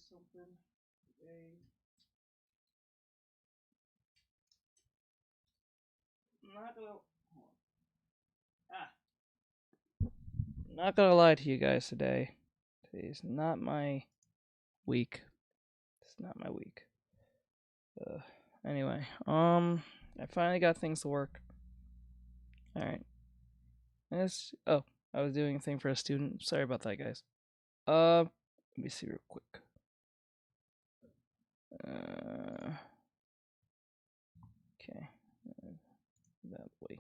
something today. Not gonna lie to you guys today. Today's not my week. It's not my week. Anyway, I finally got things to work. All right. Oh, I was doing a thing for a student. Sorry about that, guys. Let me see real quick. Okay. That way.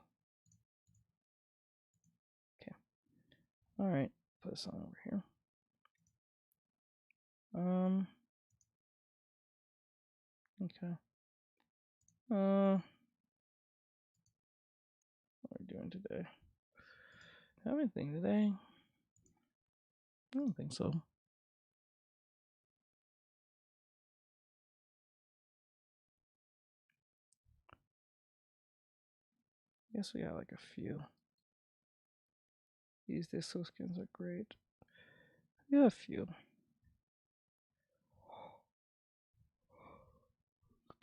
Okay. All right. Put this on over here. Okay. What are we doing today? Have anything today? I don't think so. Guess we got like a few. These disco skins are great. We got a few.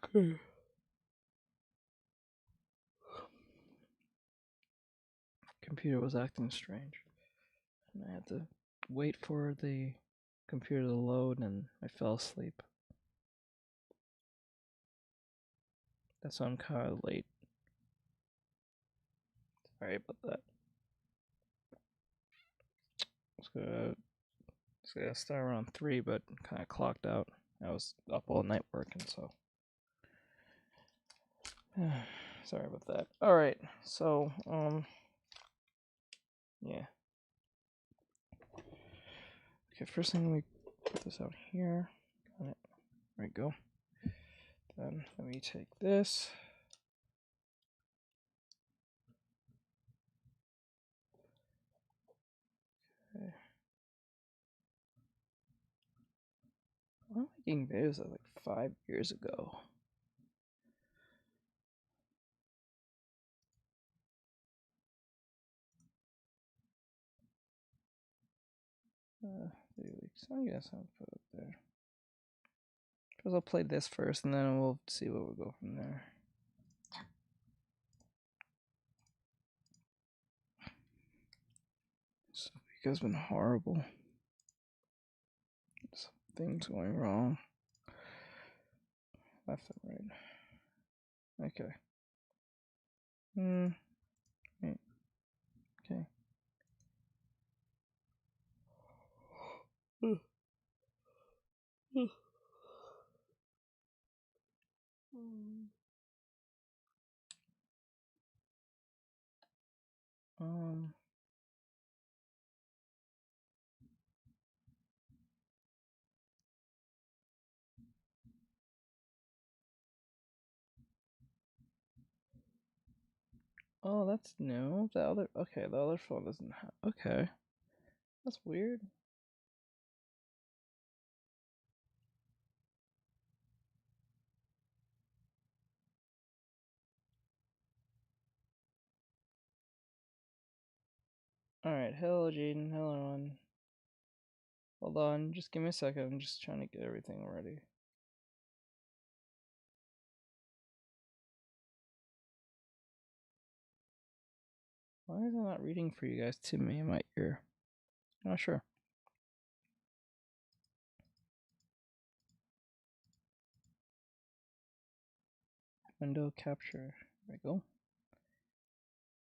Okay. Computer was acting strange. And I had to wait for the computer to load and I fell asleep. That's why I'm kind of late. Sorry about that. It's gonna start around 3, but kind of clocked out. I was up all night working, so. Sorry about that. Alright, so, yeah. Okay, first thing we put this out here. Got it. There we go. Then let me take this. Okay. I'm making videos like 5 years ago. I guess I'll put it there. Because I'll play this first and then we'll see where we'll go from there. This week has been horrible. Some things going wrong. Left and right. Okay. Right. Okay. Oh, that's new. The other phone doesn't have. Okay, that's weird. All right, hello Jaden, hello everyone. Hold on, just give me a second. I'm just trying to get everything ready. Why is it not reading for you guys to me in my ear? I'm not sure. Window capture. There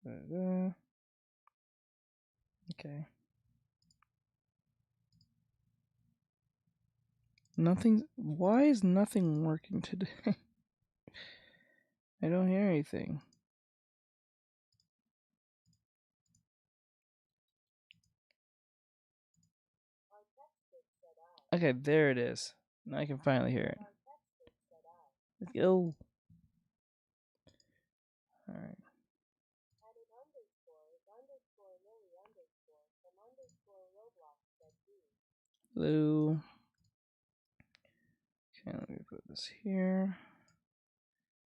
we go. Okay. Nothing. Why is nothing working today? I don't hear anything. Okay, there it is. Now I can finally hear it. Let's go. Alright. Hello. Okay, let me put this here.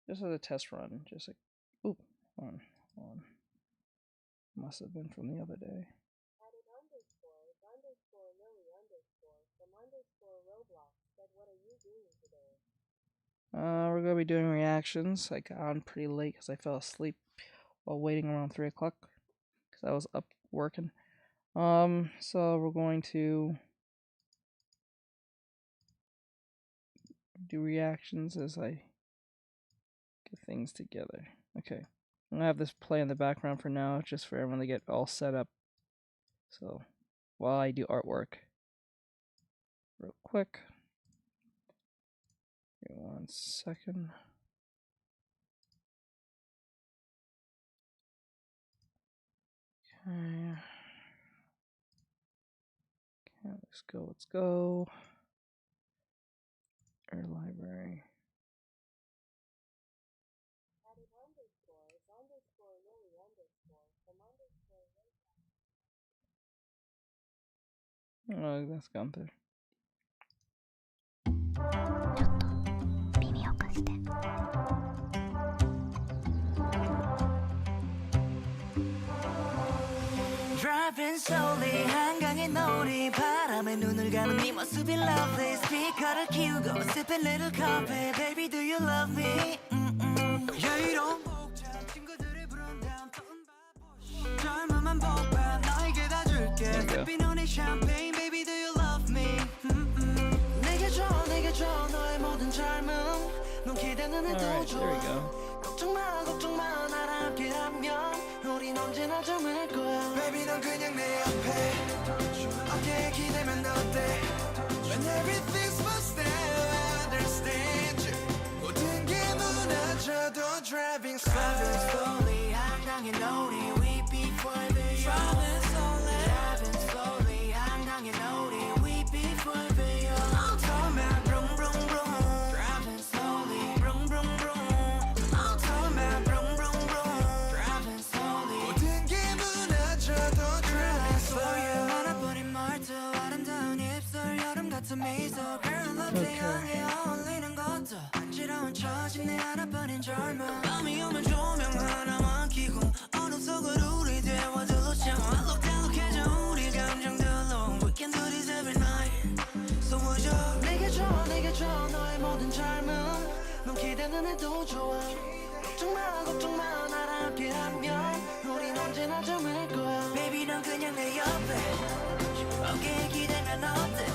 Just as a test run. Just like, oop, hold on. Must have been from the other day. We're gonna be doing reactions. I got on pretty late because I fell asleep while waiting around 3 o'clock because I was up working. So we're going to do reactions as I get things together. Okay, I'm gonna have this play in the background for now, just for everyone to get all set up. So while I do artwork, real quick. Give me 1 second. Okay. Okay, let's go. Our library. Oh, that's gone through. Driving slowly 한강의 놀이 바람에 눈을 감은 네 모습이 lovely 스피커를 키우고 sipping little coffee baby do you love me 여유로운 복장 친구들이 부른 다음 젊음한 복반 너에게 다 줄게 햇빛 눈에 champagne baby do you love me 내게 줘 너의 모든 젊음 넌 기대는 해도 좋아 걱정 마 나랑 함께라면 우린 언제나 젊을 거야 Baby 넌 그냥 내 옆에 어깨에 기대면 어때 When everything's supposed to understand you 모든 게 무너져도 driving slowly 한강의 놀이 we beat for the Driving slowly 한강의 놀이 we beat for the automatic vroom vroom vroom Driving slowly vroom vroom vroom automatic vroom vroom vroom Driving slowly 모든 게 무너져도 driving slowly 말아버린 말투 아름다운 입술 여름 같은 미소 Girl I love 네 향에 어울리는 것도 간지러운 처진 내 알아버린 젊음 밤이 오면 조명 하나만 켜고 어둠 속으로 우리 대화들로 채워 알록달록해져 우리 감정들로 We can do this every night So would you 내게 줘 너의 모든 젊음 넌 기대는 해도 좋아 걱정 마 나랑 함께라면 우린 언제나 젊을 거야 Baby 넌 그냥 내 옆에 어깨에 기대면 어때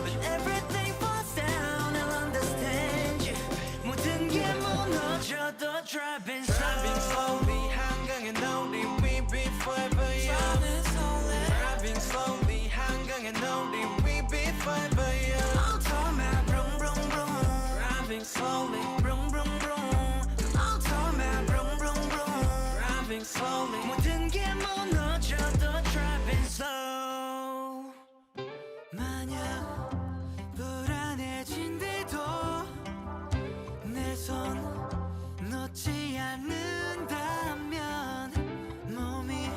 When everything falls down I'll understand you 모든 게 무너져도 driving slowly 한강의 놀이 we beat forever young Driving slowly 한강의 놀이 we beat forever young automatic vroom vroom vroom Driving slowly vroom vroom vroom automatic vroom vroom vroom Driving slowly 모든 게 무너져도 driving slow 만약 불안해진대도 내 손 놓지 않는다면 몸이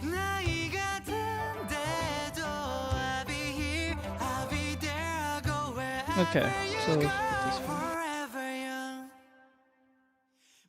나이가 든대도 I'll be here I'll be there I'll go wherever Okay, so you go forever young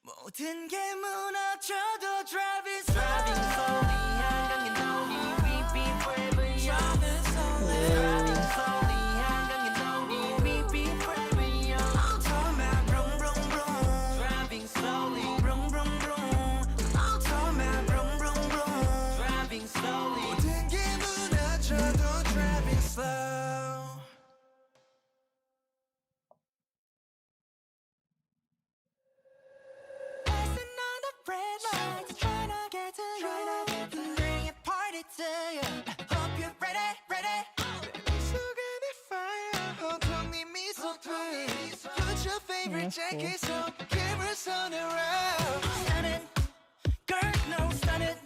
모든 게 무너져도 driving slowly 한강의 놀이 we beat forever young driving slowly 한강의 놀이 we beat forever young automatic vroom vroom vroom driving slowly vroom vroom vroom automatic vroom vroom vroom driving slowly 모든 게 무너져도 driving slow Passing on the red lights, trying to get to you, bring a party to you. Hope you're ready. 속에 내 fire, 온통 네 미소 twist. Put your favorite jacket so cameras on around. Stun it, girl, no stun it.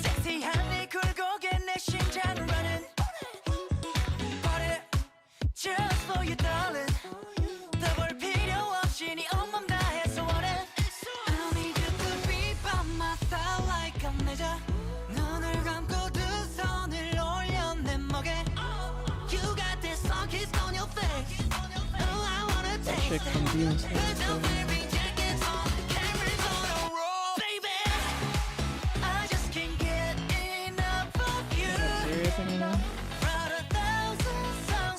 섹시한 네 굴곡에 내 심장을 running. Party, just for you, darling. 더 볼 필요 없이 네 온몸 다해서 원해. I need you to be by my side like I'm 내자. 눈을 감고 두 손을 올려 내 목에. You got this song kiss on your face. Oh, I wanna taste Chick from it. Demon Slayer. Put your favorite jackets on, cameras on a roll, baby. I just can't get enough of you. Serious anymore? Proud of thousands of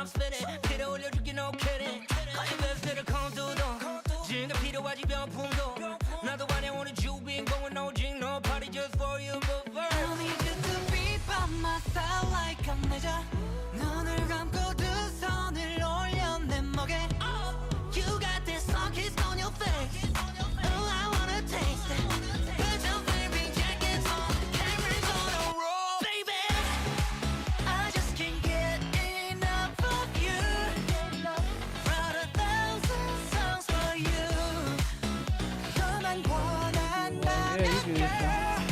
I'm spinning. 필요 올려줄게 no kidding. 가진 베스트를 컨두도 지금 필요하지 병풍도 나도 환영하는 주빈 going no drink no party just for you but first I need you to be by my side like I'm 내자 눈을 감고 두 손을 올려 내 목에 You got this song kiss on your face Oh I wanna taste it Put your baby jackets on cameras on a roll Baby I just can't get enough of you Wrote 1,000 songs for you 너만 원한다면 girl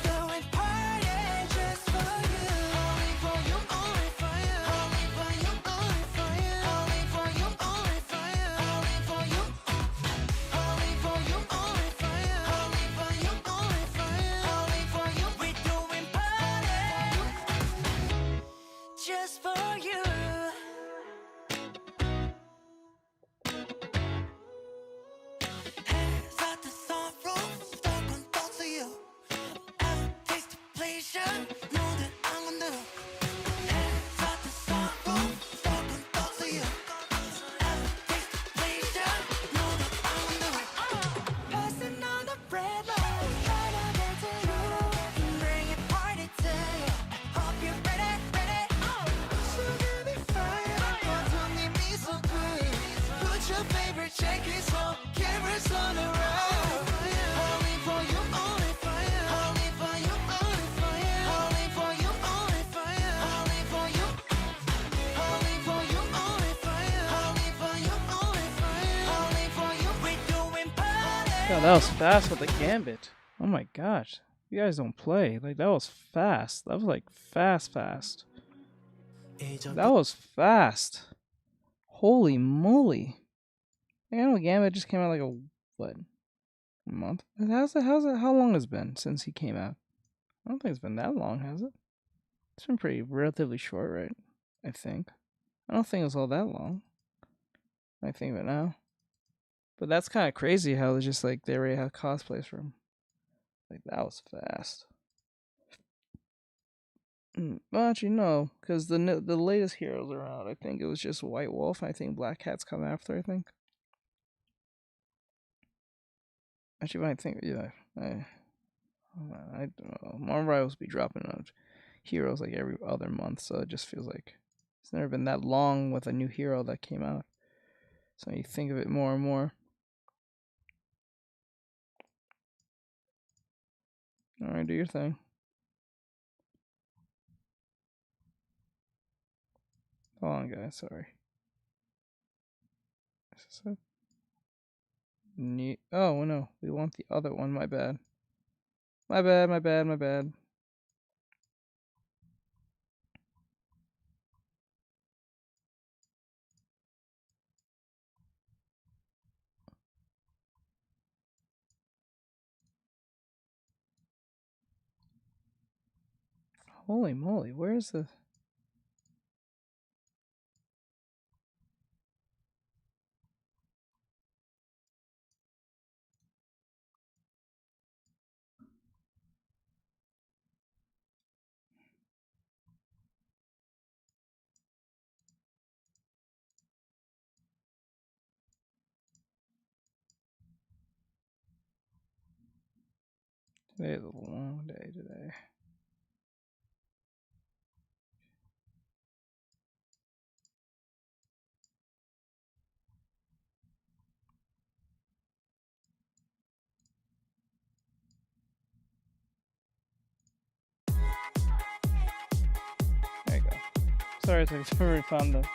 Throwing party just for you Only for you, only for you Only for you, only for you Only for you, only for you Only for you Only for you, only for you Only for you, only for you Only for you We're doing party just for you Hands at the sunroof, stuck on thoughts of you. I'll taste the pleasure, know that I'm gonna. Hands at the sunroof, stuck on thoughts of you. I'll taste the pleasure, know that I'm gonna. Passing on the red light, try to get to you. Bring it party to you. Hope you're ready, ready. Sugar be fire, don't need me so good. Put your favorite jackets on, cameras on the road. Only for you, only for you. Only for you, only for you. Only for you, only for you. Only for you. Only for you, only for you. Only for you, only for you. Only for you. We're doing party. God, that was fast with the gambit. Oh my gosh. You guys don't play. Like, that was fast. That was like fast. That was fast. Holy moly. I know Gambit just came out like a month? How long has it been since he came out? I don't think it's been that long, has it? It's been pretty relatively short, right? I think. I don't think it was all that long. I think of it now. But that's kind of crazy how it's just like they already have cosplays for him. Like, that was fast. Well, actually, no, because the latest heroes are out. I think it was just White Wolf. I think Black Cat's come after, I think. Actually, when I think, yeah, I don't know. Marvel Rivals be dropping out heroes like every other month, so it just feels like it's never been that long with a new hero that came out. So you think of it more and more. Alright, do your thing. Hold on, guys, sorry. Is this it? Oh, no, we want the other one, my bad. My bad. Holy moly, where's the... Today is a long day today. There you go. Sorry, I already found the...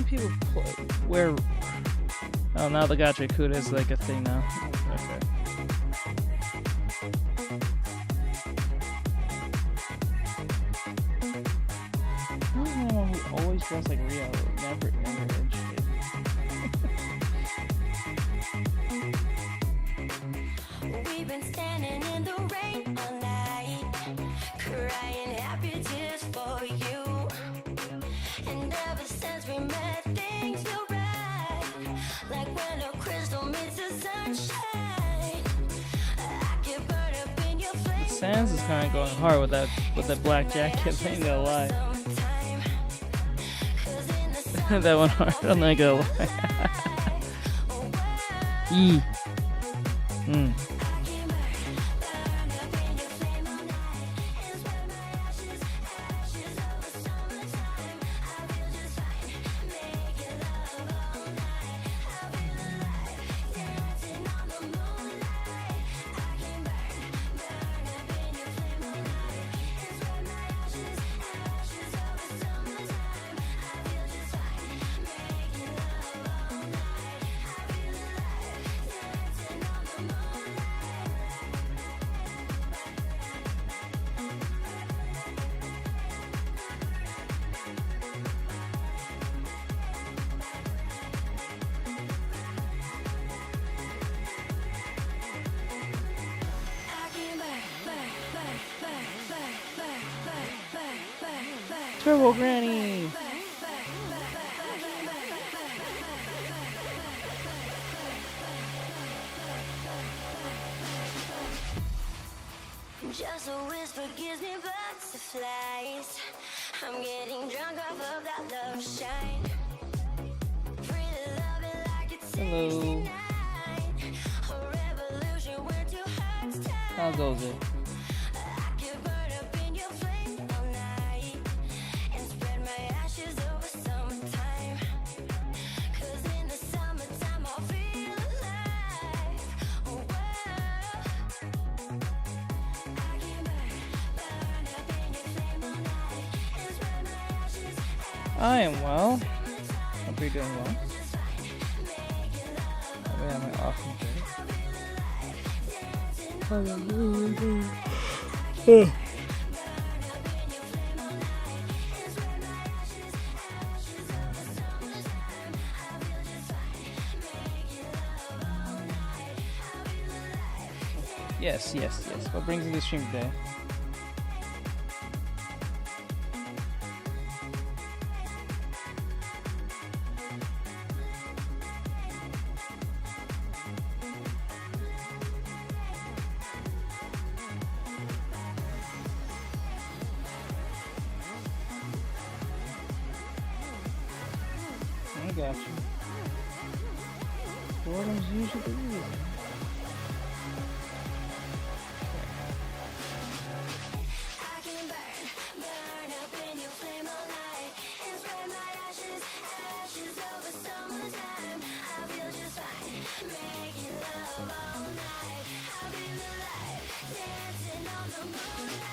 People wear. Oh, now the Gacha Kuda is like a thing now. Okay. dress like Rio. Never interested. We've been standing in the rain all night, crying happy tears for you. And ever since we met, things feel right, like when a crystal meets the sunshine. I can burn up in your flame. Sans is kind of going hard with that black jacket. I ain't gonna lie. That one hard. I'm not gonna lie. Yee. Hmm. Turbo Granny! Just a whisper gives me butterflies. I'm getting drunk off of that love shine. Free to love it like it's Hello. 69. A revolution where two hearts touch. How goes it? I could burn up in your flame all night and spread my ashes over summertime. 'Cause in the summertime I'll feel alive. Oh, wow. I can burn up in your flame all night and spread my ashes. I am well. Hope you're doing well. Oh, yeah, my awesome day. Yes. What brings you to the stream today? I got you. Boredom's usually the reason. I can burn up in your flame all night and spread my ashes over summertime. I feel just fine, making love all night. I feel alive, dancing on the moonlight.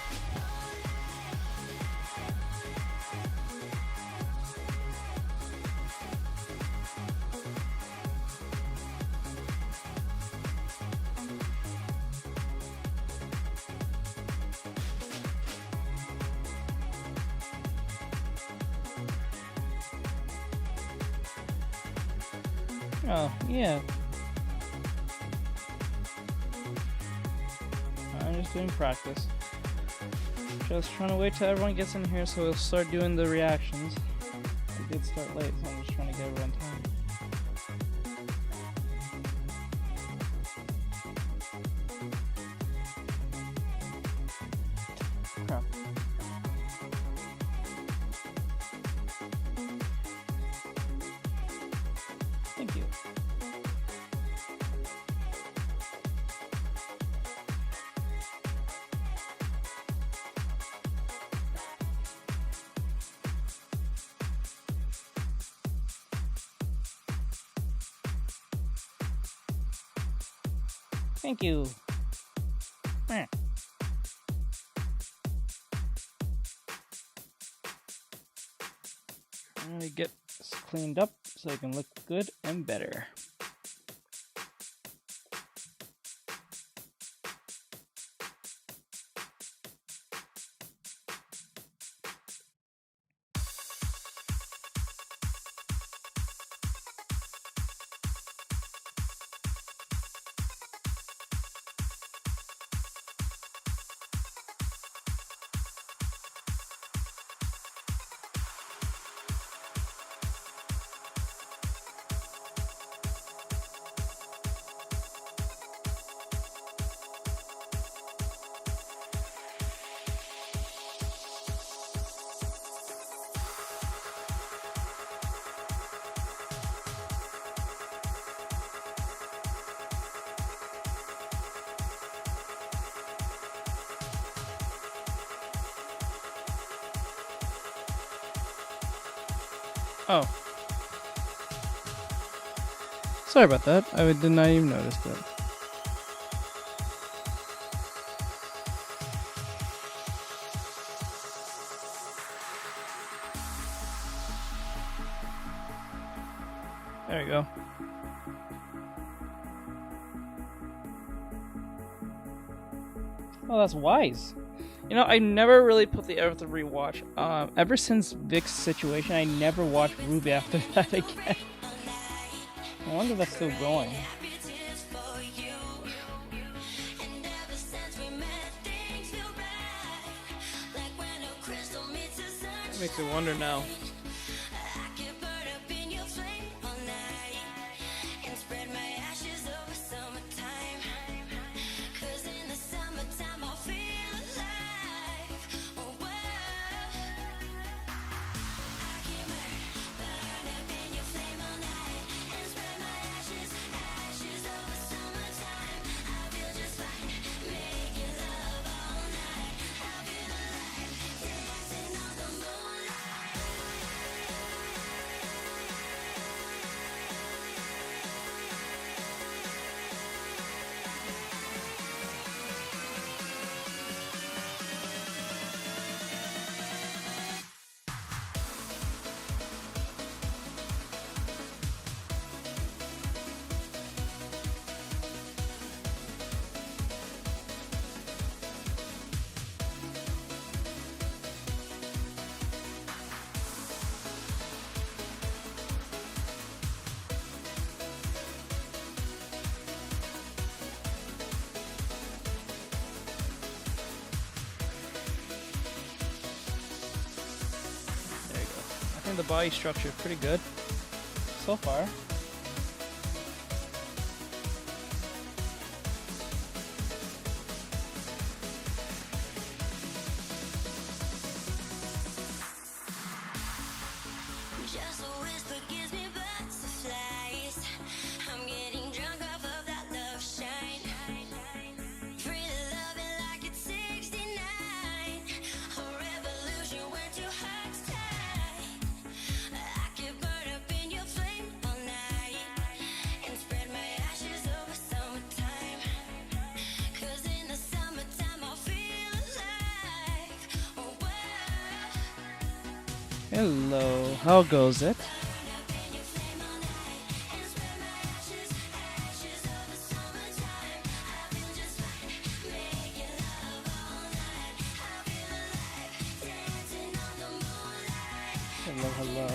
Oh, yeah. I'm just doing practice. Just trying to wait till everyone gets in here so we'll start doing the reactions. We did start late, so I'm just trying to get everyone time. Crap. Thank you. Thank you. Meh. Trying to get this cleaned up so it can look good and better. Oh. Sorry about that. I did not even notice that. There you go. Oh, that's wise. You know, I never really put the effort to rewatch. Ever since Vic's situation, I never watched Ruby after that again. I wonder if that's still going. That makes me wonder now. I think the body structure is pretty good so far. Hello, how goes it? Hello, hello.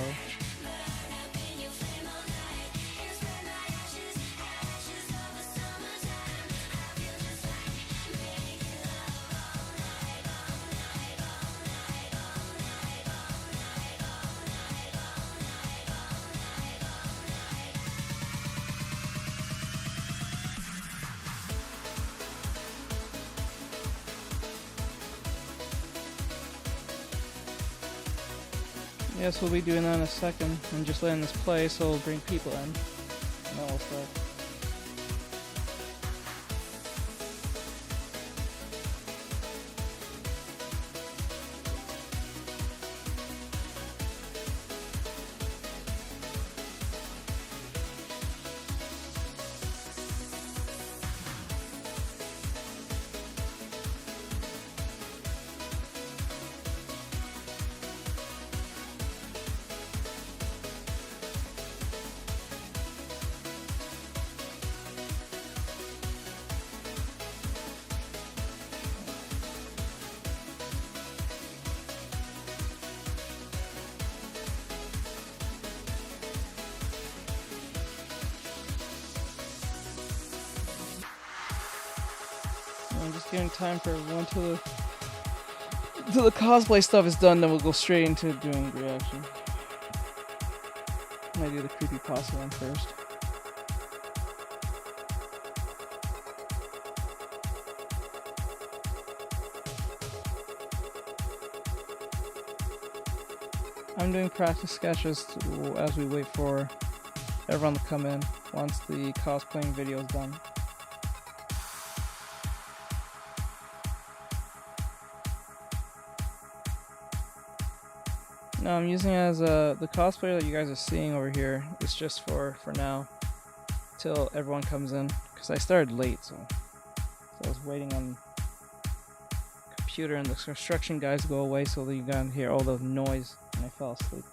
Yes, we'll be doing that in a second. I'm just letting this play so we'll bring people in. And then we'll start. I'm just giving time for everyone till the cosplay stuff is done, then we'll go straight into doing reaction. I might do the creepypasta one first. I'm doing practice sketches as we wait for everyone to come in once the cosplaying video is done. No, I'm using it as the cosplay that you guys are seeing over here. It's just for now, till everyone comes in. Cause I started late, so I was waiting on the computer and the construction guys to go away so that you can hear all the noise, and I fell asleep.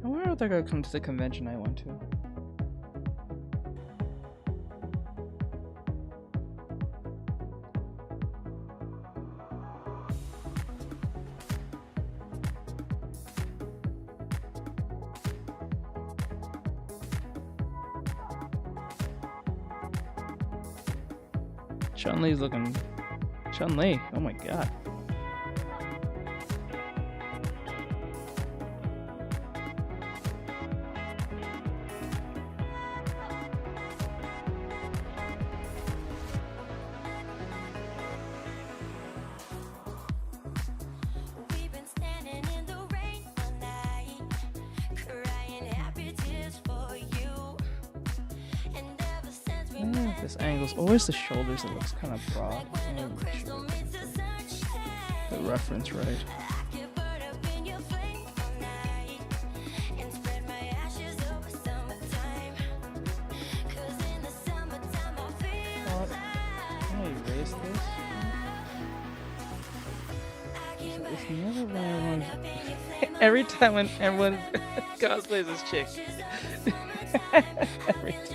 I wonder if they're gonna come to the convention I went to. Chun-Li's looking... Chun-Li, oh my god. This angle's always the shoulders. It looks kind of broad. The reference, right? Can I erase this? It's never when everyone. Every time when everyone cosplays this chick. Every time.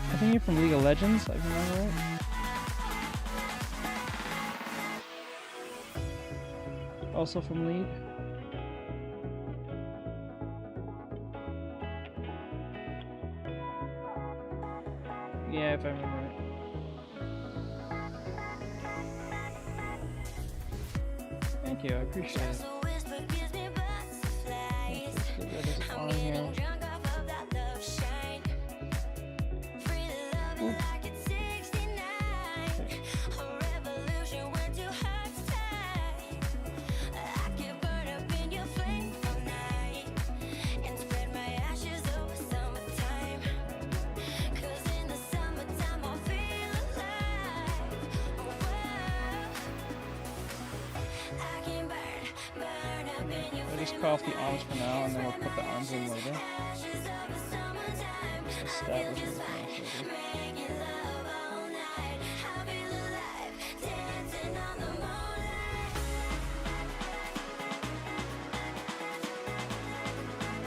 I think you're from League of Legends, if I remember right. Also from League. Yeah, if I remember right. Thank you, I appreciate it. On here. Just cut off the arms for now, and then we'll put the arms in later. Just establish it.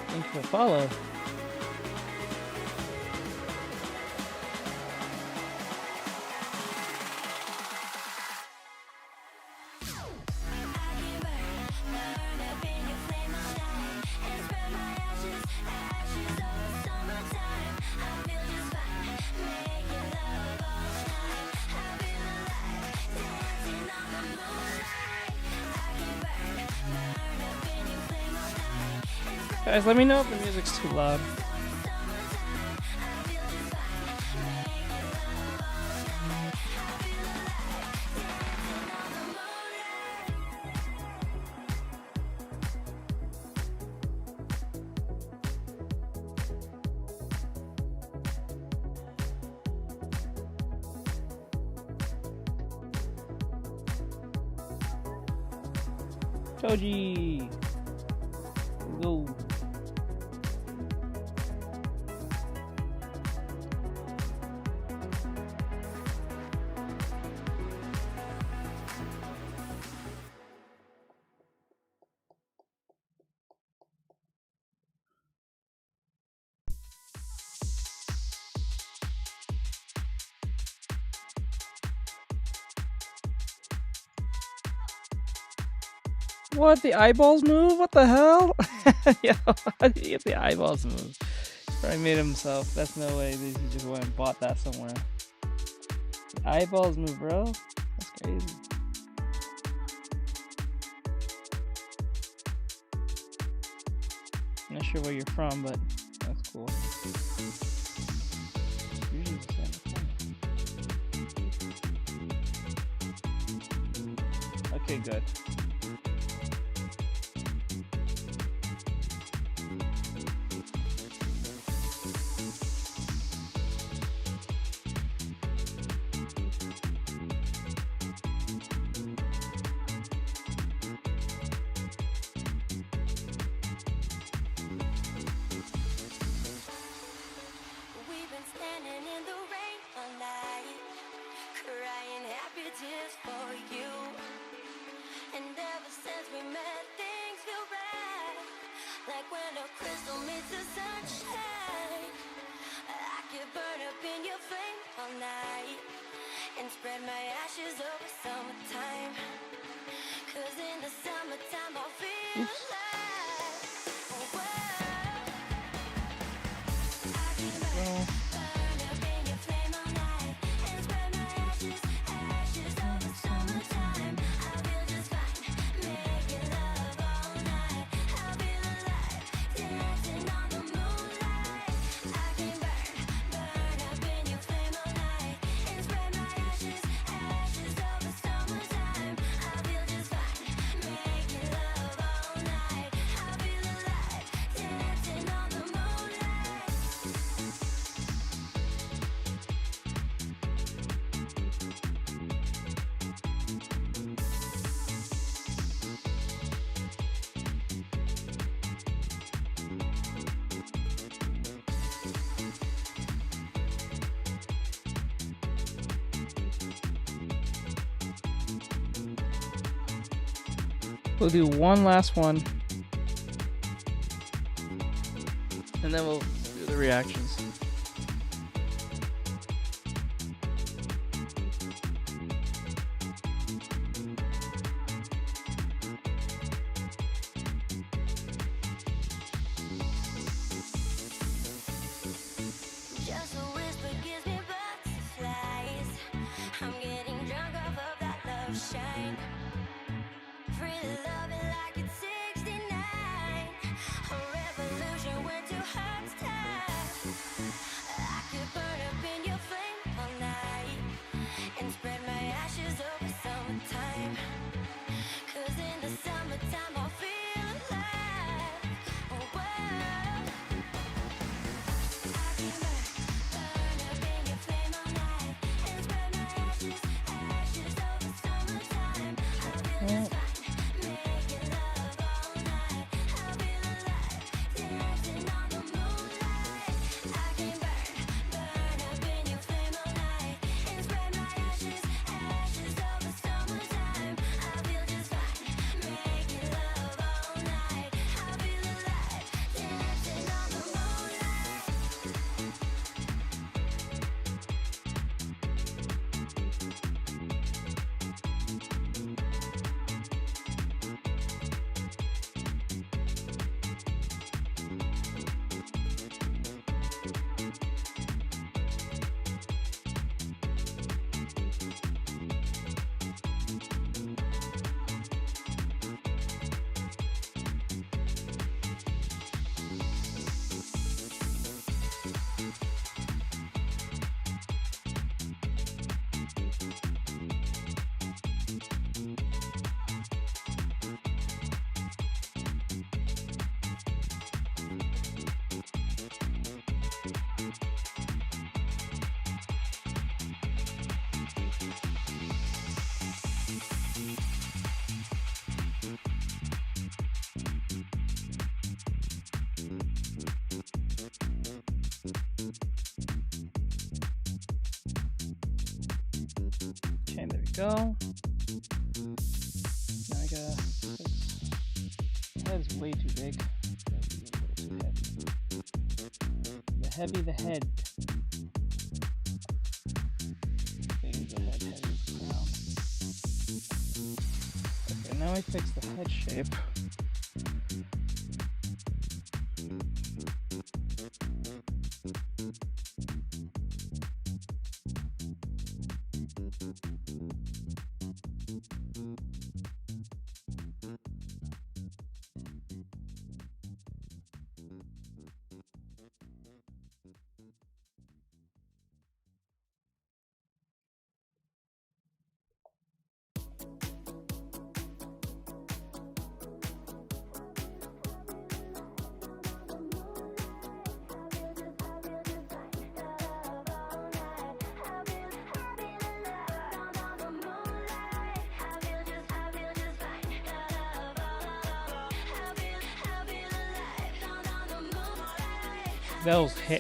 Thank you for the follow. Guys, let me know if the music's too loud. Toji! Go! What? The eyeballs move? What the hell? Yo, how did he get the eyeballs to move? Probably made himself. That's no way. He just went and bought that somewhere. The eyeballs move, bro. That's crazy. I'm not sure where you're from, but that's cool. Usually the same thing. Okay, good. We'll do one last one, and then we'll do the reactions. Okay, there we go. Now I gotta fix. The head's way too big. The heavy the head. Big the head, heavy the ground. Okay, now we fix the head shape.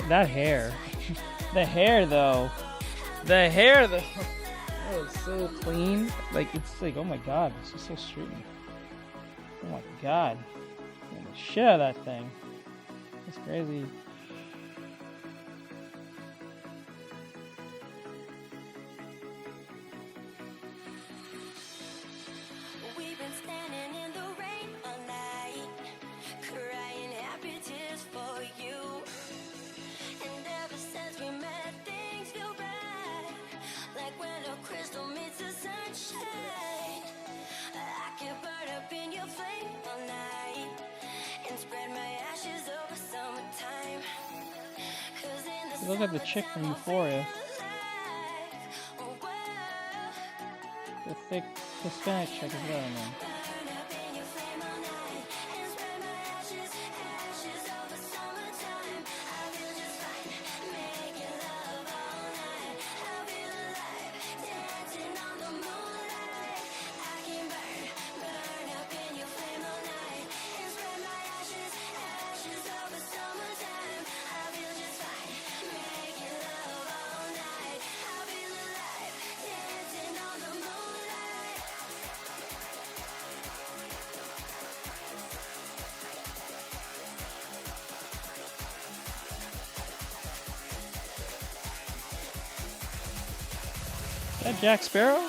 That hair. The hair though. The hair though. That was so clean. Like it's like, oh my god, it's just so straight. Oh my god. Man, the shit out of that thing. That's crazy. Look at the chick from Euphoria. The thick Hispanic chick is better, man. Is that Jack Sparrow?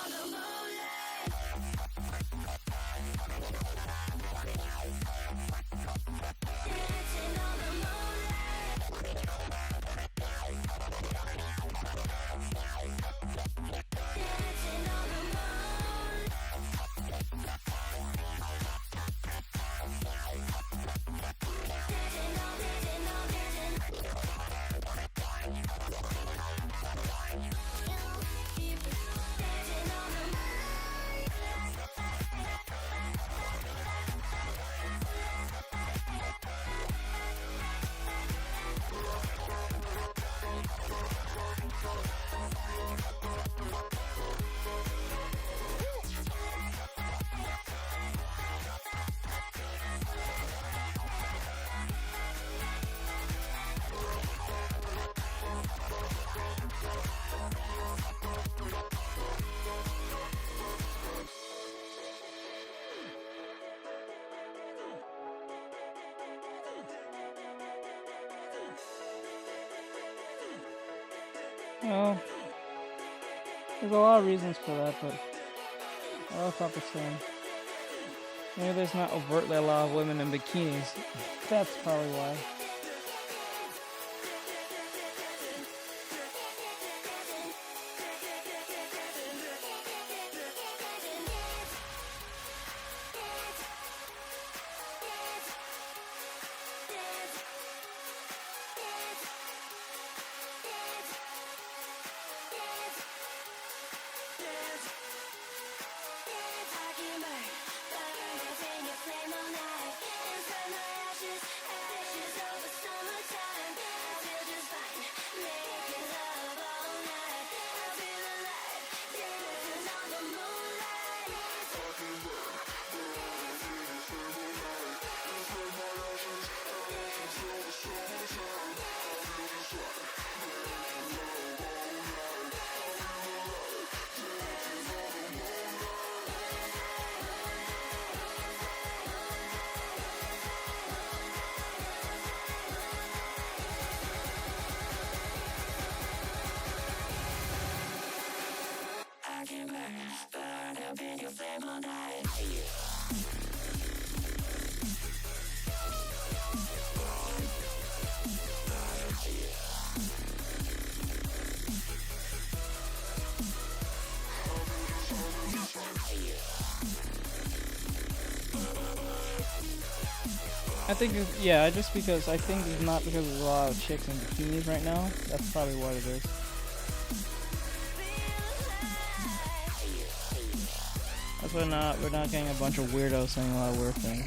Well, there's a lot of reasons for that, but I all thought the same. Maybe there's not overtly a lot of women in bikinis. That's probably why. Burn up in your flame all night. I think, yeah, just because I think it's not because there's a lot of chicks in bikinis right now. That's probably what it is. That's why we're not getting a bunch of weirdos saying a lot of weird things.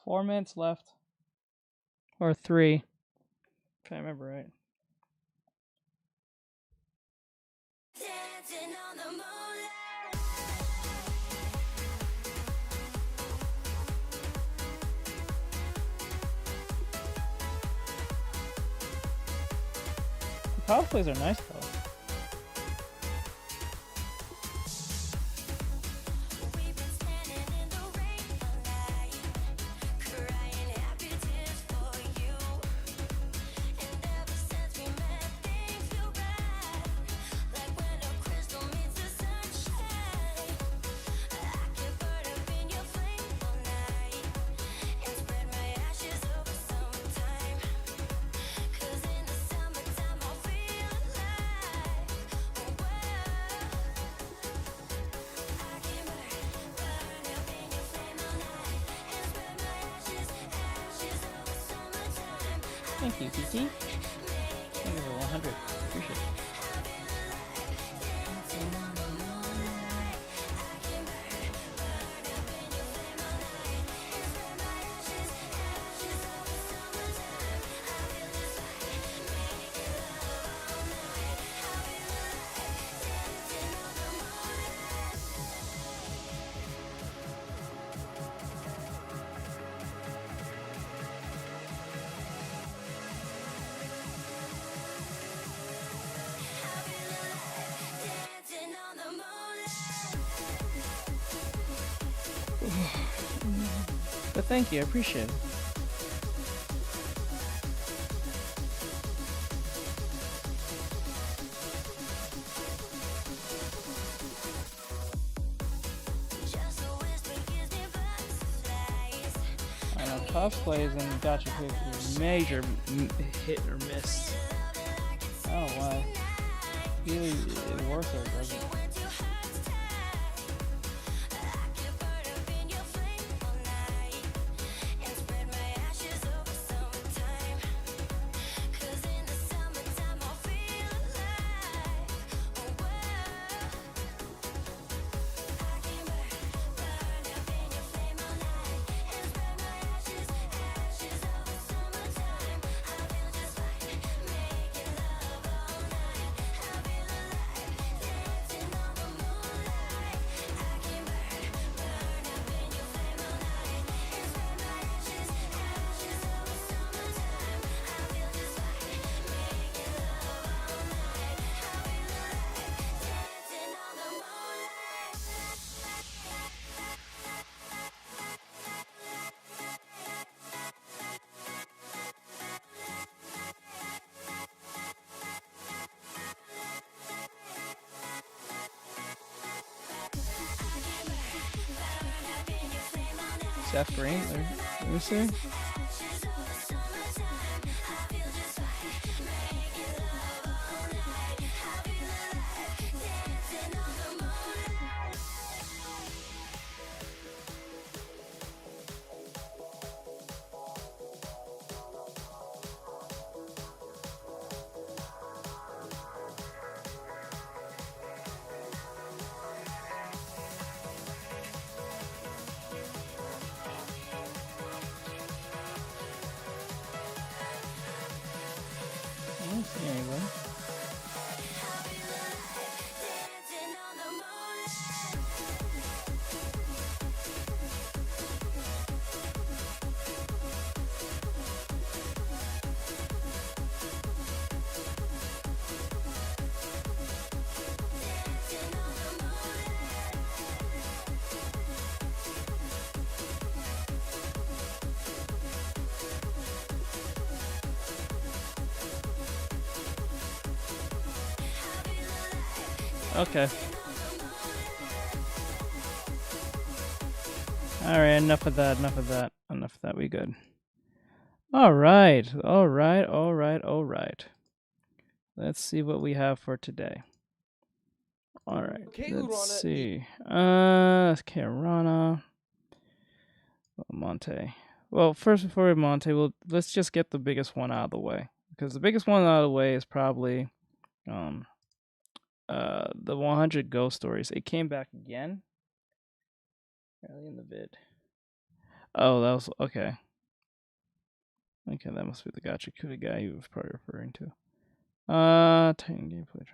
Four minutes left. Or 3. If I remember right. Dancing on the moonlight. The cosplays are nice though. We've been standing in the rain all night, crying happy tears for you. And ever since we met, things feel right, like when a crystal meets the sunshine. I can burn up in your flame all night and spread my ashes over summertime. 'Cause in the summertime I'll feel alive. Oh well, I can burn up in your flame all night and spread my ashes over summertime. Thank you, Kiki. Thank you for 100. Appreciate it. Dancing on the moonlight. But thank you, I appreciate it. Just a whisper gives me butterflies. I know cosplays and gacha pick major hit or miss. I don't know why. Either it works or it doesn't. When two hearts tie, I can burn up in your flame all night and spread my ashes over summertime. 'Cause in the summertime I'll feel alive. Oh well, I can burn up in your flame all night and spread my ashes over summertime. I feel just fine, making love all night. I feel alive, dancing on the moonlight. I can burn up in your flame all night and spread my ashes over summertime. I feel just fine, making love all night. I feel alive, dancing on the moonlight. Seth Green, let me see. Okay. Alright, enough of that, enough of that. Enough of that, we good. Alright, alright, alright, alright. Let's see what we have for today. Alright, let's see. Carana. Monte. Well, first before we Monte, let's just get the biggest one out of the way. Because the biggest one out of the way is probably the 100 ghost stories. It came back again early in the vid. Oh, that was okay. Okay, that must be the Gotcha Kuda guy you was probably referring to. Titan gameplay.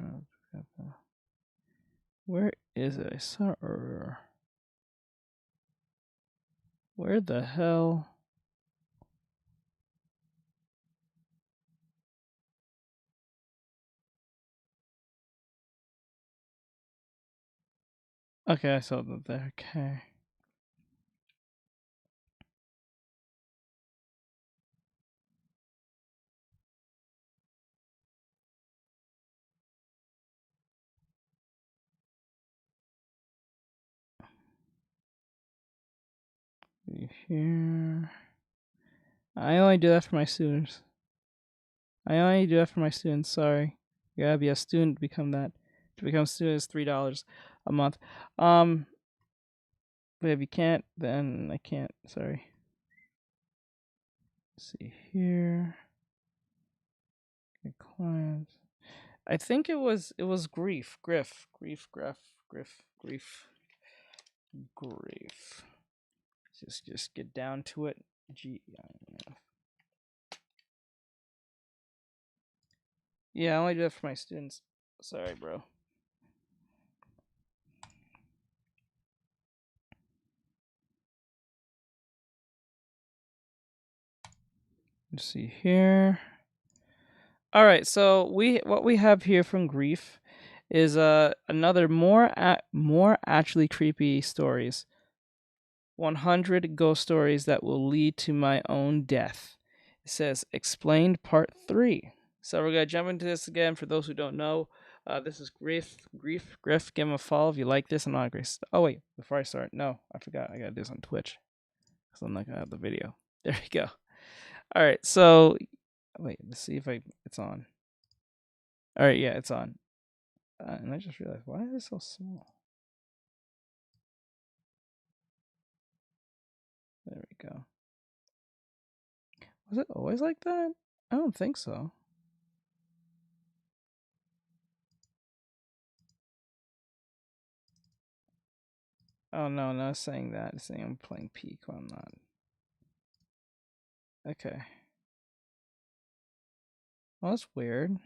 Where is it? I saw her. Where the hell? Okay, I saw that there. Okay. Here. I only do that for my students. Sorry. You gotta be a student to become that. To become a student is $3 a month. But if you can't, then I can't. Sorry. Let's see here. Clients. I think it was grief. Just get down to it. Yeah, I only do that for my students. Sorry, bro. Let's see here. All right, so what we have here from Grief is another more actually creepy stories. 100 ghost stories that will lead to my own death. It says explained part 3. So we're gonna jump into this again. For those who don't know, this is Griff. Give him a follow if you like this. I'm not Griff. Oh wait, before I start, no, I forgot. I gotta do this on Twitch because I'm not gonna have the video. There we go. All right, so wait, let's see if it's on. All right, yeah, it's on. And I just realized, why is it so small? There we go. Was it always like that? I don't think so. Oh no, not saying that. It's saying I'm playing Peak when I'm not. Okay. Well, that's weird.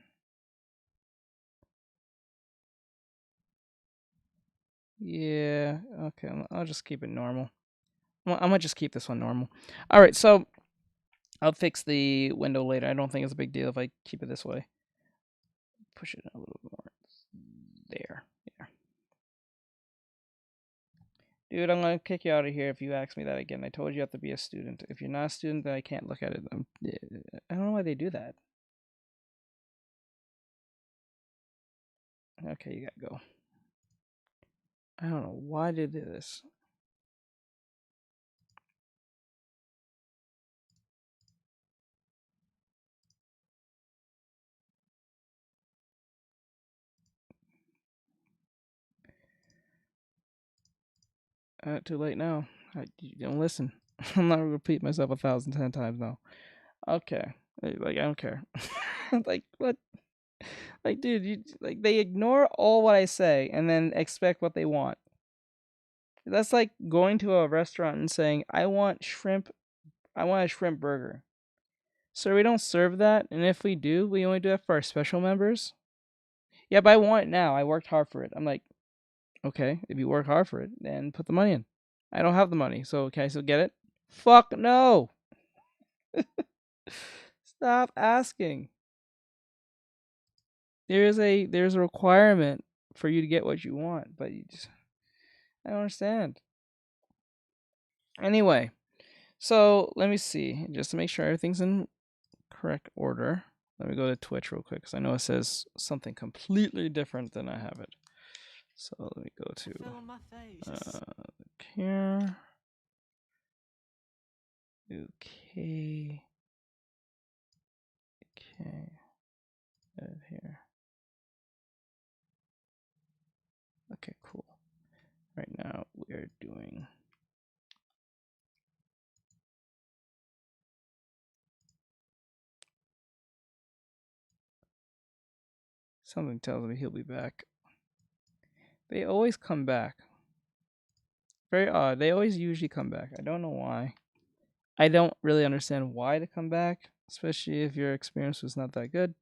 Yeah, okay, I'll just keep it normal. I'm gonna just keep this one normal. Alright, so I'll fix the window later. I don't think it's a big deal if I keep it this way. Push it a little more. There. Yeah. Dude, I'm gonna kick you out of here if you ask me that again. I told you have to be a student. If you're not a student, then I can't look at it. I don't know why they do that. Okay, you gotta go. I don't know why they do this. Too late now. You don't listen. I'm not gonna repeat myself 1,010 times now. Okay, like I don't care. Like what? Like dude, they ignore all what I say and then expect what they want. That's like going to a restaurant and saying, I want a shrimp burger. So we don't serve that, and if we do, we only do it for our special members. Yeah, but I want it now. I worked hard for it. I'm like, okay, if you work hard for it, then put the money in. I don't have the money, so can I still get it? Fuck no. Stop asking. There's a requirement for you to get what you want, but I don't understand. Anyway, so let me see, just to make sure everything's in correct order. Let me go to Twitch real quick because I know it says something completely different than I have it. So let me go to here. Okay. Okay. Edit here. Okay, cool. Right now we're doing something tells me he'll be back. They always come back. Very odd. They always usually come back. I don't know why. I don't really understand why to come back, especially if your experience was not that good.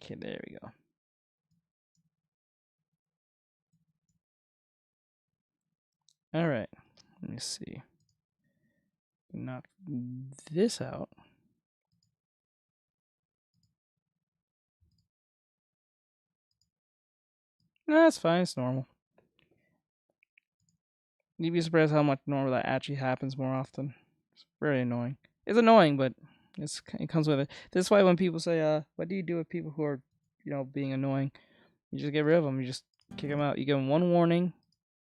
Okay, there we go. All right, let me see. Knock this out. No, that's fine. It's normal. You'd be surprised how much normal that actually happens more often. It's very annoying. It's annoying, but it comes with it. This is why when people say, what do you do with people who are, being annoying? You just get rid of them. You just kick them out. You give them one warning,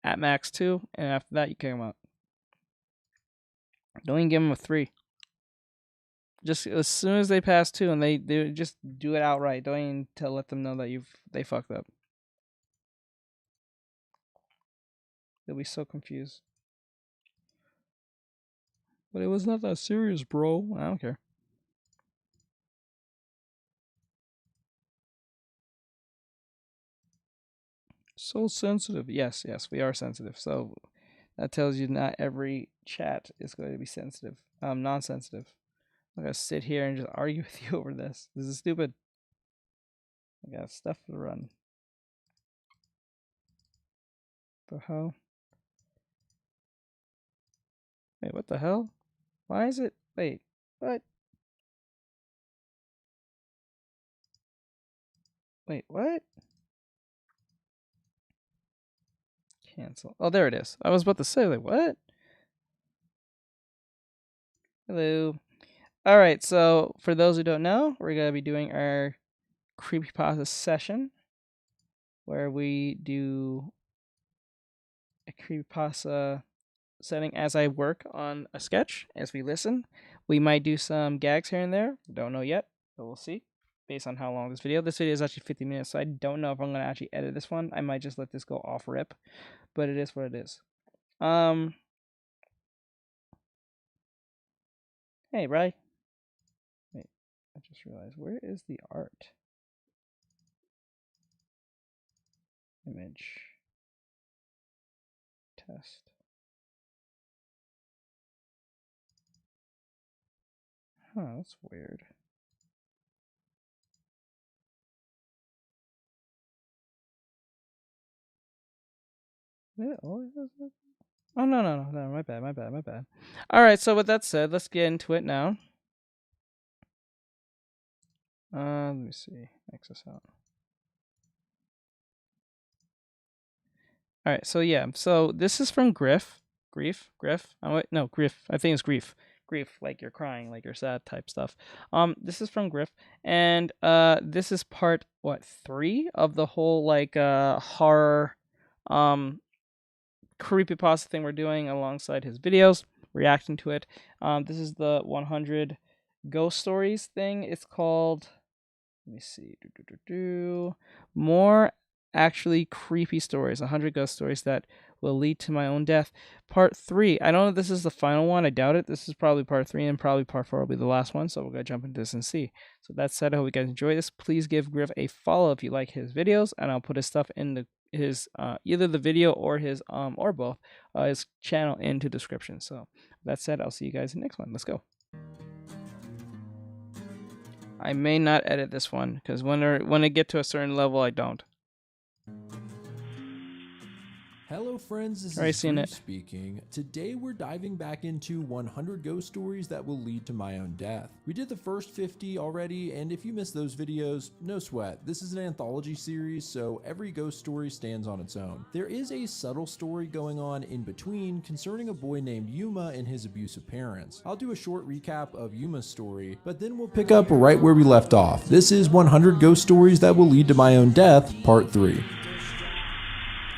at max 2, and after that, you kick them out. Don't even give them a 3. Just as soon as they pass 2, and they just do it outright. Don't even let them know that they fucked up. They'll be so confused. But it was not that serious, bro. I don't care. So sensitive. Yes, we are sensitive. So that tells you not every chat is going to be sensitive. Non-sensitive. I'm gonna sit here and just argue with you over this. This is stupid. I got stuff to run. The hell? Wait, what the hell? Why is it? Wait, what? Wait, what? Cancel. Oh, there it is. I was about to say, like, what? Hello. All right, so for those who don't know, we're going to be doing our creepypasta session where we do a creepypasta setting as I work on a sketch, as we listen. We might do some gags here and there. Don't know yet, but we'll see based on how long this video. This video is actually 50 minutes, so I don't know if I'm going to actually edit this one. I might just let this go off rip, but it is what it is. Hey, Bri. Wait, I just realized, where is the art? Image. Test. Huh, that's weird. It always does that? Oh, no, my bad. Alright, so with that said, let's get into it now. Let me see. X this out. Alright, so yeah, so this is from Griff. Griff? Oh, wait, no, Griff. I think it's Grief. Grief, like you're crying, like you're sad type stuff. This is from Griff, and this is part 3 of the whole like horror creepypasta thing we're doing alongside his videos, reacting to it. This is the 100 ghost stories thing. It's called, let me see, more actually creepy stories, 100 ghost stories that will lead to my own death. Part 3. I don't know if this is the final one. I doubt it. This is probably part 3, and probably part 4 will be the last one. So we're going to jump into this and see. So that said, I hope you guys enjoy this. Please give Griff a follow if you like his videos, and I'll put his stuff in his either the video or his or both his channel into description. So that said, I'll see you guys in the next one. Let's go. I may not edit this one because when I get to a certain level, I don't. Hello friends, this Already is seen Bruce it. speaking. Today we're diving back into 100 ghost stories that will lead to my own death. We did the first 50 already, and if you missed those videos, no sweat. This is an anthology series, so every ghost story stands on its own. There is a subtle story going on in between concerning a boy named Yuma and his abusive parents. I'll do a short recap of Yuma's story, but then we'll pick up right where we left off. This is 100 ghost stories that will lead to my own death, part 3.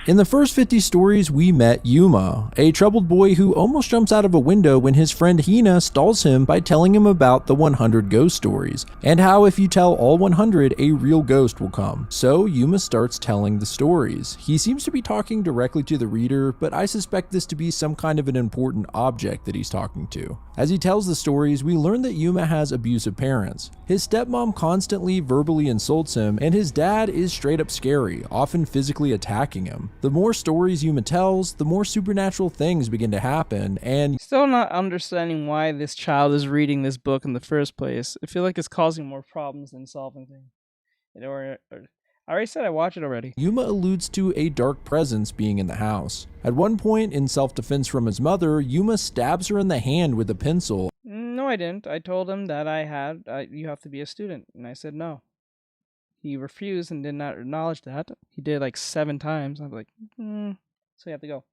In the first 50 stories, we met Yuma, a troubled boy who almost jumps out of a window when his friend Hina stalls him by telling him about the 100 ghost stories, and how if you tell all 100, a real ghost will come. So Yuma starts telling the stories. He seems to be talking directly to the reader, but I suspect this to be some kind of an important object that he's talking to. As he tells the stories, we learn that Yuma has abusive parents. His stepmom constantly verbally insults him, and his dad is straight up scary, often physically attacking him. The more stories Yuma tells, the more supernatural things begin to happen, and Still not understanding why this child is reading this book in the first place. I feel like it's causing more problems than solving things. I already said I watched it already. Yuma alludes to a dark presence being in the house. At one point, in self-defense from his mother, Yuma stabs her in the hand with a pencil. No, I didn't. I told him that you have to be a student, and I said no. He refused and did not acknowledge that. He did like 7 times. I was like, so you have to go.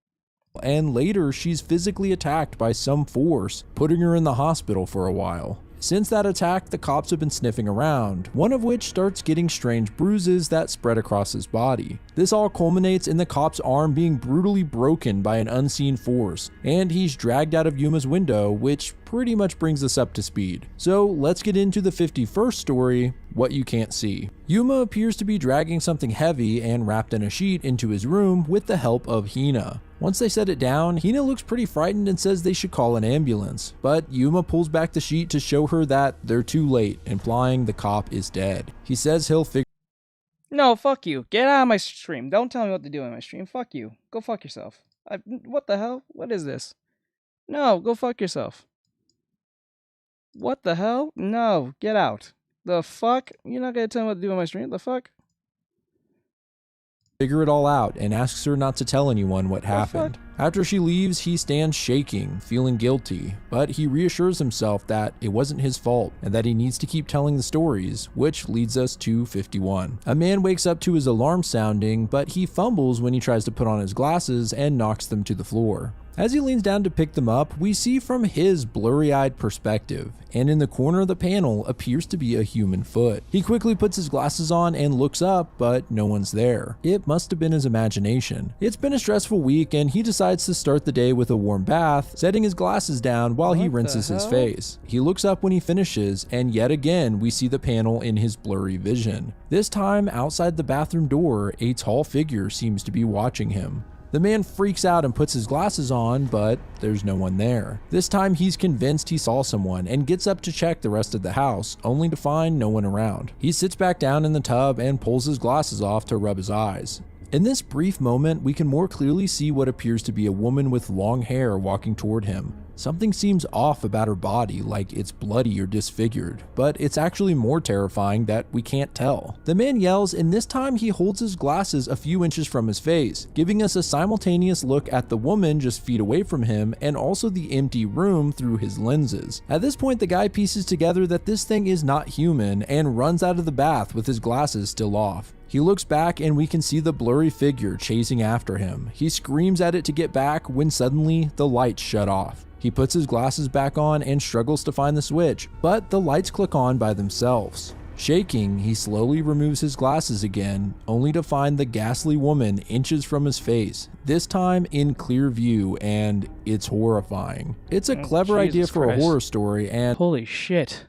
And later, she's physically attacked by some force, putting her in the hospital for a while. Since that attack, the cops have been sniffing around, one of which starts getting strange bruises that spread across his body. This all culminates in the cop's arm being brutally broken by an unseen force, and he's dragged out of Yuma's window, which pretty much brings us up to speed. So let's get into the 51st story, What You Can't See. Yuma appears to be dragging something heavy and wrapped in a sheet into his room with the help of Hina. Once they set it down, Hina looks pretty frightened and says they should call an ambulance, but Yuma pulls back the sheet to show her that they're too late, implying the cop is dead. He says he'll figure No, fuck you. Get out of my stream. Don't tell me what to do in my stream. Fuck you. Go fuck yourself. What the hell? What is this? No, go fuck yourself. What the hell? No, get out. The fuck? You're not gonna tell me what to do in my stream? The fuck? it all out and asks her not to tell anyone what happened. After she leaves, he stands shaking, feeling guilty, but he reassures himself that it wasn't his fault and that he needs to keep telling the stories, which leads us to 51. A man wakes up to his alarm sounding, but he fumbles when he tries to put on his glasses and knocks them to the floor. As he leans down to pick them up, we see from his blurry-eyed perspective, and in the corner of the panel appears to be a human foot. He quickly puts his glasses on and looks up, but no one's there. It must have been his imagination. It's been a stressful week, and he decides to start the day with a warm bath, setting his glasses down while he rinses his face. He looks up when he finishes, and yet again we see the panel in his blurry vision. This time, outside the bathroom door, a tall figure seems to be watching him. The man freaks out and puts his glasses on, but there's no one there. This time he's convinced he saw someone and gets up to check the rest of the house, only to find no one around. He sits back down in the tub and pulls his glasses off to rub his eyes. In this brief moment, we can more clearly see what appears to be a woman with long hair walking toward him. Something seems off about her body, like it's bloody or disfigured, but it's actually more terrifying that we can't tell. The man yells, and this time he holds his glasses a few inches from his face, giving us a simultaneous look at the woman just feet away from him and also the empty room through his lenses. At this point, the guy pieces together that this thing is not human and runs out of the bath with his glasses still off. He looks back and we can see the blurry figure chasing after him. He screams at it to get back when suddenly the lights shut off. He puts his glasses back on and struggles to find the switch, but the lights click on by themselves. Shaking, he slowly removes his glasses again, only to find the ghastly woman inches from his face, this time in clear view, and it's horrifying. It's a clever idea for a horror story, and holy shit.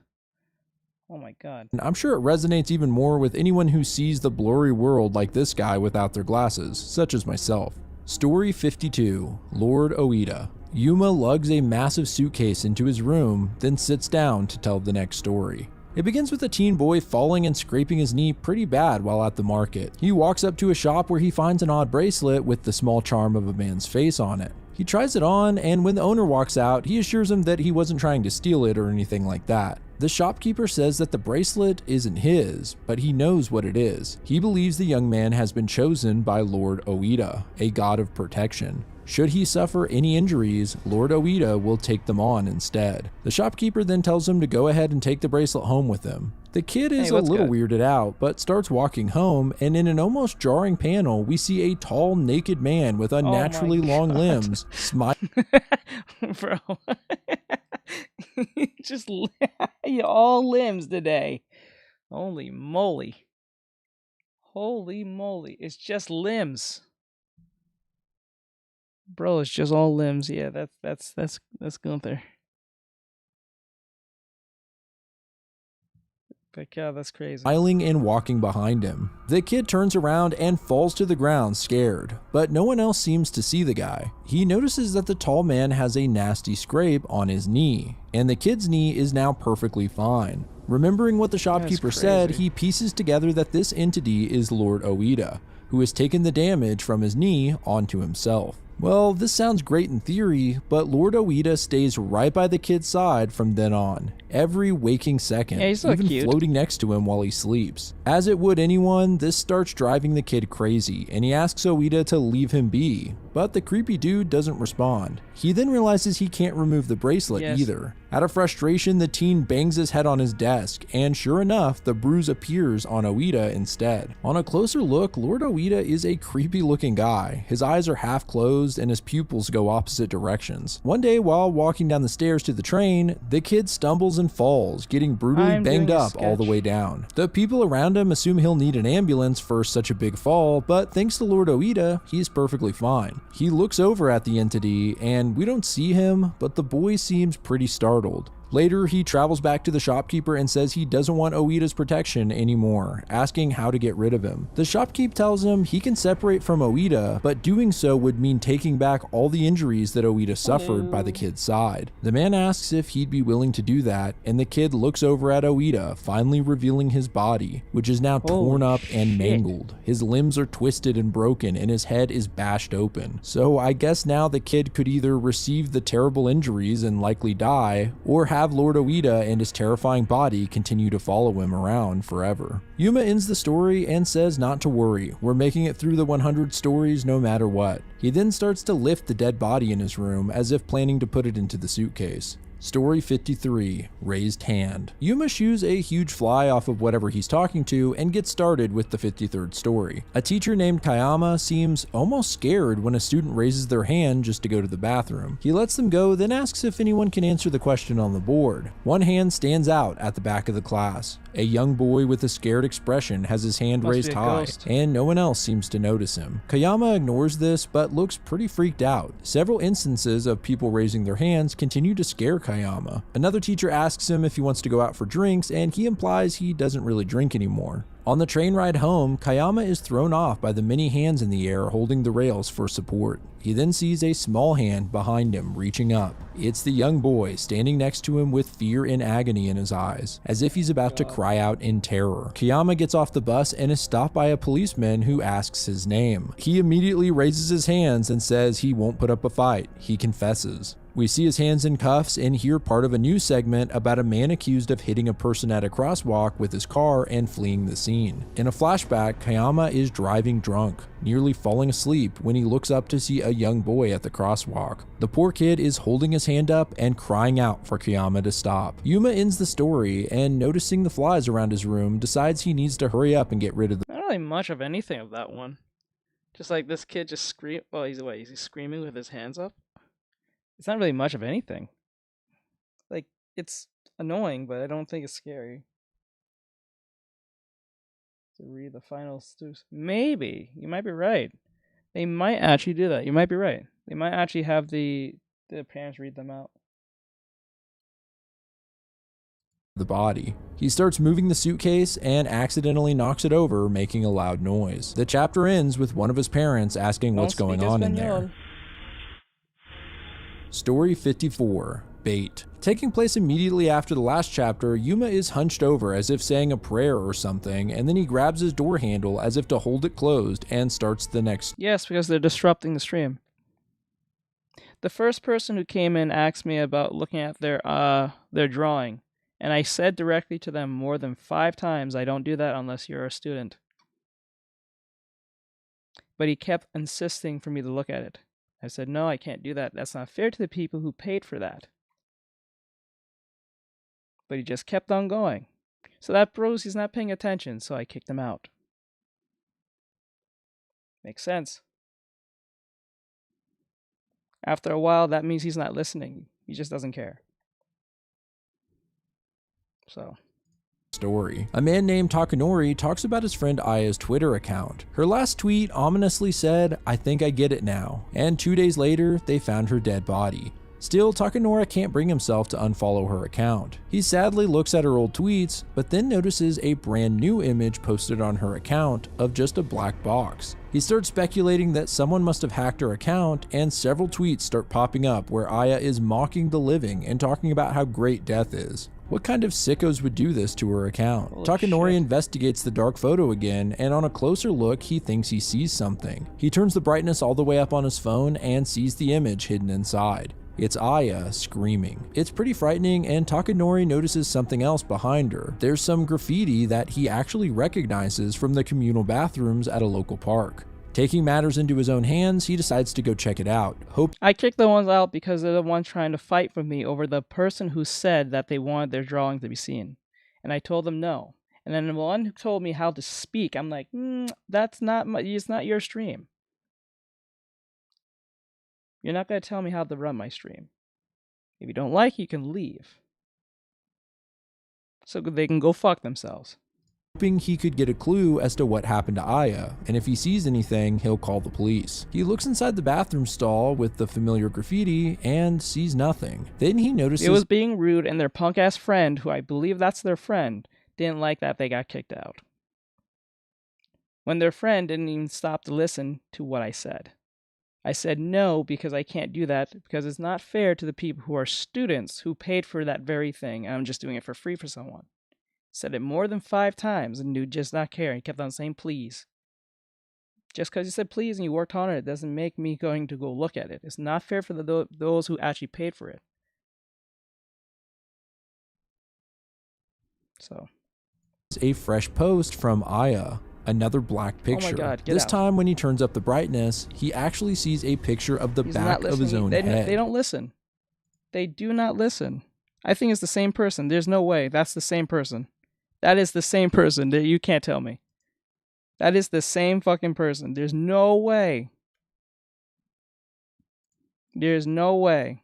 Oh my god. I'm sure it resonates even more with anyone who sees the blurry world like this guy without their glasses, such as myself. Story 52, Lord Oida. Yuma lugs a massive suitcase into his room, then sits down to tell the next story. It begins with a teen boy falling and scraping his knee pretty bad while at the market. He walks up to a shop where he finds an odd bracelet with the small charm of a man's face on it. He tries it on, and when the owner walks out, he assures him that he wasn't trying to steal it or anything like that. The shopkeeper says that the bracelet isn't his, but he knows what it is. He believes the young man has been chosen by Lord Oida, a god of protection. Should he suffer any injuries, Lord Oida will take them on instead. The shopkeeper then tells him to go ahead and take the bracelet home with him. The kid is a little weirded out, but starts walking home, and in an almost jarring panel, we see a tall, naked man with unnaturally long limbs smiling. Bro. Just all limbs today. Holy moly. Holy moly. It's just limbs. Bro, it's just all limbs. Yeah, that's Gunther. But yeah, that's crazy. Smiling and walking behind him. The kid turns around and falls to the ground scared, but no one else seems to see the guy. He notices that the tall man has a nasty scrape on his knee, and the kid's knee is now perfectly fine. Remembering what the shopkeeper said, he pieces together that this entity is Lord Oida, who has taken the damage from his knee onto himself. Well, this sounds great in theory, but Lord Oida stays right by the kid's side from then on, every waking second, even floating next to him while he sleeps. As it would anyone, this starts driving the kid crazy, and he asks Oida to leave him be, but the creepy dude doesn't respond. He then realizes he can't remove the bracelet either. Out of frustration, the teen bangs his head on his desk, and sure enough, the bruise appears on Oida instead. On a closer look, Lord Oida is a creepy looking guy. His eyes are half closed and his pupils go opposite directions. One day while walking down the stairs to the train, the kid stumbles and falls, getting brutally banged up all the way down. The people around him assume he'll need an ambulance for such a big fall, but thanks to Lord Oida, he's perfectly fine. He looks over at the entity, and we don't see him, but the boy seems pretty startled. Later, he travels back to the shopkeeper and says he doesn't want Oida's protection anymore, asking how to get rid of him. The shopkeep tells him he can separate from Oida, but doing so would mean taking back all the injuries that Oida suffered by the kid's side. The man asks if he'd be willing to do that, and the kid looks over at Oida, finally revealing his body, which is now torn up and mangled. His limbs are twisted and broken, and his head is bashed open. So I guess now the kid could either receive the terrible injuries and likely die, or have Lord Oida and his terrifying body continue to follow him around forever. Yuma ends the story and says not to worry, we're making it through the 100 stories no matter what. He then starts to lift the dead body in his room as if planning to put it into the suitcase. Story 53, Raised Hand. Yuma shoos a huge fly off of whatever he's talking to and gets started with the 53rd story. A teacher named Kayama seems almost scared when a student raises their hand just to go to the bathroom. He lets them go, then asks if anyone can answer the question on the board. One hand stands out at the back of the class. A young boy with a scared expression has his hand raised high, and no one else seems to notice him. Kayama ignores this, but looks pretty freaked out. Several instances of people raising their hands continue to scare Kayama. Another teacher asks him if he wants to go out for drinks, and he implies he doesn't really drink anymore. On the train ride home, Kayama is thrown off by the many hands in the air holding the rails for support. He then sees a small hand behind him reaching up. It's the young boy standing next to him with fear and agony in his eyes, as if he's about to cry out in terror. Kayama gets off the bus and is stopped by a policeman who asks his name. He immediately raises his hands and says he won't put up a fight. He confesses. We see his hands in cuffs and hear part of a news segment about a man accused of hitting a person at a crosswalk with his car and fleeing the scene. In a flashback, Kayama is driving drunk, nearly falling asleep when he looks up to see a young boy at the crosswalk. The poor kid is holding his hand up and crying out for Kayama to stop. Yuma ends the story and, noticing the flies around his room, decides he needs to hurry up and get rid of them. Not really much of anything of that one. Just like this kid just scream. Well, he's screaming with his hands up? It's not really much of anything. Like, it's annoying, but I don't think it's scary. To read the final stews. Maybe. You might be right. They might actually do that. You might be right. They might actually have the parents read them out. The body. He starts moving the suitcase and accidentally knocks it over, making a loud noise. The chapter ends with one of his parents asking what's going on in there. Story 54, Bait. Taking place immediately after the last chapter, Yuma is hunched over as if saying a prayer or something, and then he grabs his door handle as if to hold it closed and starts the next. Yes, because they're disrupting the stream. The first person who came in asked me about looking at their drawing, And I said directly to them more than 5 times, I don't do that unless you're a student. But he kept insisting for me to look at it. I said, no, I can't do that. That's not fair to the people who paid for that. But he just kept on going. So that proves he's not paying attention, so I kicked him out. Makes sense. After a while, that means he's not listening. He just doesn't care. So. Story. A man named Takanori talks about his friend Aya's Twitter account. Her last tweet ominously said, "I think I get it now," and 2 days later, they found her dead body. Still, Takanori can't bring himself to unfollow her account. He sadly looks at her old tweets, but then notices a brand new image posted on her account of just a black box. He starts speculating that someone must have hacked her account, and several tweets start popping up where Aya is mocking the living and talking about how great death is. What kind of sickos would do this to her account? Holy Takanori shit. investigates the dark photo again, and on a closer look, he thinks he sees something. He turns the brightness all the way up on his phone and sees the image hidden inside. It's Aya screaming. It's pretty frightening, and Takanori notices something else behind her. There's some graffiti that he actually recognizes from the communal bathrooms at a local park. Taking matters into his own hands, he decides to go check it out. I kicked the ones out because they're the ones trying to fight for me over the person who said that they wanted their drawing to be seen. And I told them no. And then the one who told me how to speak, I'm like, that's not it's not your stream. You're not going to tell me how to run my stream. If you don't like it, you can leave. So they can go fuck themselves. Hoping he could get a clue as to what happened to Aya, and if he sees anything, he'll call the police. He looks inside the bathroom stall with the familiar graffiti and sees nothing. Then he notices it was being rude, and their punk-ass friend, who I believe that's their friend, didn't like that they got kicked out. When their friend didn't even stop to listen to what I said. I said no because I can't do that because it's not fair to the people who are students who paid for that very thing, and I'm just doing it for free for someone. Said it more than 5 times, and dude just not caring. He kept on saying please. Just because you said please and you worked on it doesn't make me going to go look at it. It's not fair for those who actually paid for it. So. a fresh post from Aya. Another black picture. Oh my God, get this out. time when he turns up the brightness, he actually sees a picture of the back of his own head. They don't listen. They do not listen. I think it's the same person. There's no way. That's the same person. That is the same person. You can't tell me. That is the same fucking person. There's no way. There's no way.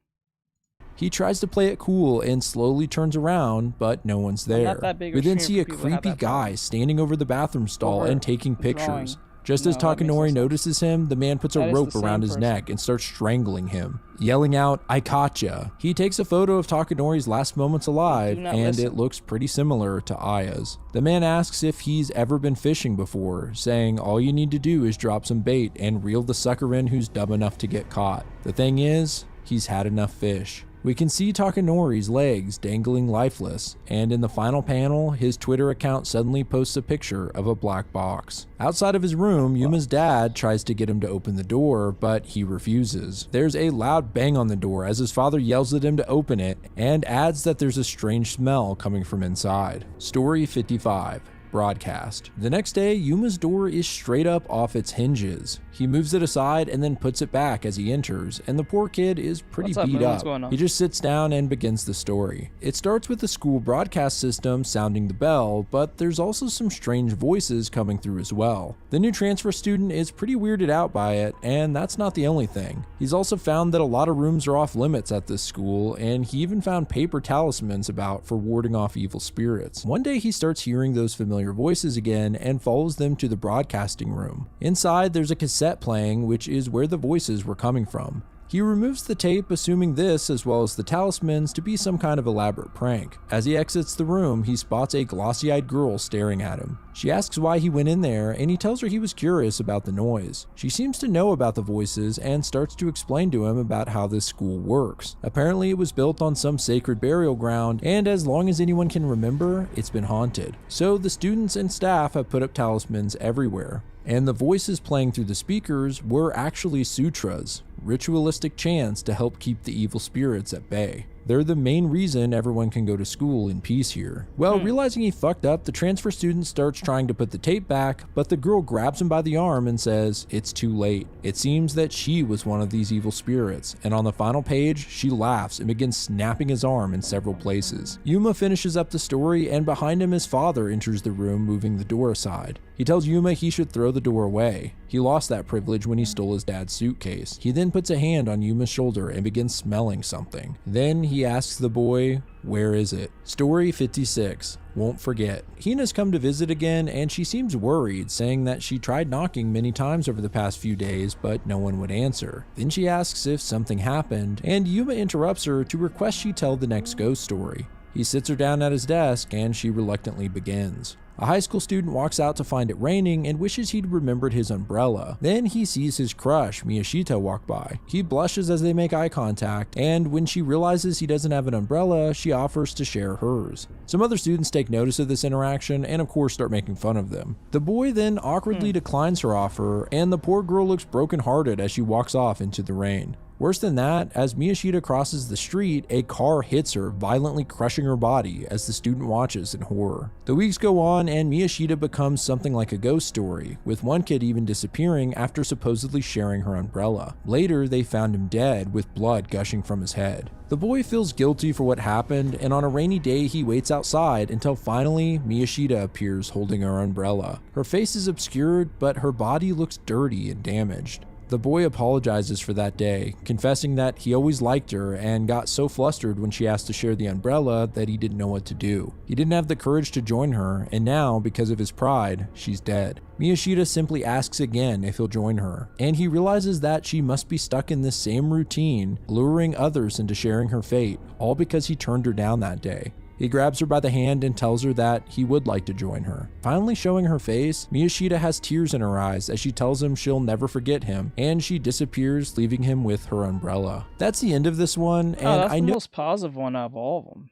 He tries to play it cool and slowly turns around, but no one's there. not that big of We a then stream see a for people to have creepy that guy problem. standing over the bathroom stall and taking pictures. Just as No, that makes no Takanori sense. notices him, the man puts a That is rope the around same his person. neck and starts strangling him, yelling out, "I caught He takes a photo of Takanori's last moments alive, Do not and listen. it looks pretty similar to Aya's. The man asks if he's ever been fishing before, saying all you need to do is drop some bait and reel the sucker in who's dumb enough to get caught. The thing is, he's had enough fish. We can see Takanori's legs dangling lifeless, and in the final panel, his Twitter account suddenly posts a picture of a black box. Outside of his room, Yuma's dad tries to get him to open the door, but he refuses. There's a loud bang on the door as his father yells at him to open it, and adds that there's a strange smell coming from inside. Story 55. Broadcast. The next day, Yuma's door is straight up off its hinges. He moves it aside and then puts it back as he enters, and the poor kid is pretty What's up, beat man? up. What's going on? He just sits down and begins the story. It starts with the school broadcast system sounding the bell, but there's also some strange voices coming through as well. The new transfer student is pretty weirded out by it, and that's not the only thing. He's also found that a lot of rooms are off limits at this school, and he even found paper talismans about for warding off evil spirits. One day he starts hearing those familiar voices again and follows them to the broadcasting room. Inside there's a cassette playing, which is where the voices were coming from. He removes the tape, assuming this, as well as the talismans, to be some kind of elaborate prank. As he exits the room, he spots a glossy-eyed girl staring at him. She asks why he went in there, and he tells her he was curious about the noise. She seems to know about the voices and starts to explain to him about how this school works. Apparently, it was built on some sacred burial ground, and as long as anyone can remember, it's been haunted. So the students and staff have put up talismans everywhere. And the voices playing through the speakers were actually sutras, ritualistic chants to help keep the evil spirits at bay. They're the main reason everyone can go to school in peace here. Well, realizing he fucked up, the transfer student starts trying to put the tape back, but the girl grabs him by the arm and says it's too late. It seems that she was one of these evil spirits, and on the final page, she laughs and begins snapping his arm in several places. Yuma finishes up the story, and behind him his father enters the room, moving the door aside. He tells Yuma he should throw the door away. He lost that privilege when he stole his dad's suitcase. He then puts a hand on Yuma's shoulder and begins smelling something. Then he asks the boy, where is it? Story 56. Won't forget. Hina's come to visit again, and she seems worried, saying that she tried knocking many times over the past few days, but no one would answer. Then she asks if something happened, and Yuma interrupts her to request she tell the next ghost story. He sits her down at his desk, and she reluctantly begins. A high school student walks out to find it raining and wishes he'd remembered his umbrella. Then he sees his crush, Miyashita, walk by. He blushes as they make eye contact, and when she realizes he doesn't have an umbrella, she offers to share hers. Some other students take notice of this interaction and of course start making fun of them. The boy then awkwardly declines her offer, and the poor girl looks brokenhearted as she walks off into the rain. Worse than that, as Miyashita crosses the street, a car hits her, violently crushing her body as the student watches in horror. The weeks go on, and Miyashita becomes something like a ghost story, with one kid even disappearing after supposedly sharing her umbrella. Later, they found him dead, with blood gushing from his head. The boy feels guilty for what happened, and on a rainy day he waits outside until finally Miyashita appears holding her umbrella. Her face is obscured, but her body looks dirty and damaged. The boy apologizes for that day, confessing that he always liked her and got so flustered when she asked to share the umbrella that he didn't know what to do. He didn't have the courage to join her, and now, because of his pride, she's dead. Miyashita simply asks again if he'll join her, and he realizes that she must be stuck in this same routine, luring others into sharing her fate, all because he turned her down that day. He grabs her by the hand and tells her that he would like to join her. Finally showing her face, Miyashita has tears in her eyes as she tells him she'll never forget him, and she disappears, leaving him with her umbrella. That's the end of this one, and that's I the know most positive one out of all of them.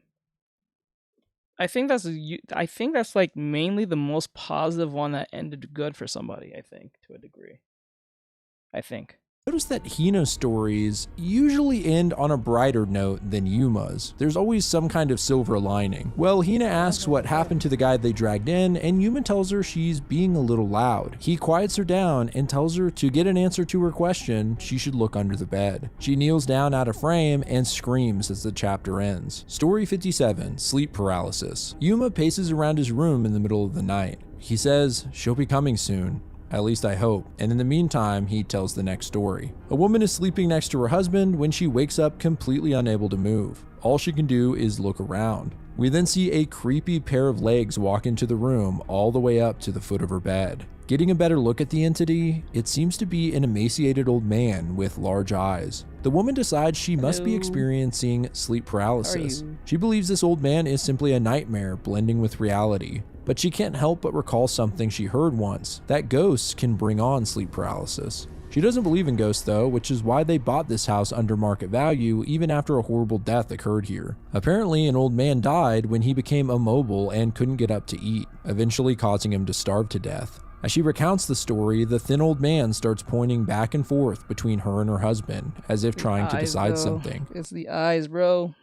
I think that's like mainly the most positive one that ended good for somebody, I think, to a degree. I think. Notice that Hina's stories usually end on a brighter note than Yuma's. There's always some kind of silver lining. Well, Hina asks what happened to the guy they dragged in, and Yuma tells her she's being a little loud. He quiets her down and tells her to get an answer to her question, she should look under the bed. She kneels down out of frame and screams as the chapter ends. Story 57, Sleep Paralysis. Yuma paces around his room in the middle of the night. He says she'll be coming soon. At least I hope. And in the meantime, he tells the next story. A woman is sleeping next to her husband when she wakes up completely unable to move. All she can do is look around. We then see a creepy pair of legs walk into the room all the way up to the foot of her bed. Getting a better look at the entity, it seems to be an emaciated old man with large eyes. The woman decides she must be experiencing sleep paralysis. She believes this old man is simply a nightmare blending with reality. But she can't help but recall something she heard once, that ghosts can bring on sleep paralysis. She doesn't believe in ghosts though, which is why they bought this house under market value even after a horrible death occurred here. Apparently an old man died when he became immobile and couldn't get up to eat, eventually causing him to starve to death. As she recounts the story, the thin old man starts pointing back and forth between her and her husband, as if trying to decide something. It's the eyes, bro.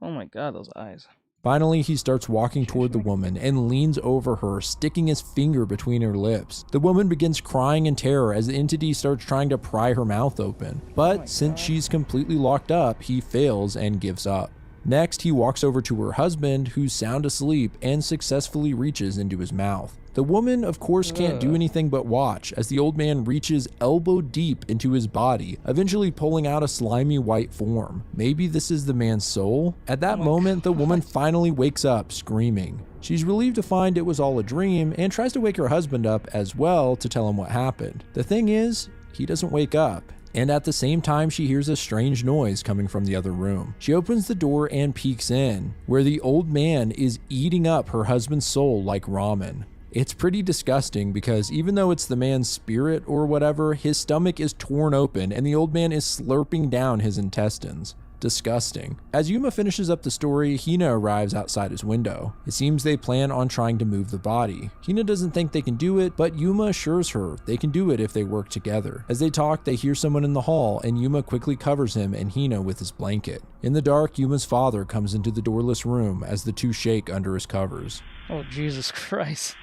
Oh my god, those eyes. Finally, he starts walking toward the woman and leans over her, sticking his finger between her lips. The woman begins crying in terror as the entity starts trying to pry her mouth open. But since she's completely locked up, he fails and gives up. Next, he walks over to her husband, who's sound asleep, and successfully reaches into his mouth. The woman, of course, can't do anything but watch as the old man reaches elbow deep into his body, eventually pulling out a slimy white form. Maybe this is the man's soul? At that moment, the woman finally wakes up, screaming. She's relieved to find it was all a dream and tries to wake her husband up as well to tell him what happened. The thing is, he doesn't wake up. And at the same time, she hears a strange noise coming from the other room. She opens the door and peeks in, where the old man is eating up her husband's soul like ramen. It's pretty disgusting because even though it's the man's spirit or whatever, his stomach is torn open and the old man is slurping down his intestines. Disgusting. As Yuma finishes up the story, Hina arrives outside his window. It seems they plan on trying to move the body. Hina doesn't think they can do it, but Yuma assures her they can do it if they work together. As they talk, they hear someone in the hall, and Yuma quickly covers him and Hina with his blanket. In the dark, Yuma's father comes into the doorless room as the two shake under his covers. Oh, Jesus Christ.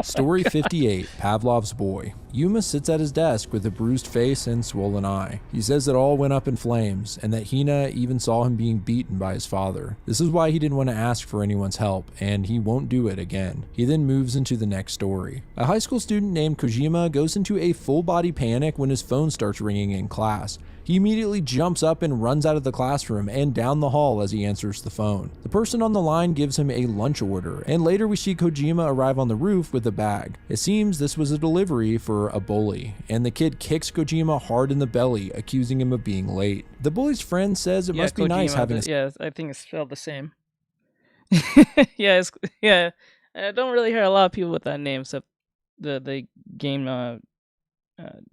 Story 58, Pavlov's Boy. Yuma sits at his desk with a bruised face and swollen eye. He says it all went up in flames, and that Hina even saw him being beaten by his father. This is why he didn't want to ask for anyone's help, and he won't do it again. He then moves into the next story. A high school student named Kojima goes into a full-body panic when his phone starts ringing in class. He immediately jumps up and runs out of the classroom and down the hall as he answers the phone. The person on the line gives him a lunch order, and later we see Kojima arrive on the roof with a bag. It seems this was a delivery for a bully, and the kid kicks Kojima hard in the belly, accusing him of being late. The bully's friend says it must be nice having a... Yeah, I think it's spelled the same. Yeah. I don't really hear a lot of people with that name, except the game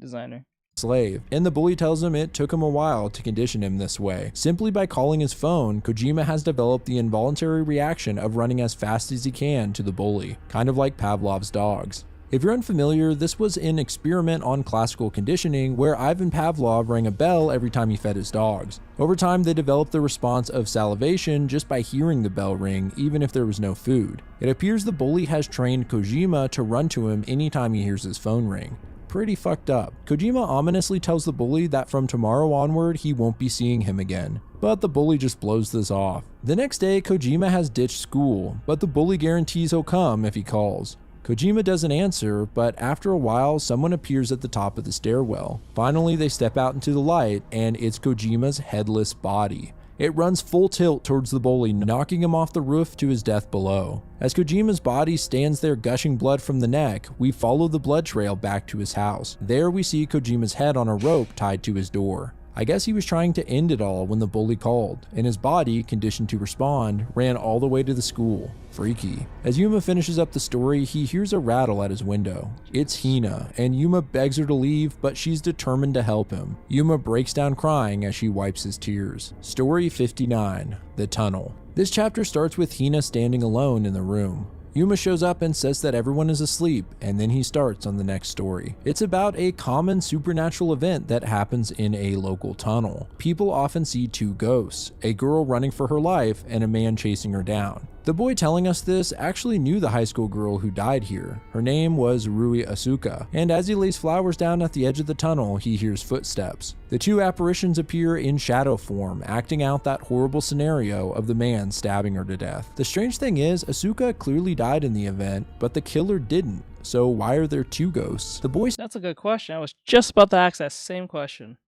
designer. Slave, and the bully tells him it took him a while to condition him this way. Simply by calling his phone, Kojima has developed the involuntary reaction of running as fast as he can to the bully, kind of like Pavlov's dogs. If you're unfamiliar, this was an experiment on classical conditioning where Ivan Pavlov rang a bell every time he fed his dogs. Over time, they developed the response of salivation just by hearing the bell ring, even if there was no food. It appears the bully has trained Kojima to run to him anytime he hears his phone ring. Pretty fucked up. Kojima ominously tells the bully that from tomorrow onward he won't be seeing him again, but the bully just blows this off. The next day, Kojima has ditched school, but the bully guarantees he'll come if he calls. Kojima doesn't answer, but after a while, someone appears at the top of the stairwell. Finally, they step out into the light, and it's Kojima's headless body. It runs full tilt towards the bully, knocking him off the roof to his death below. As Kojima's body stands there gushing blood from the neck, we follow the blood trail back to his house. There we see Kojima's head on a rope tied to his door. I guess he was trying to end it all when the bully called, and his body, conditioned to respond, ran all the way to the school. Freaky. As Yuma finishes up the story, he hears a rattle at his window. It's Hina, and Yuma begs her to leave, but she's determined to help him. Yuma breaks down crying as she wipes his tears. Story 59, The Tunnel. This chapter starts with Hina standing alone in the room. Yuma shows up and says that everyone is asleep, and then he starts on the next story. It's about a common supernatural event that happens in a local tunnel. People often see two ghosts, a girl running for her life and a man chasing her down. The boy telling us this actually knew the high school girl who died here. Her name was Rui Asuka, and as he lays flowers down at the edge of the tunnel, he hears footsteps. The two apparitions appear in shadow form, acting out that horrible scenario of the man stabbing her to death. The strange thing is, Asuka clearly died in the event, but the killer didn't. So why are there two ghosts? The boy... That's a good question. I was just about to ask that same question.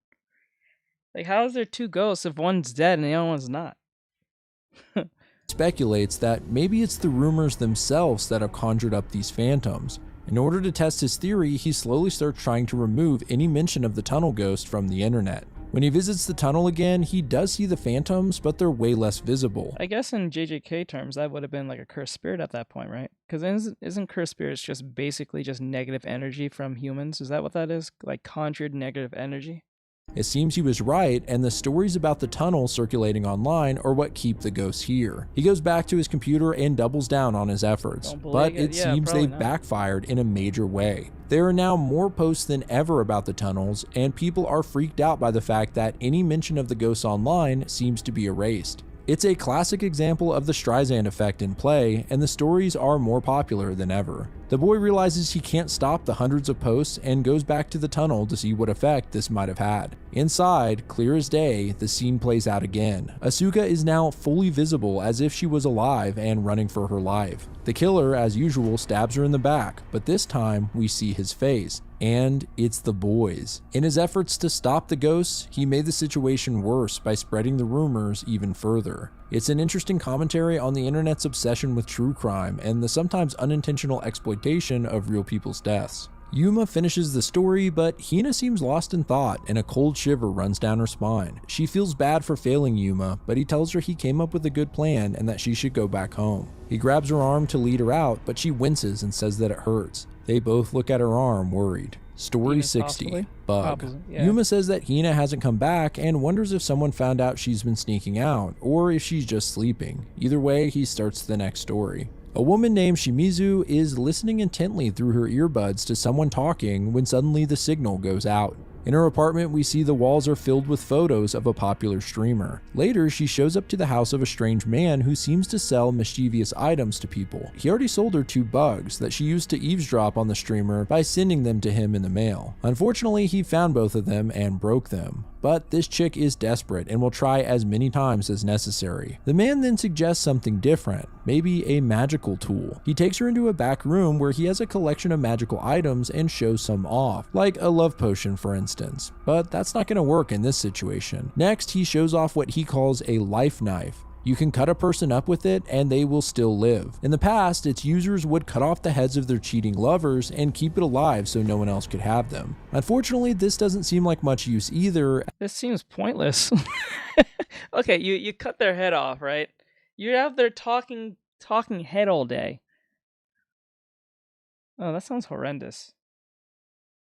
Like, how is there two ghosts if one's dead and the other one's not? Speculates that maybe it's the rumors themselves that have conjured up these phantoms. In order to test his theory, he slowly starts trying to remove any mention of the tunnel ghost from the internet. When he visits the tunnel again, he does see the phantoms, but they're way less visible. I guess in JJK terms, that would have been like a cursed spirit at that point, right? Because isn't cursed spirits just basically just negative energy from humans? Is that what that is? Like conjured negative energy? It seems he was right, and the stories about the tunnel circulating online are what keep the ghosts here. He goes back to his computer and doubles down on his efforts, but it seems they've backfired in a major way. There are now more posts than ever about the tunnels, and people are freaked out by the fact that any mention of the ghosts online seems to be erased. It's a classic example of the Streisand effect in play, and the stories are more popular than ever. The boy realizes he can't stop the hundreds of posts and goes back to the tunnel to see what effect this might have had. Inside, clear as day, the scene plays out again. Asuka is now fully visible as if she was alive and running for her life. The killer, as usual, stabs her in the back, but this time we see his face. And it's the boys. In his efforts to stop the ghosts, he made the situation worse by spreading the rumors even further. It's an interesting commentary on the internet's obsession with true crime and the sometimes unintentional exploitation of real people's deaths. Yuma finishes the story, but Hina seems lost in thought and a cold shiver runs down her spine. She feels bad for failing Yuma, but he tells her he came up with a good plan and that she should go back home. He grabs her arm to lead her out, but she winces and says that it hurts. They both look at her arm, worried. Story Demons 60. possibly? Bug. Probably, yeah. Yuma says that Hina hasn't come back and wonders if someone found out she's been sneaking out, or if she's just sleeping. Either way, he starts the next story. A woman named Shimizu is listening intently through her earbuds to someone talking when suddenly the signal goes out. In her apartment, we see the walls are filled with photos of a popular streamer. Later, she shows up to the house of a strange man who seems to sell mischievous items to people. He already sold her 2 bugs that she used to eavesdrop on the streamer by sending them to him in the mail. Unfortunately, he found both of them and broke them. But this chick is desperate and will try as many times as necessary. The man then suggests something different, maybe a magical tool. He takes her into a back room where he has a collection of magical items and shows some off, like a love potion for instance. But that's not going to work in this situation. Next, he shows off what he calls a life knife. You can cut a person up with it and they will still live. In the past, its users would cut off the heads of their cheating lovers and keep it alive so no one else could have them. Unfortunately, this doesn't seem like much use either. This seems pointless. Okay, you cut their head off, right? You have their talking head all day. Oh, that sounds horrendous.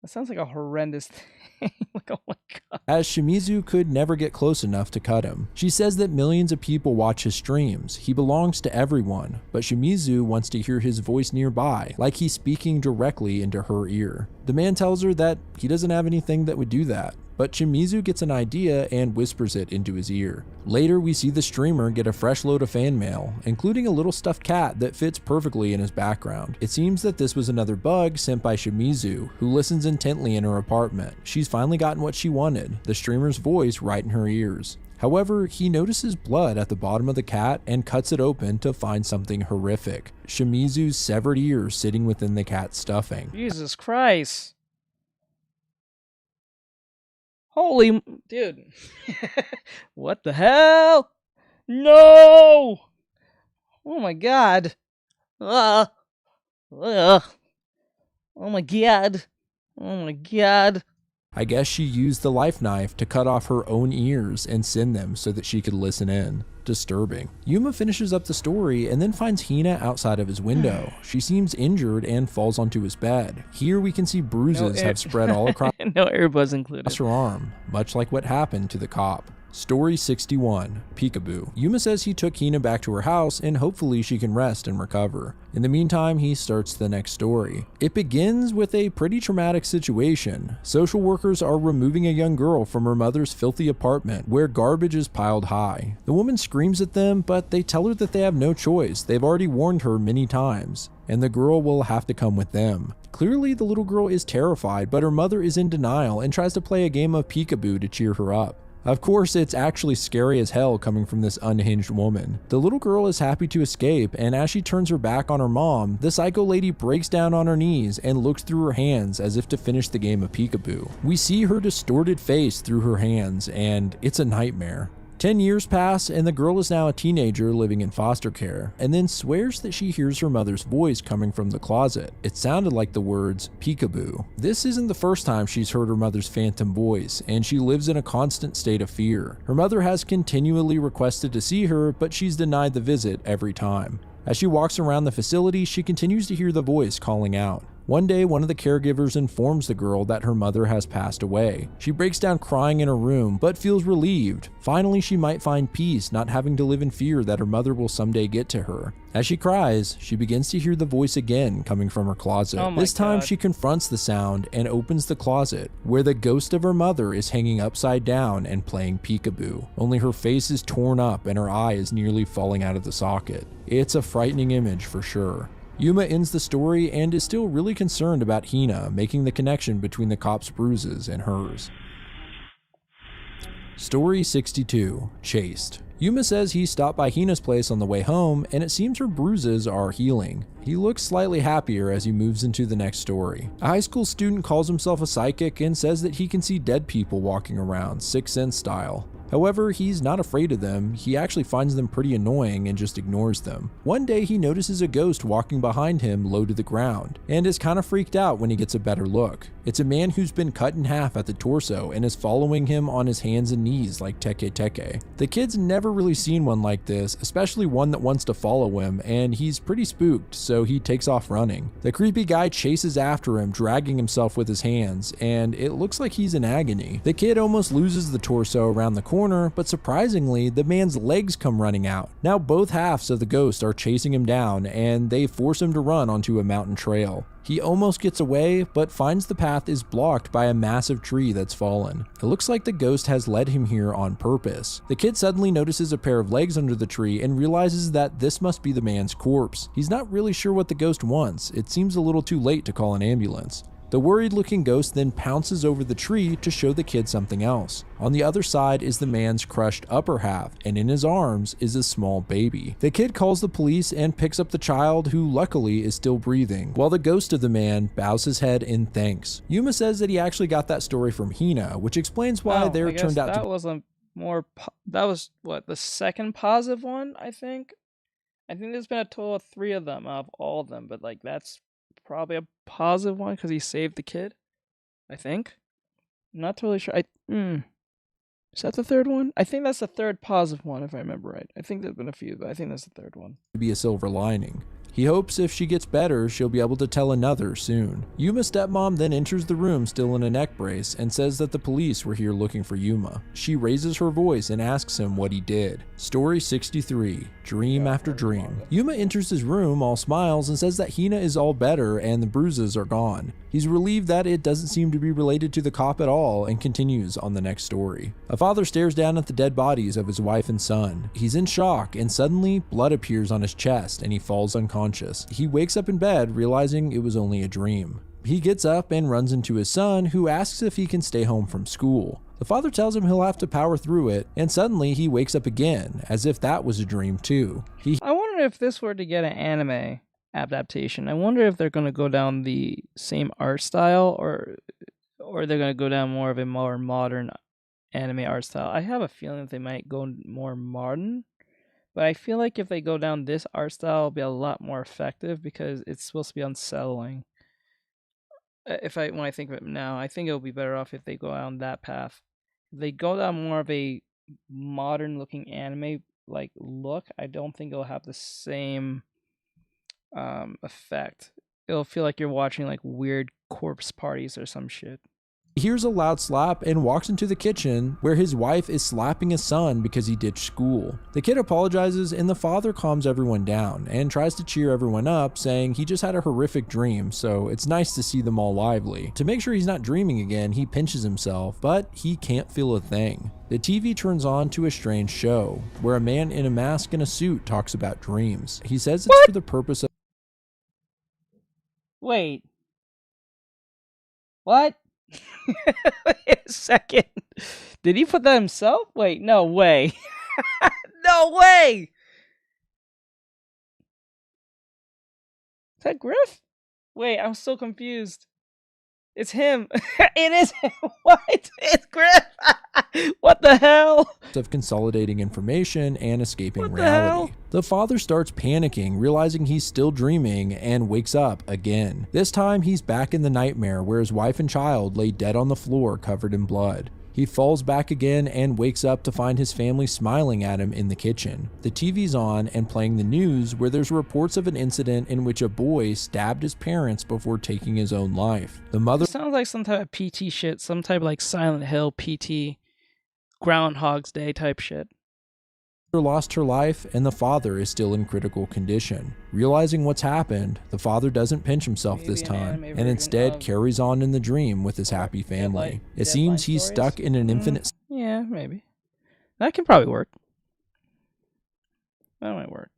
That sounds like a horrendous thing. Like, oh my god. As Shimizu could never get close enough to cut him. She says that millions of people watch his streams. He belongs to everyone, but Shimizu wants to hear his voice nearby, like he's speaking directly into her ear. The man tells her that he doesn't have anything that would do that, but Shimizu gets an idea and whispers it into his ear. Later, we see the streamer get a fresh load of fan mail, including a little stuffed cat that fits perfectly in his background. It seems that this was another bug sent by Shimizu, who listens intently in her apartment. She's finally gotten what she wanted, the streamer's voice right in her ears. However, he notices blood at the bottom of the cat and cuts it open to find something horrific. Shimizu's severed ears sitting within the cat's stuffing. Jesus Christ. Holy dude. What the hell? No! Oh my god. Ugh. Ugh. Oh my god. Oh my god. I guess she used the life knife to cut off her own ears and send them so that she could listen in. Disturbing. Yuma finishes up the story and then finds Hina outside of his window. She seems injured and falls onto his bed. Here we can see bruises have spread all across No earbuds included. her arm, much like what happened to the cop. Story 61. Peekaboo. Yuma says he took Hina back to her house and hopefully she can rest and recover. In the meantime, he starts the next story. It begins with a pretty traumatic situation. Social workers are removing a young girl from her mother's filthy apartment where garbage is piled high. The woman screams at them, but they tell her that they have no choice. They've already warned her many times, and the girl will have to come with them. Clearly, the little girl is terrified, but her mother is in denial and tries to play a game of peekaboo to cheer her up. Of course, it's actually scary as hell coming from this unhinged woman. The little girl is happy to escape, and as she turns her back on her mom, the psycho lady breaks down on her knees and looks through her hands as if to finish the game of peekaboo. We see her distorted face through her hands, and it's a nightmare. 10 years pass, and the girl is now a teenager living in foster care, and then swears that she hears her mother's voice coming from the closet. It sounded like the words peekaboo. This isn't the first time she's heard her mother's phantom voice, and she lives in a constant state of fear. Her mother has continually requested to see her, but she's denied the visit every time. As she walks around the facility, she continues to hear the voice calling out. One day, one of the caregivers informs the girl that her mother has passed away. She breaks down crying in her room, but feels relieved. Finally, she might find peace, not having to live in fear that her mother will someday get to her. As she cries, she begins to hear the voice again coming from her closet. This time, she confronts the sound and opens the closet, where the ghost of her mother is hanging upside down and playing peekaboo. Only her face is torn up and her eye is nearly falling out of the socket. It's a frightening image for sure. Yuma ends the story and is still really concerned about Hina making the connection between the cop's bruises and hers. Story 62. Chased. Yuma says he stopped by Hina's place on the way home, and it seems her bruises are healing. He looks slightly happier as he moves into the next story. A high school student calls himself a psychic and says that he can see dead people walking around, Sixth Sense style. However, he's not afraid of them. He actually finds them pretty annoying and just ignores them. One day, he notices a ghost walking behind him low to the ground, and is kind of freaked out when he gets a better look. It's a man who's been cut in half at the torso and is following him on his hands and knees like Teke Teke. The kid's never really seen one like this, especially one that wants to follow him, and he's pretty spooked, so he takes off running. The creepy guy chases after him, dragging himself with his hands, and it looks like he's in agony. The kid almost loses the torso around the corner, but surprisingly, the man's legs come running out. Now both halves of the ghost are chasing him down, and they force him to run onto a mountain trail. He almost gets away, but finds the path is blocked by a massive tree that's fallen. It looks like the ghost has led him here on purpose. The kid suddenly notices a pair of legs under the tree and realizes that this must be the man's corpse. He's not really sure what the ghost wants. It seems a little too late to call an ambulance. The worried-looking ghost then pounces over the tree to show the kid something else. On the other side is the man's crushed upper half, and in his arms is a small baby. The kid calls the police and picks up the child, who luckily is still breathing, while the ghost of the man bows his head in thanks. Yuma says that he actually got that story from Hina, which explains why there turned out that to was a more that was what, the second positive one, I think there's been a total of 3 of them out of all of them, but like that's probably a positive one because he saved the kid, I think. I'm not totally sure. Is that the third one? I think that's the third positive one, if I remember right. I think there's been a few, but I think that's the third one. be a silver lining. He hopes if she gets better, she'll be able to tell another soon. Yuma's stepmom then enters the room still in a neck brace and says that the police were here looking for Yuma. She raises her voice and asks him what he did. Story 63, Dream After Dream. Yuma enters his room all smiles and says that Hina is all better and the bruises are gone. He's relieved that it doesn't seem to be related to the cop at all and continues on the next story. A father stares down at the dead bodies of his wife and son. He's in shock and suddenly blood appears on his chest and he falls unconscious. He wakes up in bed realizing it was only a dream. He gets up and runs into his son, who asks if he can stay home from school. The father tells him he'll have to power through it, and suddenly he wakes up again, as if that was a dream too. I wonder if this were to get an anime adaptation. I wonder if they're going to go down the same art style, or they're going to go down more of a more modern anime art style. I have a feeling that they might go more modern. But I feel like if they go down this art style, it'll be a lot more effective because it's supposed to be unsettling. When I think of it now, I think it'll be better off if they go down that path. If they go down more of a modern-looking anime like look, I don't think it'll have the same effect. It'll feel like you're watching like weird corpse parties or some shit. He hears a loud slap and walks into the kitchen where his wife is slapping his son because he ditched school. The kid apologizes and the father calms everyone down and tries to cheer everyone up, saying he just had a horrific dream, so it's nice to see them all lively. To make sure he's not dreaming again, he pinches himself, but he can't feel a thing. The TV turns on to a strange show where a man in a mask and a suit talks about dreams. He says it's for the purpose of... Wait. What? Wait a second. Did he put that himself? Wait, no way. No way. Is that Griff? Wait, I'm so confused. It's him. It is him. What? It's Griff. What the hell? Of consolidating information and escaping reality. The father starts panicking, realizing he's still dreaming, and wakes up again. This time he's back in the nightmare where his wife and child lay dead on the floor covered in blood. He falls back again and wakes up to find his family smiling at him in the kitchen. The TV's on and playing the news where there's reports of an incident in which a boy stabbed his parents before taking his own life. The mother... It sounds like some type of PT shit, some type of like Silent Hill PT, Groundhog's Day type shit. Lost her life and the father is still in critical condition. Realizing what's happened, the father doesn't pinch himself this time and instead carries on in the dream with his happy family. It seems he's stuck in an infinite... Yeah, maybe. That can probably work. That might work.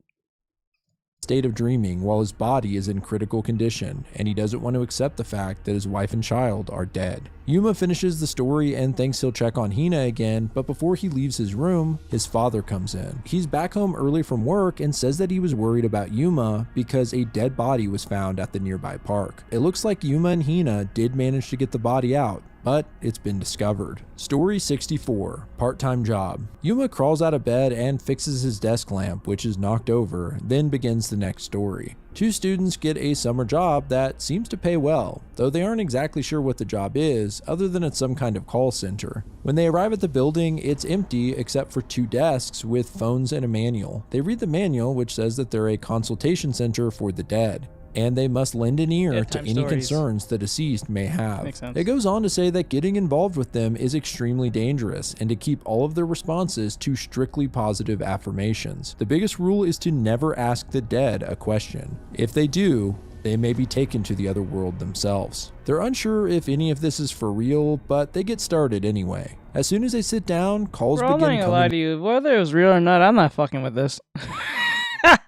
State of dreaming while his body is in critical condition and he doesn't want to accept the fact that his wife and child are dead. Yuma finishes the story and thinks he'll check on Hina again, but before he leaves his room, his father comes in. He's back home early from work and says that he was worried about Yuma because a dead body was found at the nearby park. It looks like Yuma and Hina did manage to get the body out, but it's been discovered. Story 64, part-time job. Yuma crawls out of bed and fixes his desk lamp, which is knocked over, then begins the next story. Two students get a summer job that seems to pay well, though they aren't exactly sure what the job is, other than it's some kind of call center. When they arrive at the building, it's empty except for two desks with phones and a manual. They read the manual, which says that they're a consultation center for the dead, and they must lend an ear to any concerns the deceased may have. Makes sense. It goes on to say that getting involved with them is extremely dangerous, and to keep all of their responses to strictly positive affirmations. The biggest rule is to never ask the dead a question. If they do, they may be taken to the other world themselves. They're unsure if any of this is for real, but they get started anyway. As soon as they sit down, calls begin coming. I'm not gonna lie to you. Whether it was real or not, I'm not fucking with this.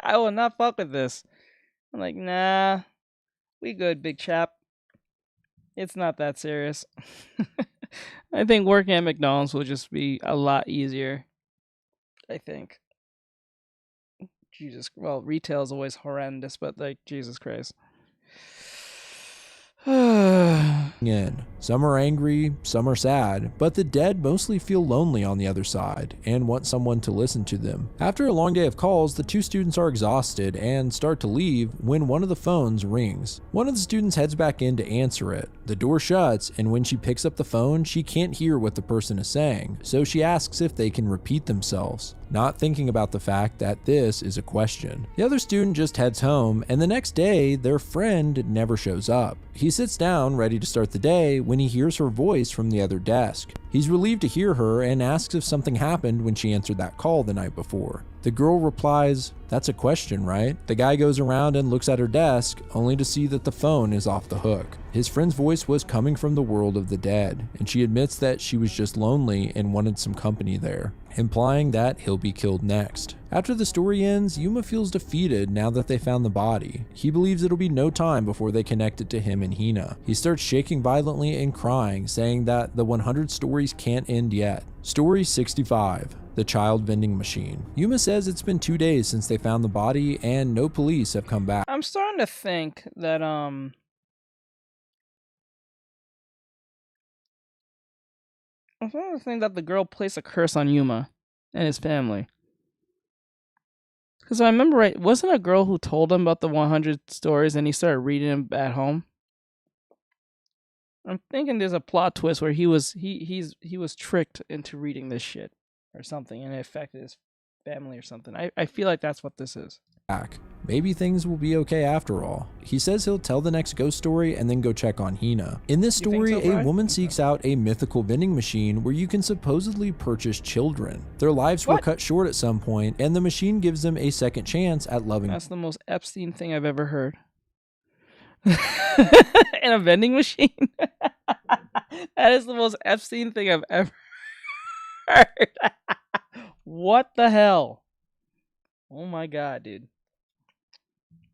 I will not fuck with this. I'm like, nah, we good, big chap. It's not that serious. I think working at McDonald's will just be a lot easier. I think. Jesus, well, retail is always horrendous, but like, Jesus Christ. Some are angry, some are sad, but the dead mostly feel lonely on the other side and want someone to listen to them. After a long day of calls, the two students are exhausted and start to leave when one of the phones rings. One of the students heads back in to answer it. The door shuts, and when she picks up the phone, she can't hear what the person is saying, so she asks if they can repeat themselves, not thinking about the fact that this is a question. The other student just heads home, and the next day, their friend never shows up. He sits down, ready to start the day, when he hears her voice from the other desk. He's relieved to hear her and asks if something happened when she answered that call the night before. The girl replies, "That's a question, right?" The guy goes around and looks at her desk, only to see that the phone is off the hook. His friend's voice was coming from the world of the dead, and she admits that she was just lonely and wanted some company there, implying that he'll be killed next. After the story ends, Yuma feels defeated now that they found the body. He believes it'll be no time before they connect it to him and Hina. He starts shaking violently and crying, saying that the 100 stories can't end yet. Story 65. The child vending machine. Yuma says it's been 2 days since they found the body and no police have come back. I'm starting to think that the girl placed a curse on Yuma and his family. Because I remember, right, wasn't a girl who told him about the 100 stories and he started reading them at home? I'm thinking there's a plot twist where he was tricked into reading this shit or something, and it affected his family or something. I feel like that's what this is. Maybe things will be okay after all. He says he'll tell the next ghost story and then go check on Hina. In this story, a woman seeks out a mythical vending machine where you can supposedly purchase children. Their lives were cut short at some point, and the machine gives them a second chance at loving. That's the most Epstein thing I've ever heard. In a vending machine? That is the most Epstein thing I've ever heard. What the hell? Oh my god, dude.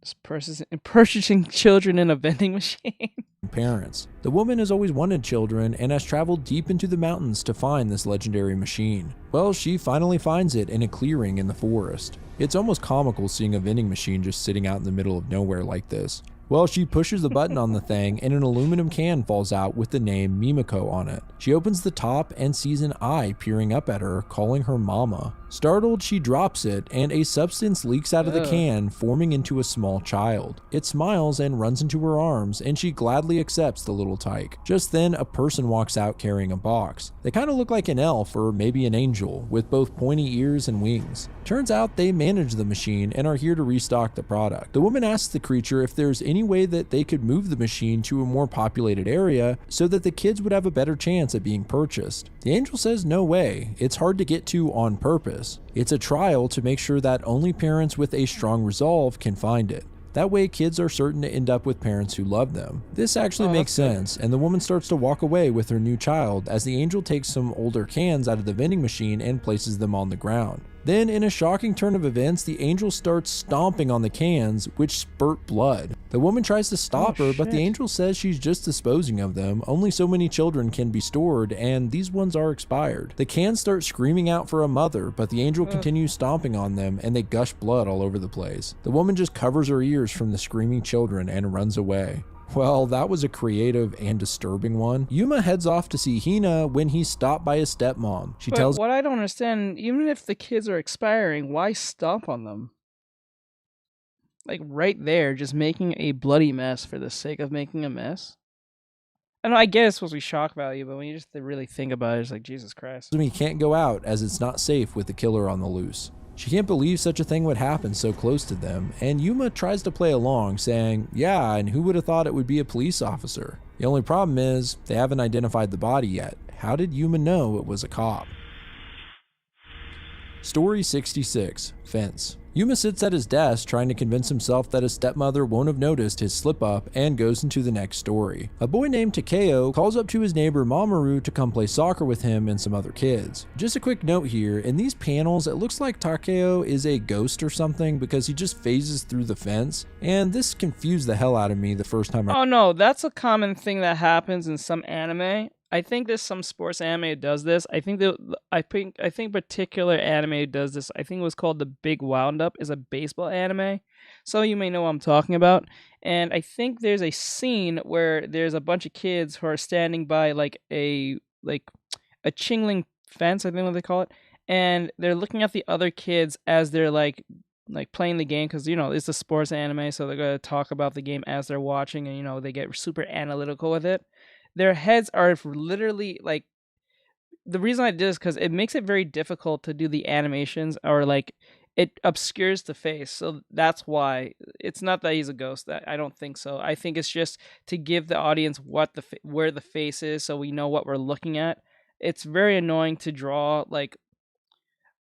Just purchasing children in a vending machine. Parents. The woman has always wanted children and has traveled deep into the mountains to find this legendary machine. Well, she finally finds it in a clearing in the forest. It's almost comical seeing a vending machine just sitting out in the middle of nowhere like this. Well, she pushes the button on the thing and an aluminum can falls out with the name Mimiko on it. She opens the top and sees an eye peering up at her, calling her mama. Startled, she drops it and a substance leaks out of the can, forming into a small child. It smiles and runs into her arms, and she gladly accepts the little tyke. Just then, a person walks out carrying a box. They kind of look like an elf or maybe an angel, with both pointy ears and wings. Turns out they manage the machine and are here to restock the product. The woman asks the creature if there's any way that they could move the machine to a more populated area so that the kids would have a better chance at being purchased. The angel says no way, it's hard to get to on purpose. It's a trial to make sure that only parents with a strong resolve can find it. That way kids are certain to end up with parents who love them. This actually makes sense, and the woman starts to walk away with her new child as the angel takes some older cans out of the vending machine and places them on the ground. Then, in a shocking turn of events, the angel starts stomping on the cans, which spurt blood. The woman tries to stop her, but the angel says she's just disposing of them. Only so many children can be stored, and these ones are expired. The cans start screaming out for a mother, but the angel continues stomping on them, and they gush blood all over the place. The woman just covers her ears from the screaming children and runs away. Well, that was a creative and disturbing one. Yuma heads off to see Hina when he's stopped by his stepmom. She But tells what I don't understand, even if the kids are expiring, why stomp on them? Like right there, just making a bloody mess for the sake of making a mess. I know, I get it's supposed to be shock value, but when you just really think about it, it's like, Jesus Christ. him he can't go out as it's not safe with the killer on the loose. She can't believe such a thing would happen so close to them, and Yuma tries to play along, saying, yeah, and who would have thought it would be a police officer? The only problem is, they haven't identified the body yet. How did Yuma know it was a cop? Story 66, Fence. Yuma sits at his desk trying to convince himself that his stepmother won't have noticed his slip up and goes into the next story. A boy named Takeo calls up to his neighbor Mamoru to come play soccer with him and some other kids. Just a quick note here, in these panels it looks like Takeo is a ghost or something because he just phases through the fence, and this confused the hell out of me the first time Oh no, that's a common thing that happens in some anime. I think there's some sports anime that does this. I think particular anime does this. I think it was called The Big Wound Up, is a baseball anime. So you may know what I'm talking about. And I think there's a scene where there's a bunch of kids who are standing by like a chingling fence, I think what they call it, and they're looking at the other kids as they're like playing the game, because it's a sports anime, so they're gonna talk about the game as they're watching, and they get super analytical with it. Their heads are literally like, the reason I did this because it makes it very difficult to do the animations, or like it obscures the face. So that's why it's not that he's a ghost. That I don't think so. I think it's just to give the audience where the face is, so we know what we're looking at. It's very annoying to draw like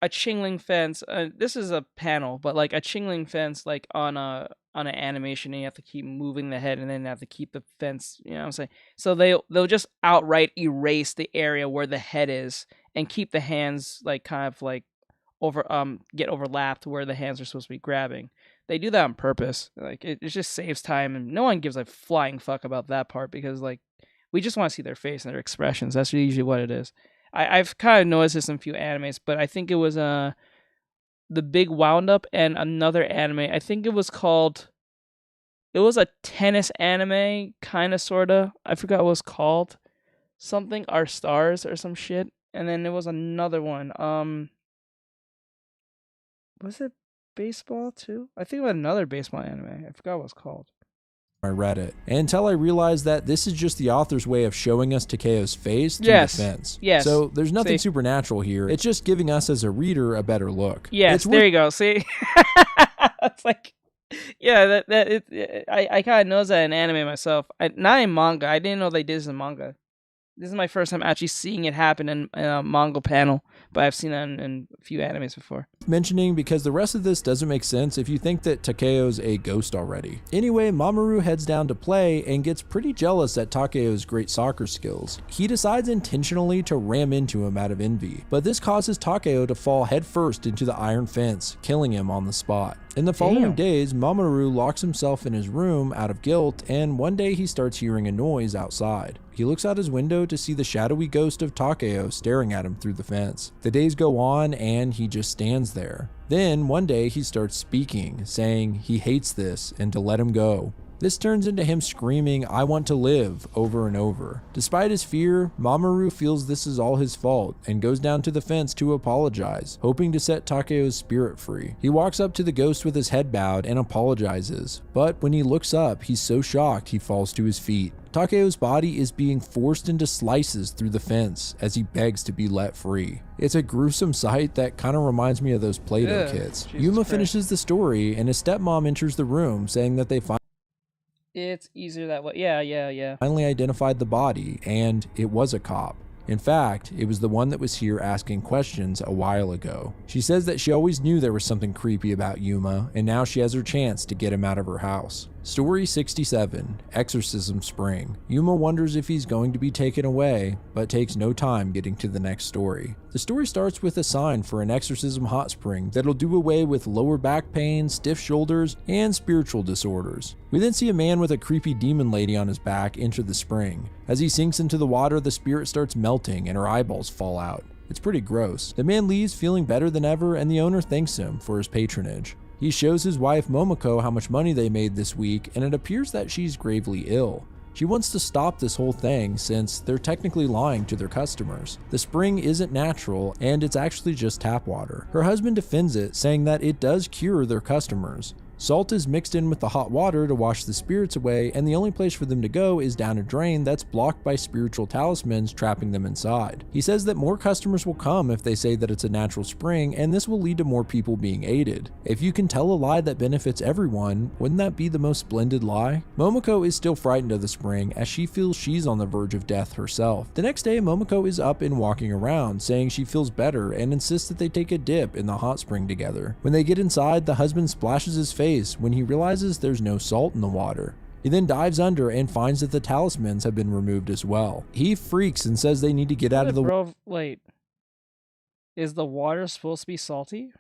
a chingling fence. This is a panel, but like a chingling fence, like on an animation, and you have to keep moving the head, and then have to keep the fence. You know what I'm saying? So they'll just outright erase the area where the head is, and keep the hands like kind of like get overlapped where the hands are supposed to be grabbing. They do that on purpose. Like it just saves time, and no one gives a flying fuck about that part, because like we just want to see their face and their expressions. That's usually what it is. I've kind of noticed this in a few animes, but I think it was The Big Wound Up and another anime. I think it was a tennis anime, kind of, sort of. I forgot what it was called. Something Our Stars or some shit. And then there was another one. Was it baseball too? I think it was another baseball anime. I forgot what it was called. I read it, until I realized that this is just the author's way of showing us Takeo's face through the fence. Yes. So there's nothing supernatural here. It's just giving us as a reader a better look. Yes, there you go. See? It's like, yeah, I kind of know that in anime myself. Not in manga. I didn't know they did this in manga. This is my first time actually seeing it happen in a manga panel, but I've seen it in a few animes before. Mentioning because the rest of this doesn't make sense if you think that Takeo's a ghost already. Anyway, Mamoru heads down to play and gets pretty jealous at Takeo's great soccer skills. He decides intentionally to ram into him out of envy, but this causes Takeo to fall headfirst into the iron fence, killing him on the spot. In the following days, Mamoru locks himself in his room out of guilt, and one day he starts hearing a noise outside. He looks out his window to see the shadowy ghost of Takeo staring at him through the fence. The days go on and he just stands there. Then one day he starts speaking, saying he hates this and to let him go. This turns into him screaming, "I want to live," over and over. Despite his fear, Mamoru feels this is all his fault and goes down to the fence to apologize, hoping to set Takeo's spirit free. He walks up to the ghost with his head bowed and apologizes, but when he looks up, he's so shocked he falls to his feet. Takeo's body is being forced into slices through the fence as he begs to be let free. It's a gruesome sight that kind of reminds me of those Play-Doh kits. Yuma finishes the story and his stepmom enters the room saying that they It's easier that way. Yeah. finally identified the body, and it was a cop. In fact, it was the one that was here asking questions a while ago. She says that she always knew there was something creepy about Yuma, and now she has her chance to get him out of her house. Story 67, Exorcism Spring. Yuma wonders if he's going to be taken away, but takes no time getting to the next story. The story starts with a sign for an exorcism hot spring that'll do away with lower back pain, stiff shoulders, and spiritual disorders. We then see a man with a creepy demon lady on his back enter the spring. As he sinks into the water, the spirit starts melting and her eyeballs fall out. It's pretty gross. The man leaves feeling better than ever, and the owner thanks him for his patronage. He shows his wife Momoko how much money they made this week, and it appears that she's gravely ill. She wants to stop this whole thing since they're technically lying to their customers. The spring isn't natural and it's actually just tap water. Her husband defends it, saying that it does cure their customers. Salt is mixed in with the hot water to wash the spirits away, and the only place for them to go is down a drain that's blocked by spiritual talismans trapping them inside. He says that more customers will come if they say that it's a natural spring, and this will lead to more people being aided. If you can tell a lie that benefits everyone, wouldn't that be the most splendid lie? Momoko is still frightened of the spring as she feels she's on the verge of death herself. The next day, Momoko is up and walking around, saying she feels better and insists that they take a dip in the hot spring together. When they get inside, the husband splashes his face when he realizes there's no salt in the water. He then dives under and finds that the talismans have been removed as well. He freaks and says they need to get out of the Bro, wait. Is the water supposed to be salty?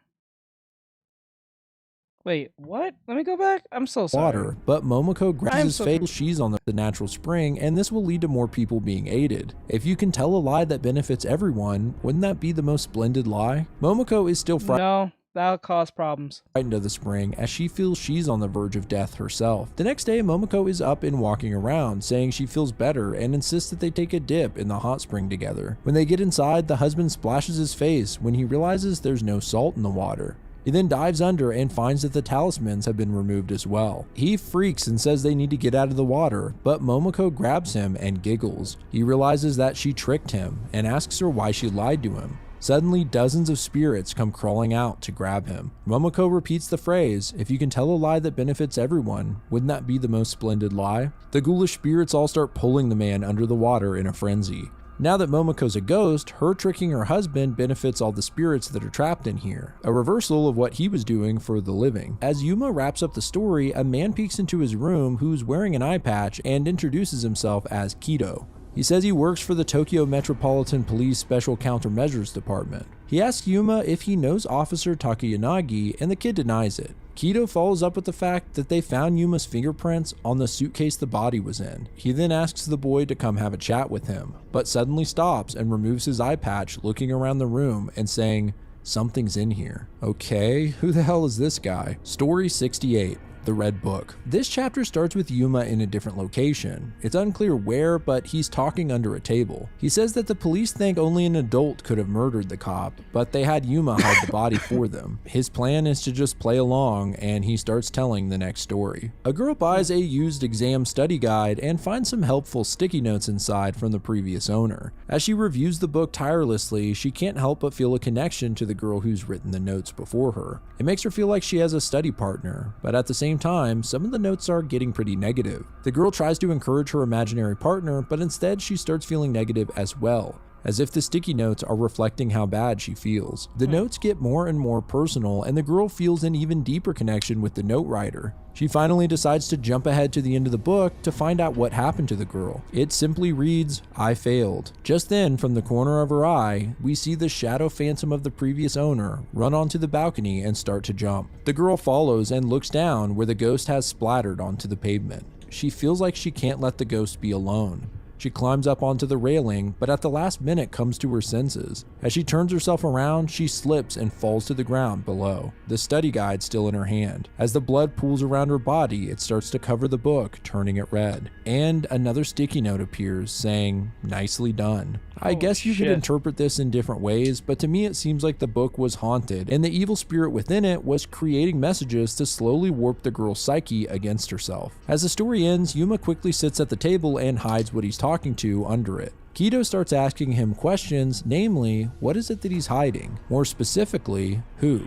Wait, what? Let me go back. I'm so sorry. water, but Momoko grabs his face. She's on the natural spring, and this will lead to more people being aided. If you can tell a lie that benefits everyone, wouldn't that be the most splendid lie? Momoko is still frightened. No. That'll cause problems. Frightened of the spring as she feels she's on the verge of death herself. The next day, Momoko is up and walking around, saying she feels better and insists that they take a dip in the hot spring together. When they get inside, the husband splashes his face when he realizes there's no salt in the water. He then dives under and finds that the talismans have been removed as well. He freaks and says they need to get out of the water, but Momoko grabs him and giggles. He realizes that she tricked him and asks her why she lied to him. Suddenly, dozens of spirits come crawling out to grab him. Momoko repeats the phrase, "If you can tell a lie that benefits everyone, wouldn't that be the most splendid lie?" The ghoulish spirits all start pulling the man under the water in a frenzy. Now that Momoko's a ghost, her tricking her husband benefits all the spirits that are trapped in here, a reversal of what he was doing for the living. As Yuma wraps up the story, a man peeks into his room who's wearing an eye patch and introduces himself as Kido. He says he works for the Tokyo Metropolitan Police Special Countermeasures Department. He asks Yuma if he knows Officer Takayanagi, and the kid denies it. Kido follows up with the fact that they found Yuma's fingerprints on the suitcase the body was in. He then asks the boy to come have a chat with him, but suddenly stops and removes his eye patch, looking around the room and saying, "Something's in here." Okay, who the hell is this guy? Story 68. The Red Book. This chapter starts with Yuma in a different location. It's unclear where, but he's talking under a table. He says that the police think only an adult could have murdered the cop, but they had Yuma hide the body for them. His plan is to just play along, and he starts telling the next story. A girl buys a used exam study guide and finds some helpful sticky notes inside from the previous owner. As she reviews the book tirelessly, she can't help but feel a connection to the girl who's written the notes before her. It makes her feel like she has a study partner, but at the same time, some of the notes are getting pretty negative. The girl tries to encourage her imaginary partner, but instead she starts feeling negative as well, as if the sticky notes are reflecting how bad she feels. The notes get more and more personal, and the girl feels an even deeper connection with the note writer. She finally decides to jump ahead to the end of the book to find out what happened to the girl. It simply reads, "I failed." Just then, from the corner of her eye, we see the shadow phantom of the previous owner run onto the balcony and start to jump. The girl follows and looks down where the ghost has splattered onto the pavement. She feels like she can't let the ghost be alone. She climbs up onto the railing, but at the last minute comes to her senses. As she turns herself around, she slips and falls to the ground below, the study guide still in her hand. As the blood pools around her body, it starts to cover the book, turning it red. And another sticky note appears saying, "Nicely done." I guess you could interpret this in different ways, but to me it seems like the book was haunted, and the evil spirit within it was creating messages to slowly warp the girl's psyche against herself. As the story ends, Yuma quickly sits at the table and hides what he's talking to under it. Kido starts asking him questions, namely, what is it that he's hiding? More specifically, who?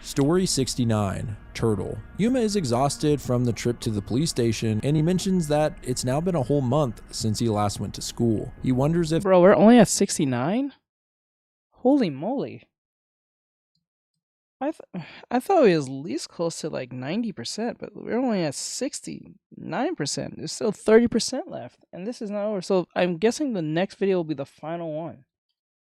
Story 69. Turtle. Yuma is exhausted from the trip to the police station, and he mentions that it's now been a whole month since he last went to school. He wonders if— Bro, we're only at 69? Holy moly. I thought it was at least close to like 90%, but we're only at 69%. There's still 30% left, and this is not over. So I'm guessing the next video will be the final one.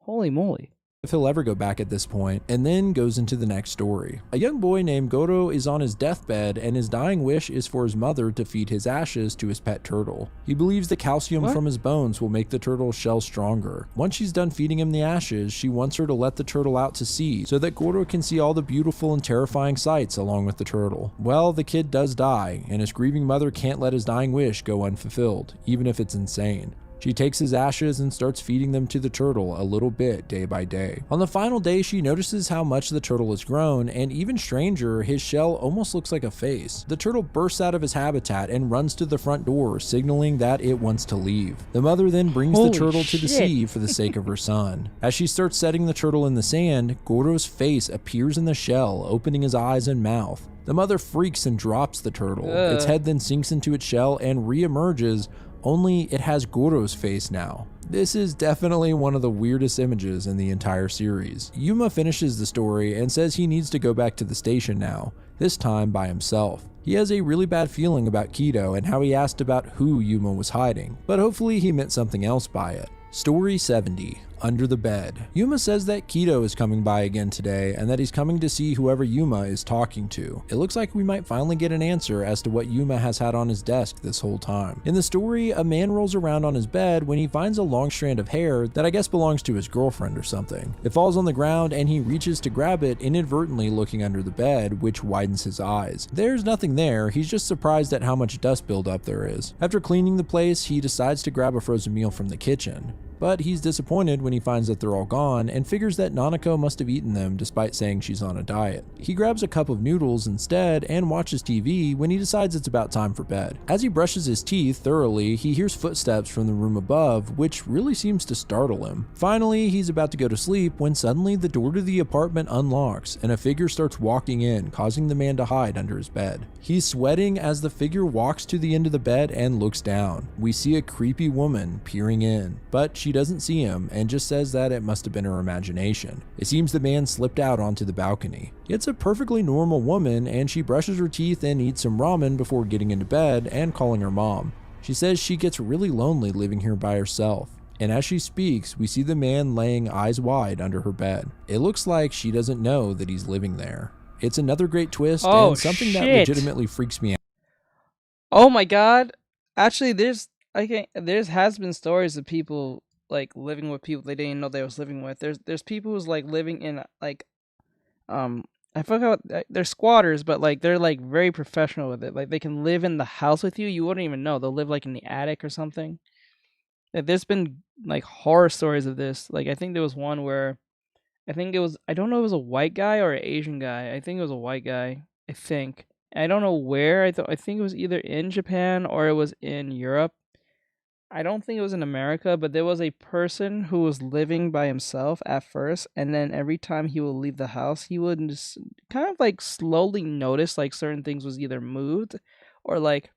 Holy moly. if he'll ever go back at this point, and then goes into the next story. A young boy named Goro is on his deathbed, and his dying wish is for his mother to feed his ashes to his pet turtle. He believes the calcium from his bones will make the turtle's shell stronger. Once she's done feeding him the ashes, she wants her to let the turtle out to sea so that Goro can see all the beautiful and terrifying sights along with the turtle. Well, the kid does die, and his grieving mother can't let his dying wish go unfulfilled, even if it's insane. She takes his ashes and starts feeding them to the turtle a little bit day by day. On the final day, she notices how much the turtle has grown, and even stranger, his shell almost looks like a face. The turtle bursts out of his habitat and runs to the front door, signaling that it wants to leave. The mother then brings the turtle to the sea for the sake of her son. As she starts setting the turtle in the sand, Goro's face appears in the shell, opening his eyes and mouth. The mother freaks and drops the turtle. Its head then sinks into its shell and re-emerges, only it has Goro's face now. This is definitely one of the weirdest images in the entire series. Yuma finishes the story and says he needs to go back to the station now, this time by himself. He has a really bad feeling about Kido and how he asked about who Yuma was hiding, but hopefully he meant something else by it. Story 70, Under the Bed. Yuma says that Kido is coming by again today and that he's coming to see whoever Yuma is talking to. It looks like we might finally get an answer as to what Yuma has had on his desk this whole time. In the story, a man rolls around on his bed when he finds a long strand of hair that I guess belongs to his girlfriend or something. It falls on the ground and he reaches to grab it, inadvertently looking under the bed, which widens his eyes. There's nothing there, he's just surprised at how much dust buildup there is. After cleaning the place, he decides to grab a frozen meal from the kitchen. But he's disappointed when he finds that they're all gone and figures that Nanako must have eaten them despite saying she's on a diet. He grabs a cup of noodles instead and watches TV when he decides it's about time for bed. As he brushes his teeth thoroughly, he hears footsteps from the room above, which really seems to startle him. Finally, he's about to go to sleep when suddenly the door to the apartment unlocks and a figure starts walking in, causing the man to hide under his bed. He's sweating as the figure walks to the end of the bed and looks down. We see a creepy woman peering in, but she doesn't see him and just says that it must have been her imagination. It seems the man slipped out onto the balcony. It's a perfectly normal woman and she brushes her teeth and eats some ramen before getting into bed and calling her mom. She says she gets really lonely living here by herself. And as she speaks, we see the man laying eyes wide under her bed. It looks like she doesn't know that he's living there. It's another great twist and something that legitimately freaks me out. Oh my god. Actually, there's has been stories of people like living with people they didn't know they was living with. There's people who's like living in like I forgot, they're squatters, but like they're like very professional with it. Like they can live in the house with you. You wouldn't even know. They'll live like in the attic or something. Like, there's been like horror stories of this. Like I think there was one where I don't know if it was a white guy or an Asian guy. I think it was a white guy. I think. I don't know where. I think it was either in Japan or it was in Europe. I don't think it was in America, but there was a person who was living by himself at first, and then every time he would leave the house, he would just kind of like slowly notice like certain things was either moved or like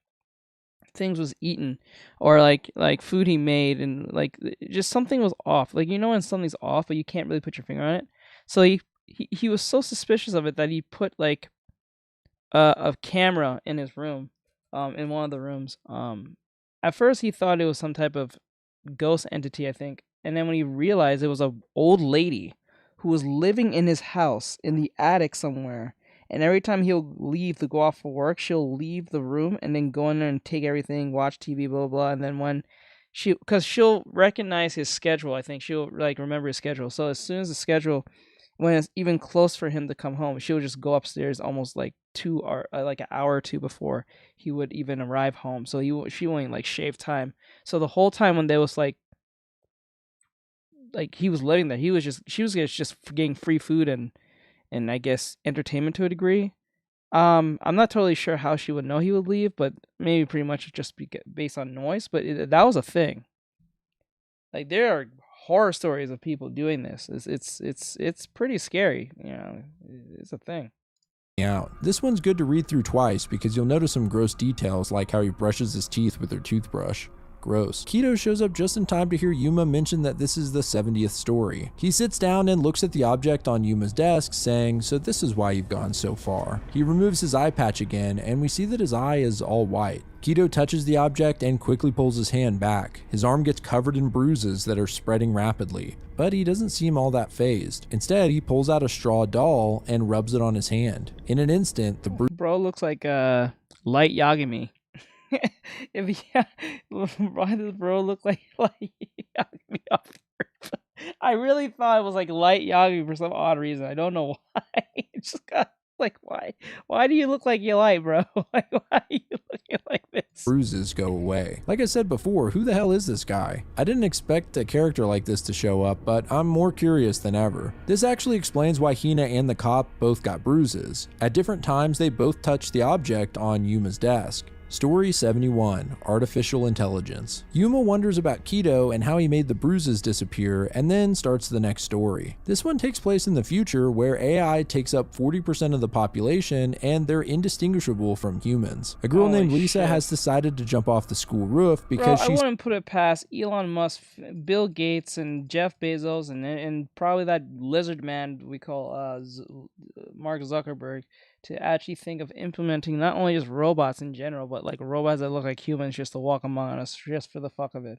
things was eaten or like food he made, and like just something was off. Like, you know when something's off but you can't really put your finger on it. So he was so suspicious of it that he put like a camera in his room, in one of the rooms. At first he thought it was some type of ghost entity, I think. And then when he realized it was an old lady who was living in his house in the attic somewhere. And every time he'll leave to go off for work, she'll leave the room and then go in there and take everything, watch TV, blah, blah, blah. And then when because she'll recognize his schedule, I think she'll like remember his schedule. So as soon as the schedule, when it's even close for him to come home, she'll just go upstairs almost like like an hour or two before he would even arrive home. So she won't like shave time. So the whole time when there was like he was living there, she was just getting free food and I guess entertainment to a degree. I'm not totally sure how she would know he would leave, but maybe pretty much just based on noise. But that was a thing. Like there are horror stories of people doing this. It's pretty scary. You know, it's a thing. Out. This one's good to read through twice because you'll notice some gross details like how he brushes his teeth with her toothbrush. gross. Kido shows up just in time to hear Yuma mention that this is the 70th story. He sits down and looks at the object on Yuma's desk, saying, "So this is why you've gone so far." He removes his eye patch again, and we see that his eye is all white. Kido touches the object and quickly pulls his hand back. His arm gets covered in bruises that are spreading rapidly, but he doesn't seem all that fazed. Instead, he pulls out a straw doll and rubs it on his hand. In an instant, the Bro looks like Light Yagami. Why does bro look like Light Yagami off Earth? I really thought it was like Light Yagami for some odd reason. I don't know why. It just got like, why? Why do you look like you light, bro? Like, why are you looking like this? bruises go away. Like I said before, who the hell is this guy? I didn't expect a character like this to show up, but I'm more curious than ever. This actually explains why Hina and the cop both got bruises. At different times, they both touched the object on Yuma's desk. Story 71, Artificial Intelligence. Yuma wonders about Kido and how he made the bruises disappear, and then starts the next story. This one takes place in the future where AI takes up 40% of the population and they're indistinguishable from humans. A girl named Lisa has decided to jump off the school roof because I wouldn't put it past Elon Musk, Bill Gates, and Jeff Bezos, and probably that lizard man we call Mark Zuckerberg, to actually think of implementing not only just robots in general, but like robots that look like humans just to walk among us, just for the fuck of it.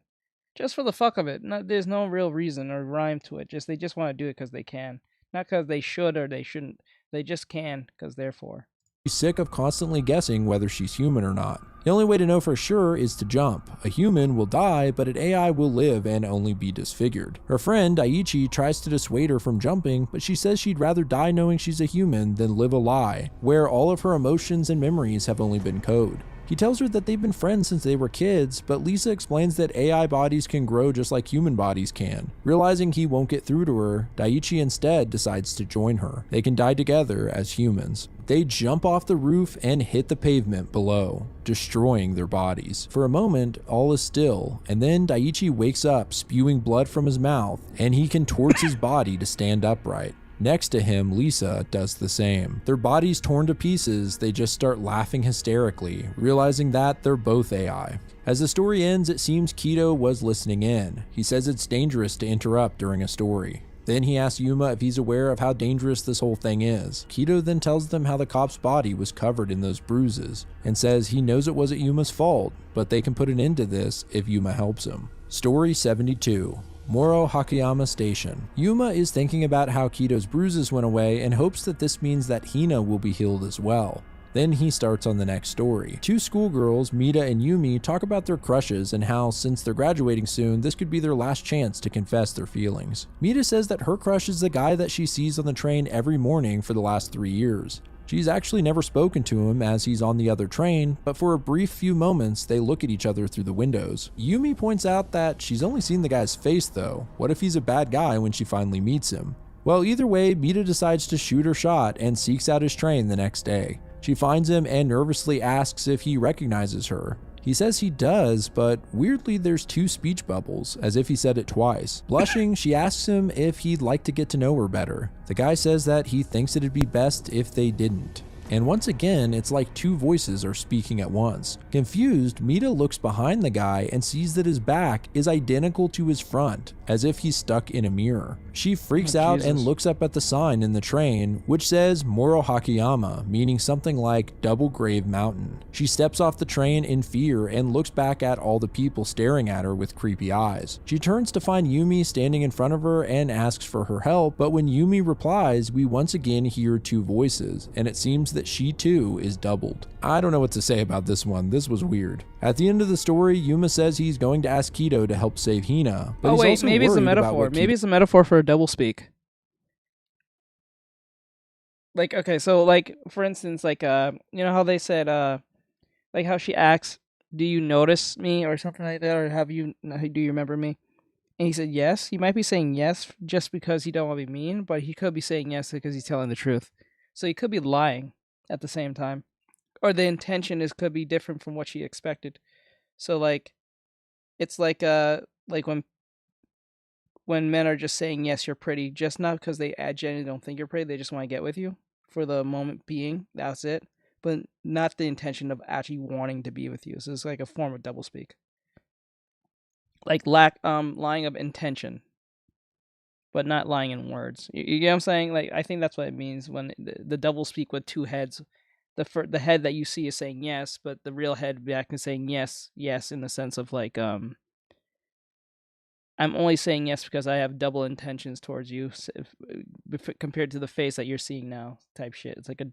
Just for the fuck of it. There's no real reason or rhyme to it. They just want to do it because they can. Not because they should or they shouldn't. They just can, because therefore. She's sick of constantly guessing whether she's human or not. The only way to know for sure is to jump. A human will die, but an AI will live and only be disfigured. Her friend, Daiichi, tries to dissuade her from jumping, but she says she'd rather die knowing she's a human than live a lie, where all of her emotions and memories have only been code. He tells her that they've been friends since they were kids, but Lisa explains that AI bodies can grow just like human bodies can. Realizing he won't get through to her, Daiichi instead decides to join her. They can die together as humans. They jump off the roof and hit the pavement below, destroying their bodies. For a moment, all is still, and then Daiichi wakes up spewing blood from his mouth, and he contorts his body to stand upright. Next to him, Lisa does the same. Their bodies torn to pieces, they just start laughing hysterically, realizing that they're both AI. As the story ends, it seems Kido was listening in. He says it's dangerous to interrupt during a story. Then he asks Yuma if he's aware of how dangerous this whole thing is. Kido then tells them how the cop's body was covered in those bruises, and says he knows it wasn't Yuma's fault, but they can put an end to this if Yuma helps him. Story 72. Moro Hakayama Station. Yuma is thinking about how Kido's bruises went away and hopes that this means that Hina will be healed as well. Then he starts on the next story. Two schoolgirls, Mita and Yumi, talk about their crushes and how, since they're graduating soon, this could be their last chance to confess their feelings. Mita says that her crush is the guy that she sees on the train every morning for the last 3 years. She's actually never spoken to him as he's on the other train, but for a brief few moments, they look at each other through the windows. Yumi points out that she's only seen the guy's face though. What if he's a bad guy when she finally meets him? Well, either way, Mita decides to shoot her shot and seeks out his train the next day. She finds him and nervously asks if he recognizes her. He says he does, but weirdly there's 2 speech bubbles, as if he said it twice. Blushing, she asks him if he'd like to get to know her better. The guy says that he thinks it'd be best if they didn't. And once again, it's like 2 voices are speaking at once. Confused, Mita looks behind the guy and sees that his back is identical to his front, as if he's stuck in a mirror. She freaks out and looks up at the sign in the train, which says Moro Hakayama, meaning something like Double Grave Mountain. She steps off the train in fear and looks back at all the people staring at her with creepy eyes. She turns to find Yumi standing in front of her and asks for her help, but when Yumi replies, we once again hear 2 voices, and it seems that she too is doubled. I don't know what to say about this one. This was weird. At the end of the story, Yuma says he's going to ask Kido to help save Hina, but he's also maybe it's a metaphor. Maybe it's a metaphor for a doublespeak. Like, okay, so like for instance, like you know how they said like how she asks, "Do you notice me?" or something like that, or do you remember me? And he said yes. He might be saying yes just because he don't want to be mean, but he could be saying yes because he's telling the truth. So he could be lying at the same time, or the intention could be different from what she expected. So like, it's like when men are just saying yes, you're pretty, just not because they genuinely don't think you're pretty, they just want to get with you for the moment being. That's it, but not the intention of actually wanting to be with you. So it's like a form of doublespeak. like lying of intention, but not lying in words. You get what I'm saying? Like, I think that's what it means when the double speak with two heads. The head that you see is saying yes, but the real head back is saying yes, yes, in the sense of like I'm only saying yes because I have double intentions towards you, compared to the face that you're seeing now, type shit. It's like a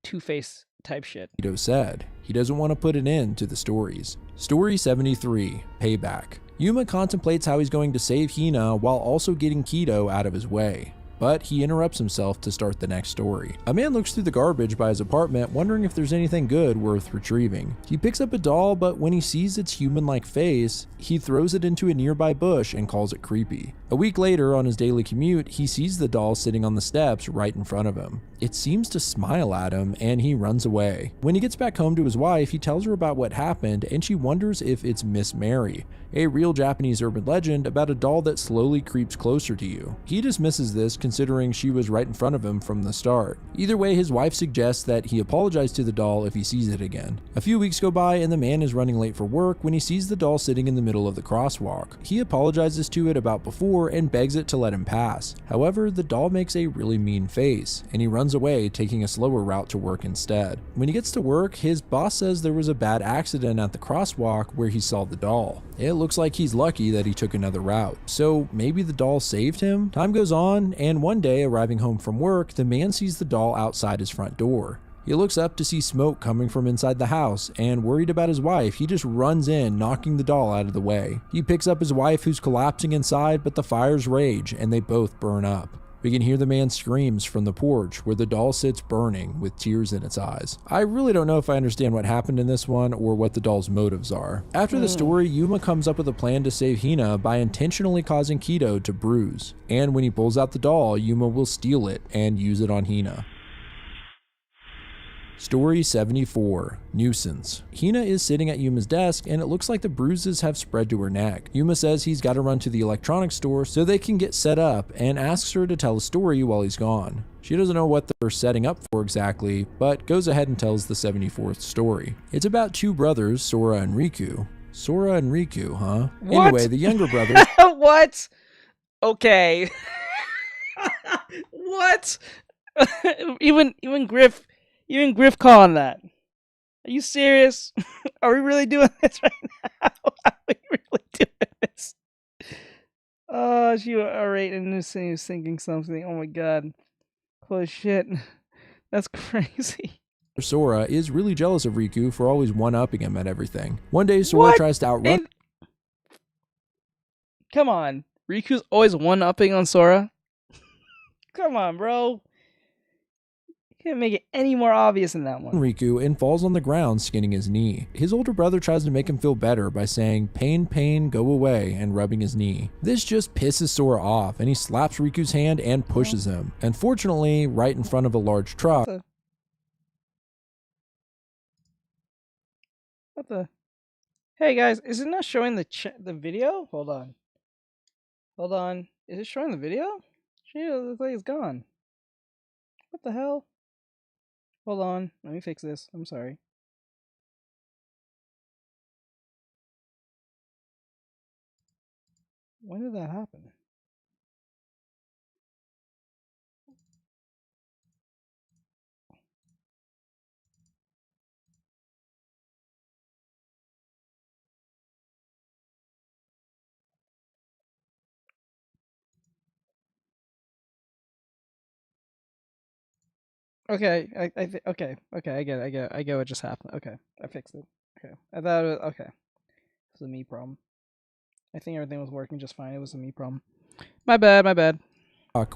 two-face type shit. Keto said he doesn't want to put an end to the stories. Story 73, Payback. Yuma contemplates how he's going to save Hina while also getting Keto out of his way, but he interrupts himself to start the next story. A man looks through the garbage by his apartment, wondering if there's anything good worth retrieving. He picks up a doll, but when he sees its human-like face, he throws it into a nearby bush and calls it creepy. A week later, on his daily commute, he sees the doll sitting on the steps right in front of him. It seems to smile at him, and he runs away. When he gets back home to his wife, he tells her about what happened, and she wonders if it's Miss Mary, a real Japanese urban legend about a doll that slowly creeps closer to you. He dismisses this, considering she was right in front of him from the start. Either way, his wife suggests that he apologize to the doll if he sees it again. A few weeks go by, and the man is running late for work when he sees the doll sitting in the middle of the crosswalk. He apologizes to it about before and begs it to let him pass. However, the doll makes a really mean face, and he runs away, taking a slower route to work instead. When he gets to work, his boss says there was a bad accident at the crosswalk where he saw the doll. It looks like he's lucky that he took another route, so maybe the doll saved him? Time goes on, and one day, arriving home from work, the man sees the doll outside his front door. He looks up to see smoke coming from inside the house, and worried about his wife, he just runs in, knocking the doll out of the way. He picks up his wife, who's collapsing inside, but the fires rage, and they both burn up. We can hear the man screams from the porch, where the doll sits burning with tears in its eyes. I really don't know if I understand what happened in this one, or what the doll's motives are. After the story, Yuma comes up with a plan to save Hina by intentionally causing Keto to bruise. And when he pulls out the doll, Yuma will steal it and use it on Hina. Story 74, Nuisance. Hina is sitting at Yuma's desk, and it looks like the bruises have spread to her neck. Yuma says he's got to run to the electronics store so they can get set up, and asks her to tell a story while he's gone. She doesn't know what they're setting up for exactly, but goes ahead and tells the 74th story. It's about two brothers, Sora and Riku. Sora and Riku, huh? What? Anyway, the younger brother... What? Okay. What? Even Griff calling that. Are you serious? Are we really doing this right now? Are we really doing this? Oh, she was alright and he was thinking something. Oh my god. Holy shit. That's crazy. Sora is really jealous of Riku for always one-upping him at everything. One day, Sora tries to outrun... Come on. Riku's always one-upping on Sora? Come on, bro. Can't make it any more obvious in that one. Riku and falls on the ground, skinning his knee. His older brother tries to make him feel better by saying, "Pain, pain, go away," and rubbing his knee. This just pisses Sora off, and he slaps Riku's hand and pushes him. Unfortunately, right in front of a large truck. What the? Hey guys, is it not showing the video? Hold on. Hold on. Is it showing the video? Shit, it looks like it's gone. What the hell? Hold on, let me fix this. I'm sorry. When did that happen? Okay, okay, I get it, I get what just happened. Okay, I fixed it. Okay, I thought it was, okay. It was a me problem. I think everything was working just fine. It was a me problem. My bad, my bad.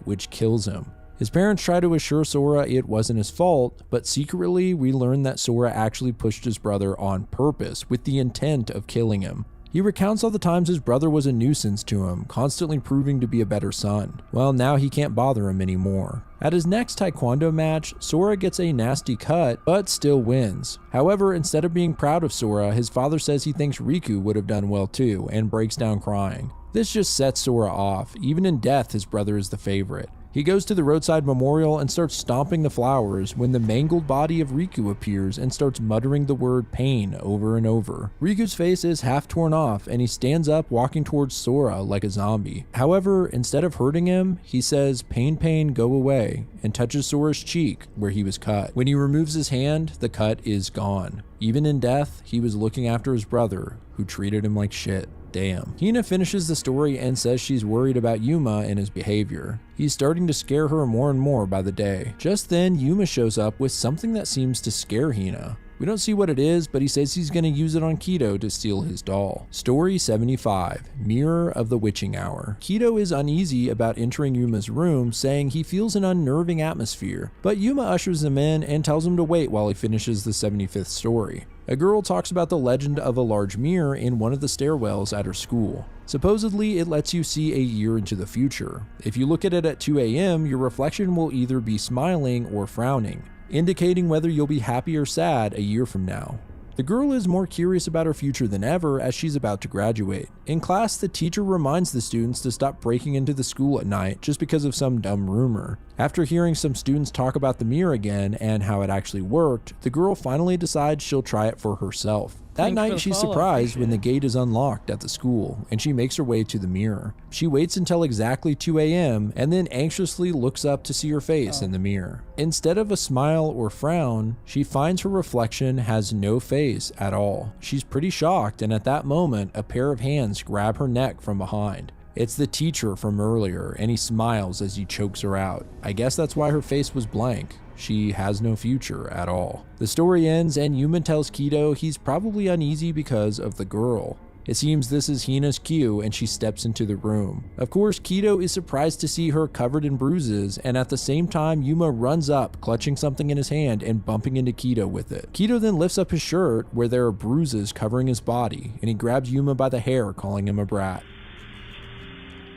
Which kills him. His parents try to assure Sora it wasn't his fault, but secretly we learn that Sora actually pushed his brother on purpose with the intent of killing him. He recounts all the times his brother was a nuisance to him, constantly proving to be a better son. Well, now he can't bother him anymore. At his next taekwondo match, Sora gets a nasty cut, but still wins. However, instead of being proud of Sora, his father says he thinks Riku would have done well too, and breaks down crying. This just sets Sora off. Even in death, his brother is the favorite. He goes to the roadside memorial and starts stomping the flowers when the mangled body of Riku appears and starts muttering the word pain over and over. Riku's face is half torn off and he stands up walking towards Sora like a zombie. However, instead of hurting him, he says pain pain go away and touches Sora's cheek where he was cut. When he removes his hand, the cut is gone. Even in death, he was looking after his brother, who treated him like shit. Damn. Hina finishes the story and says she's worried about Yuma and his behavior. He's starting to scare her more and more by the day. Just then, Yuma shows up with something that seems to scare Hina. We don't see what it is, but he says he's going to use it on Kido to steal his doll. Story 75, Mirror of the Witching Hour. Kido is uneasy about entering Yuma's room, saying he feels an unnerving atmosphere, but Yuma ushers him in and tells him to wait while he finishes the 75th story. A girl talks about the legend of a large mirror in one of the stairwells at her school. Supposedly, it lets you see a year into the future. If you look at it at 2 a.m., your reflection will either be smiling or frowning, indicating whether you'll be happy or sad a year from now. The girl is more curious about her future than ever as she's about to graduate. In class, the teacher reminds the students to stop breaking into the school at night just because of some dumb rumor. After hearing some students talk about the mirror again and how it actually worked, the girl finally decides she'll try it for herself. That night, she's surprised when the gate is unlocked at the school, and she makes her way to the mirror. She waits until exactly 2 a.m. and then anxiously looks up to see her face in the mirror. Instead of a smile or frown, she finds her reflection has no face at all. She's pretty shocked, and at that moment, a pair of hands grab her neck from behind. It's the teacher from earlier, and he smiles as he chokes her out. I guess that's why her face was blank. She has no future at all. The story ends and Yuma tells Kido he's probably uneasy because of the girl. It seems this is Hina's cue and she steps into the room. Of course, Kido is surprised to see her covered in bruises, and at the same time Yuma runs up, clutching something in his hand and bumping into Kido with it. Kido then lifts up his shirt where there are bruises covering his body, and he grabs Yuma by the hair, calling him a brat.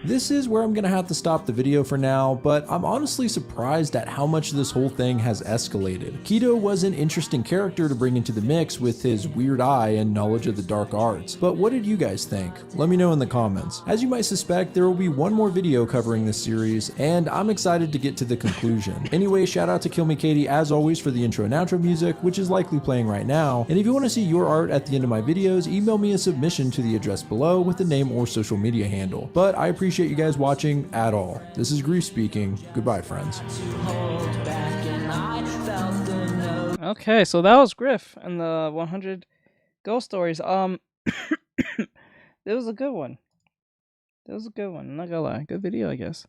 This is where I'm gonna have to stop the video for now, but I'm honestly surprised at how much this whole thing has escalated. Kido was an interesting character to bring into the mix with his weird eye and knowledge of the dark arts, but what did you guys think? Let me know in the comments. As you might suspect, there will be one more video covering this series, and I'm excited to get to the conclusion. Anyway, shout out to Kill Me Katie as always for the intro and outro music, which is likely playing right now, and if you want to see your art at the end of my videos, email me a submission to the address below with the name or social media handle. But I appreciate you guys watching at all. This is Grief speaking. Goodbye, friends. Okay, so that was Griff and the 100 ghost stories. It was a good one. It was a good one. I'm not gonna lie, good video, I guess.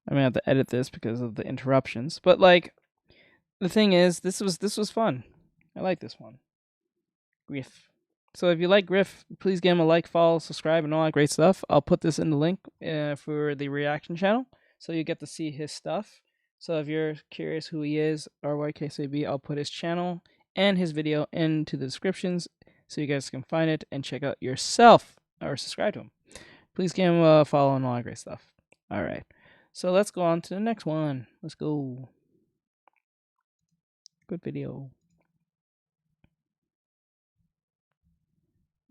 I'm gonna have to edit this because of the interruptions. But like, the thing is, this was fun. I like this one. Griff. So if you like Griff, please give him a like, follow, subscribe, and all that great stuff. I'll put this in the link for the reaction channel, so you get to see his stuff. So if you're curious who he is, RYKCB, I'll put his channel and his video into the descriptions, so you guys can find it and check out yourself, or subscribe to him. Please give him a follow and all that great stuff. All right, so let's go on to the next one. Let's go. Good video.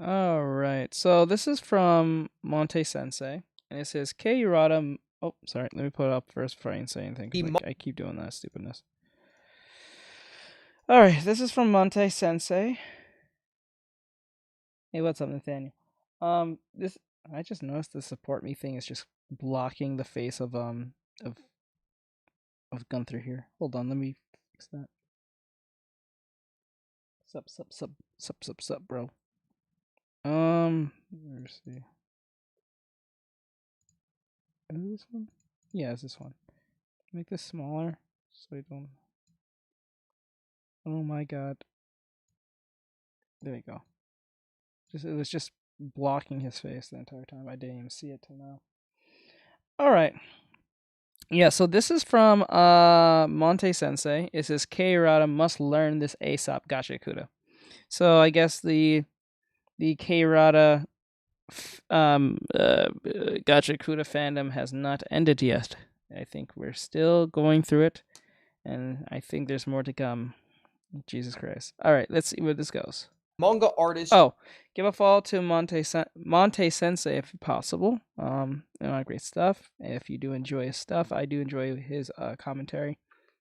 Alright, so this is from Monte Sensei, and it says, K. Urata... Oh, sorry, let me put it up first before I even say anything, 'cause I keep doing that stupidness. Alright, this is from Monte Sensei. Hey, what's up, Nathaniel? I just noticed the support me thing is just blocking the face of Gunther here. Hold on, let me fix that. Sup, bro. Let's see. Is it this one? Yeah, it's this one. Make this smaller so I don't. Oh my god. There you go. It was just blocking his face the entire time. I didn't even see it till now. Alright. Yeah, so this is from Monte Sensei. It says K. Urata must learn this ASAP. Gotcha, Kuda. So I guess the K. Urata Gotcha Kuda fandom has not ended yet. I think we're still going through it, and I think there's more to come. Jesus Christ. Alright, let's see where this goes. manga artist. Oh, give a follow to Monte Sensei if possible. Great stuff. If you do enjoy his stuff, I do enjoy his commentary.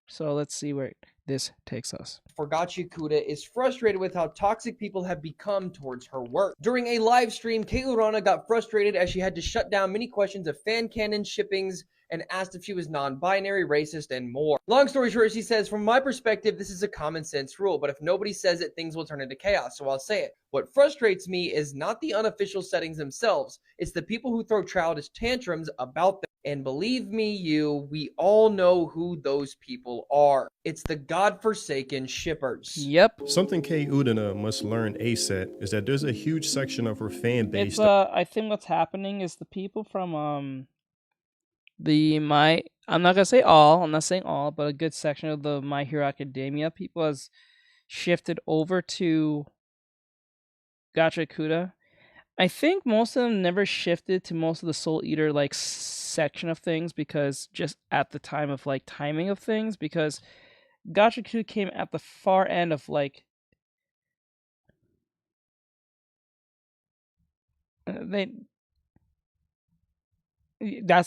So let's see where this takes us. Forgachi Kuda is frustrated with how toxic people have become towards her work. During a live stream, Kei Urana got frustrated as she had to shut down many questions of fan canon shippings and asked if she was non-binary, racist, and more. Long story short, she says, from my perspective, this is a common sense rule, but if nobody says it, things will turn into chaos, so I'll say it. What frustrates me is not the unofficial settings themselves, it's the people who throw childish tantrums about them. And believe me, we all know who those people are. It's the godforsaken shippers. Yep. Something Kei Udana must learn ASAP is that there's a huge section of her fan base. I think what's happening is the people from I'm not gonna say all, I'm not saying all, but a good section of the My Hero Academia people has shifted over to Gacha Kuda. I think most of them never shifted to most of the Soul Eater like section of things because just at the time of like timing of things, because Gacha Kuda came at the far end of like that's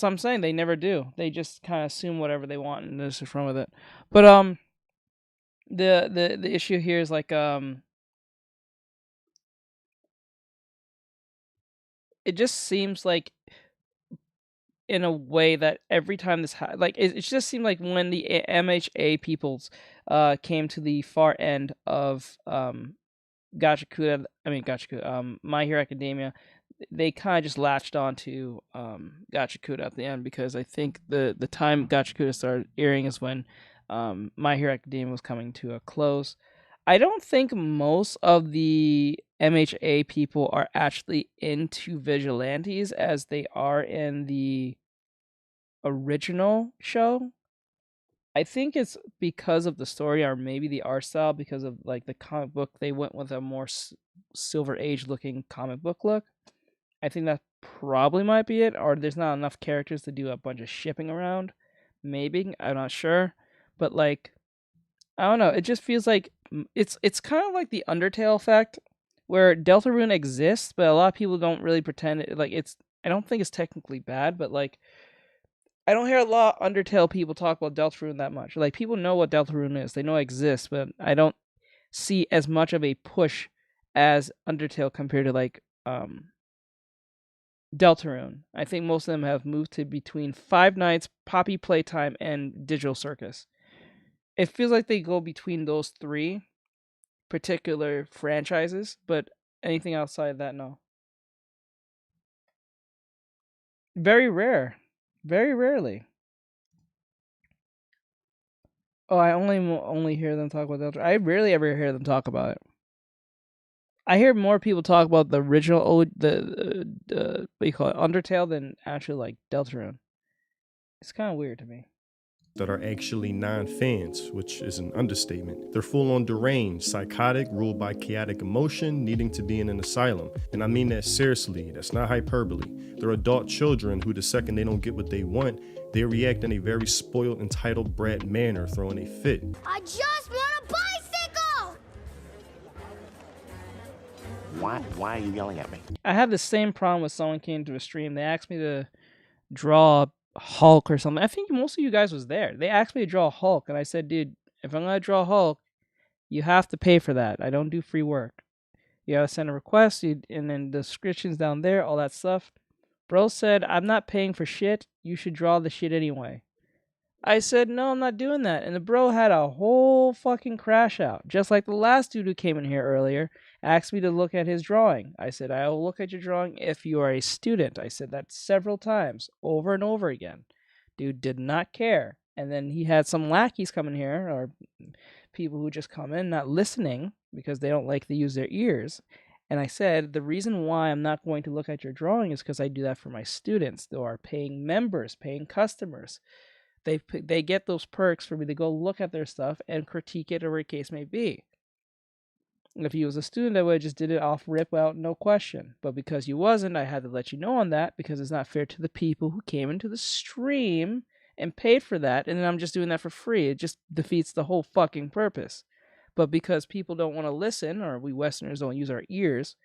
what I'm saying. They never do. They just kind of assume whatever they want and just run with it. But the issue here is like it just seems like in a way that every time this it just seemed like when the MHA peoples came to the far end of Gachakuda, My Hero Academia, they kind of just latched on to Gachakuda at the end, because I think the time Gachakuda started airing is when My Hero Academia was coming to a close. I don't think most of the MHA people are actually into vigilantes as they are in the original show. I think it's because of the story, or maybe the art style, because of like the comic book. They went with a more Silver Age looking comic book look. I think that probably might be it, or there's not enough characters to do a bunch of shipping around. Maybe, I'm not sure, but like, I don't know. It just feels like it's kind of like the Undertale effect, where Deltarune exists, but a lot of people don't really pretend it. Like I don't think it's technically bad, but like, I don't hear a lot of Undertale people talk about Deltarune that much. Like, people know what Deltarune is, they know it exists, but I don't see as much of a push as Undertale compared to like Deltarune. I think most of them have moved to between Five Nights, Poppy Playtime, and Digital Circus. It feels like they go between those three particular franchises, but anything outside of that, no. Very rare. Very rarely. Oh, I only hear them talk about Deltarune. I rarely ever hear them talk about it. I hear more people talk about the original what do you call it, Undertale, than actually like Deltarune. It's kind of weird to me. That are actually non-fans, which is an understatement. They're full-on deranged, psychotic, ruled by chaotic emotion, needing to be in an asylum. And I mean that seriously, that's not hyperbole. They're adult children who, the second they don't get what they want, they react in a very spoiled, entitled brat manner, throwing a fit. I just want a bicycle! Why are you yelling at me? I had the same problem with someone came to a stream. They asked me to draw Hulk or something. I think most of you guys was there. They asked me to draw Hulk, and I said, dude, if I'm gonna draw Hulk, you have to pay for that. I don't do free work. You gotta send a request, and then the descriptions down there, all that stuff. Bro said, I'm not paying for shit. You should draw the shit anyway. I said, no, I'm not doing that. And the bro had a whole fucking crash out. Just like the last dude who came in here earlier asked me to look at his drawing. I said, I will look at your drawing if you are a student. I said that several times, over and over again. Dude did not care. And then he had some lackeys come in here, or people who just come in not listening because they don't like to use their ears. And I said, the reason why I'm not going to look at your drawing is because I do that for my students. They are paying members, paying customers. They get those perks for me to go look at their stuff and critique it, or whatever the case may be. If he was a student, I would have just did it off rip out, no question. But because you wasn't, I had to let you know on that, because it's not fair to the people who came into the stream and paid for that, and then I'm just doing that for free. It just defeats the whole fucking purpose. but because people don't want to listen, or we Westerners don't use our ears,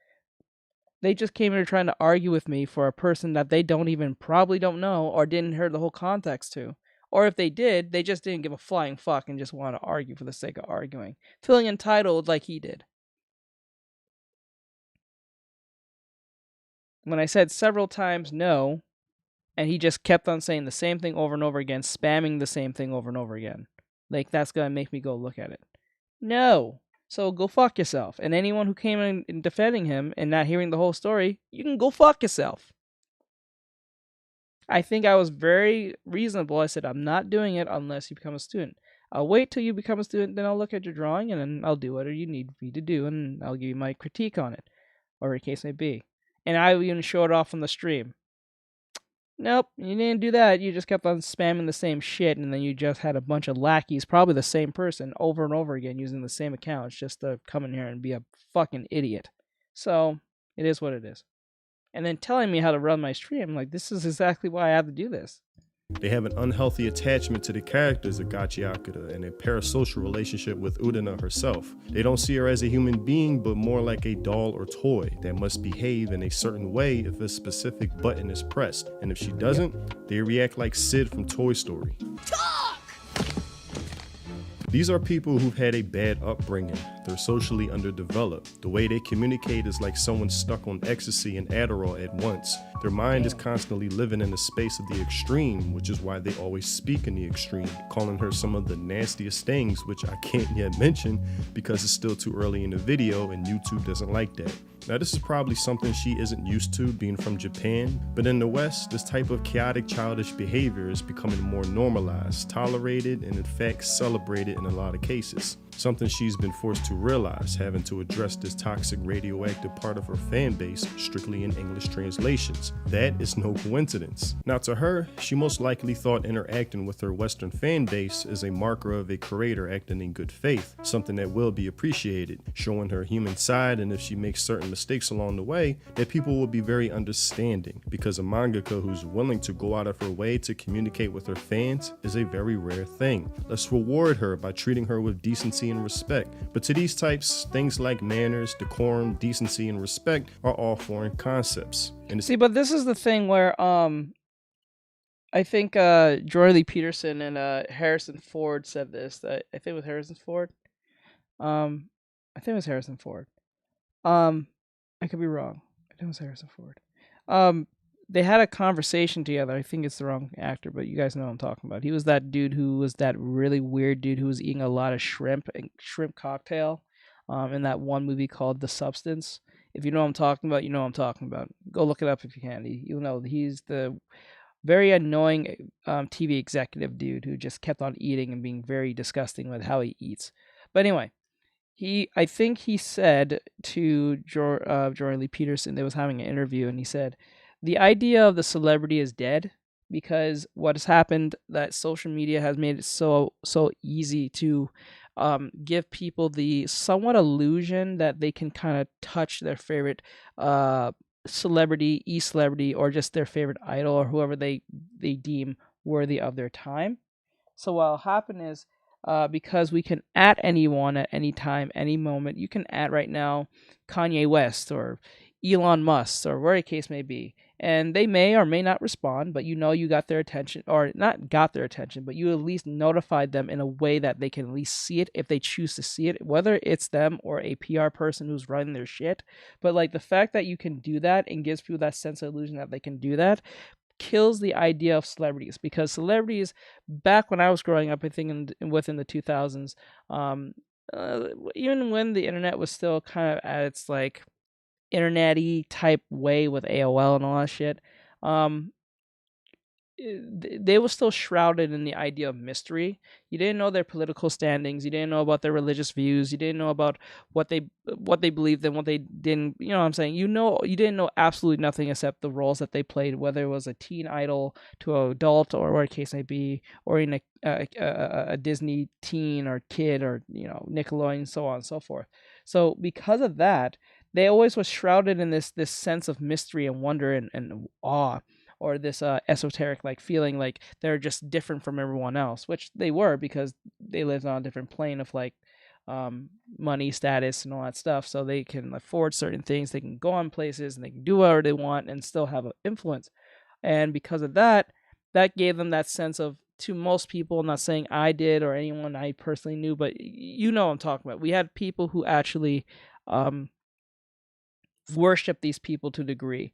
they just came here trying to argue with me for a person that they probably don't know or didn't hear the whole context to. Or if they did, they just didn't give a flying fuck and just want to argue for the sake of arguing, feeling entitled like he did. When I said several times no, and he just kept on saying the same thing over and over again, spamming the same thing over and over again. Like, that's going to make me go look at it. No. So go fuck yourself. And anyone who came in defending him and not hearing the whole story, you can go fuck yourself. I think I was very reasonable. I said, I'm not doing it unless you become a student. I'll wait till you become a student, then I'll look at your drawing, and then I'll do whatever you need me to do, and I'll give you my critique on it, or the case may be. And I even show it off on the stream. Nope, you didn't do that. You just kept on spamming the same shit, and then you just had a bunch of lackeys, probably the same person, over and over again using the same accounts just to come in here and be a fucking idiot. So, it is what it is. And then telling me how to run my stream, like, this is exactly why I have to do this. They have an unhealthy attachment to the characters of Gachiakura and a parasocial relationship with Udana herself. They don't see her as a human being, but more like a doll or toy that must behave in a certain way if a specific button is pressed. And if she doesn't, they react like Sid from Toy Story. These are people who've had a bad upbringing. They're socially underdeveloped. The way they communicate is like someone stuck on ecstasy and Adderall at once. Their mind is constantly living in the space of the extreme, which is why they always speak in the extreme, calling her some of the nastiest things, which I can't yet mention because it's still too early in the video and YouTube doesn't like that. Now, this is probably something she isn't used to, being from Japan, but in the West, this type of chaotic childish behavior is becoming more normalized, tolerated, and in fact celebrated in a lot of cases. Something she's been forced to realize, having to address this toxic radioactive part of her fan base strictly in English translations. That is no coincidence. Now, to her, she most likely thought interacting with her Western fan base is a marker of a creator acting in good faith, something that will be appreciated, showing her human side, and if she makes certain mistakes along the way, that people will be very understanding, because a mangaka who's willing to go out of her way to communicate with her fans is a very rare thing. Let's reward her by treating her with decency and respect. But to these types, things like manners, decorum, decency, and respect are all foreign concepts. And see, but this is the thing where I think Jordan Lee Peterson and Harrison Ford said this. I think it was Harrison Ford. I think it was Harrison Ford. I could be wrong. I think it was Harrison Ford. They had a conversation together. I think it's the wrong actor, but you guys know what I'm talking about. He was that dude who was that really weird dude who was eating a lot of shrimp and shrimp cocktail in that one movie called The Substance. If you know what I'm talking about, you know what I'm talking about. Go look it up if you can. You'll know he's the very annoying TV executive dude who just kept on eating and being very disgusting with how he eats. But anyway, I think he said to Jordan Lee Peterson, they was having an interview, and he said, the idea of the celebrity is dead because what has happened that social media has made it so easy to give people the somewhat illusion that they can kind of touch their favorite celebrity, e-celebrity, or just their favorite idol or whoever they deem worthy of their time. So what'll happen is because we can at anyone at any time, any moment, you can at right now Kanye West or Elon Musk or whatever the case may be. And they may or may not respond, but you know you got their attention, or not got their attention, but you at least notified them in a way that they can at least see it if they choose to see it, whether it's them or a PR person who's running their shit. But like the fact that you can do that and gives people that sense of illusion that they can do that kills the idea of celebrities, because celebrities back when I was growing up, I think within the 2000s, even when the internet was still kind of at its like internet-y type way with AOL and all that shit, they were still shrouded in the idea of mystery. You didn't know their political standings. You didn't know about their religious views. You didn't know about what they believed and what they didn't. You know what I'm saying? You didn't know absolutely nothing except the roles that they played, whether it was a teen idol to an adult or whatever the case may be, or in a Disney teen or kid or Nickelodeon, so on and so forth. So because of that, they always was shrouded in this sense of mystery and wonder and awe, or this esoteric like feeling like they're just different from everyone else, which they were because they lived on a different plane of like money, status, and all that stuff, so they can afford certain things. They can go on places and they can do whatever they want and still have an influence. And because of that, that gave them that sense of, to most people, I'm not saying I did or anyone I personally knew, but you know what I'm talking about. We had people who actually worship these people to a degree.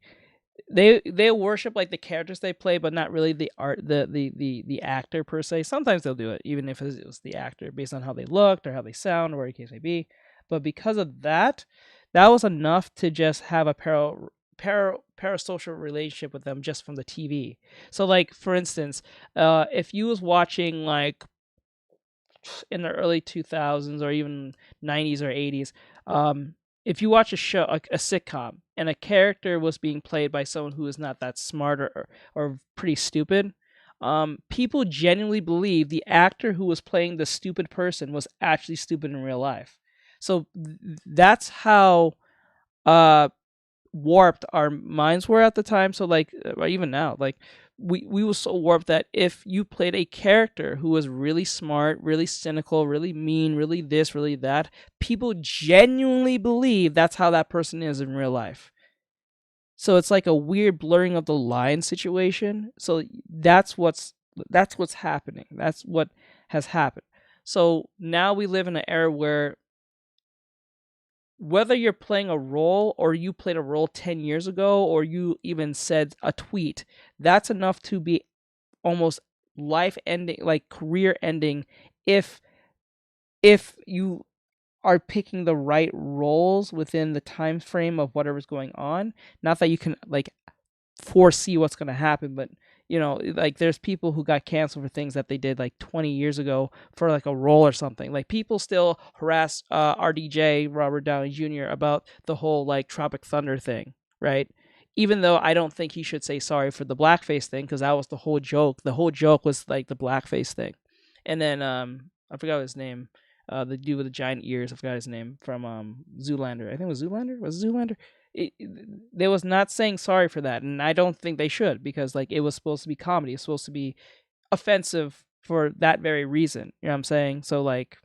They worship like the characters they play, but not really the art, the actor per se. Sometimes they'll do it, even if it was the actor, based on how they looked or how they sound or whatever the case may be. But because of that, that was enough to just have a parasocial relationship with them just from the TV. So, like, for instance, if you was watching like in the early 2000s or even 90s or 80s, if you watch a show, a sitcom, and a character was being played by someone who is not that smart or pretty stupid, people genuinely believe the actor who was playing the stupid person was actually stupid in real life. So that's how warped our minds were at the time. So like, even now, like we were so warped that if you played a character who was really smart, really cynical, really mean, really this, really that, people genuinely believe that's how that person is in real life. So it's like a weird blurring of the line situation. So that's what's happening. That's what has happened. So now we live in an era where whether you're playing a role or you played a role 10 years ago or you even said a tweet, that's enough to be almost life ending, like career ending, if you are picking the right roles within the time frame of whatever's going on. Not that you can like foresee what's going to happen, but you know, like there's people who got canceled for things that they did like 20 years ago for like a role or something. Like people still harass RDJ, Robert Downey Jr. about the whole like Tropic Thunder thing, right? Even though I don't think he should say sorry for the blackface thing, because that was the whole joke. The whole joke was like the blackface thing. And then I forgot his name. The dude with the giant ears, I forgot his name, from Zoolander. I think it was Zoolander. Was it Zoolander? They was not saying sorry for that, and I don't think they should, because like it was supposed to be comedy. It's supposed to be offensive for that very reason. You know what I'm saying? So like,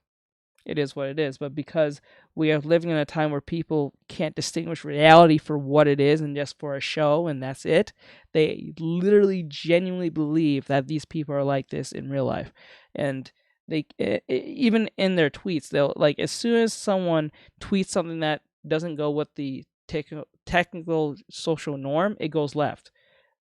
it is what it is. But because we are living in a time where people can't distinguish reality for what it is and just for a show and that's it, they literally genuinely believe that these people are like this in real life. And they even in their tweets, they'll like, as soon as someone tweets something that doesn't go with the technical social norm, it goes left.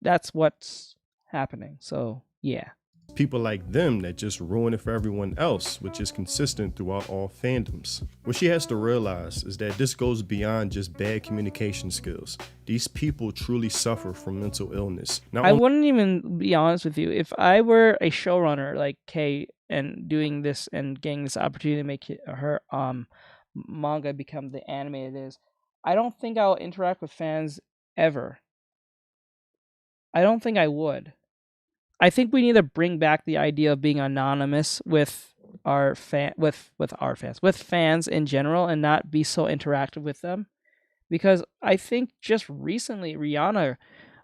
That's what's happening. So yeah, People like them that just ruin it for everyone else, which is consistent throughout all fandoms. What she has to realize is that this goes beyond just bad communication skills. These people truly suffer from mental illness. I wouldn't even be honest with you. If I were a showrunner like Kay and doing this and getting this opportunity to make her manga become the anime it is, I don't think I'll interact with fans ever. I don't think I would. I think we need to bring back the idea of being anonymous with our with fans in general, and not be so interactive with them. Because I think just recently Rihanna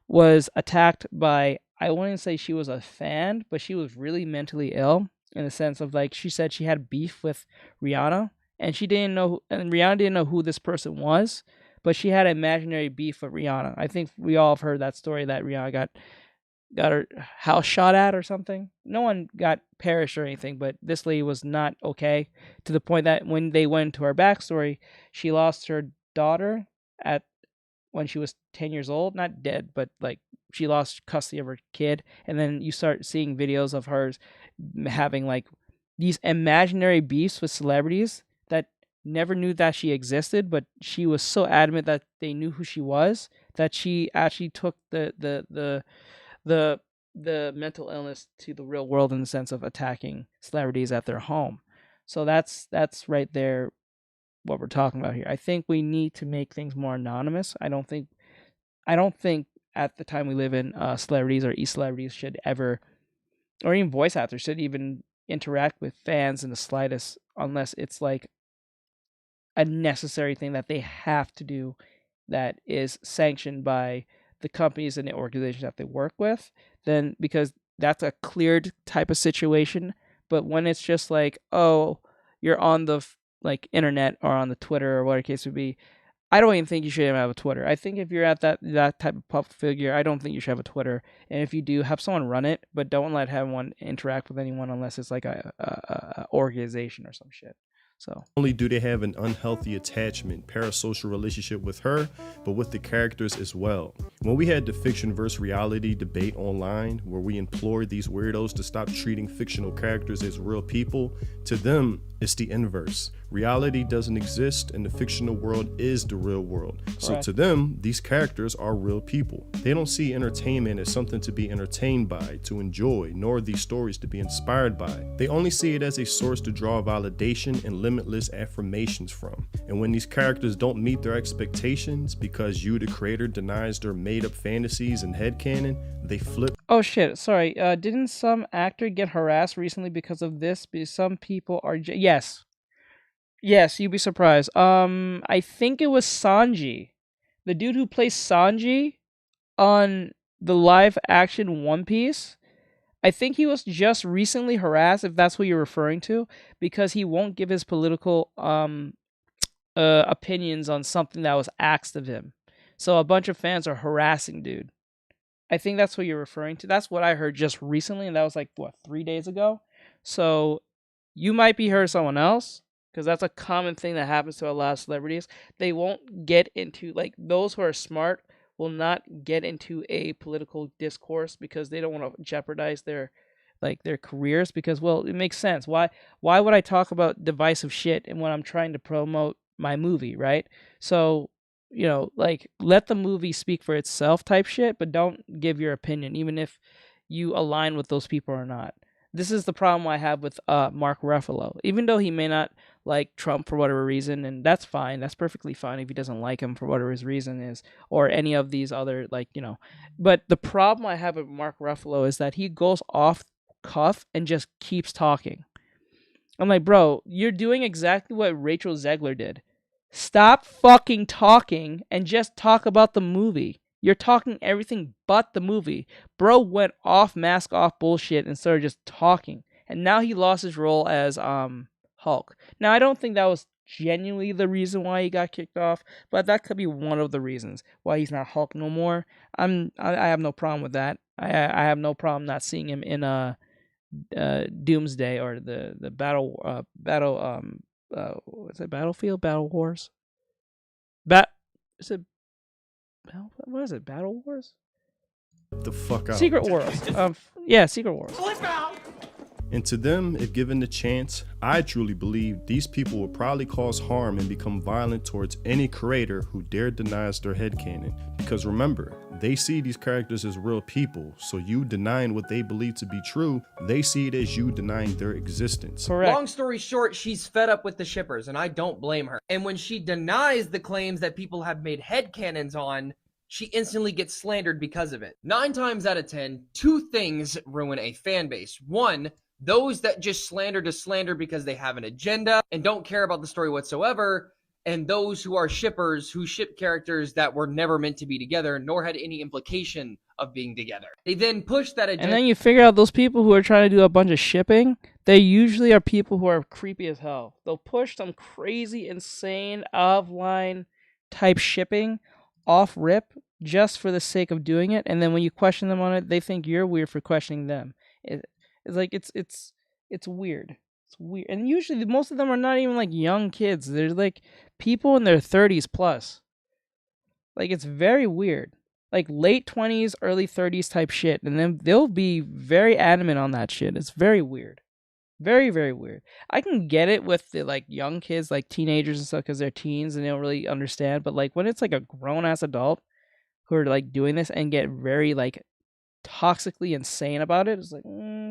was attacked by, I wouldn't say she was a fan, but she was really mentally ill, in the sense of like, she said she had beef with Rihanna, and Rihanna didn't know who this person was, but she had imaginary beef with Rihanna. I think we all have heard that story, that Rihanna got her house shot at or something. No one got perished or anything, but this lady was not okay, to the point that when they went to her backstory, she lost her daughter when she was 10 years old. Not dead, but like she lost custody of her kid. And then you start seeing videos of her having like these imaginary beefs with celebrities that never knew that she existed, but she was so adamant that they knew who she was, that she actually took the mental illness to the real world, in the sense of attacking celebrities at their home. So that's right there what we're talking about here. I think we need to make things more anonymous. I don't think at the time we live in, celebrities or e-celebrities should ever, or even voice actors should even interact with fans in the slightest, unless it's like a necessary thing that they have to do, that is sanctioned by the companies and the organizations that they work with. Then, because that's a cleared type of situation. But when it's just like, oh, you're on the like internet or on the Twitter or whatever the case would be, I don't even think you should even have a Twitter. I think if you're at that type of public figure, I don't think you should have a Twitter. And if you do, have someone run it, but don't let anyone interact with anyone unless it's like a organization or some shit. So Not only do they have an unhealthy attachment, parasocial relationship with her, but with the characters as well. When we had the fiction versus reality debate online, where we implored these weirdos to stop treating fictional characters as real people, to them, it's the inverse. Reality doesn't exist and the fictional world is the real world. So Correct. to them, these characters are real people. They don't see entertainment as something to be entertained by, to enjoy, nor these stories to be inspired by. They only see it as a source to draw validation and limitless affirmations from. And when these characters don't meet their expectations because you, the creator, denies their made-up fantasies and headcanon, they flip. Oh shit! Sorry. Didn't some actor get harassed recently because of this? Because some people are yes. You'd be surprised. I think it was Sanji, the dude who plays Sanji on the live action One Piece. I think he was just recently harassed, if that's what you're referring to, because he won't give his political opinions on something that was asked of him. So a bunch of fans are harassing dude. I think that's what you're referring to. That's what I heard just recently, and that was like, what, 3 days ago? So you might be heard someone else, because that's a common thing that happens to a lot of celebrities. They won't get into, like, those who are smart will not get into a political discourse because they don't want to jeopardize their careers, because, well, it makes sense. Why would I talk about divisive shit and when I'm trying to promote my movie, right? So, like, let the movie speak for itself type shit, but don't give your opinion, even if you align with those people or not. This is the problem I have with Mark Ruffalo. Even though he may not like Trump for whatever reason, and that's fine. That's perfectly fine if he doesn't like him for whatever his reason is, or any of these other, But the problem I have with Mark Ruffalo is that he goes off cuff and just keeps talking. I'm like, bro, you're doing exactly what Rachel Zegler did. Stop fucking talking and just talk about the movie. You're talking everything but the movie. Bro went off mask off bullshit and started just talking. And now he lost his role as Hulk. Now I don't think that was genuinely the reason why he got kicked off, but that could be one of the reasons why he's not Hulk no more. I have no problem with that. I have no problem not seeing him in Doomsday or the battle what's it, Battlefield, Battle Wars? Is it what is it? Battle Wars? The fuck out. Secret Wars. Yeah, Secret Wars. And to them, if given the chance, I truly believe these people will probably cause harm and become violent towards any creator who dare denies their headcanon. Because remember, they see these characters as real people, so you denying what they believe to be true, they see it as you denying their existence. Correct. Long story short, she's fed up with the shippers, and I don't blame her. And when she denies the claims that people have made headcanons on, she instantly gets slandered because of it. 9 times out of 10, 2 things ruin a fan base. 1, those that just slander to slander because they have an agenda and don't care about the story whatsoever, and those who are shippers who ship characters that were never meant to be together nor had any implication of being together. They then push that agenda. And then you figure out those people who are trying to do a bunch of shipping, they usually are people who are creepy as hell. They'll push some crazy, insane, offline type shipping off rip just for the sake of doing it, and then when you question them on it, they think you're weird for questioning them. It's like it's weird. It's weird, and usually most of them are not even like young kids. They're like people in their 30s plus. Like, it's very weird. Like late 20s, early 30s type shit, and then they'll be very adamant on that shit. It's very weird. Very, very weird. I can get it with the like young kids, like teenagers and stuff, because they're teens and they don't really understand. But like when it's like a grown ass adult who are like doing this and get very like toxically insane about it, it's like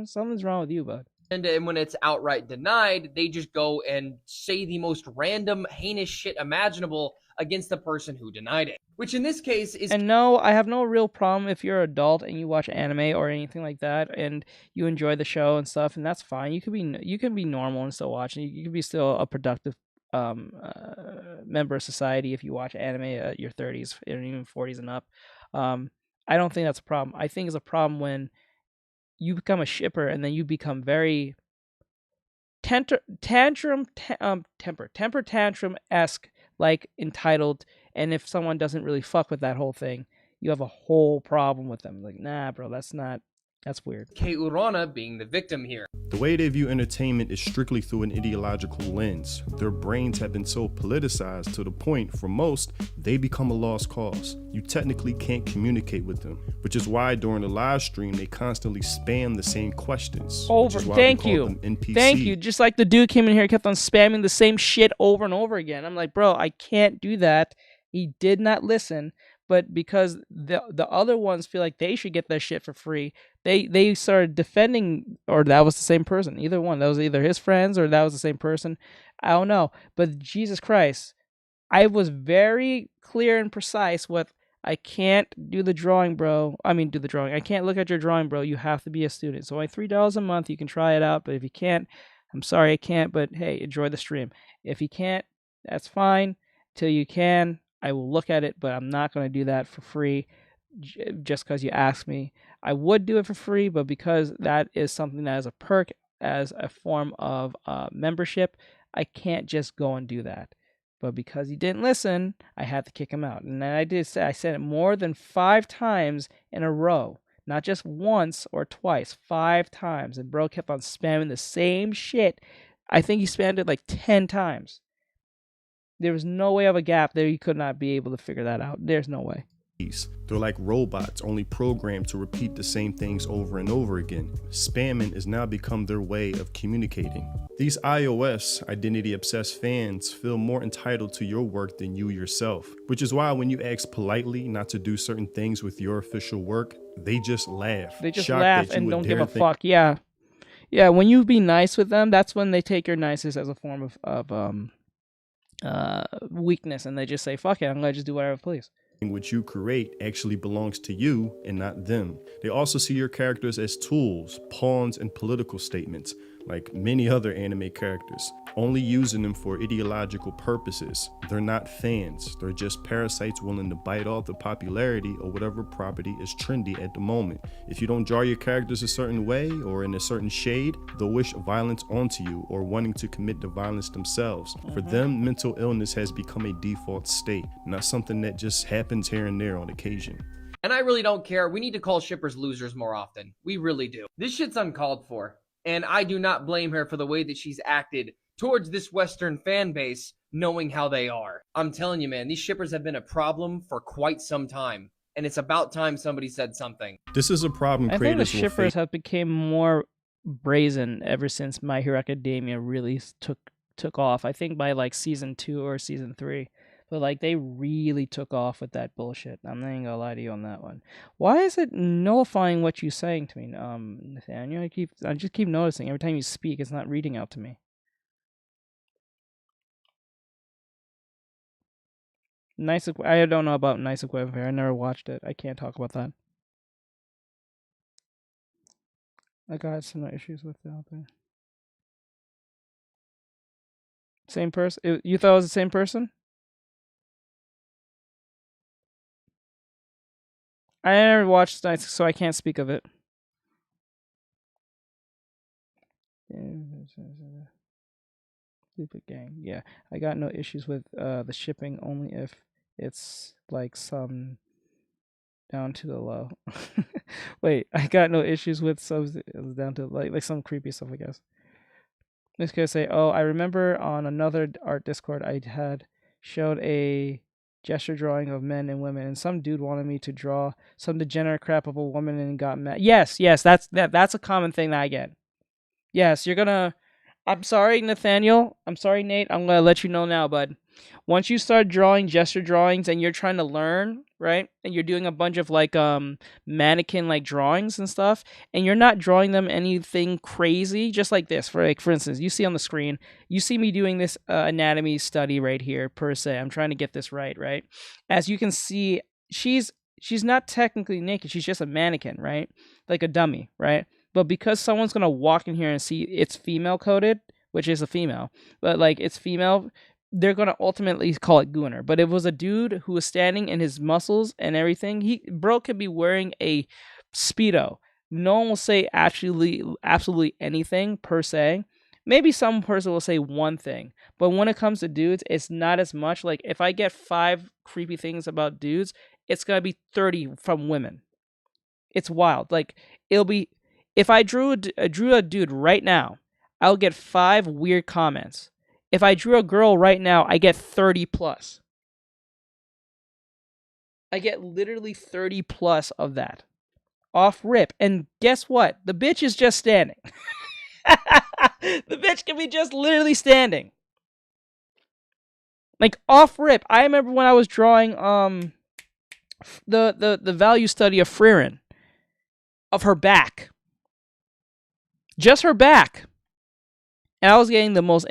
something's wrong with you, bud. And when it's outright denied, they just go and say the most random, heinous shit imaginable against the person who denied it. Which in this case is... And no, I have no real problem if you're an adult and you watch anime or anything like that and you enjoy the show and stuff, and that's fine. You can be normal and still watch it. You can be still a productive member of society if you watch anime at your 30s and even 40s and up. I don't think that's a problem. I think it's a problem when you become a shipper and then you become very temper tantrum-esque, like entitled, and if someone doesn't really fuck with that whole thing, you have a whole problem with them. Like, nah, bro, that's weird. Kei Urana being the victim here. The way they view entertainment is strictly through an ideological lens. Their brains have been so politicized to the point, for most, they become a lost cause. You technically can't communicate with them, which is why during the live stream, they constantly spam the same questions. Thank you. Just like the dude came in here and kept on spamming the same shit over and over again. I'm like, bro, I can't do that. He did not listen. But because the other ones feel like they should get their shit for free, they started defending, or that was the same person. Either one. That was either his friends or that was the same person. I don't know. But Jesus Christ, I was very clear and precise with, I can't do the drawing, bro. I mean, do the drawing. I can't look at your drawing, bro. You have to be a student. So only $3 a month. You can try it out. But if you can't, I'm sorry I can't. But hey, enjoy the stream. If you can't, that's fine. Till you can, I will look at it, but I'm not going to do that for free just because you asked me. I would do it for free, but because that is something that is a perk, as a form of membership, I can't just go and do that. But because he didn't listen, I had to kick him out. And then I said it more than 5 times in a row. Not just once or twice, 5 times. And bro kept on spamming the same shit. I think he spammed it like 10 times. There was no way of a gap there. You could not be able to figure that out. There's no way. They're like robots, only programmed to repeat the same things over and over again. Spamming has now become their way of communicating. These iOS identity-obsessed fans feel more entitled to your work than you yourself, which is why when you ask politely not to do certain things with your official work, they just laugh. They just laugh and don't give a fuck. Yeah. Yeah, when you be nice with them, that's when they take your niceness as a form of weakness, and they just say, fuck it, I'm gonna just do whatever please. Which you create actually belongs to you and not them. They also see your characters as tools, pawns, and political statements, like many other anime characters, only using them for ideological purposes. They're not fans, they're just parasites willing to bite off the popularity or whatever property is trendy at the moment. If you don't draw your characters a certain way or in a certain shade, they'll wish violence onto you or wanting to commit the violence themselves. For them, mental illness has become a default state, not something that just happens here and there on occasion. And I really don't care. We need to call shippers losers more often. We really do. This shit's uncalled for. And I do not blame her for the way that she's acted towards this Western fan base, knowing how they are. I'm telling you, man, these shippers have been a problem for quite some time. And it's about time somebody said something. This is a problem I think creators the shippers have become more brazen ever since My Hero Academia really took off. I think by like season 2 or season 3. But like they really took off with that bullshit. I'm not even gonna lie to you on that one. Why is it nullifying what you're saying to me, Nathaniel? I just keep noticing every time you speak, it's not reading out to me. I don't know about Nice Equivalent. I never watched it. I can't talk about that. I got some issues with that. Same person? You thought it was the same person? I never watched Nice, so I can't speak of it. Stupid gang. Yeah, I got no issues with the shipping, only if it's like some down to the low. Wait, I got no issues with subs down to like some creepy stuff, I guess. This guy say, oh, I remember on another art Discord I had showed a gesture drawing of men and women, and some dude wanted me to draw some degenerate crap of a woman and got mad. Yes, that's a common thing that I get. Yes, you're gonna. I'm sorry, Nathaniel. I'm sorry, Nate. I'm gonna let you know now, bud. Once you start drawing gesture drawings and you're trying to learn, right? And you're doing a bunch of like mannequin like drawings and stuff, and you're not drawing them anything crazy, just like this. For instance, you see on the screen, you see me doing this anatomy study right here per se. I'm trying to get this right? As you can see, she's not technically naked. She's just a mannequin, right? Like a dummy, right? But because someone's gonna walk in here and see it's female coded, which is a female, but like it's female, they're gonna ultimately call it Gooner. But if it was a dude who was standing in his muscles and everything, bro could be wearing a Speedo. No one will say absolutely anything per se. maybe some person will say one thing, but when it comes to dudes, it's not as much. Like if I get 5 creepy things about dudes, it's gonna be 30 from women. It's wild. Like it'll be if I drew a dude right now, I'll get 5 weird comments. If I drew a girl right now, I get 30 plus. I get literally 30 plus of that. Off rip. And guess what? The bitch is just standing. The bitch can be just literally standing. Like off rip. I remember when I was drawing the value study of Frieren. Of her back. Just her back. And I was getting the most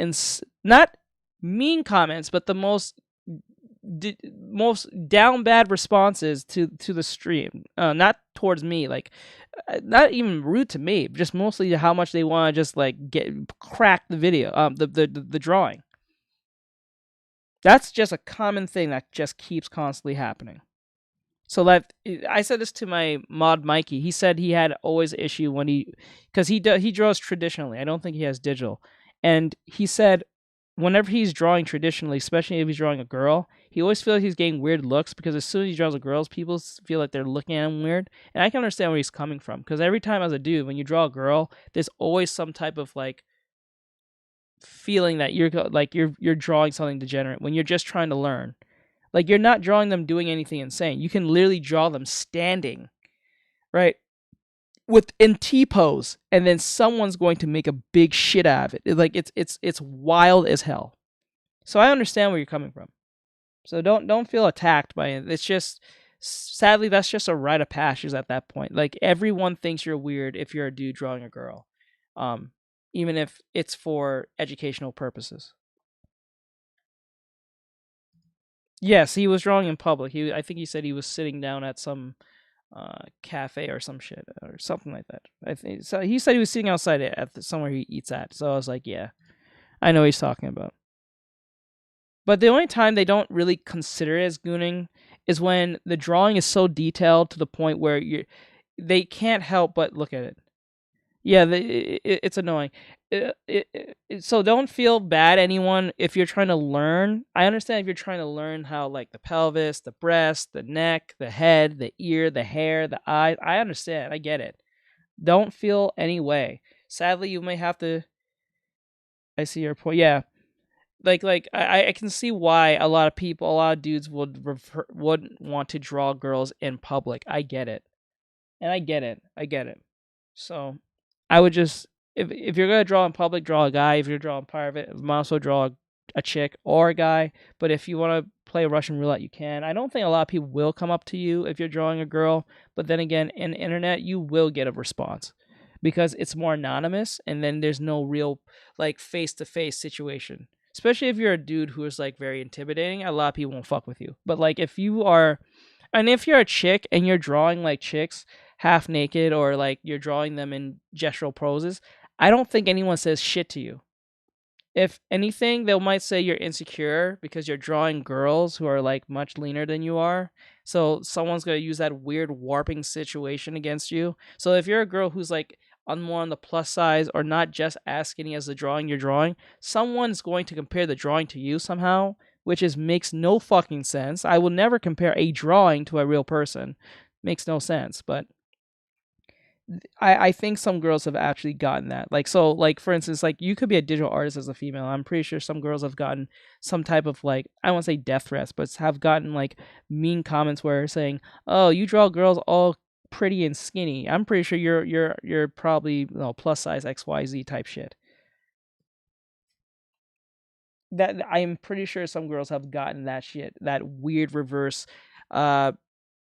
not mean comments, but the most down bad responses to the stream. Not towards me, like not even rude to me, just mostly how much they want to just like crack the video, the drawing. That's just a common thing that just keeps constantly happening. So that I said this to my mod Mikey. He said he had always issue when because he draws traditionally. I don't think he has digital, and he said whenever he's drawing traditionally, especially if he's drawing a girl, he always feels like he's getting weird looks because as soon as he draws a girl, people feel like they're looking at him weird. And I can understand where he's coming from because every time as a dude, when you draw a girl, there's always some type of like feeling that you're drawing something degenerate when you're just trying to learn. Like you're not drawing them doing anything insane. You can literally draw them standing, right? In T-pose, and then someone's going to make a big shit out of it. Like it's wild as hell. So I understand where you're coming from. So don't feel attacked by it. It's just sadly that's just a rite of passage at that point. Like everyone thinks you're weird if you're a dude drawing a girl, even if it's for educational purposes. Yes, he was drawing in public. I think he said he was sitting down at some cafe or some shit or something like that. I think so. He said he was sitting outside at somewhere he eats at. So I was like, yeah, I know what he's talking about. But the only time they don't really consider it as gooning is when the drawing is so detailed to the point where they can't help but look at it. Yeah, it's annoying. So don't feel bad, anyone, if you're trying to learn. I understand if you're trying to learn how, like, the pelvis, the breast, the neck, the head, the ear, the hair, the eyes. I understand. I get it. Don't feel any way. Sadly, you may have to. I see your point. Yeah, like I can see why a lot of dudes would want to draw girls in public. I get it, and I get it. So. I would just, if you're going to draw in public, draw a guy. If you're drawing private, you might also draw a chick or a guy. But if you want to play Russian roulette, you can. I don't think a lot of people will come up to you if you're drawing a girl. But then again, in the internet, you will get a response because it's more anonymous. And then there's no real, like, face-to-face situation. Especially if you're a dude who is, like, very intimidating. A lot of people won't fuck with you. But, like, if you're a chick and you're drawing, like, chicks half naked or like you're drawing them in gestural poses, I don't think anyone says shit to you. If anything, they might say you're insecure because you're drawing girls who are like much leaner than you are. So someone's going to use that weird warping situation against you. So if you're a girl who's like more on the plus size or not just as skinny as the drawing you're drawing, someone's going to compare the drawing to you somehow, which makes no fucking sense. I will never compare a drawing to a real person. Makes no sense, but I think some girls have actually gotten that. Like, so, like, for instance, like, you could be a digital artist as a female. I'm pretty sure some girls have gotten some type of, like, I won't say death threats, but have gotten, like, mean comments where saying, oh, you draw girls all pretty and skinny. I'm pretty sure you're probably, plus size XYZ type shit. That I'm pretty sure some girls have gotten that shit, that weird reverse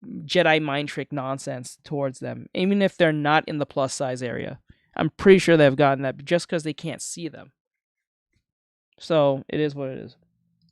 Jedi mind trick nonsense towards them, even if they're not in the plus size area. I'm pretty sure they've gotten that just because they can't see them. So it is what it is.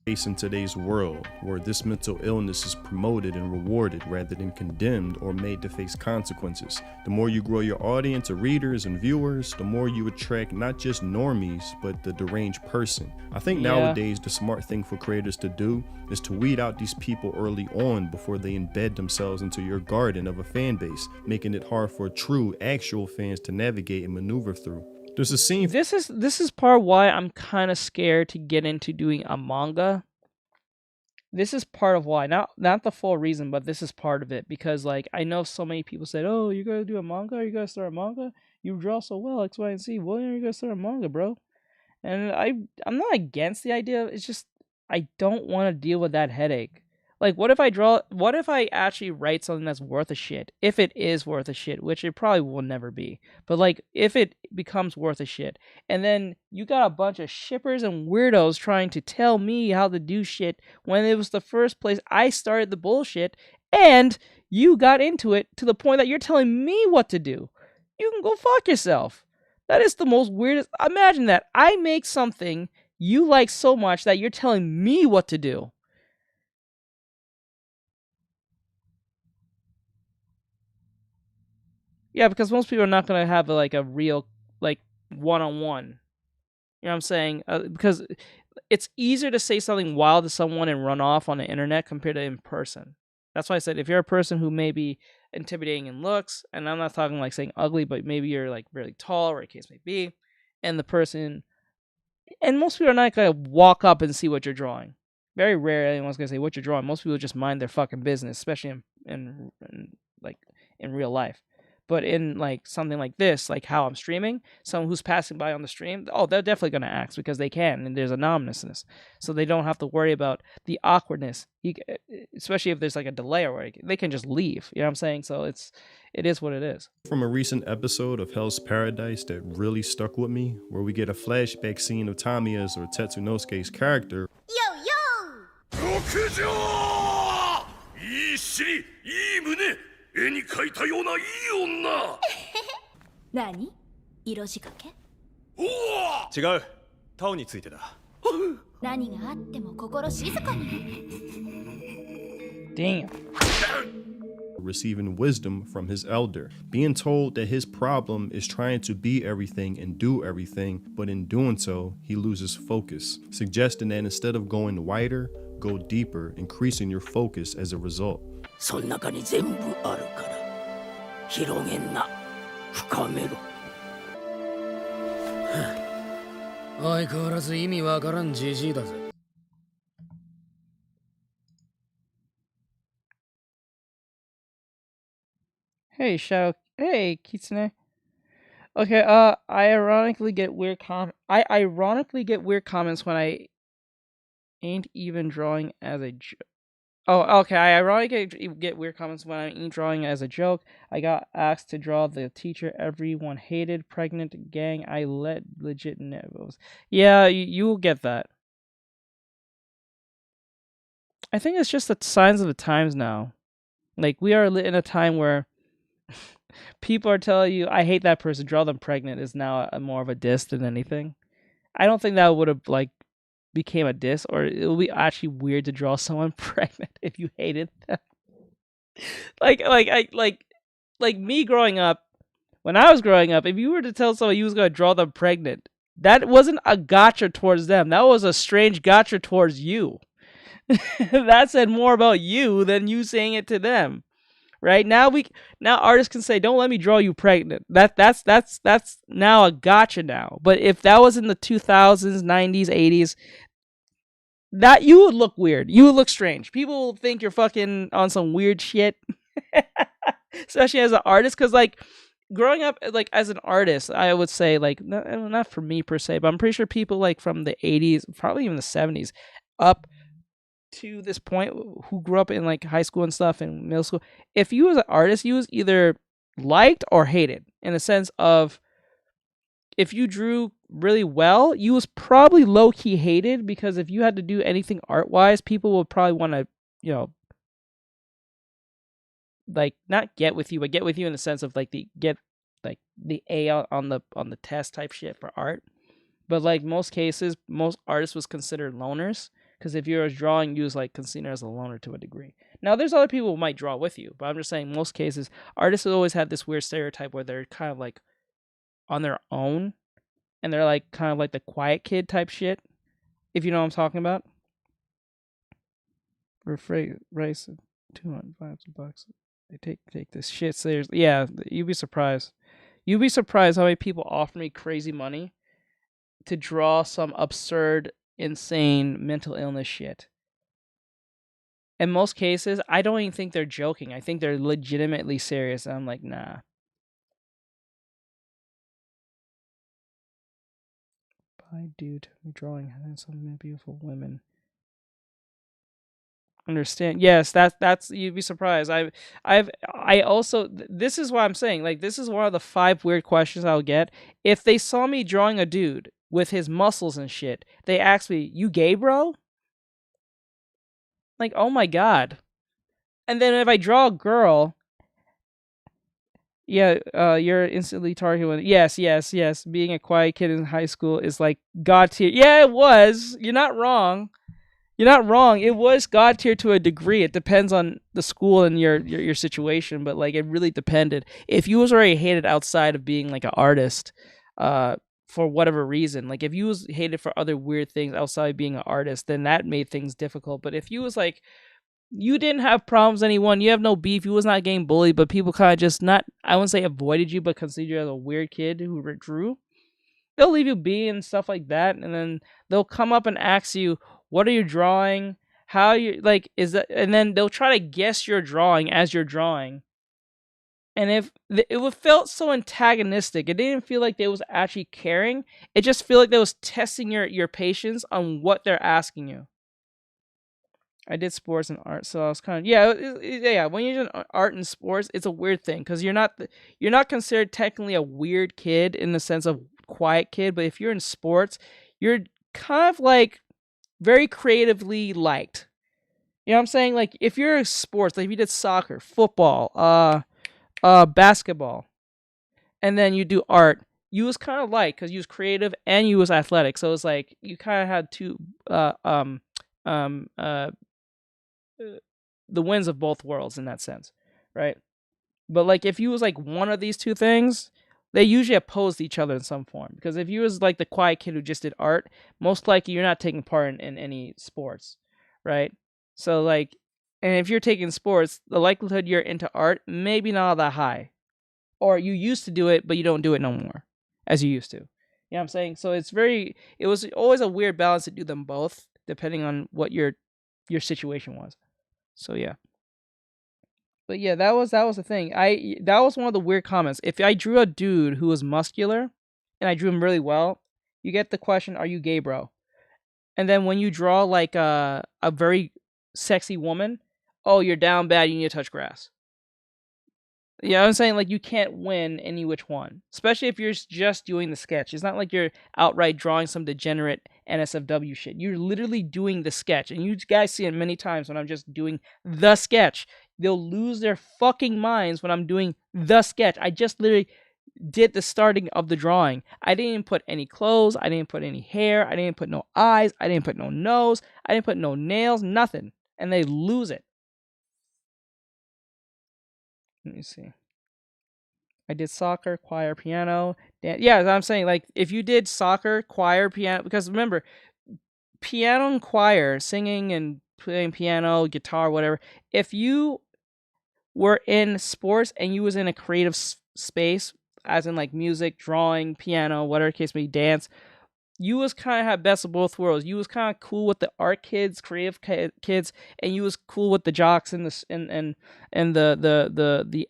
In today's world, where this mental illness is promoted and rewarded rather than condemned or made to face consequences. The more you grow your audience of readers and viewers, the more you attract not just normies, but the deranged person. I think nowadays the smart thing for creators to do is to weed out these people early on before they embed themselves into your garden of a fan base, making it hard for true, actual fans to navigate and maneuver through. There's a scene. This is part why I'm kind of scared to get into doing a manga. This is part of why, not the full reason, but this is part of it, because like I know so many people said, "Oh, you gotta do a manga? You gotta start a manga? You draw so well, X, Y, and Z. Well, you gotta start a manga, bro." And I'm not against the idea. It's just I don't want to deal with that headache. Like, what if I actually write something that's worth a shit? If it is worth a shit, which it probably will never be. But like, if it becomes worth a shit, and then you got a bunch of shippers and weirdos trying to tell me how to do shit when it was the first place I started the bullshit, and you got into it to the point that you're telling me what to do. You can go fuck yourself. That is the most weirdest. Imagine that. I make something you like so much that you're telling me what to do. Yeah, because most people are not going to have like a real, like, one-on-one. You know what I'm saying? Because it's easier to say something wild to someone and run off on the internet compared to in person. That's why I said if you're a person who may be intimidating in looks, and I'm not talking like saying ugly, but maybe you're like really tall, or a case may be, and the person, and most people are not going to walk up and see what you're drawing. Very rare anyone's going to say what you're drawing. Most people just mind their fucking business, especially in like in real life. But in like something like this, like how I'm streaming, someone who's passing by on the stream, oh, they're definitely going to ask because they can, and there's anonymousness. So they don't have to worry about the awkwardness, especially if there's like a delay or they can just leave. You know what I'm saying? So it is what it is. From a recent episode of Hell's Paradise that really stuck with me, where we get a flashback scene of Tamiya's or Tetsunosuke's character. Yo, yo! いい尻、いい胸、絵に描いたようないい女。何？色仕掛け？おお。違う。タオについてだ。何があっても心静かに。Damn. Receiving wisdom from his elder, being told that his problem is trying to be everything and do everything, but in doing so, he loses focus, suggesting that instead of going wider, go deeper, increasing your focus as a result. その中に全部あるから、広げんな、深めろ。相変わらず意味わからんじじいだぜ。Hey, Shadow. Hey, Kitsune. Okay, I ironically get weird comments when I ain't even drawing as a Oh, okay. I ironically get weird comments when I ain't drawing as a joke. I got asked to draw the teacher everyone hated, pregnant gang. I let legit nevos. Yeah, you will get that. I think it's just the signs of the times now. Like, we are in a time where people are telling you, I hate that person, draw them pregnant is now more of a diss than anything. I don't think that would have, like, became a diss, or it would be actually weird to draw someone pregnant if you hated them. like me growing up, when I was growing up, if you were to tell someone you was going to draw them pregnant, that wasn't a gotcha towards them. That was a strange gotcha towards you. That said more about you than you saying it to them. Right now, artists can say, "Don't let me draw you pregnant." That's now a gotcha now. But if that was in the 2000s, 90s, 80s, that you would look weird. You would look strange. People will think you're fucking on some weird shit, especially as an artist. Because like growing up, like as an artist, I would say like not for me per se, but I'm pretty sure people like from the 80s, probably even the 70s, up to this point who grew up in like high school and stuff and middle school, if you was an artist, you was either liked or hated, in the sense of if you drew really well, you was probably low-key hated, because if you had to do anything art-wise, people would probably want to, you know, like not get with you, but get with you in the sense of like the A on the test type shit for art. But like most cases, most artists was considered loners. Because if you're drawing, you was like considered as a loner to a degree. Now, there's other people who might draw with you, but I'm just saying, most cases, artists always had this weird stereotype where they're kind of like on their own, and they're like kind of like the quiet kid type shit, if you know what I'm talking about. Rice, $200 bucks. They take this shit seriously. Yeah, you'd be surprised. You'd be surprised how many people offer me crazy money to draw some absurd, insane mental illness shit. In most cases, I don't even think they're joking. I think they're legitimately serious. And I'm like, nah. Bye, dude. Me drawing handsome, beautiful women. Understand? Yes, that's you'd be surprised. I also this is what I'm saying. Like, this is one of the 5 weird questions I'll get. If they saw me drawing a dude with his muscles and shit, they ask me, "You gay, bro?" Like, oh my god. And then if I draw a girl, yeah, you're instantly targeted with yes. Being a quiet kid in high school is like god tier. Yeah, it was. You're not wrong. You're not wrong. It was god tier to a degree. It depends on the school and your situation, but like it really depended. If you was already hated outside of being like an artist, for whatever reason, like if you was hated for other weird things outside of being an artist, then that made things difficult. But if you was like you didn't have problems with anyone, you have no beef, you was not getting bullied, but people kind of just not, I wouldn't say avoided you, but considered you as a weird kid who drew, they'll leave you be and stuff like that, and then they'll come up and ask you, what are you drawing? How you like is that? And then they'll try to guess your drawing as you're drawing. And if it would felt so antagonistic, it didn't feel like they was actually caring. It just felt like they was testing your patience on what they're asking you. I did sports and art, so I was kind of yeah. When you're doing art and sports, it's a weird thing because you're not considered technically a weird kid in the sense of quiet kid, but if you're in sports, you're kind of like very creatively liked. You know what I'm saying? Like if you're in sports, like if you did soccer, football, basketball, and then you do art, you was kind of like because you was creative and you was athletic, so it's like you kind of had two the wins of both worlds in that sense, right? But like if you was like one of these two things, they usually opposed each other in some form. Because if you was like the quiet kid who just did art, most likely you're not taking part in any sports, right? So like, and if you're taking sports, the likelihood you're into art maybe not that high, or you used to do it but you don't do it no more as you used to. You know what I'm saying? So it was always a weird balance to do them both depending on what your situation was. So yeah. But yeah, that was the thing. That was one of the weird comments. If I drew a dude who was muscular and I drew him really well, you get the question, "Are you gay, bro?" And then when you draw like a very sexy woman, "Oh, you're down bad, you need to touch grass." Yeah, I'm saying like you can't win any which one, especially if you're just doing the sketch. It's not like you're outright drawing some degenerate NSFW shit. You're literally doing the sketch, and you guys see it many times when I'm just doing the sketch. They'll lose their fucking minds when I'm doing the sketch. I just literally did the starting of the drawing. I didn't put any clothes. I didn't put any hair. I didn't put no eyes. I didn't put no nose. I didn't put no nails. Nothing, and they lose it. Let me see. I did soccer, choir, piano. Yeah, I'm saying like if you did soccer, choir, piano, because remember, piano and choir, singing and playing piano, guitar, whatever. If you were in sports and you was in a creative space, as in like music, drawing, piano, whatever case may be, dance, you was kind of had best of both worlds. You was kind of cool with the art kids, creative kids, and you was cool with the jocks and the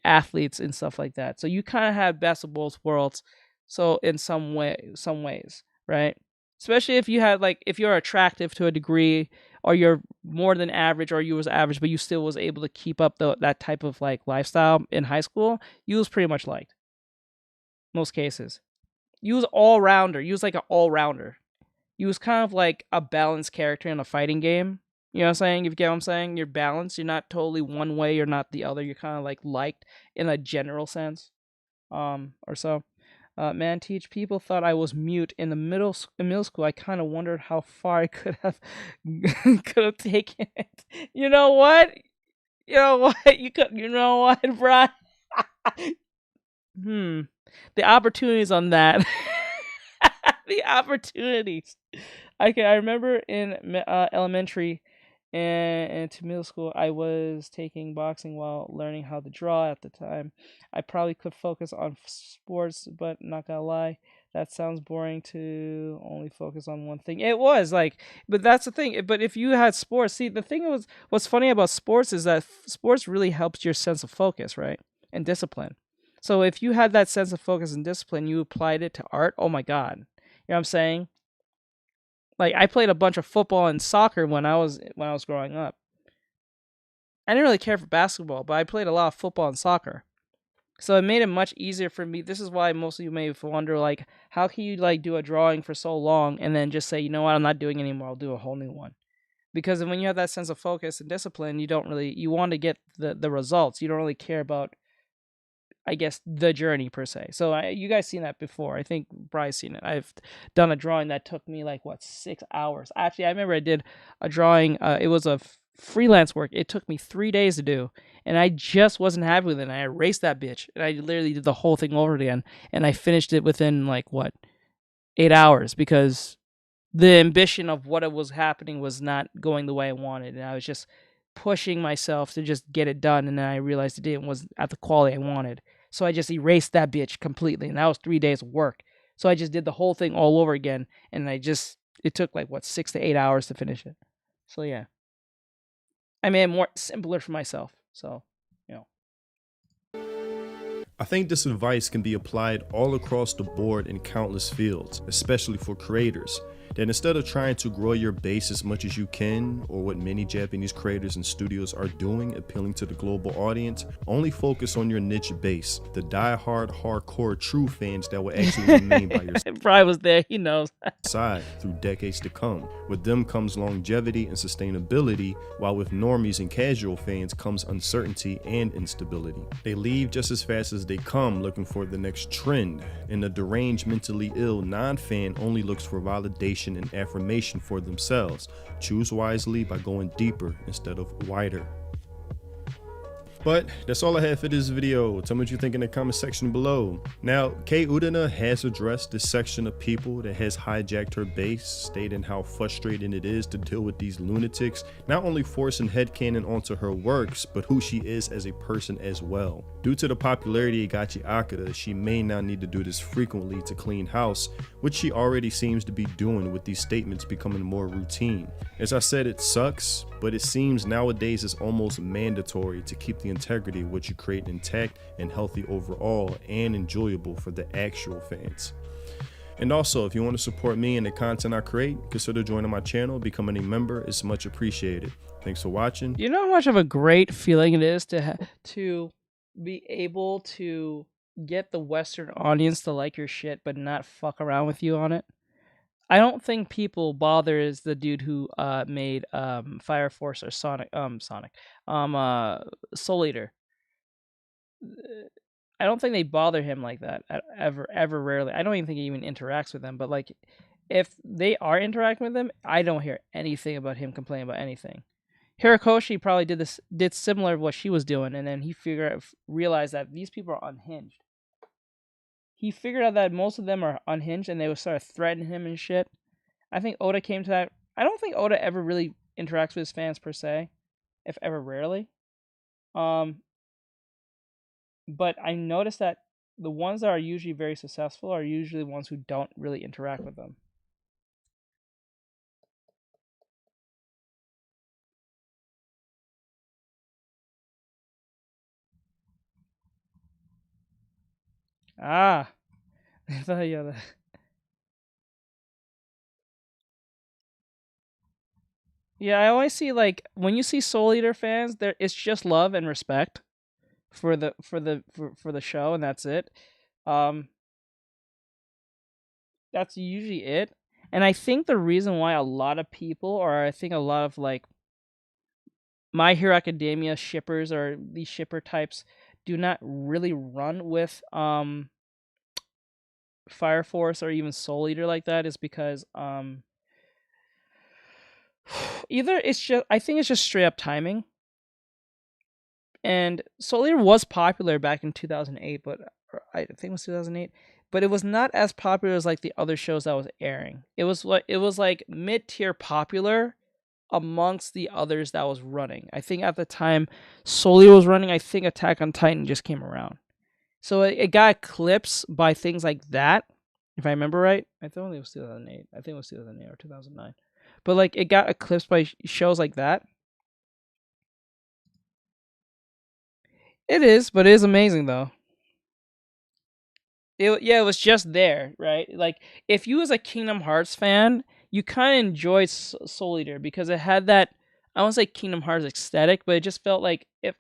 athletes and stuff like that. So you kind of had best of both worlds. So in some ways, right? Especially if you had like if you're attractive to a degree, or you're more than average, or you was average, but you still was able to keep up that type of like lifestyle in high school, you was pretty much liked. Most cases. You was all-rounder. You was like an all-rounder. You was kind of like a balanced character in a fighting game. You know what I'm saying? If you get what I'm saying? You're balanced. You're not totally one way. You're not the other. You're kind of like liked in a general sense. Or so. Man, teach people thought I was mute in middle school. I kind of wondered how far I could have taken it. You know what? You know what? You know what, Brian? The opportunities on that. The opportunities. I remember in elementary, and to middle school, I was taking boxing while learning how to draw at the time. I probably could focus on sports, but not gonna lie, that sounds boring to only focus on one thing. It was like, but that's the thing. But if you had sports, see, the thing was, what's funny about sports is that sports really helps your sense of focus, right? And discipline. So if you had that sense of focus and discipline, you applied it to art. Oh my God. You know what I'm saying? Like I played a bunch of football and soccer when I was growing up. I didn't really care for basketball, but I played a lot of football and soccer. So it made it much easier for me. This is why most of you may wonder, like, how can you like do a drawing for so long and then just say, you know what, I'm not doing it anymore. I'll do a whole new one. Because when you have that sense of focus and discipline, you want to get the results. You don't really care about, I guess, the journey per se. So you guys seen that before. I think Bry's seen it. I've done a drawing that took me like 6 hours. Actually, I remember I did a drawing. It was a freelance work. It took me 3 days to do, and I just wasn't happy with it. And I erased that bitch, and I literally did the whole thing over again. And I finished it within 8 hours because the ambition of what it was happening was not going the way I wanted, and I was just pushing myself to just get it done, and then I realized it wasn't at the quality I wanted. So I just erased that bitch completely, and that was 3 days of work. So I just did the whole thing all over again, and it took 6 to 8 hours to finish it. So yeah, I made it more simpler for myself. So, you know. I think this advice can be applied all across the board in countless fields, especially for creators. That instead of trying to grow your base as much as you can, or what many Japanese creators and studios are doing, appealing to the global audience, only focus on your niche base, the die-hard, hardcore, true fans that will actually remain by your Brian was there, he knows. side through decades to come. With them comes longevity and sustainability, while with normies and casual fans comes uncertainty and instability. They leave just as fast as they come, looking for the next trend, and the deranged, mentally ill non-fan only looks for validation and affirmation for themselves. Choose wisely by going deeper instead of wider. But that's all I have for this video. Tell me what you think in the comment section below. Now, Kei Urana has addressed this section of people that has hijacked her base, stating how frustrating it is to deal with these lunatics, not only forcing headcanon onto her works, but who she is as a person as well. Due to the popularity of Gachi Akira, she may now need to do this frequently to clean house, which she already seems to be doing with these statements becoming more routine. As I said, it sucks, but it seems nowadays it's almost mandatory to keep the integrity of what you create intact and healthy overall and enjoyable for the actual fans. And also, if you want to support me and the content I create, consider joining my channel. Becoming a member is much appreciated. Thanks for watching. You know how much of a great feeling it is to be able to get the Western audience to like your shit but not fuck around with you on it? I don't think people bother as the dude who made Fire Force or Soul Eater. I don't think they bother him like that ever rarely. I don't even think he even interacts with them. But like, if they are interacting with him, I don't hear anything about him complaining about anything. Hirikoshi probably did similar to what she was doing, and then he realized that these people are unhinged. He figured out that most of them are unhinged, and they would start threatening him and shit. I think Oda came to that. I don't think Oda ever really interacts with his fans per se, if ever rarely. But I noticed that the ones that are usually very successful are usually the ones who don't really interact with them. Ah, I thought yeah. Yeah, I always see like when you see Soul Eater fans, it's just love and respect for the show, and that's it. That's usually it. And I think the reason why a lot of people, or I think a lot of like My Hero Academia shippers or these shipper types, do not really run with Fire Force or even Soul Eater like that, is because either I think it's just straight up timing. And Soul Eater was popular back in 2008, but I think it was 2008, but it was not as popular as like the other shows that was airing. It was like mid-tier popular, amongst the others that was running. I think at the time Soul was running. I think Attack on Titan just came around. So it got eclipsed by things like that, if I remember right. I thought it was 2008. I think it was 2008 or 2009. But like it got eclipsed by shows like that. It is, but it is amazing though. It was just there, right? Like if you was a Kingdom Hearts fan, you kind of enjoyed Soul Eater because it had that, I won't say Kingdom Hearts aesthetic, but it just felt like it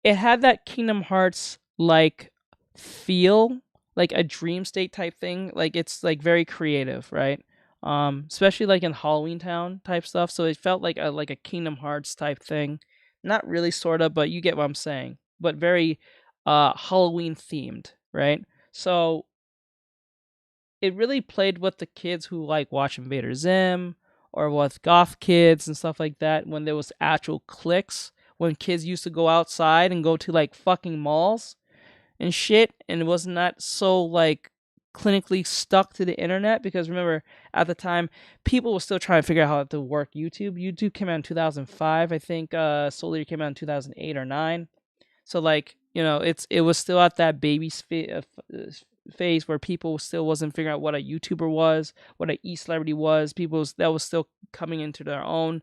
had that Kingdom Hearts like feel, like a dream state type thing. Like it's like very creative, right? Especially like in Halloween Town type stuff. So it felt like a Kingdom Hearts type thing. Not really, sort of, but you get what I'm saying. But very Halloween themed, right? So it really played with the kids who like watch Invader Zim or with goth kids and stuff like that when there was actual clicks, when kids used to go outside and go to like fucking malls and shit, and it was not so like clinically stuck to the internet, because remember at the time people were still trying to figure out how to work YouTube came out in 2005. I think Soul Eater came out in 2008 or 9. So like, you know, it was still at that baby phase where people still wasn't figuring out what a YouTuber was, what a e-celebrity was. That was still coming into their own.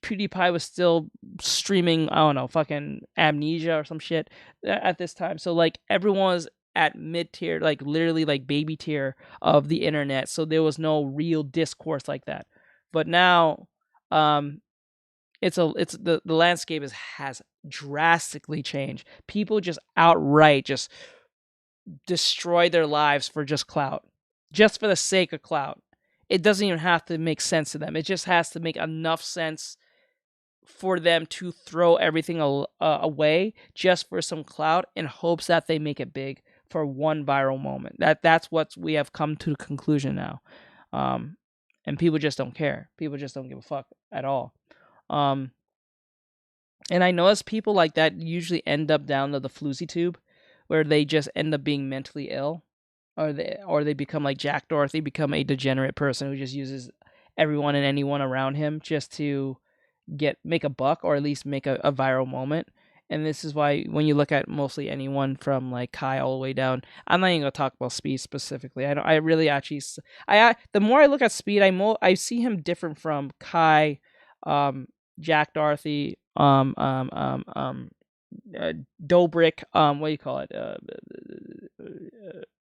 PewDiePie was still streaming, I don't know, fucking Amnesia or some shit at this time. So like everyone was at mid tier, like literally like baby tier of the internet. So there was no real discourse like that. But now, the landscape has drastically changed. People just outright just destroy their lives for just clout, just for the sake of clout. It doesn't even have to make sense to them. It just has to make enough sense for them to throw everything away just for some clout in hopes that they make it big for one viral moment. That's what we have come to the conclusion now. And people just don't care. People just don't give a fuck at all. And I notice people like that usually end up down to the floozy tube, where they just end up being mentally ill, or they become like Jack Dorothy, become a degenerate person who just uses everyone and anyone around him just to make a buck, or at least make a viral moment. And this is why when you look at mostly anyone from like Kai all the way down, I'm not even gonna talk about Speed specifically. I really actually, the more I look at Speed, I see him different from Kai, Jack Dorothy, Dobrik, what do you call it,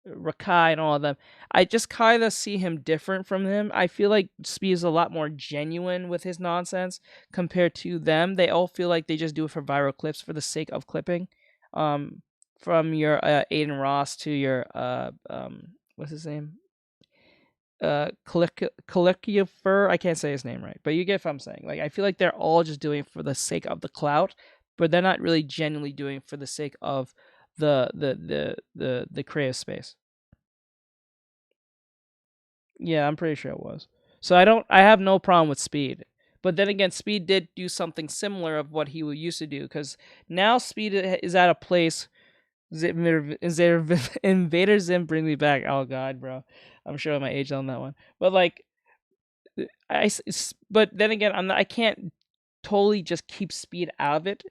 Rakai, and all of them. I just kind of see him different from them. I feel like Speed is a lot more genuine with his nonsense compared to them. They all feel like they just do it for viral clips for the sake of clipping. From your Aiden Ross to your what's his name? Kalikifer. I can't say his name right, but you get what I'm saying. Like I feel like they're all just doing it for the sake of the clout, but they're not really genuinely doing it for the sake of the creative space. Yeah, I'm pretty sure it was. So I have no problem with Speed. But then again, Speed did do something similar of what he used to do, because now Speed is at a place. Invader Zim bring me back. Oh god, bro, I'm showing my age on that one. But like, but then again, I can't totally just keep Speed out of it.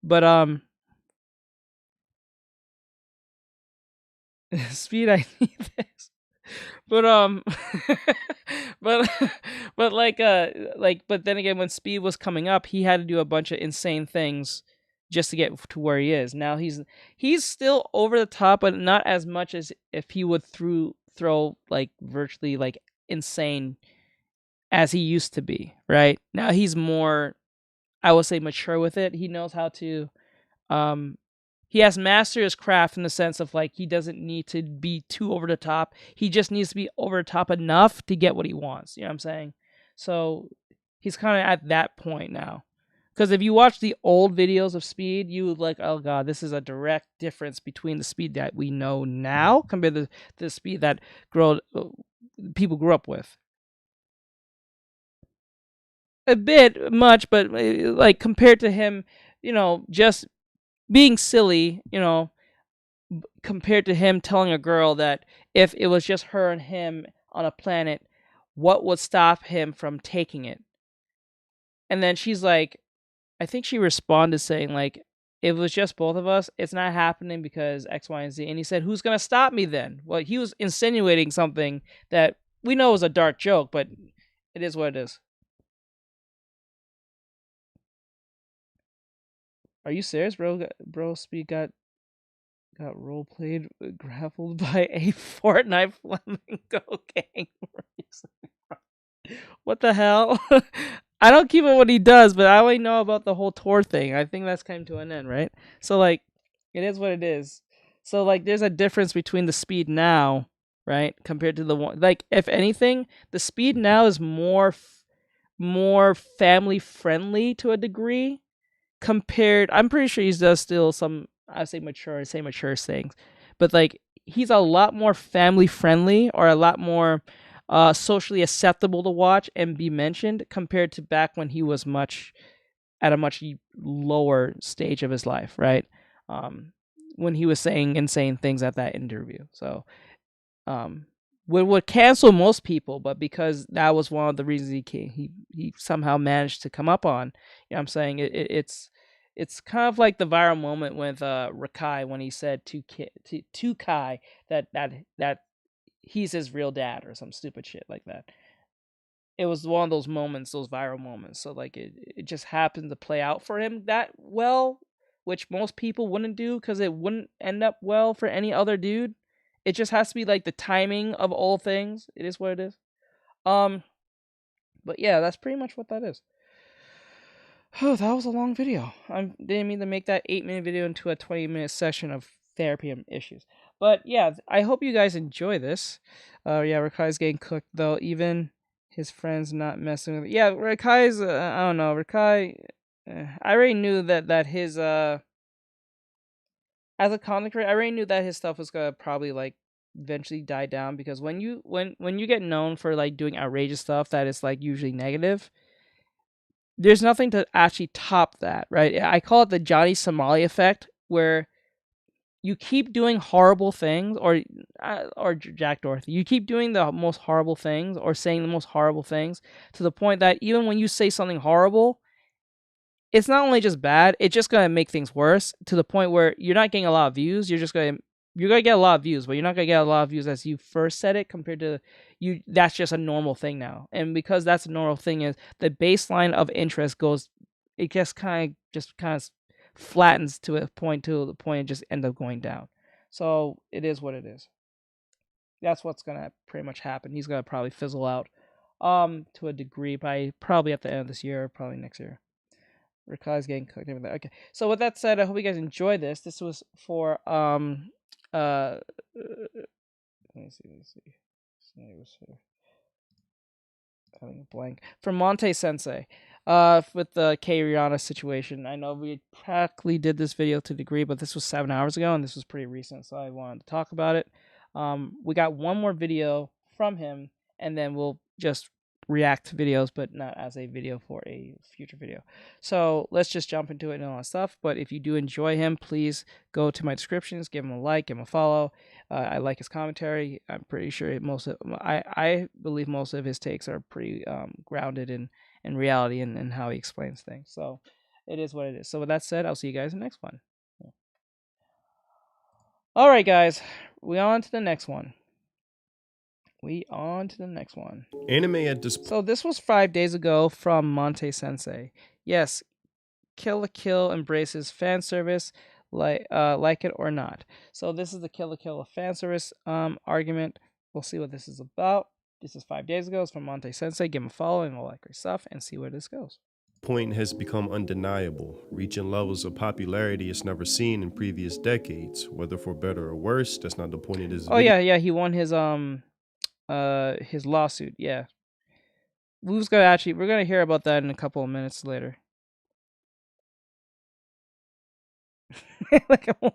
But Speed, I need this. But but but then again, when Speed was coming up, he had to do a bunch of insane things just to get to where he is. Now he's still over the top, but not as much as if he would throw like virtually like insane as he used to be. Right now, he's more, I would say, mature with it. He knows how to he has mastered his craft in the sense of like he doesn't need to be too over the top. He just needs to be over the top enough to get what he wants. You know what I'm saying? So he's kind of at that point now. Because if you watch the old videos of Speed, you would like, oh god, this is a direct difference between the Speed that we know now compared to the Speed that people grew up with. A bit much, but like compared to him, you know, just being silly, you know, compared to him telling a girl that if it was just her and him on a planet, what would stop him from taking it? And then she's like, I think she responded saying like, if it was just both of us, it's not happening because X, Y, and Z. And he said, who's going to stop me then? Well, he was insinuating something that we know is a dark joke, but it is what it is. Are you serious, bro? Bro, Speed got role played, grappled by a Fortnite flamingo gang. What the hell? I don't keep up what he does, but I only know about the whole tour thing. I think that's come to an end, right? So like, it is what it is. So like, there's a difference between the Speed now, right, compared to the one. Like, if anything, the Speed now is more family friendly to a degree. Compared, I'm pretty sure he does still some, I say mature things, but like he's a lot more family friendly or a lot more socially acceptable to watch and be mentioned compared to back when he was at a much lower stage of his life, right? When he was saying insane things at that interview. So would cancel most people, but because that was one of the reasons he somehow managed to come up on, you know what I'm saying, it's kind of like the viral moment with Rakai when he said to Kai that he's his real dad or some stupid shit like that. It was one of those moments, those viral moments. So like it just happened to play out for him that well, which most people wouldn't do because it wouldn't end up well for any other dude. It just has to be like the timing of all things. It is what it is. But yeah, that's pretty much what that is. Oh, that was a long video. I didn't mean to make that 8-minute video into a 20-minute session of therapy and issues. But yeah, I hope you guys enjoy this. Yeah, Rakai's getting cooked though. Even his friends not messing with it. Yeah, Rakai's. I don't know. Rakai. I already knew that his as a content creator, I already knew that his stuff was gonna probably like eventually die down because when you get known for like doing outrageous stuff that is like usually negative, there's nothing to actually top that, right? I call it the Johnny Somali effect, where you keep doing horrible things, or Jack Dorothy, you keep doing the most horrible things or saying the most horrible things to the point that even when you say something horrible, it's not only just bad, it's just gonna make things worse to the point where you're not getting a lot of views. You're gonna get a lot of views, but you're not gonna get a lot of views as you first said it compared to you. That's just a normal thing now, and because that's a normal thing, is the baseline of interest goes, it just kind of flattens to a point to the point it just end up going down. So it is what it is. That's what's gonna pretty much happen. He's gonna probably fizzle out, to a degree by probably at the end of this year, or probably next year. Rakai's getting cooked. Everything. Okay. So with that said, I hope you guys enjoyed this. This was for let me see. It was having a blank for Monte Sensei. With the K Rihanna situation. I know we practically did this video to a degree, but this was 7 hours ago, and this was pretty recent, so I wanted to talk about it. We got one more video from him, and then we'll just react to videos, but not as a video for a future video. So let's just jump into it and all that stuff. But if you do enjoy him, please go to my descriptions, give him a like, give him a follow. I like his commentary. I'm pretty sure I believe most of his takes are pretty grounded in reality and how he explains things. So it is what it is. So with that said, I'll see you guys in the next one. All right, guys, we on to the next one. Anime at this. So this was 5 days ago from Monte Sensei. Yes, Kill la Kill embraces fan service, like it or not. So this is the Kill la Kill of fan service argument. We'll see what this is about. This is 5 days ago. It's from Monte Sensei. Give him a follow and all that great stuff, and see where this goes. Point has become undeniable, reaching levels of popularity it's never seen in previous decades. Whether for better or worse, that's not the point of this. Oh video. Yeah, he won his lawsuit. Yeah, we're gonna hear about that in a couple of minutes later. Like I'm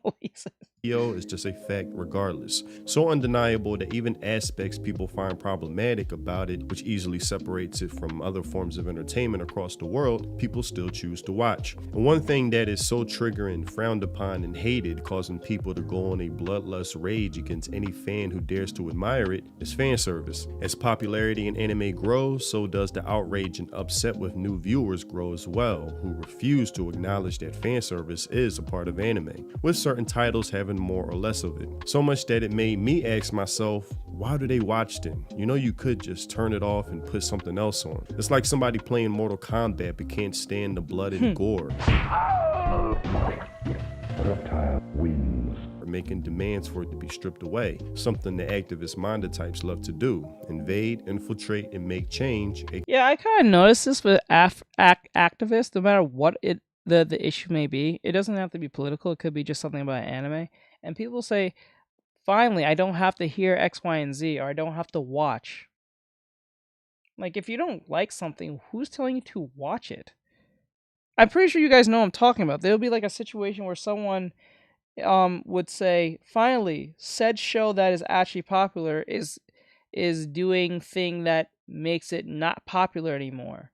is just a fact regardless. So undeniable that even aspects people find problematic about it, which easily separates it from other forms of entertainment across the world, people still choose to watch. And one thing that is so triggering, frowned upon, and hated, causing people to go on a bloodlust rage against any fan who dares to admire it, is fan service. As popularity in anime grows, so does the outrage and upset with new viewers grow as well, who refuse to acknowledge that fan service is a part of anime, with certain titles having more or less of it. So much that it made me ask myself, why do they watch them? You know, you could just turn it off and put something else on. It's like somebody playing Mortal Kombat but can't stand the blood and gore. Reptile wins. Or making demands for it to be stripped away, something the activist-minded types love to do: invade, infiltrate, and make change. Yeah, I kind of noticed this with activists. No matter what the issue may be, it doesn't have to be political. It could be just something about anime. And people say, finally, I don't have to hear X, Y, and Z, or I don't have to watch. Like, if you don't like something, who's telling you to watch it? I'm pretty sure you guys know what I'm talking about. There'll be like a situation where someone would say, finally, said show that is actually popular is doing thing that makes it not popular anymore.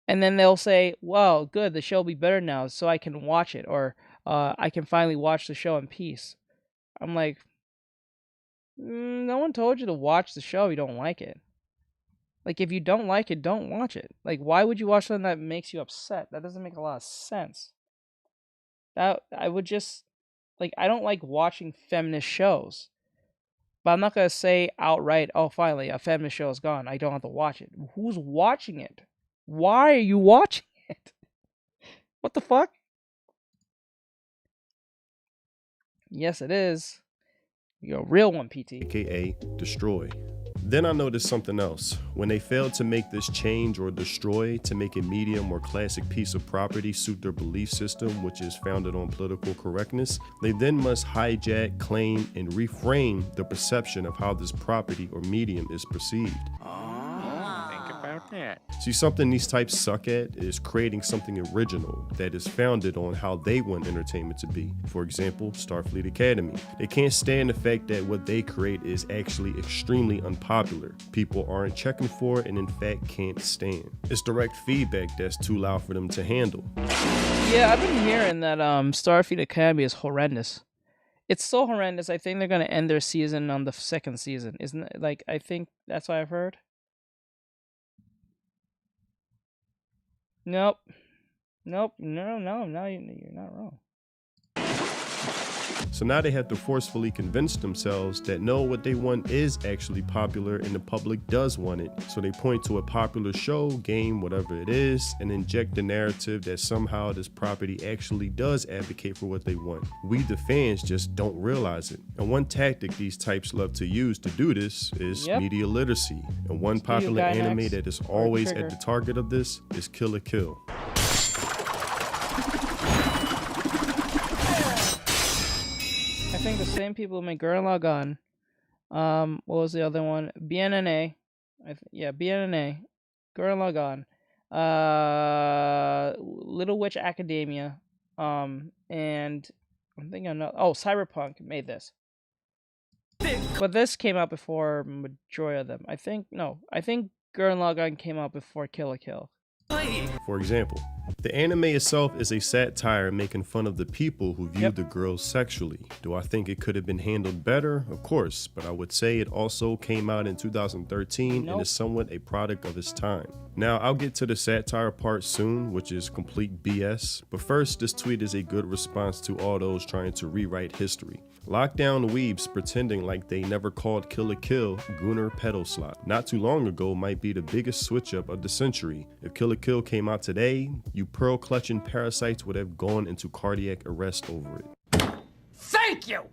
And then they'll say, well, good, the show will be better now, so I can watch it, or I can finally watch the show in peace. I'm like, no one told you to watch the show if you don't like it. Like, if you don't like it, don't watch it. Like, why would you watch something that makes you upset? That doesn't make a lot of sense. That I would just, like, I don't like watching feminist shows. But I'm not going to say outright, oh, finally, a feminist show is gone, I don't have to watch it. Who's watching it? Why are you watching it? What the fuck? Yes, it is. You're a real one, PT. AKA destroy. Then I noticed something else. When they failed to make this change or destroy to make a medium or classic piece of property suit their belief system, which is founded on political correctness, they then must hijack, claim, and reframe the perception of how this property or medium is perceived. See, something these types suck at is creating something original that is founded on how they want entertainment to be. For example, Starfleet Academy. They can't stand the fact that what they create is actually extremely unpopular. People aren't checking for it and in fact can't stand. It's direct feedback that's too loud for them to handle. Yeah, I've been hearing that Starfleet Academy is horrendous. It's so horrendous, I think they're going to end their season on the second season. Isn't it? Like, I think that's what I've heard. Nope. No, you're not wrong. So now they have to forcefully convince themselves that no, what they want is actually popular and the public does want it. So they point to a popular show, game, whatever it is, and inject the narrative that somehow this property actually does advocate for what they want. We, the fans, just don't realize it. And one tactic these types love to use to do this is media literacy. And one popular anime that is always at the target of this is Kill la Kill. I think the same people who make Gurren Lagann. What was the other one? BNNA. BNNA. Gurren Lagann. Little Witch Academia. And I'm thinking Cyberpunk made this. But this came out before majority of them. I think Gurren Lagann came out before Kill la Kill. For example, the anime itself is a satire making fun of the people who view the girls sexually. Do I think it could have been handled better? Of course, but I would say it also came out in 2013 and is somewhat a product of its time. Now, I'll get to the satire part soon, which is complete BS, but first, this tweet is a good response to all those trying to rewrite history. Lockdown weebs pretending like they never called Kill la Kill Gunnar Pedal Slot. Not too long ago might be the biggest switch up of the century. If Kill la Kill came out today, you pearl clutching parasites would have gone into cardiac arrest over it. Thank you!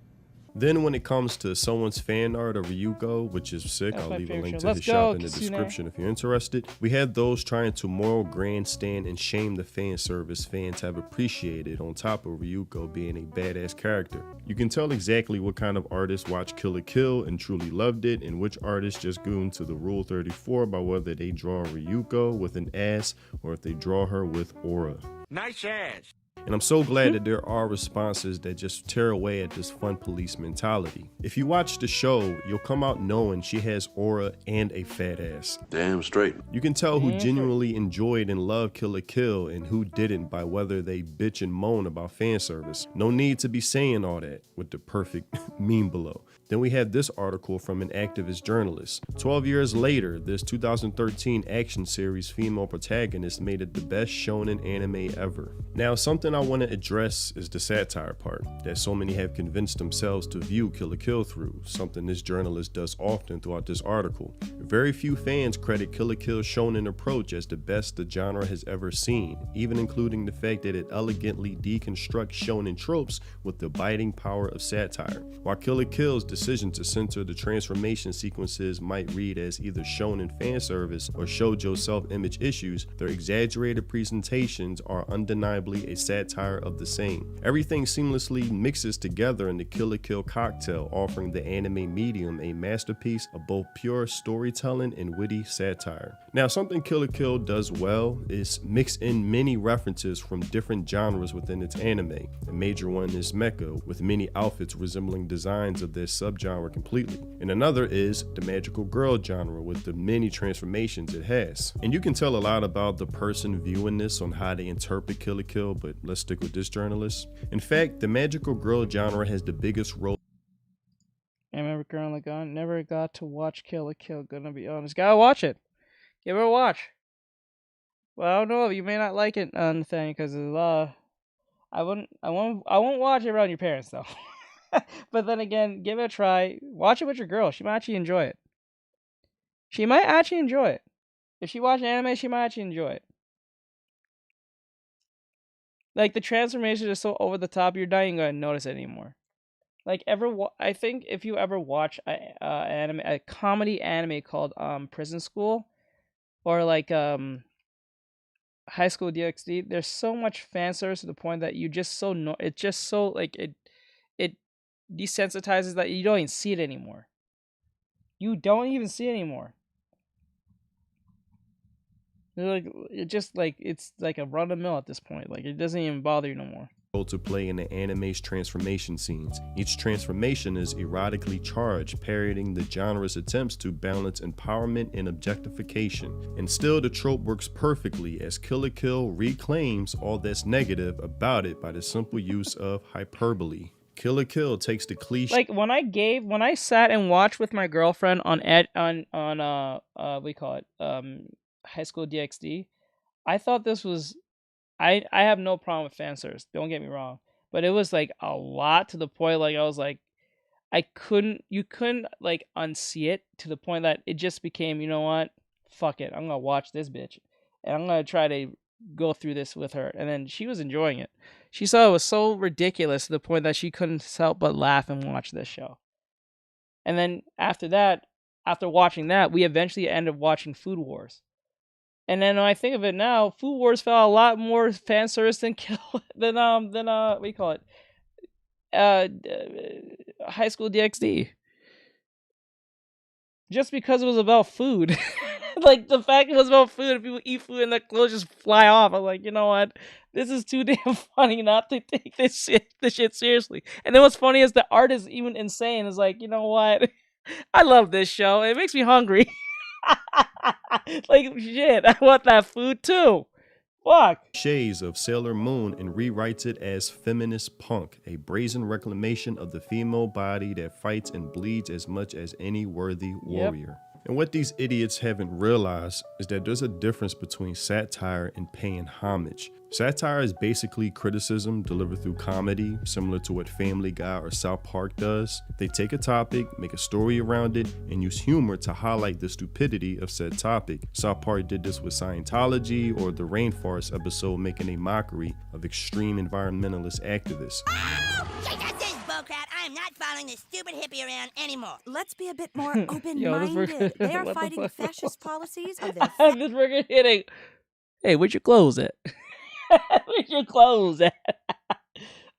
Then when it comes to someone's fan art of Ryuko, which is sick, I'll leave a link to his shop in the description if you're interested. We had those trying to moral grandstand and shame the fan service fans have appreciated on top of Ryuko being a badass character. You can tell exactly what kind of artist watched Kill la Kill and truly loved it, and which artist just gooned to the Rule 34 by whether they draw Ryuko with an ass or if they draw her with aura. Nice ass. And I'm so glad that there are responses that just tear away at this fun police mentality. If you watch the show, you'll come out knowing she has aura and a fat ass. Damn straight. You can tell who genuinely enjoyed and loved Kill la Kill and who didn't by whether they bitch and moan about fan service. No need to be saying all that with the perfect meme below. Then we have this article from an activist journalist. 12 years later, this 2013 action series female protagonist made it the best shonen anime ever. Now, something I want to address is the satire part that so many have convinced themselves to view Kill la Kill through, something this journalist does often throughout this article. Very few fans credit Kill la Kill's shonen approach as the best the genre has ever seen, even including the fact that it elegantly deconstructs shonen tropes with the biting power of satire. While Kill la Kill's decision to center the transformation sequences might read as either shonen fan service or shoujo self-image issues, their exaggerated presentations are undeniably a satire of the same. Everything seamlessly mixes together in the Kill la Kill cocktail, offering the anime medium a masterpiece of both pure storytelling and witty satire. Now, something Kill la Kill does well is mix in many references from different genres within its anime. A major one is mecha, with many outfits resembling designs of their subgenre completely. And another is the magical girl genre with the many transformations it has. And you can tell a lot about the person viewing this on how they interpret Kill la Kill, but let's stick with this journalist. In fact, the magical girl genre has the biggest role. I remember Girl Gone. Never got to watch Kill la Kill, gonna be honest. Gotta watch it. Give it a watch. Well, I don't know, you may not like it, Nathaniel, because I won't watch it around your parents though. But then again, give it a try. Watch it with your girl. She might actually enjoy it. If she watches anime, she might actually enjoy it. Like, the transformations are so over the top, you're not even gonna notice it anymore. Like, I think if you ever watch a comedy anime called Prison School, or like High School DxD, there's so much fan service to the point that you just it's just so like it desensitizes that you don't even see it anymore. It's like a run of the mill at this point. Like, it doesn't even bother you no more. To play in the anime's transformation scenes. Each transformation is erotically charged, parodying the genre's attempts to balance empowerment and objectification. And still, the trope works perfectly as Kill la Kill reclaims all that's negative about it by the simple use of hyperbole. Kill la Kill takes the cliche. Like, when I sat and watched with my girlfriend on High School DxD, I thought this was. I have no problem with fan service, don't get me wrong, but it was like a lot to the point, like I was like, you couldn't like unsee it, to the point that it just became, you know what, fuck it, I'm gonna watch this bitch, and I'm gonna try to go through this with her. And then she was enjoying it. She saw it was so ridiculous to the point that she couldn't help but laugh and watch this show. And then after watching that, we eventually ended up watching Food Wars. And then when I think of it now, Food Wars felt a lot more fan service than High School DxD. Just because it was about food. Like, the fact it was about food, and people eat food and their clothes just fly off. I'm like, you know what? This is too damn funny not to take this shit seriously. And then what's funny is the art is even insane. It's like, you know what? I love this show. It makes me hungry. Like, shit, I want that food too. Fuck. Shades of Sailor Moon and rewrites it as feminist punk, a brazen reclamation of the female body that fights and bleeds as much as any worthy warrior. And what these idiots haven't realized is that there's a difference between satire and paying homage. Satire is basically criticism delivered through comedy, similar to what Family Guy or South Park does. They take a topic, make a story around it, and use humor to highlight the stupidity of said topic. South Park did this with Scientology, or the Rainforest episode making a mockery of extreme environmentalist activists. Oh, that's it, bullcrap. I am not following this stupid hippie around anymore. Let's be a bit more open-minded. They are fighting fascist policies of their This burger hitting. Hey, where'd your clothes at? Where's your clothes at?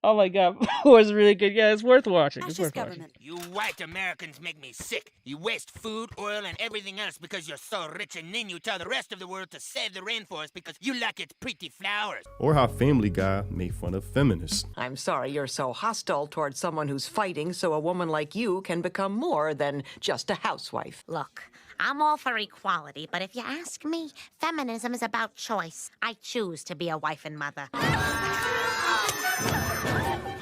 Oh my god, it was really good. Yeah, it's worth watching. It's Fascist worth watching. government. You white Americans make me sick. You waste food, oil, and everything else because you're so rich, and then you tell the rest of the world to save the rainforest because you like its pretty flowers. Or how Family Guy made fun of feminists. I'm sorry you're so hostile towards someone who's fighting so a woman like you can become more than just a housewife. Look, I'm all for equality, but if you ask me, feminism is about choice. I choose to be a wife and mother.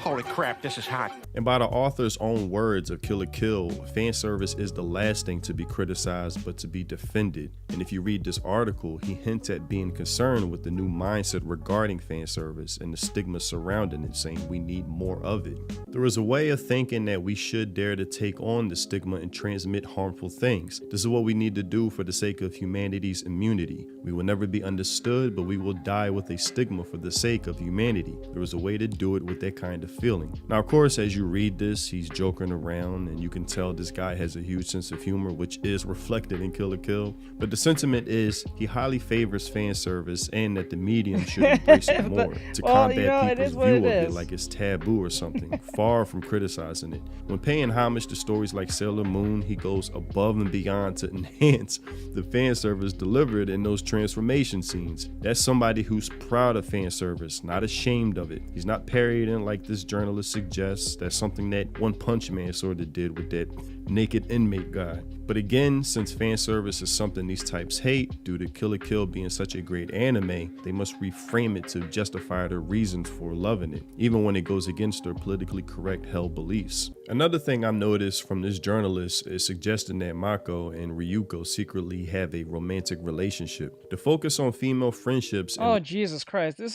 Holy crap, this is hot. And by the author's own words of Kill la Kill, fan service is the last thing to be criticized but to be defended. And if you read this article, he hints at being concerned with the new mindset regarding fan service and the stigma surrounding it, saying we need more of it. There is a way of thinking that we should dare to take on the stigma and transmit harmful things. This is what we need to do for the sake of humanity's immunity. We will never be understood, but we will die with a stigma for the sake of humanity. There is a way to do it with that kind of feeling. Now, of course, as you read this, he's joking around, and you can tell this guy has a huge sense of humor, which is reflected in Kill la Kill. But the sentiment is he highly favors fan service and that the medium should embrace it more to combat people's view of it like it's taboo or something, far from criticizing it. When paying homage to stories like Sailor Moon, he goes above and beyond to enhance the fan service delivered in those transformation scenes. That's somebody who's proud of fan service, not ashamed of it. He's not parodying like this journalist suggests. That's something that One Punch Man sort of did with that naked inmate guy. But again, since fan service is something these types hate, due to Kill la Kill being such a great anime, they must reframe it to justify their reasons for loving it, even when it goes against their politically correct held beliefs. Another thing I noticed from this journalist is suggesting that Mako and Ryuko secretly have a romantic relationship. The focus on female friendships. Oh, Jesus Christ. This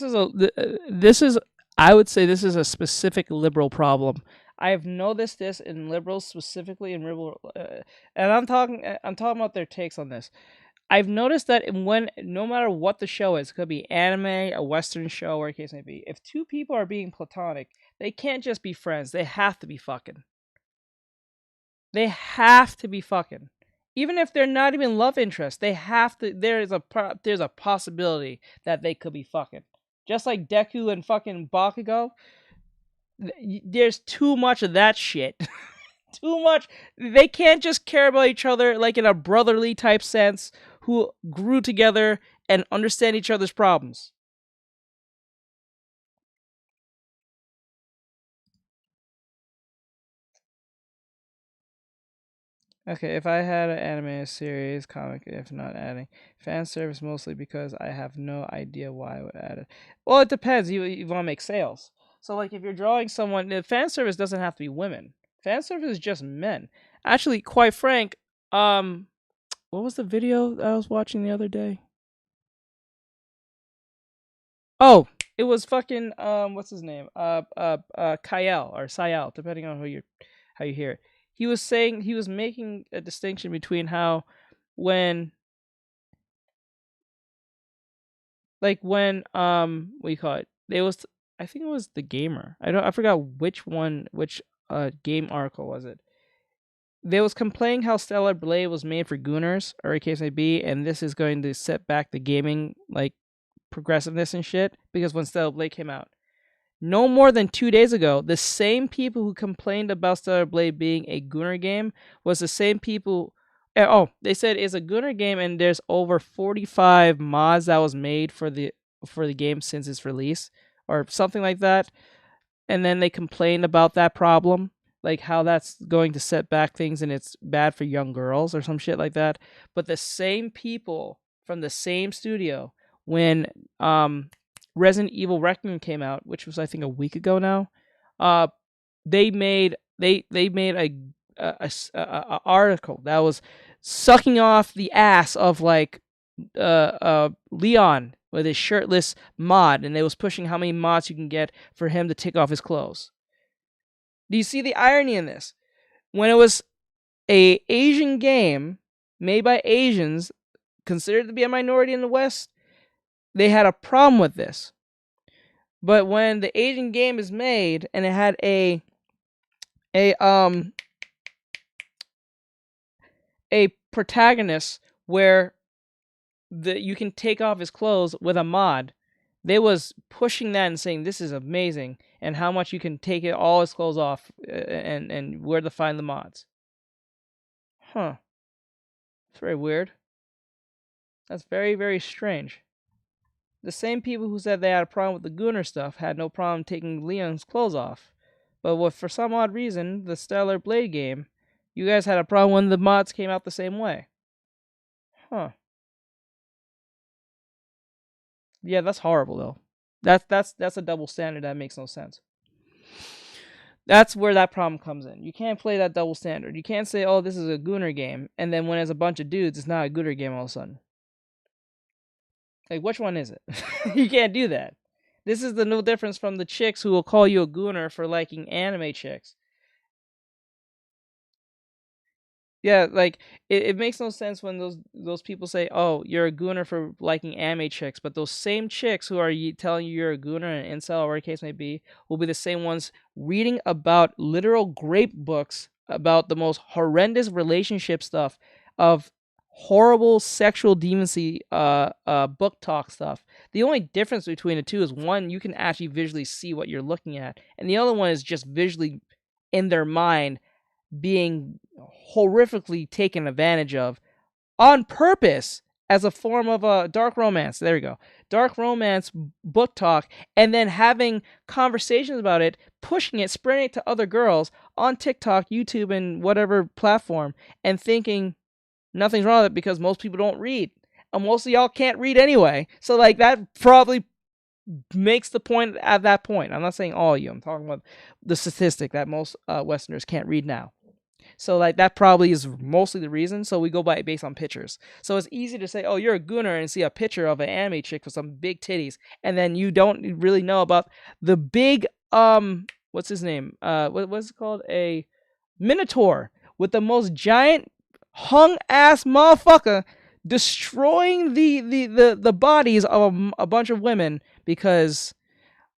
is I would say this is a specific liberal problem. I have noticed this in liberals, specifically in liberal, and I'm talking about their takes on this. I've noticed that no matter what the show is, it could be anime, a Western show, whatever the case may be, if two people are being platonic, they can't just be friends. They have to be fucking. They have to be fucking. Even if they're not even love interests, they have to. There's a possibility that they could be fucking. Just like Deku and fucking Bakugo. There's too much of that shit. Too much. They can't just care about each other like in a brotherly type sense, who grew together and understand each other's problems. Okay, if I had an anime series, comic, if not adding fan service, mostly because I have no idea why I would add it. Well, it depends. You want to make sales. So, like, if you're drawing someone, the fan service doesn't have to be women. Fan service is just men. Actually, quite frank, what was the video that I was watching the other day? Oh, it was fucking what's his name? Kyle or Sayal, depending on how you hear it. He was saying he was making a distinction between how when what do you call it? It was, I think it was The Gamer. I forgot which game article was it. They was complaining how Stellar Blade was made for gooners, or a case may be, and this is going to set back the gaming like progressiveness and shit, because when Stellar Blade came out, no more than 2 days ago, the same people who complained about Stellar Blade being a Gunner game was the same people. They said it's a Gunner game, and there's over 45 mods that was made for the game since its release, or something like that. And then they complained about that problem, like how that's going to set back things and it's bad for young girls or some shit like that. But the same people from the same studio, when Resident Evil Reckoning came out, which was I think a week ago now, they made a article that was sucking off the ass of like Leon with his shirtless mod, and they was pushing how many mods you can get for him to take off his clothes. Do you see the irony in this? When it was a Asian game made by Asians, considered to be a minority in the West, they had a problem with this. But when the Asian game is made and it had a protagonist where you can take off his clothes with a mod, They was pushing that and saying this is amazing and how much you can take it all his clothes off and where to find the mods. Huh. It's very weird. That's very, very strange. The same people who said they had a problem with the Gunnar stuff had no problem taking Leon's clothes off. But for some odd reason, the Stellar Blade game, you guys had a problem when the mods came out the same way. Huh. Yeah, that's horrible though. That's a double standard that makes no sense. That's where that problem comes in. You can't play that double standard. You can't say, oh, this is a Gunnar game, and then when it's a bunch of dudes, it's not a Gunnar game all of a sudden. Like, which one is it? You can't do that. This is the no difference from the chicks who will call you a Gunnar for liking anime chicks. Yeah, like, it makes no sense when those people say, oh, you're a Gunnar for liking anime chicks, but those same chicks who are telling you you're a Gunnar, an incel, or whatever the case may be, will be the same ones reading about literal grape books about the most horrendous relationship stuff of horrible sexual deviancy book talk stuff. The only difference between the two is one, you can actually visually see what you're looking at, and the other one is just visually in their mind being horrifically taken advantage of on purpose as a form of a dark romance. There we go. Dark romance book talk, and then having conversations about it, pushing it, spreading it to other girls on TikTok, YouTube, and whatever platform, and thinking nothing's wrong with it because most people don't read. And most of y'all can't read anyway. So, like, that probably makes the point at that point. I'm not saying all of you. I'm talking about the statistic that most Westerners can't read now. So, like, that probably is mostly the reason. So we go based on pictures. So it's easy to say, oh, you're a Gunnar and see a picture of an anime chick with some big titties. And then you don't really know about the big, what's his name? What's it called? A Minotaur with the most giant hung-ass motherfucker destroying the bodies of a bunch of women because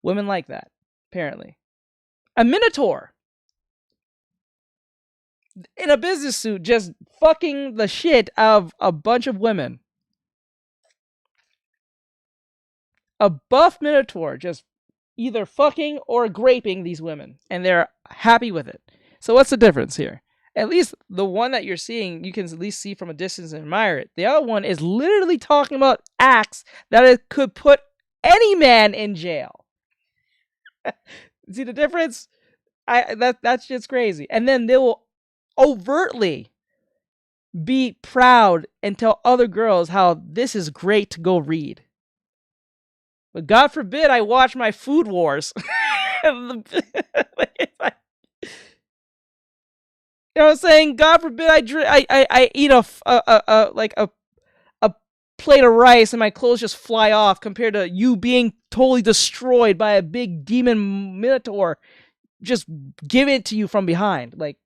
women like that, apparently. A Minotaur in a business suit just fucking the shit out of a bunch of women. A buff Minotaur just either fucking or graping these women, and they're happy with it. So what's the difference here? At least the one that you're seeing, you can at least see from a distance and admire it. The other one is literally talking about acts that it could put any man in jail. See the difference? That's just crazy. And then they will overtly be proud and tell other girls how this is great to go read. But God forbid I watch my Food Wars. You know what I'm saying? God forbid I eat a plate of rice and my clothes just fly off compared to you being totally destroyed by a big demon Minotaur just give it to you from behind. Like,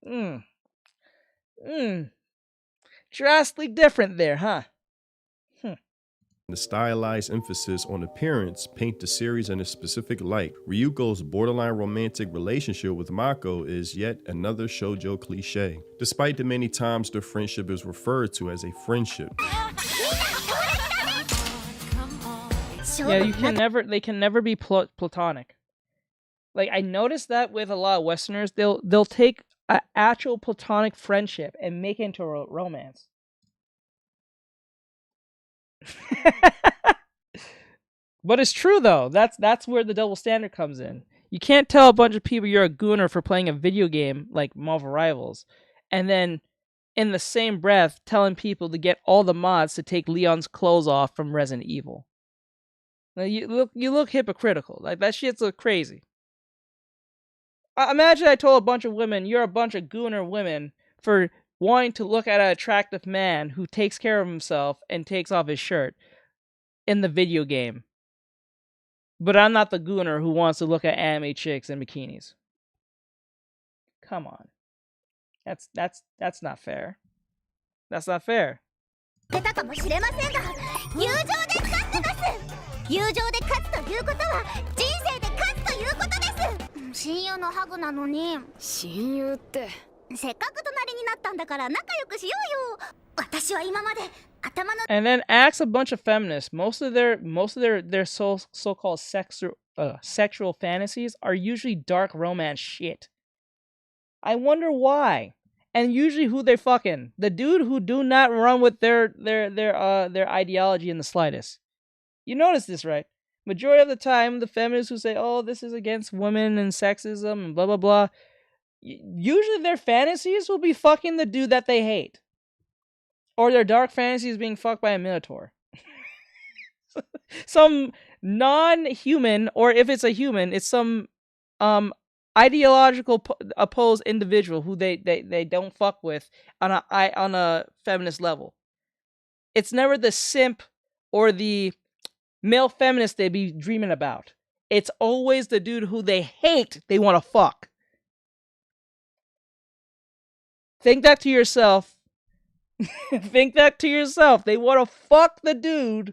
drastically different there, huh? The stylized emphasis on appearance paint the series in a specific light. Ryuko's borderline romantic relationship with Mako is yet another shoujo cliche, despite the many times their friendship is referred to as a friendship. Yeah, they can never be platonic. Like, I noticed that with a lot of Westerners, they'll take an actual platonic friendship and make it into a romance. But it's true though. That's where the double standard comes in. You can't tell a bunch of people you're a Gunnar for playing a video game like Marvel Rivals, and then in the same breath telling people to get all the mods to take Leon's clothes off from Resident Evil. Now, you look hypocritical. Like, that shit's look crazy. Imagine I told a bunch of women you're a bunch of Gunnar women for wanting to look at an attractive man who takes care of himself and takes off his shirt in the video game. But I'm not the Gunnar who wants to look at anime chicks in bikinis. Come on. That's not fair. That's not fair. 友情で勝つということは人生で勝つということです。親友のハグなのに。親友って。せっかく隣になったんだから仲良くしようよ。私は今まで And then ask a bunch of feminists. Most of their so-called sexual fantasies are usually dark romance shit. I wonder why. And usually who they're fucking. The dude who do not run with their ideology in the slightest. You notice this, right? Majority of the time, the feminists who say, oh, this is against women and sexism and blah, blah, blah. Usually their fantasies will be fucking the dude that they hate. Or their dark fantasy is being fucked by a minotaur. Some non-human, or if it's a human, it's some ideological opposed individual who they don't fuck with on a feminist level. It's never the simp or the male feminist they be dreaming about. It's always the dude who they hate they want to fuck. Think that to yourself. Think that to yourself. They want to fuck the dude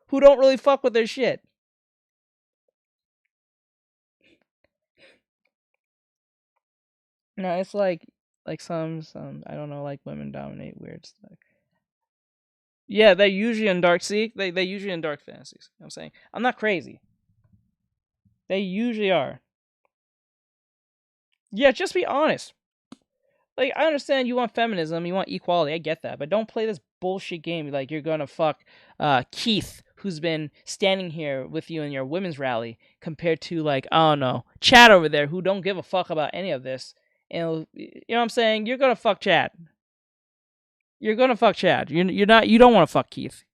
who don't really fuck with their shit. No, it's like some I don't know, like women dominate weird stuff. Yeah, they're usually in dark. See, they usually in dark fantasies. You know what I'm saying, I'm not crazy. They usually are. Yeah, just be honest. Like, I understand you want feminism, you want equality, I get that, but don't play this bullshit game like you're gonna fuck Keith, who's been standing here with you in your women's rally, compared to, like, I don't know, Chad over there, who don't give a fuck about any of this. And you know what I'm saying? You're gonna fuck Chad. You're gonna fuck Chad. You don't want to fuck Keith.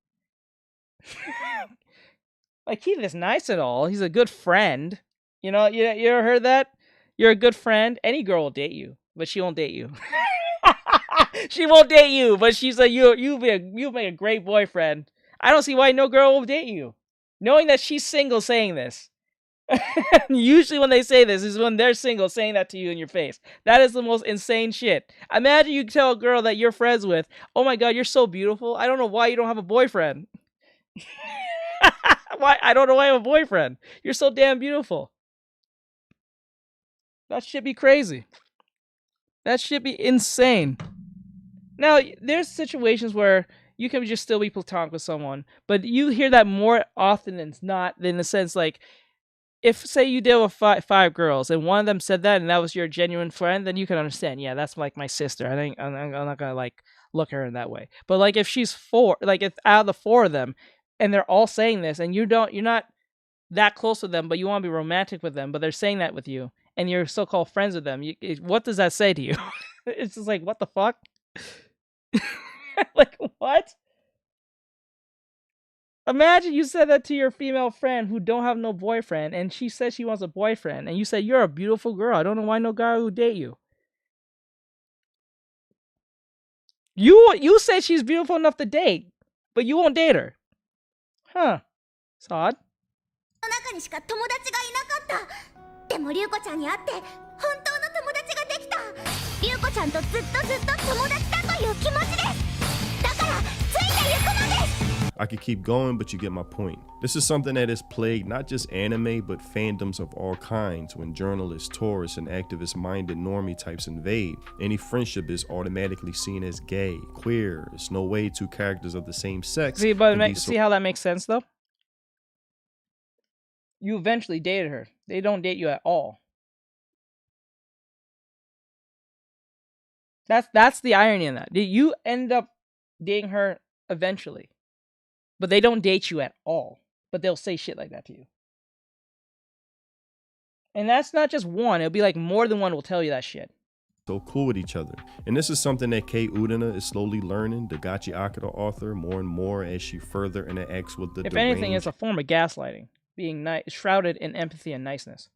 Like, Keith is nice and all. He's a good friend. You know, you ever heard that? You're a good friend. Any girl will date you, but she won't date you. She won't date you, but she's like, you'll make a great boyfriend. I don't see why no girl will date you. Knowing that she's single saying this. Usually when they say this is when they're single saying that to you in your face. That is the most insane shit. Imagine you tell a girl that you're friends with, oh my god, you're so beautiful. I don't know why you don't have a boyfriend. Why? I don't know why I have a boyfriend. You're so damn beautiful. That should be crazy. That should be insane. Now, there's situations where you can just still be platonic with someone, but you hear that more often than not, in the sense, like, if, say, you deal with five girls and one of them said that and that was your genuine friend, then you can understand. Yeah, that's like my sister. I'm not gonna like look at her in that way. But like if she's four, like if out of the four of them, and they're all saying this, and you're not that close with them, but you want to be romantic with them, but they're saying that with you, and you're so-called friends with them, what does that say to you? It's just like, what the fuck? Like, what? Imagine you said that to your female friend who don't have no boyfriend, and she says she wants a boyfriend, and you say, you're a beautiful girl. I don't know why no guy would date you. You say she's beautiful enough to date, but you won't date her. Huh. It's odd. 中にしか友達がいなかった。でもリュウコちゃんに会って本当の友達ができた。リュウコちゃんとずっと友達だという気持ちです。だからついていくのです。 I could keep going, but you get my point. This is something that has plagued not just anime, but fandoms of all kinds. When journalists, tourists, and activist-minded normie types invade, any friendship is automatically seen as gay, queer. There's no way two characters of the same sex. See, but see how that makes sense, though? You eventually dated her. They don't date you at all. That's the irony in that. You end up dating her eventually. But they don't date you at all. But they'll say shit like that to you. And that's not just one. It'll be like more than one will tell you that shit. So cool with each other. And this is something that Kei Udina is slowly learning, the Gachi Akira author, more and more as she further interacts with the If anything, it's a form of gaslighting. Being shrouded in empathy and niceness.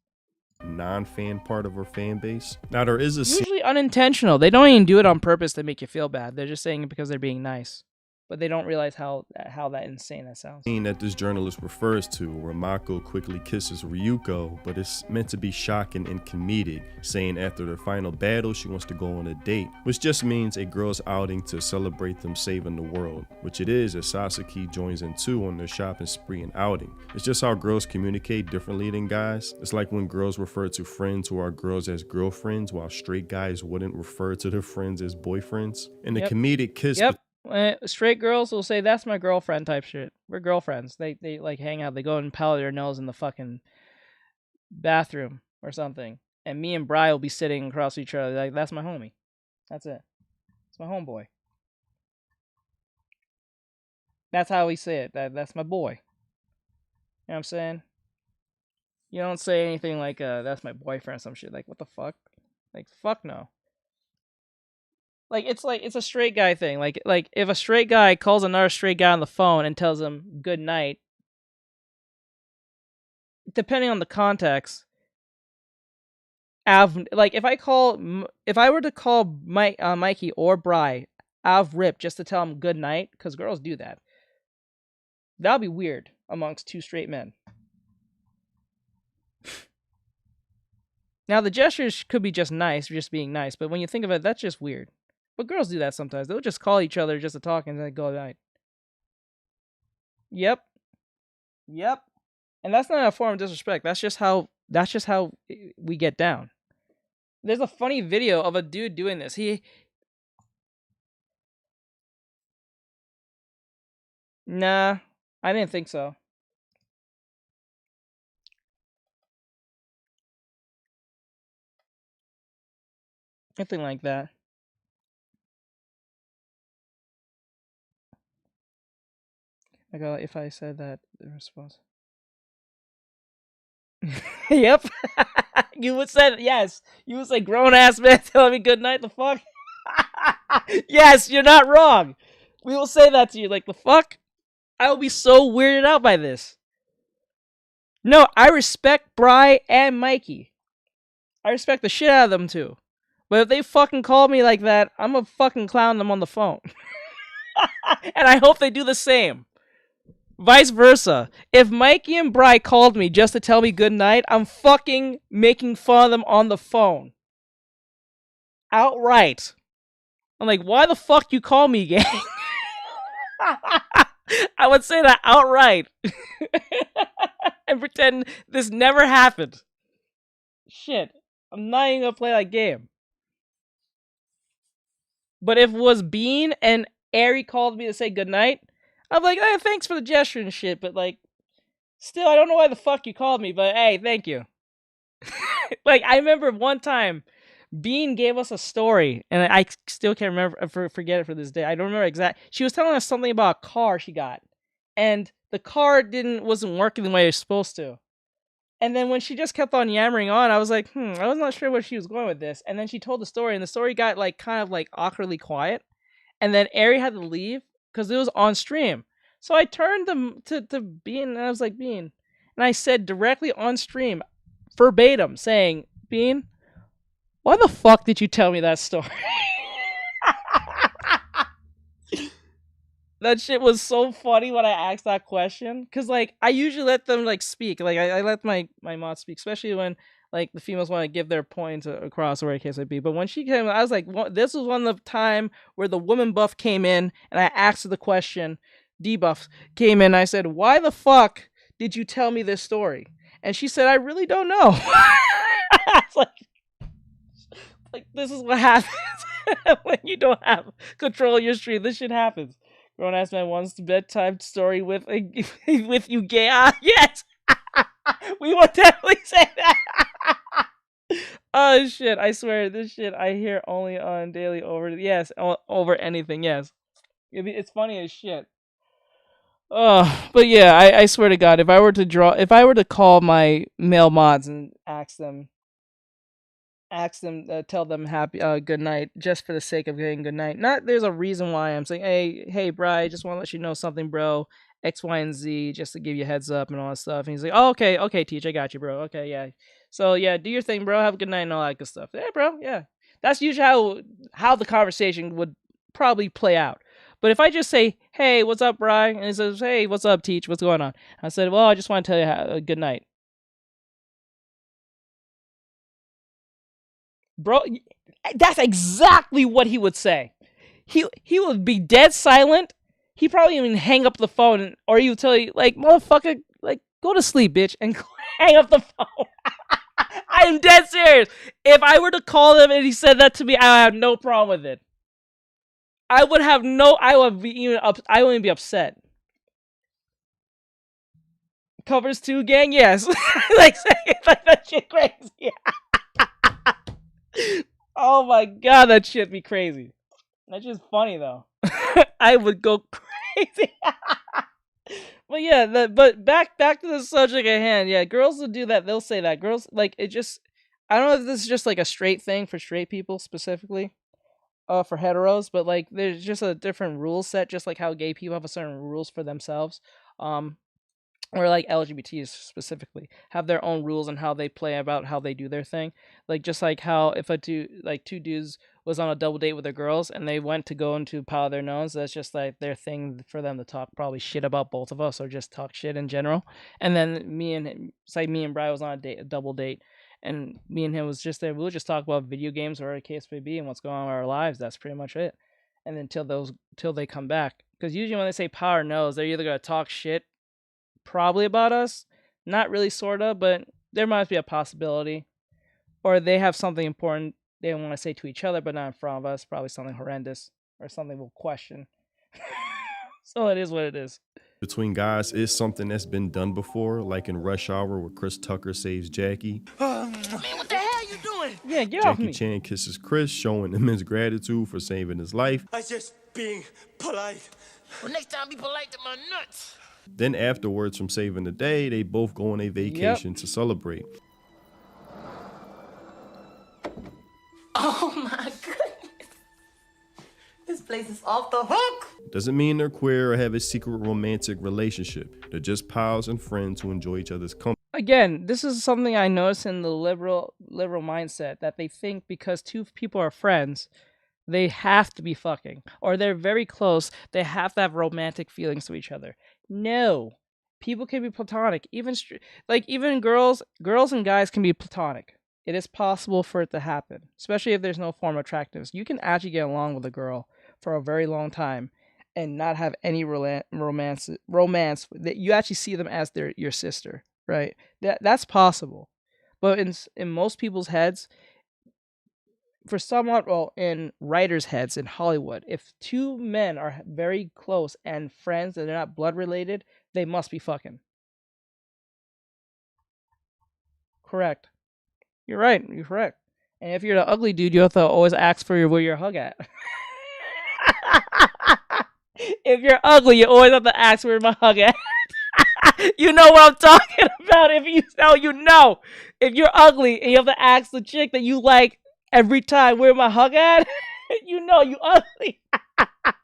Non-fan part of her fan base. Now there is a usually unintentional. They don't even do it on purpose to make you feel bad. They're just saying it because they're being nice. But they don't realize how that insane that sounds. Scene that this journalist refers to, where Mako quickly kisses Ryuko, but it's meant to be shocking and comedic, saying after their final battle she wants to go on a date, which just means a girl's outing to celebrate them saving the world, which it is as Sasaki joins in too on their shopping spree and outing. It's just how girls communicate differently than guys. It's like when girls refer to friends who are girls as girlfriends, while straight guys wouldn't refer to their friends as boyfriends. And the comedic kiss Straight girls will say that's my girlfriend type shit. We're girlfriends. They like hang out. They go and palette their nails in the fucking bathroom or something. And me and Bri will be sitting across each other. Like, that's my homie. That's it. It's my homeboy. That's how we say it. That's my boy. You know what I'm saying? You don't say anything like, that's my boyfriend or some shit. Like, what the fuck? Like, fuck no. Like, it's a straight guy thing. Like if a straight guy calls another straight guy on the phone and tells him good night, depending on the context, if I were to call Mikey or Bri Av Rip just to tell him good night, because girls do that, that would be weird amongst two straight men. Now, the gestures could be just nice, just being nice, but when you think of it, that's just weird. But girls do that sometimes. They'll just call each other just to talk and then go night. Yep. And that's not a form of disrespect. That's just how we get down. There's a funny video of a dude doing this. Nah, I didn't think so. Nothing like that. Like, if I said that, the response. Yep. You would say, yes. You would say, grown ass man telling me good night. The fuck? Yes, you're not wrong. We will say that to you. Like, the fuck? I will be so weirded out by this. No, I respect Bri and Mikey. I respect the shit out of them too. But if they fucking call me like that, I'm gonna fucking clown them on the phone. And I hope they do the same. Vice versa. If Mikey and Bri called me just to tell me good night, I'm fucking making fun of them on the phone. Outright. I'm like, why the fuck you call me, gang? I would say that outright. And pretend this never happened. Shit. I'm not even gonna play that game. But if it was Bean and Ari called me to say goodnight, I'm like, hey, thanks for the gesture and shit, but like, still, I don't know why the fuck you called me, but hey, thank you. Like, I remember one time, Bean gave us a story, and I still can't remember, forget it for this day. I don't remember exactly. She was telling us something about a car she got, and the car wasn't working the way it was supposed to. And then when she just kept on yammering on, I was like, I was not sure where she was going with this. And then she told the story, and the story got like kind of like awkwardly quiet. And then Ari had to leave because it was on stream. So I turned to Bean, and I was like, Bean. And I said directly on stream, verbatim, saying, Bean, why the fuck did you tell me that story? That shit was so funny when I asked that question. Because, like, I usually let them, like, speak. Like, I let my mods speak, especially when, like, the females want to give their points across or whatever case it be. But when she came, I was like, this was one of the time where the woman buff came in, and I asked her the question. Debuff came in, and I said, why the fuck did you tell me this story? And she said, I really don't know. It's like, this is what happens when you don't have control of your stream. This shit happens. Grown ass man wants the bedtime story with you, gay. Yes, we will definitely say that. Oh shit! I swear, this shit I hear only on daily over. Yes, over anything. Yes, it's funny as shit. Oh, but yeah, I swear to God, if I were to call my male mods and ask them, tell them happy good night just for the sake of getting good night. Not there's a reason why I'm saying, hey, Bri, just want to let you know something, bro. X, Y, and Z, just to give you a heads up and all that stuff. And he's like, oh, okay, Teach, I got you, bro. Okay, yeah. So yeah, do your thing, bro. Have a good night and all that good stuff. Yeah, bro. Yeah, that's usually how the conversation would probably play out. But if I just say, hey, what's up, Bri? And he says, hey, what's up, Teach? What's going on? I said, well, I just want to tell you a good night. Bro, that's exactly what he would say. He would be dead silent. He probably even hang up the phone, or he would tell you, like, motherfucker, like, go to sleep, bitch, and hang up the phone. I am dead serious. If I were to call him and he said that to me, I would have no problem with it. I would have no. I would be even up. I wouldn't be upset. Covers 2 gang, yes. Like that shit crazy. Oh my god, that shit be crazy. That's just funny though. I would go crazy. But yeah, but back to the subject at hand. Yeah, girls will do that. They'll say that. Girls like it just. I don't know if this is just like a straight thing for straight people specifically, for heteros, but like there's just a different rule set, just like how gay people have a certain rules for themselves. Or like LGBTs specifically have their own rules and how they play about how they do their thing. Like just like how if two dudes was on a double date with their girls and they went to go into powder their nose, that's just like their thing for them to talk probably shit about both of us or just talk shit in general. And then me and Brian was on a double date, and me and him was just there. We'll just talk about video games or a case may be and what's going on in our lives. That's pretty much it. And then till they come back, because usually when they say power nose, they're either gonna talk shit probably about us, not really, sorta, but there might be a possibility, or they have something important they want to say to each other but not in front of us, probably something horrendous or something we'll question. So it is what it is. Between guys is something that's been done before, like in Rush Hour where Chris Tucker saves Jackie. Man, what the hell you doing? Yeah, get off me. Jackie Chan kisses Chris, showing him his gratitude for saving his life. I just being polite. Well, next time be polite to my nuts. Then afterwards, from saving the day, they both go on a vacation to celebrate. Oh my goodness. This place is off the hook. Doesn't mean they're queer or have a secret romantic relationship. They're just pals and friends who enjoy each other's company. Again, this is something I noticed in the liberal mindset, that they think because two people are friends, they have to be fucking, or they're very close, they have to have romantic feelings to each other. No, people can be platonic. Even girls and guys can be platonic. It is possible for it to happen, especially if there's no form of attractiveness. You can actually get along with a girl for a very long time and not have any romance. That you actually see them as your sister, right? That's possible, but in most people's heads, in writers' heads in Hollywood, if two men are very close and friends and they're not blood related, they must be fucking. Correct. You're right. You're correct. And if you're the ugly dude, you have to always ask for where your hug at. If you're ugly, you always have to ask where my hug at. You know what I'm talking about. If you're ugly and you have to ask the chick that you like every time where my hug at, you know you ugly.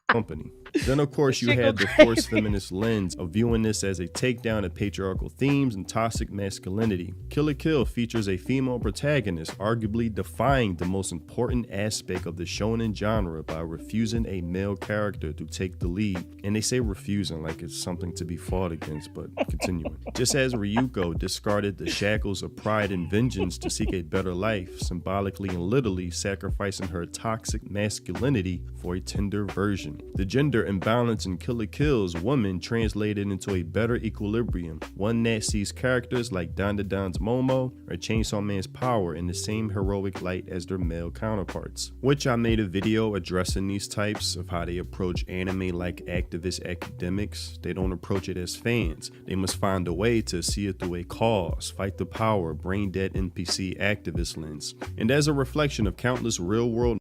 Company. Then, of course, you had the forced feminist lens of viewing this as a takedown of patriarchal themes and toxic masculinity. Kill la Kill features a female protagonist, arguably defying the most important aspect of the shonen genre by refusing a male character to take the lead. And they say refusing like it's something to be fought against, but continuing. Just as Ryuko discarded the shackles of pride and vengeance to seek a better life, symbolically and literally sacrificing her toxic masculinity for a tender version. The gender imbalance in Kill la Kill's woman translated into a better equilibrium, one that sees characters like Dandadan's Momo or Chainsaw Man's Power in the same heroic light as their male counterparts. Which I made a video addressing these types of how they approach anime like activist academics. They don't approach it as fans. They must find a way to see it through a cause, fight the power, brain dead NPC activist lens. And as a reflection of countless real world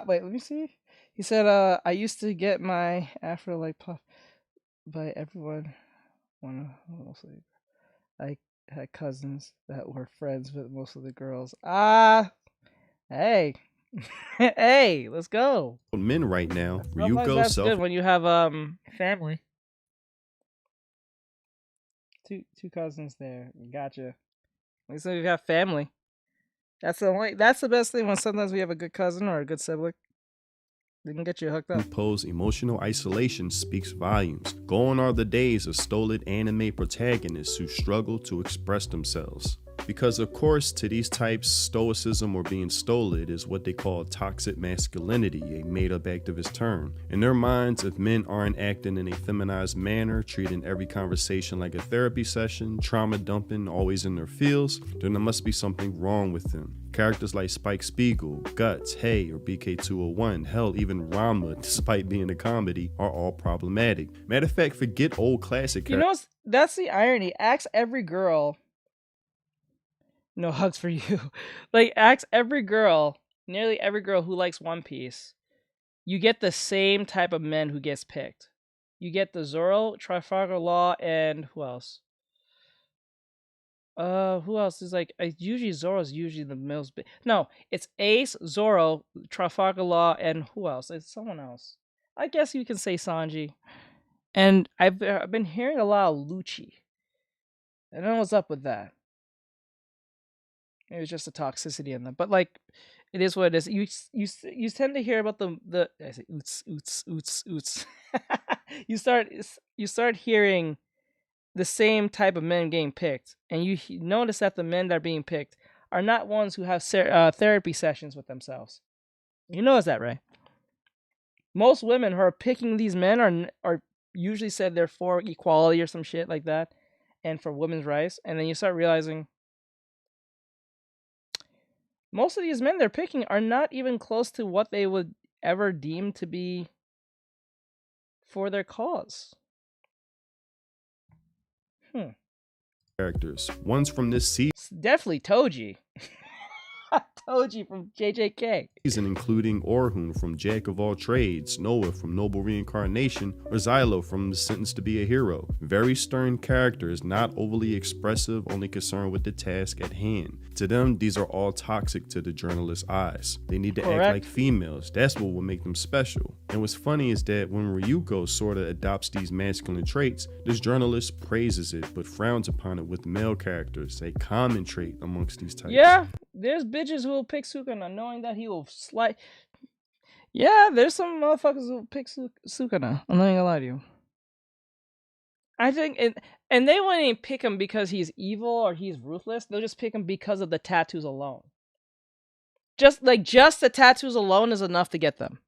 wait, let me see. He said, I used to get my afro like puff by everyone. Mostly, I had cousins that were friends with most of the girls. Hey, hey, let's go. Men right now, Ryuko that's good when you have family. Two cousins there. Gotcha. At least we have family. That's the best thing when sometimes we have a good cousin or a good sibling. They can get you hooked up. Impose emotional isolation speaks volumes. Gone are the days of stolid anime protagonists who struggle to express themselves. Because of course, to these types, stoicism or being stolid is what they call toxic masculinity, a made-up activist term. In their minds, if men aren't acting in a feminized manner, treating every conversation like a therapy session, trauma dumping, always in their fields, then there must be something wrong with them. Characters like Spike Spiegel, Guts, Hey, or BK201, hell, even Rama, despite being a comedy, are all problematic. Matter of fact, forget old classic characters. You know, that's the irony. Ask every girl. No hugs for you. Like, ask every girl, nearly every girl who likes One Piece. You get the same type of men who gets picked. You get the Zoro, Trafalgar Law, and who else? Who else is like? Usually Zoro's usually the most big. No, it's Ace, Zoro, Trafalgar Law, and who else? It's someone else. I guess you can say Sanji. And I've been hearing a lot of Lucci. I don't know what's up with that. It was just a toxicity in them, but like, it is what it is. You tend to hear about the I say oots. you start hearing the same type of men getting picked, and you notice that the men that are being picked are not ones who have therapy sessions with themselves. You notice that, right? Most women who are picking these men are usually said they're for equality or some shit like that, and for women's rights, and then you start realizing most of these men they're picking are not even close to what they would ever deem to be for their cause. Characters. One's from this season. Definitely Toji. Toji from JJK. Including Orhun from Jack of All Trades, Noah from Noble Reincarnation, or Xylo from Sentenced to be a Hero. Very stern characters, not overly expressive, only concerned with the task at hand. To them, these are all toxic to the journalist's eyes. They need to act like females. That's what will make them special. And what's funny is that when Ryuko sorta adopts these masculine traits, this journalist praises it but frowns upon it with male characters, a common trait amongst these types. Yeah, there's bitches who will pick Sukuna knowing that he will slide. Yeah, there's some motherfuckers who will pick Sukuna. I'm not gonna lie to you. I think, and they won't even pick him because he's evil or he's ruthless. They'll just pick him because of the tattoos alone. Just the tattoos alone is enough to get them.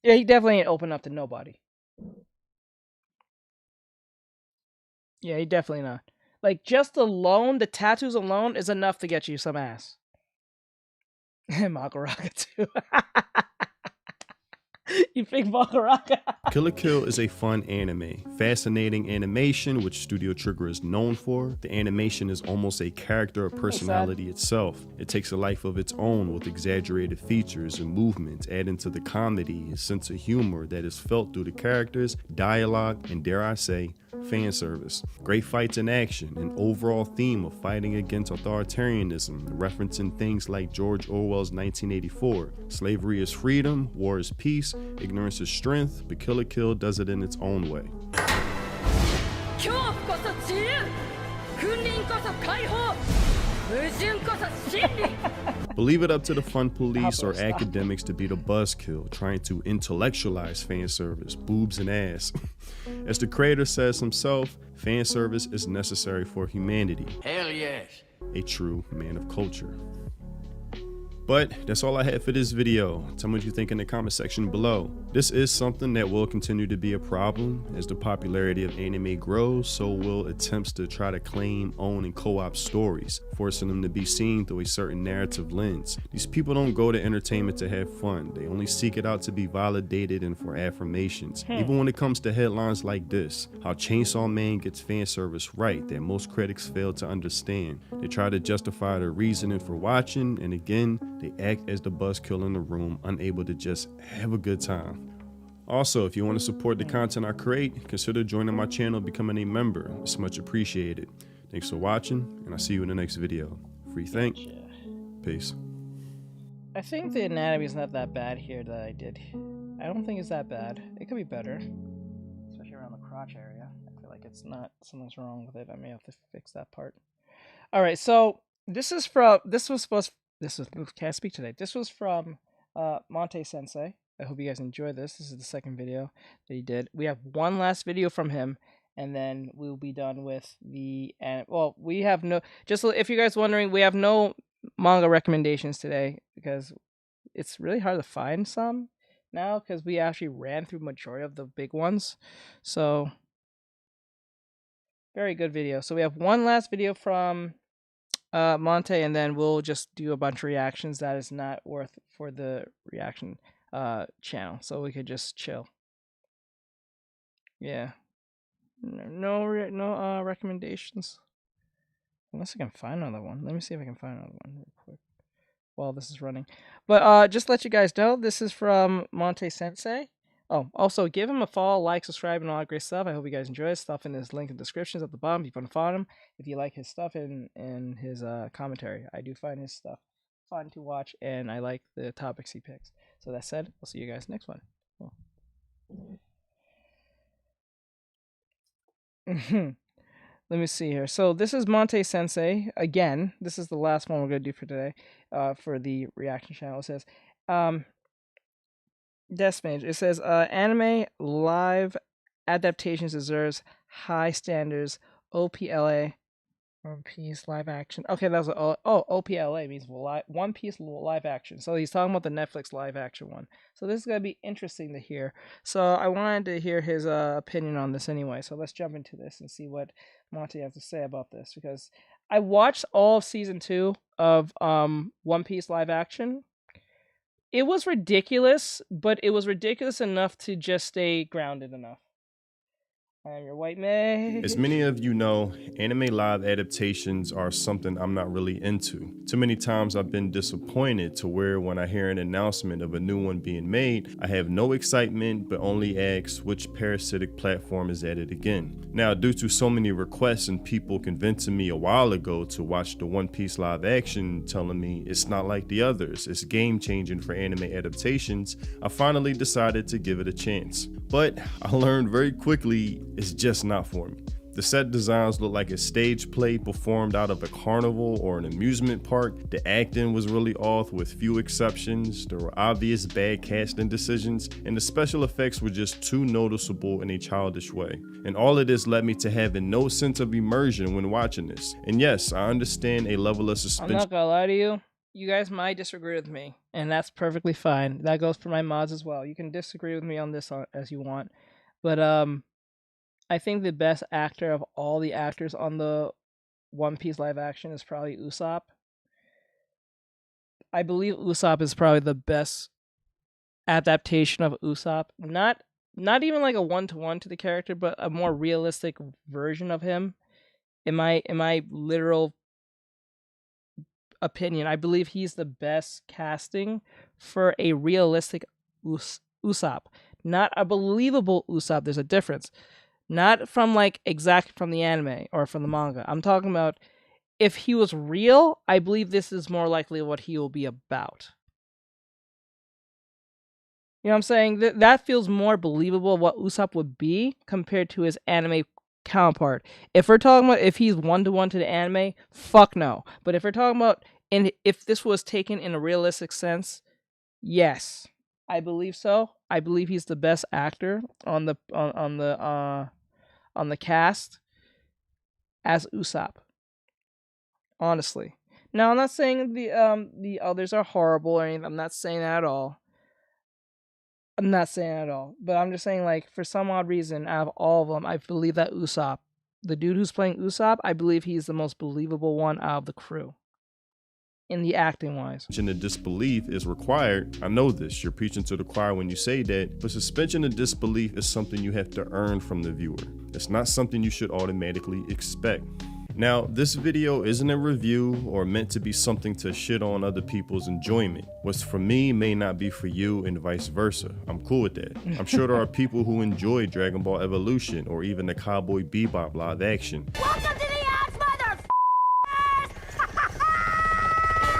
Yeah, he definitely ain't open up to nobody. Yeah, he definitely not. Like, just alone, the tattoos alone is enough to get you some ass. And Makaraka too. You pick Makaraka. Kill la Kill is a fun anime. Fascinating animation, which Studio Trigger is known for. The animation is almost a character or personality itself. It takes a life of its own with exaggerated features and movements, adding to the comedy and sense of humor that is felt through the characters, dialogue, and dare I say, fan service. Great fights in action, an overall theme of fighting against authoritarianism, referencing things like George Orwell's 1984. Slavery is freedom, war is peace, ignorance is strength, but Kill la Kill does it in its own way. But leave it up to the fun police or academics to be the buzzkill, trying to intellectualize fan service, boobs and ass. As the creator says himself, fan service is necessary for humanity. Hell yes. A true man of culture. But that's all I had for this video. Tell me what you think in the comment section below. This is something that will continue to be a problem. As the popularity of anime grows, so will attempts to try to claim, own, and co-op stories, forcing them to be seen through a certain narrative lens. These people don't go to entertainment to have fun. They only seek it out to be validated and for affirmations. Even when it comes to headlines like this, how Chainsaw Man gets fan service right that most critics fail to understand. They try to justify their reasoning for watching, and again, they act as the buzzkill in the room, unable to just have a good time. Also, if you want to support the content I create, consider joining my channel and becoming a member. It's much appreciated. Thanks for watching, and I'll see you in the next video. Free think. Peace. I think the anatomy is not that bad here that I did. I don't think it's that bad. It could be better. Especially around the crotch area. I feel like it's not, something's wrong with it. I may have to fix that part. Alright, so this was can't speak today. This was from Monte Sensei. I hope you guys enjoyed this. This is the second video that he did. We have one last video from him, and then we'll be done with the well, we have no, just if you guys wondering, we have no manga recommendations today because it's really hard to find some now because we actually ran through majority of the big ones. So very good video. So we have one last video from Monte, and then we'll just do a bunch of reactions that is not worth for the reaction channel, so we could just chill. Yeah, no recommendations unless I can find another one. Let me see if I can find another one real quick while this is running. But just let you guys know, this is from Monte Sensei. Oh, also give him a follow, like, subscribe, and all that great stuff. I hope you guys enjoy his stuff in his link in the descriptions at the bottom. If you want to follow him, if you like his stuff and his commentary. I do find his stuff fun to watch, and I like the topics he picks. So that said, I'll see you guys next one. Cool. Let me see here. So this is Monte Sensei. Again, this is the last one we're going to do for today, for the reaction channel. It says, Deathmage. It says, anime live adaptations deserves high standards. OPLA, One Piece live action. Okay, that was OPLA means One Piece live action. So he's talking about the Netflix live action one. So this is gonna be interesting to hear. So I wanted to hear his opinion on this anyway. So let's jump into this and see what Monty has to say about this, because I watched all of season 2 of One Piece live action. It was ridiculous, but it was ridiculous enough to just stay grounded enough. I am your white man. As many of you know, anime live adaptations are something I'm not really into. Too many times I've been disappointed to where when I hear an announcement of a new one being made, I have no excitement but only ask which parasitic platform is at it again. Now, due to so many requests and people convincing me a while ago to watch the One Piece live action, telling me it's not like the others, it's game changing for anime adaptations, I finally decided to give it a chance. But I learned very quickly it's just not for me. The set designs look like a stage play performed out of a carnival or an amusement park. The acting was really off with few exceptions. There were obvious bad casting decisions, and the special effects were just too noticeable in a childish way. And all of this led me to having no sense of immersion when watching this. And yes, I understand a level of suspension. I'm not gonna lie to you. You guys might disagree with me, and that's perfectly fine. That goes for my mods as well. You can disagree with me on this as you want. But I think the best actor of all the actors on the One Piece live action is probably Usopp. I believe Usopp is probably the best adaptation of Usopp. Not even like a one-to-one to the character, but a more realistic version of him. In my literal opinion, I believe he's the best casting for a realistic Usopp. Not a believable Usopp. There's a difference. Not from like exactly from the anime or from the manga. I'm talking about if he was real, I believe this is more likely what he will be about. You know what I'm saying? That feels more believable what Usopp would be compared to his anime counterpart. If we're talking about if he's one-to-one to the anime, fuck no. But if we're talking about if this was taken in a realistic sense, yes, I believe so. I believe he's the best actor on the cast as Usopp. Honestly. Now, I'm not saying the others are horrible or anything. I'm not saying that at all. But I'm just saying, like, for some odd reason, out of all of them, I believe that Usopp, the dude who's playing Usopp, I believe he's the most believable one out of the crew. In the acting wise. Suspension of disbelief is required. I know this, you're preaching to the choir when you say that, but suspension of disbelief is something you have to earn from the viewer. It's not something you should automatically expect. Now, this video isn't a review or meant to be something to shit on other people's enjoyment. What's for me may not be for you and vice versa. I'm cool with that. I'm sure there are people who enjoy Dragon Ball Evolution or even the Cowboy Bebop live action.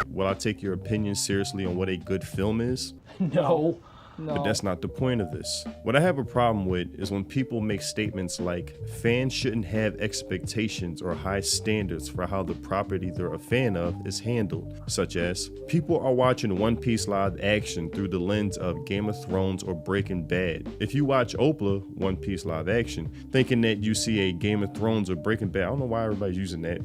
Will I take your opinion seriously on what a good film is? No. No. But that's not the point of this. What I have a problem with is when people make statements like fans shouldn't have expectations or high standards for how the property they're a fan of is handled, such as people are watching One Piece live action through the lens of Game of Thrones or Breaking Bad. If you watch Oprah One Piece live action thinking that you see a Game of Thrones or Breaking Bad, I don't know why everybody's using that,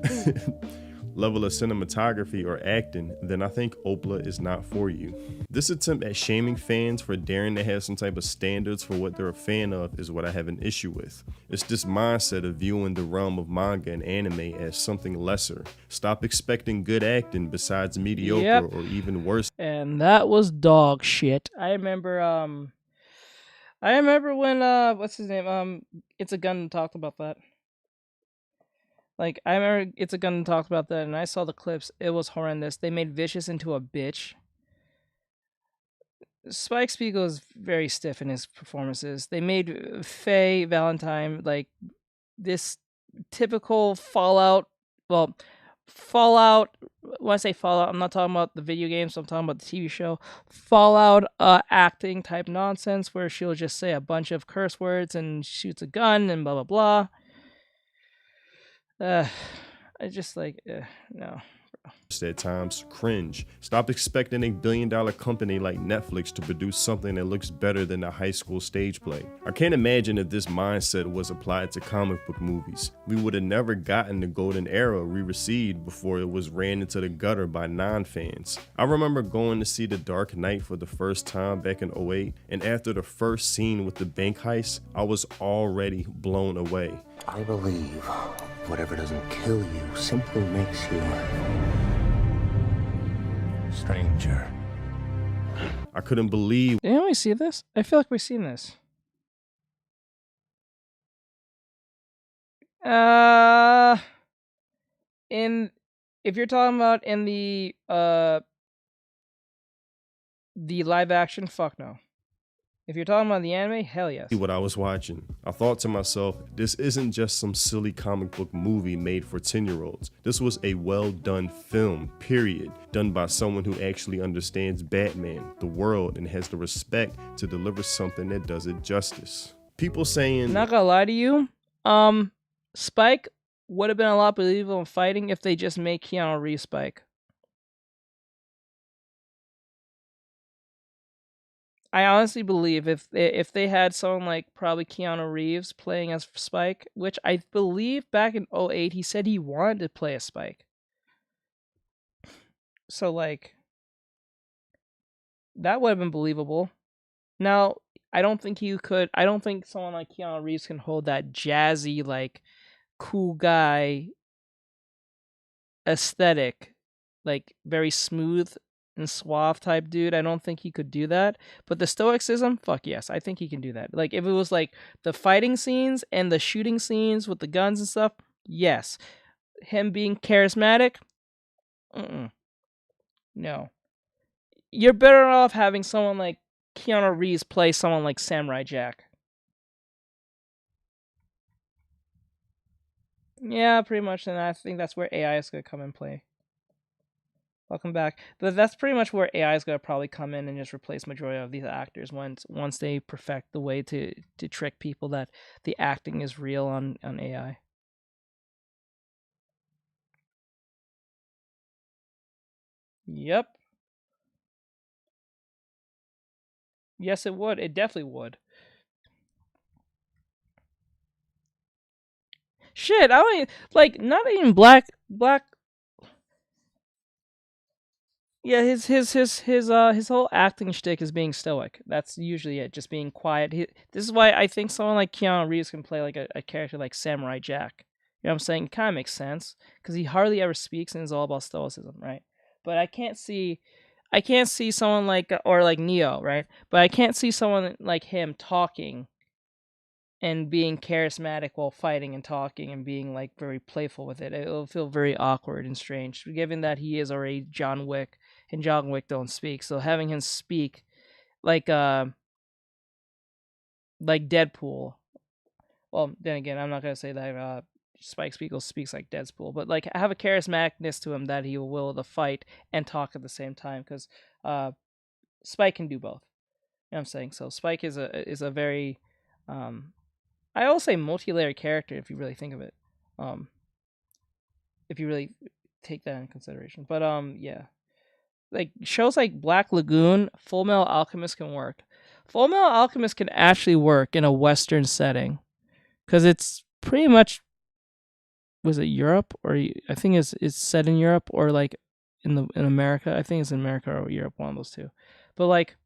level of cinematography or acting, then I think Oprah is not for you. This attempt at shaming fans for daring to have some type of standards for what they're a fan of is what I have an issue with. It's this mindset of viewing the realm of manga and anime as something lesser. Stop expecting good acting besides mediocre or even worse. And that was dog shit. I remember when what's his name? It's a Gun talked about that. Like, I remember It's a Gun talked about that, and I saw the clips. It was horrendous. They made Vicious into a bitch. Spike Spiegel is very stiff in his performances. They made Faye Valentine like this typical Fallout. Well, Fallout. When I say Fallout, I'm not talking about the video games. I'm talking about the TV show. Fallout acting type nonsense where she'll just say a bunch of curse words and shoots a gun and blah blah blah. I just like, no. At times, cringe. Stop expecting a billion-dollar company like Netflix to produce something that looks better than a high school stage play. I can't imagine if this mindset was applied to comic book movies. We would have never gotten the golden era we received before it was ran into the gutter by non-fans. I remember going to see The Dark Knight for the first time back in 2008, and after the first scene with the bank heist, I was already blown away. I believe whatever doesn't kill you simply makes you stranger. I couldn't believe. Didn't we see this? I feel like we've seen this. If you're talking about in the live action, fuck no. If you're talking about the anime, hell yes. What I was watching, I thought to myself, this isn't just some silly comic book movie made for 10-year-olds. This was a well-done film, period, done by someone who actually understands Batman, the world, and has the respect to deliver something that does it justice. People saying, not gonna lie to you, Spike would have been a lot believable in fighting if they just made Keanu Reeves Spike. I honestly believe if they had someone like probably Keanu Reeves playing as Spike, which I believe back in 2008 he said he wanted to play a Spike. So like that would have been believable. Now, I don't think someone like Keanu Reeves can hold that jazzy, like cool guy aesthetic, like very smooth and suave type dude. I don't think he could do that. But the stoicism, fuck yes, I think he can do that. Like if it was like the fighting scenes and the shooting scenes with the guns and stuff, yes. Him being charismatic, no. You're better off having someone like Keanu Reeves play someone like Samurai Jack. Yeah, pretty much. And I think that's where AI is going to come and play. Welcome back. But that's pretty much where AI is going to probably come in and just replace majority of these actors once they perfect the way to trick people that the acting is real on AI. Yep. Yes, it would. It definitely would. Shit, I don't even, like, not even black. Yeah, his whole acting shtick is being stoic. That's usually it, just being quiet. This is why I think someone like Keanu Reeves can play like a character like Samurai Jack. You know what I'm saying? It kind of makes sense because he hardly ever speaks and it's all about stoicism, right? But I can't see someone like or like Neo, right? But I can't see someone like him talking and being charismatic while fighting and talking and being like very playful with it. It'll feel very awkward and strange, given that he is already John Wick and John Wick don't speak. So having him speak like Deadpool. Well, then again, I'm not gonna say that Spike Spiegel speaks like Deadpool, but like have a charismaticness to him that he will to fight and talk at the same time, because Spike can do both. what I'm saying? So Spike is a very I will say multi-layered character if you really think of it. If you really take that into consideration. But yeah. Like shows like Black Lagoon, Full Metal Alchemist can work. Full Metal Alchemist can actually work in a Western setting, because it's pretty much, was it Europe, or I think it's set in Europe, or like in America. I think it's in America or Europe, one of those two. But like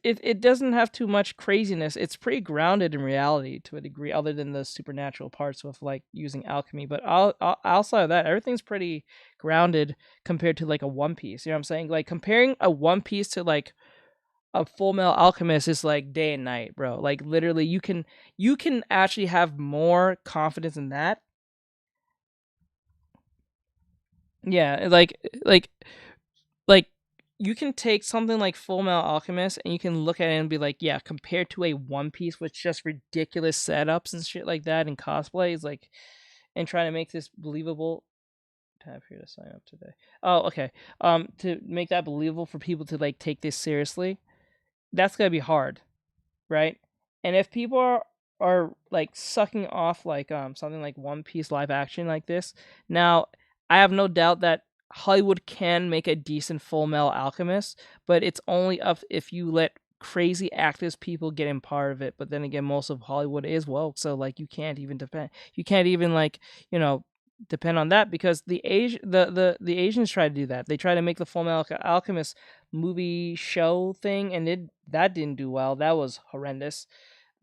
it doesn't have too much craziness. It's pretty grounded in reality to a degree, other than the supernatural parts with like using alchemy. But outside of that, everything's pretty grounded compared to like a One Piece. You know what I'm saying? Like comparing a One Piece to like a Full Metal Alchemist is like day and night, bro. Like literally, you can actually have more confidence in that. Yeah, like you can take something like Full Metal Alchemist and you can look at it and be like, yeah, compared to a One Piece with just ridiculous setups and shit like that and cosplays, like, and trying to make this believable. Tap here to sign up today. Oh, okay. To make that believable for people to like take this seriously, that's gonna be hard, right? And if people are like sucking off like something like One Piece live action like this, now I have no doubt that Hollywood can make a decent Full Metal Alchemist, but it's only up if you let crazy actors people get in part of it. But then again, most of Hollywood is woke, so like you can't even like, you know, depend on that, because the Asians try to do that. They try to make the Full Metal Alchemist movie show thing, and that didn't do well. That was horrendous.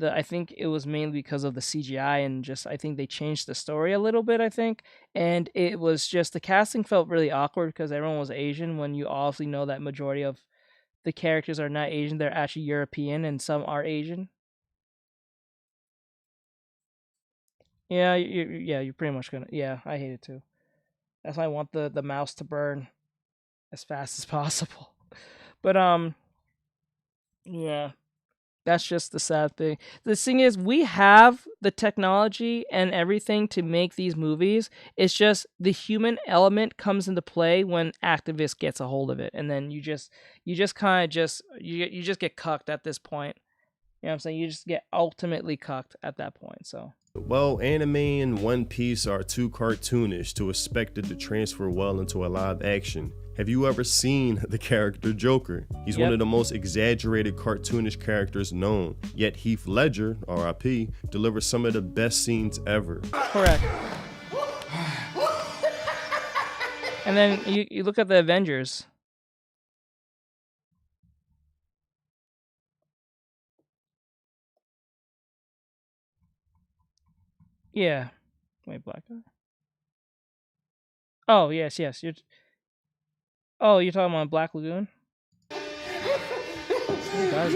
I think it was mainly because of the CGI, and just I think they changed the story a little bit, I think. And it was just the casting felt really awkward because everyone was Asian, when you obviously know that majority of the characters are not Asian, they're actually European, and some are Asian. Yeah, you're pretty much gonna. Yeah, I hate it too. That's why I want the mouse to burn as fast as possible. But yeah. That's just the sad thing. The thing is, we have the technology and everything to make these movies. It's just the human element comes into play when activists gets a hold of it, and then you just kind of you just get cucked at this point. You know what I'm saying? You just get ultimately cucked at that point. So. Well, anime and One Piece are too cartoonish to expect it to transfer well into a live action. Have you ever seen the character Joker? He's one of the most exaggerated cartoonish characters known, yet Heath Ledger, RIP, delivers some of the best scenes ever. Correct. And then you look at the Avengers. Yeah. Wait, Black Guy? Oh, yes. You're talking about Black Lagoon? You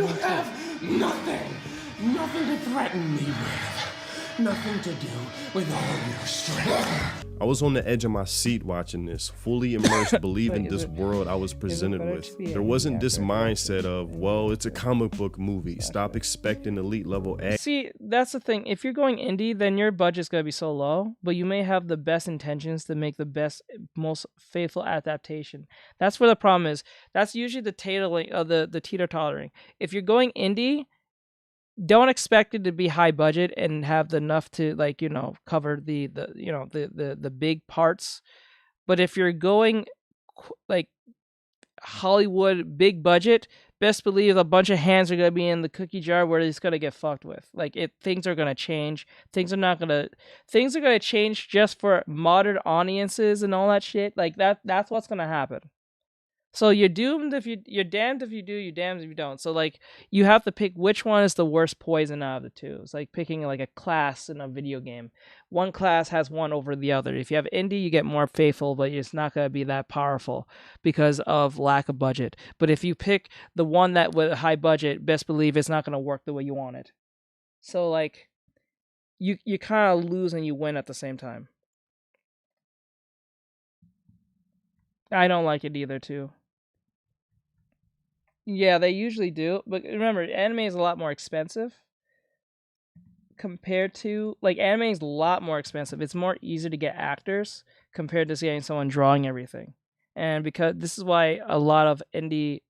have nothing to threaten me with. Nothing to do with all your strength. I was on the edge of my seat watching this, fully immersed, believing this world I was presented with. There wasn't this mindset of, well, it's a comic book movie. Stop expecting elite level act. See, that's the thing. If you're going indie, then your budget's gonna be so low, but you may have the best intentions to make the best, most faithful adaptation. That's where the problem is. That's usually the teeter-tottering. If you're going indie, don't expect it to be high budget and have enough to, like, you know, cover the big parts. But if you're going like Hollywood big budget, best believe a bunch of hands are gonna be in the cookie jar where it's gonna get fucked with. Like things are gonna change. Things are gonna change just for modern audiences and all that shit. Like that's what's gonna happen. So you're damned if you do, you're damned if you don't. So like you have to pick which one is the worst poison out of the two. It's like picking like a class in a video game. One class has one over the other. If you have indie, you get more faithful, but it's not gonna be that powerful because of lack of budget. But if you pick the one that with a high budget, best believe it's not gonna work the way you want it. So like you kind of lose and you win at the same time. I don't like it either too. Yeah, they usually do. But remember, anime is a lot more expensive compared to, like, anime is a lot more expensive. It's more easy to get actors compared to getting someone drawing everything. And because this is why a lot of indie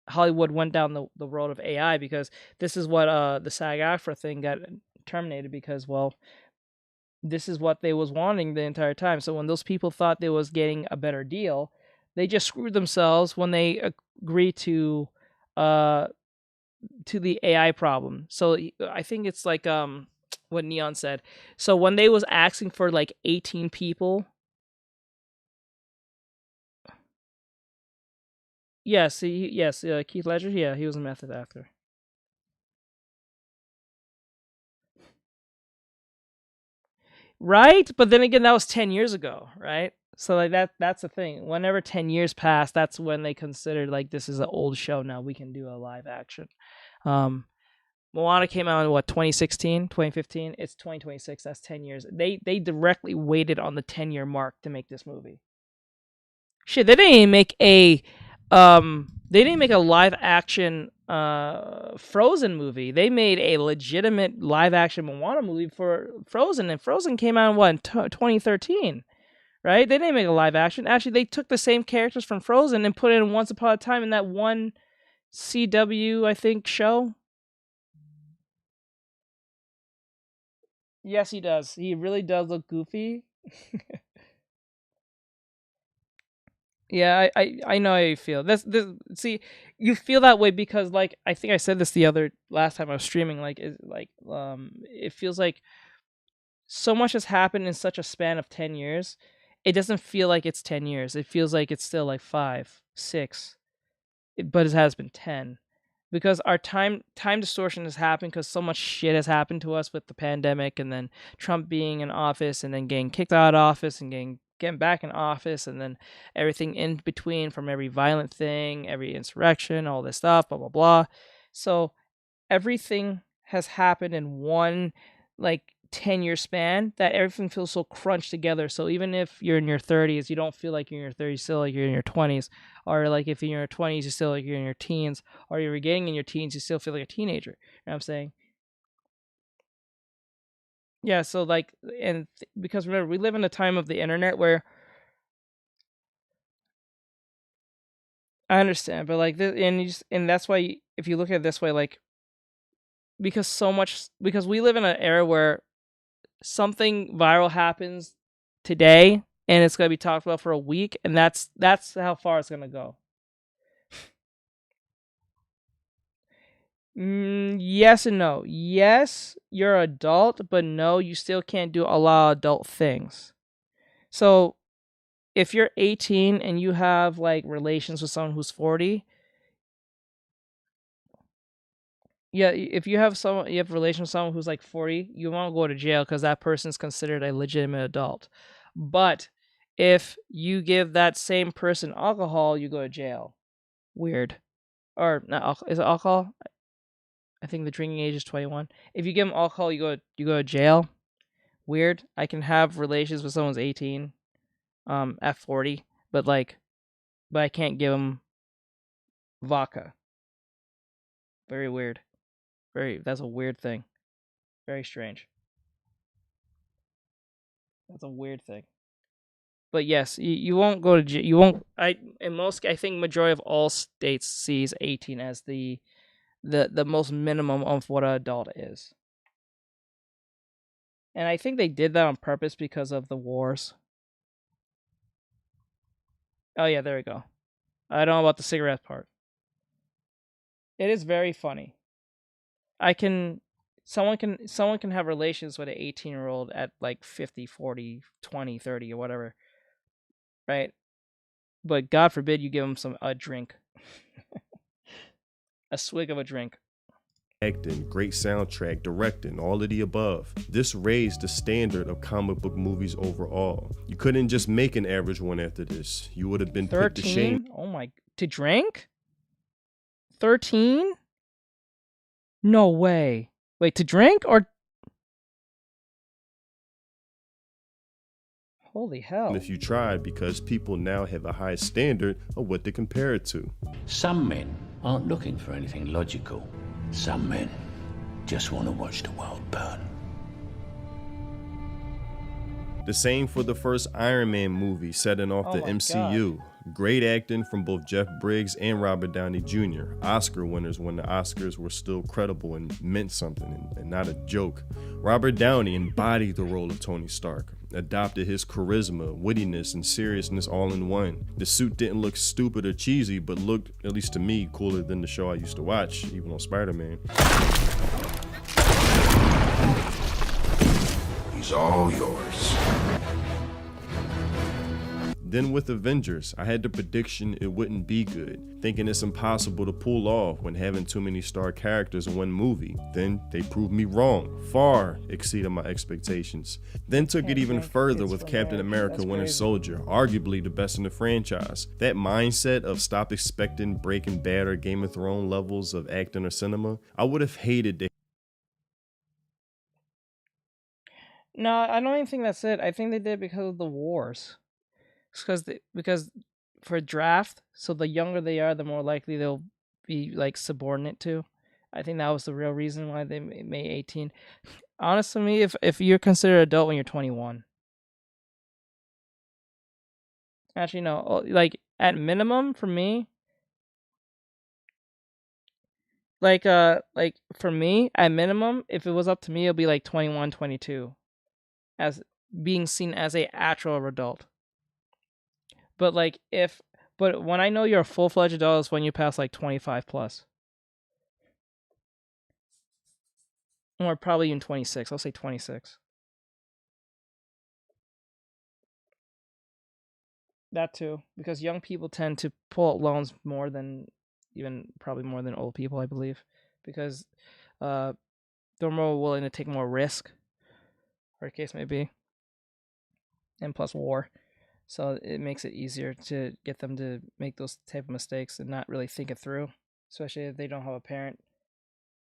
Hollywood went down the road of AI, because this is what the SAG-AFTRA thing got terminated, because, well, this is what they was wanting the entire time. So when those people thought they was getting a better deal, they just screwed themselves when they agreed to the AI problem. So I think it's like what Neon said. So when they was asking for like 18 people. Yes, Keith Ledger. Yeah, he was a method actor. Right? But then again, that was 10 years ago, right? So like that's the thing. Whenever 10 years pass, that's when they considered like this is an old show now. We can do a live action. Moana came out in what, 2016, 2015? It's 2026. That's 10 years. They directly waited on the 10-year mark to make this movie. Shit, they didn't even make a live action Frozen movie. They made a legitimate live action Moana movie for Frozen, and Frozen came out in what, 2013, right? They didn't make a live action. Actually, they took the same characters from Frozen and put it in Once Upon a Time in that one CW, I think, show. Yes, he does. He really does look goofy. Yeah, I know how you feel. See, you feel that way because, like, I think I said this last time I was streaming. Like, it feels like so much has happened in such a span of 10 years. It doesn't feel like it's 10 years. It feels like it's still like 5, 6, but it has been 10. Because our time distortion has happened because so much shit has happened to us with the pandemic, and then Trump being in office, and then getting kicked out of office, and getting back in office, and then everything in between, from every violent thing, every insurrection, all this stuff, blah, blah, blah. So everything has happened in one, like, 10-year span that everything feels so crunched together. So even if you're in your 30s, you don't feel like you're in your 30s, you feel like you're in your 20s. Or like if you're in your 20s, you still like you're in your teens. Or you're getting in your teens, you still feel like a teenager. You know what I'm saying? Yeah, so like, because remember, we live in a time of the internet where I understand, but like this, and that's why if you look at it this way, like, because we live in an era where something viral happens today and it's going to be talked about for a week, and that's how far it's going to go. Yes and no. Yes, you're an adult, but no, you still can't do a lot of adult things. So if you're 18 and you have like relations with someone who's 40, yeah, if you have relations with someone who's like 40, you won't go to jail because that person's considered a legitimate adult. But if you give that same person alcohol, you go to jail. Weird. Or not? Is it alcohol? I think the drinking age is 21. If you give them alcohol, you go to jail. Weird. I can have relations with someone's 18, at 40, but I can't give them vodka. Very weird. That's a weird thing. Very strange. That's a weird thing. But yes, you won't go to jail. You won't. I think majority of all states sees 18 as the most minimum of what an adult is. And I think they did that on purpose because of the wars. Oh yeah, there we go. I don't know about the cigarette part. It is very funny. Someone can have relations with an 18-year-old at like 50, 40, 20, 30 or whatever. Right? But God forbid you give them a drink. A swig of a drink. Acting, great soundtrack, directing, all of the above. This raised the standard of comic book movies overall. You couldn't just make an average one after this. You would have been put to shame. Oh my, to drink? 13? No way. Wait, to drink or? Holy hell. If you tried, because people now have a high standard of what they compare it to. Some men aren't looking for anything logical. Some men just want to watch the world burn. The same for the first Iron Man movie setting off the MCU. God. Great acting from both Jeff Bridges and Robert Downey Jr., Oscar winners when the Oscars were still credible and meant something and not a joke. Robert Downey embodied the role of Tony Stark, adopted his charisma, wittiness, and seriousness all in one. The suit didn't look stupid or cheesy, but looked, at least to me, cooler than the show I used to watch, even on Spider-Man. He's all yours. Then with Avengers, I had the prediction it wouldn't be good, thinking it's impossible to pull off when having too many star characters in one movie. Then they proved me wrong, far exceeded my expectations. Then took it even further with Captain America Winter Soldier, arguably the best in the franchise. That mindset of stop expecting Breaking Bad or Game of Thrones levels of acting or cinema, I would have hated to. No, I don't even think that's it. I think they did because of the wars. Because for draft, so the younger they are, the more likely they'll be like subordinate to. I think that was the real reason why they made 18. Honestly, to me, if you're considered adult when you're 21, actually no, like at minimum for me, like for me at minimum, if it was up to me, it'll be like 21, 22, as being seen as a actual adult. But when I know you're a full-fledged adult is when you pass like 25 plus. Or probably even 26. I'll say 26. That too. Because young people tend to pull out loans more than probably more than old people, I believe. Because they're more willing to take more risk. Or the case may be. And plus war. So it makes it easier to get them to make those type of mistakes and not really think it through, especially if they don't have a parent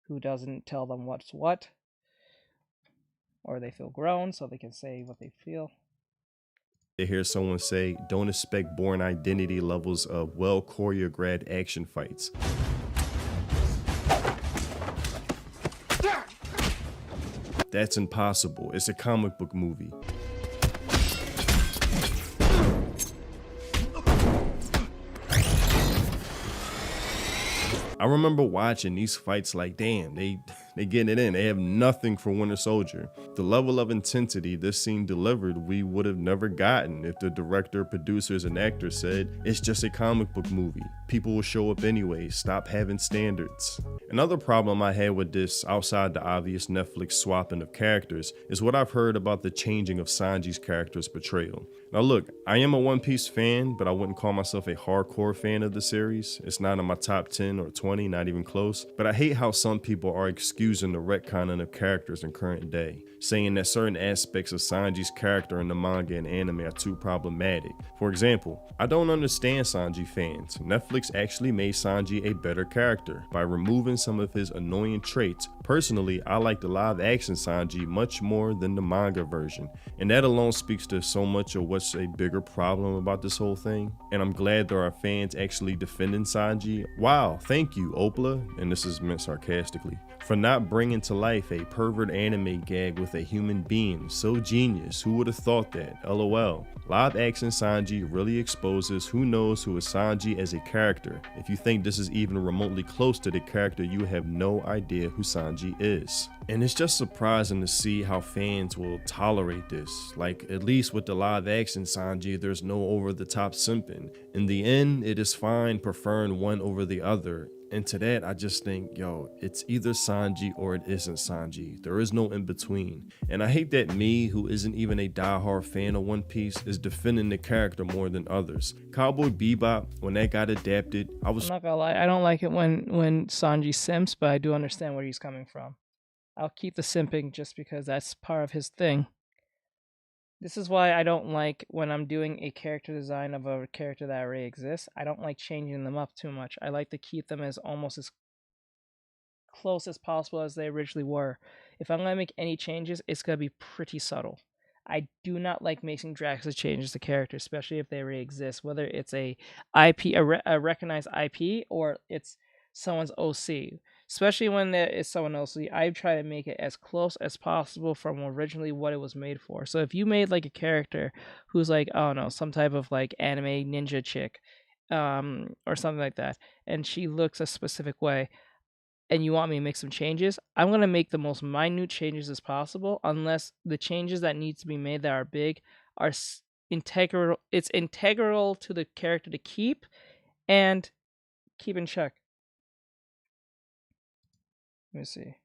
who doesn't tell them what's what, or they feel grown so they can say what they feel. To hear someone say, don't expect Bourne Identity levels of well choreographed action fights. That's impossible. It's a comic book movie. I remember watching these fights like, damn, they getting it in. They have nothing for Winter Soldier. The level of intensity this scene delivered, we would have never gotten if the director, producers, and actors said, it's just a comic book movie. People will show up anyway. Stop having standards. Another problem I had with this, outside the obvious Netflix swapping of characters, is what I've heard about the changing of Sanji's character's portrayal. Now look, I am a One Piece fan, but I wouldn't call myself a hardcore fan of the series. It's not in my top 10 or 20, not even close. But I hate how some people are excusing the retconning of characters in current day, saying that certain aspects of Sanji's character in the manga and anime are too problematic. For example, I don't understand Sanji fans. Netflix actually made Sanji a better character by removing some of his annoying traits. Personally, I like the live action Sanji much more than the manga version, and that alone speaks to so much of what's a bigger problem about this whole thing. And I'm glad there are fans actually defending Sanji. Wow, thank you, Opla, and this is meant sarcastically, for not bringing to life a pervert anime gag with a human being. So genius, who would have thought that? LOL. Live action Sanji really exposes who knows who is Sanji as a character. If you think this is even remotely close to the character, you have no idea who Sanji is. And it's just surprising to see how fans will tolerate this. Like, at least with the live action Sanji, there's no over the top simping. In the end, it is fine preferring one over the other. And to that, I just think, yo, it's either Sanji or it isn't Sanji. There is no in between. And I hate that me, who isn't even a diehard fan of One Piece, is defending the character more than others. Cowboy Bebop, when that got adapted, I'm not gonna lie, I don't like it when Sanji simps, but I do understand where he's coming from. I'll keep the simping just because that's part of his thing. This is why I don't like when I'm doing a character design of a character that already exists. I don't like changing them up too much. I like to keep them as almost as close as possible as they originally were. If I'm going to make any changes, it's going to be pretty subtle. I do not like making drastic changes to characters, especially if they already exist, whether it's a recognized IP, or it's someone's OC. especially when there is someone else. I try to make it as close as possible from originally what it was made for. So if you made like a character who's like, I don't know, some type of like anime ninja chick, or something like that, and she looks a specific way, and you want me to make some changes, I'm going to make the most minute changes as possible, unless the changes that need to be made that are big are integral. It's integral to the character to keep and keep in check. Let me see.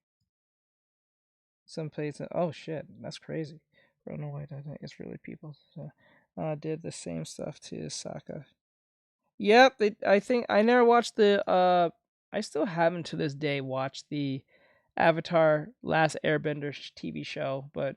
Some places. Oh shit, that's crazy. I don't know why that is really people. Did the same stuff to Saka. Yep, I think I never watched the. I still haven't to this day watched the Avatar: Last Airbender TV show, but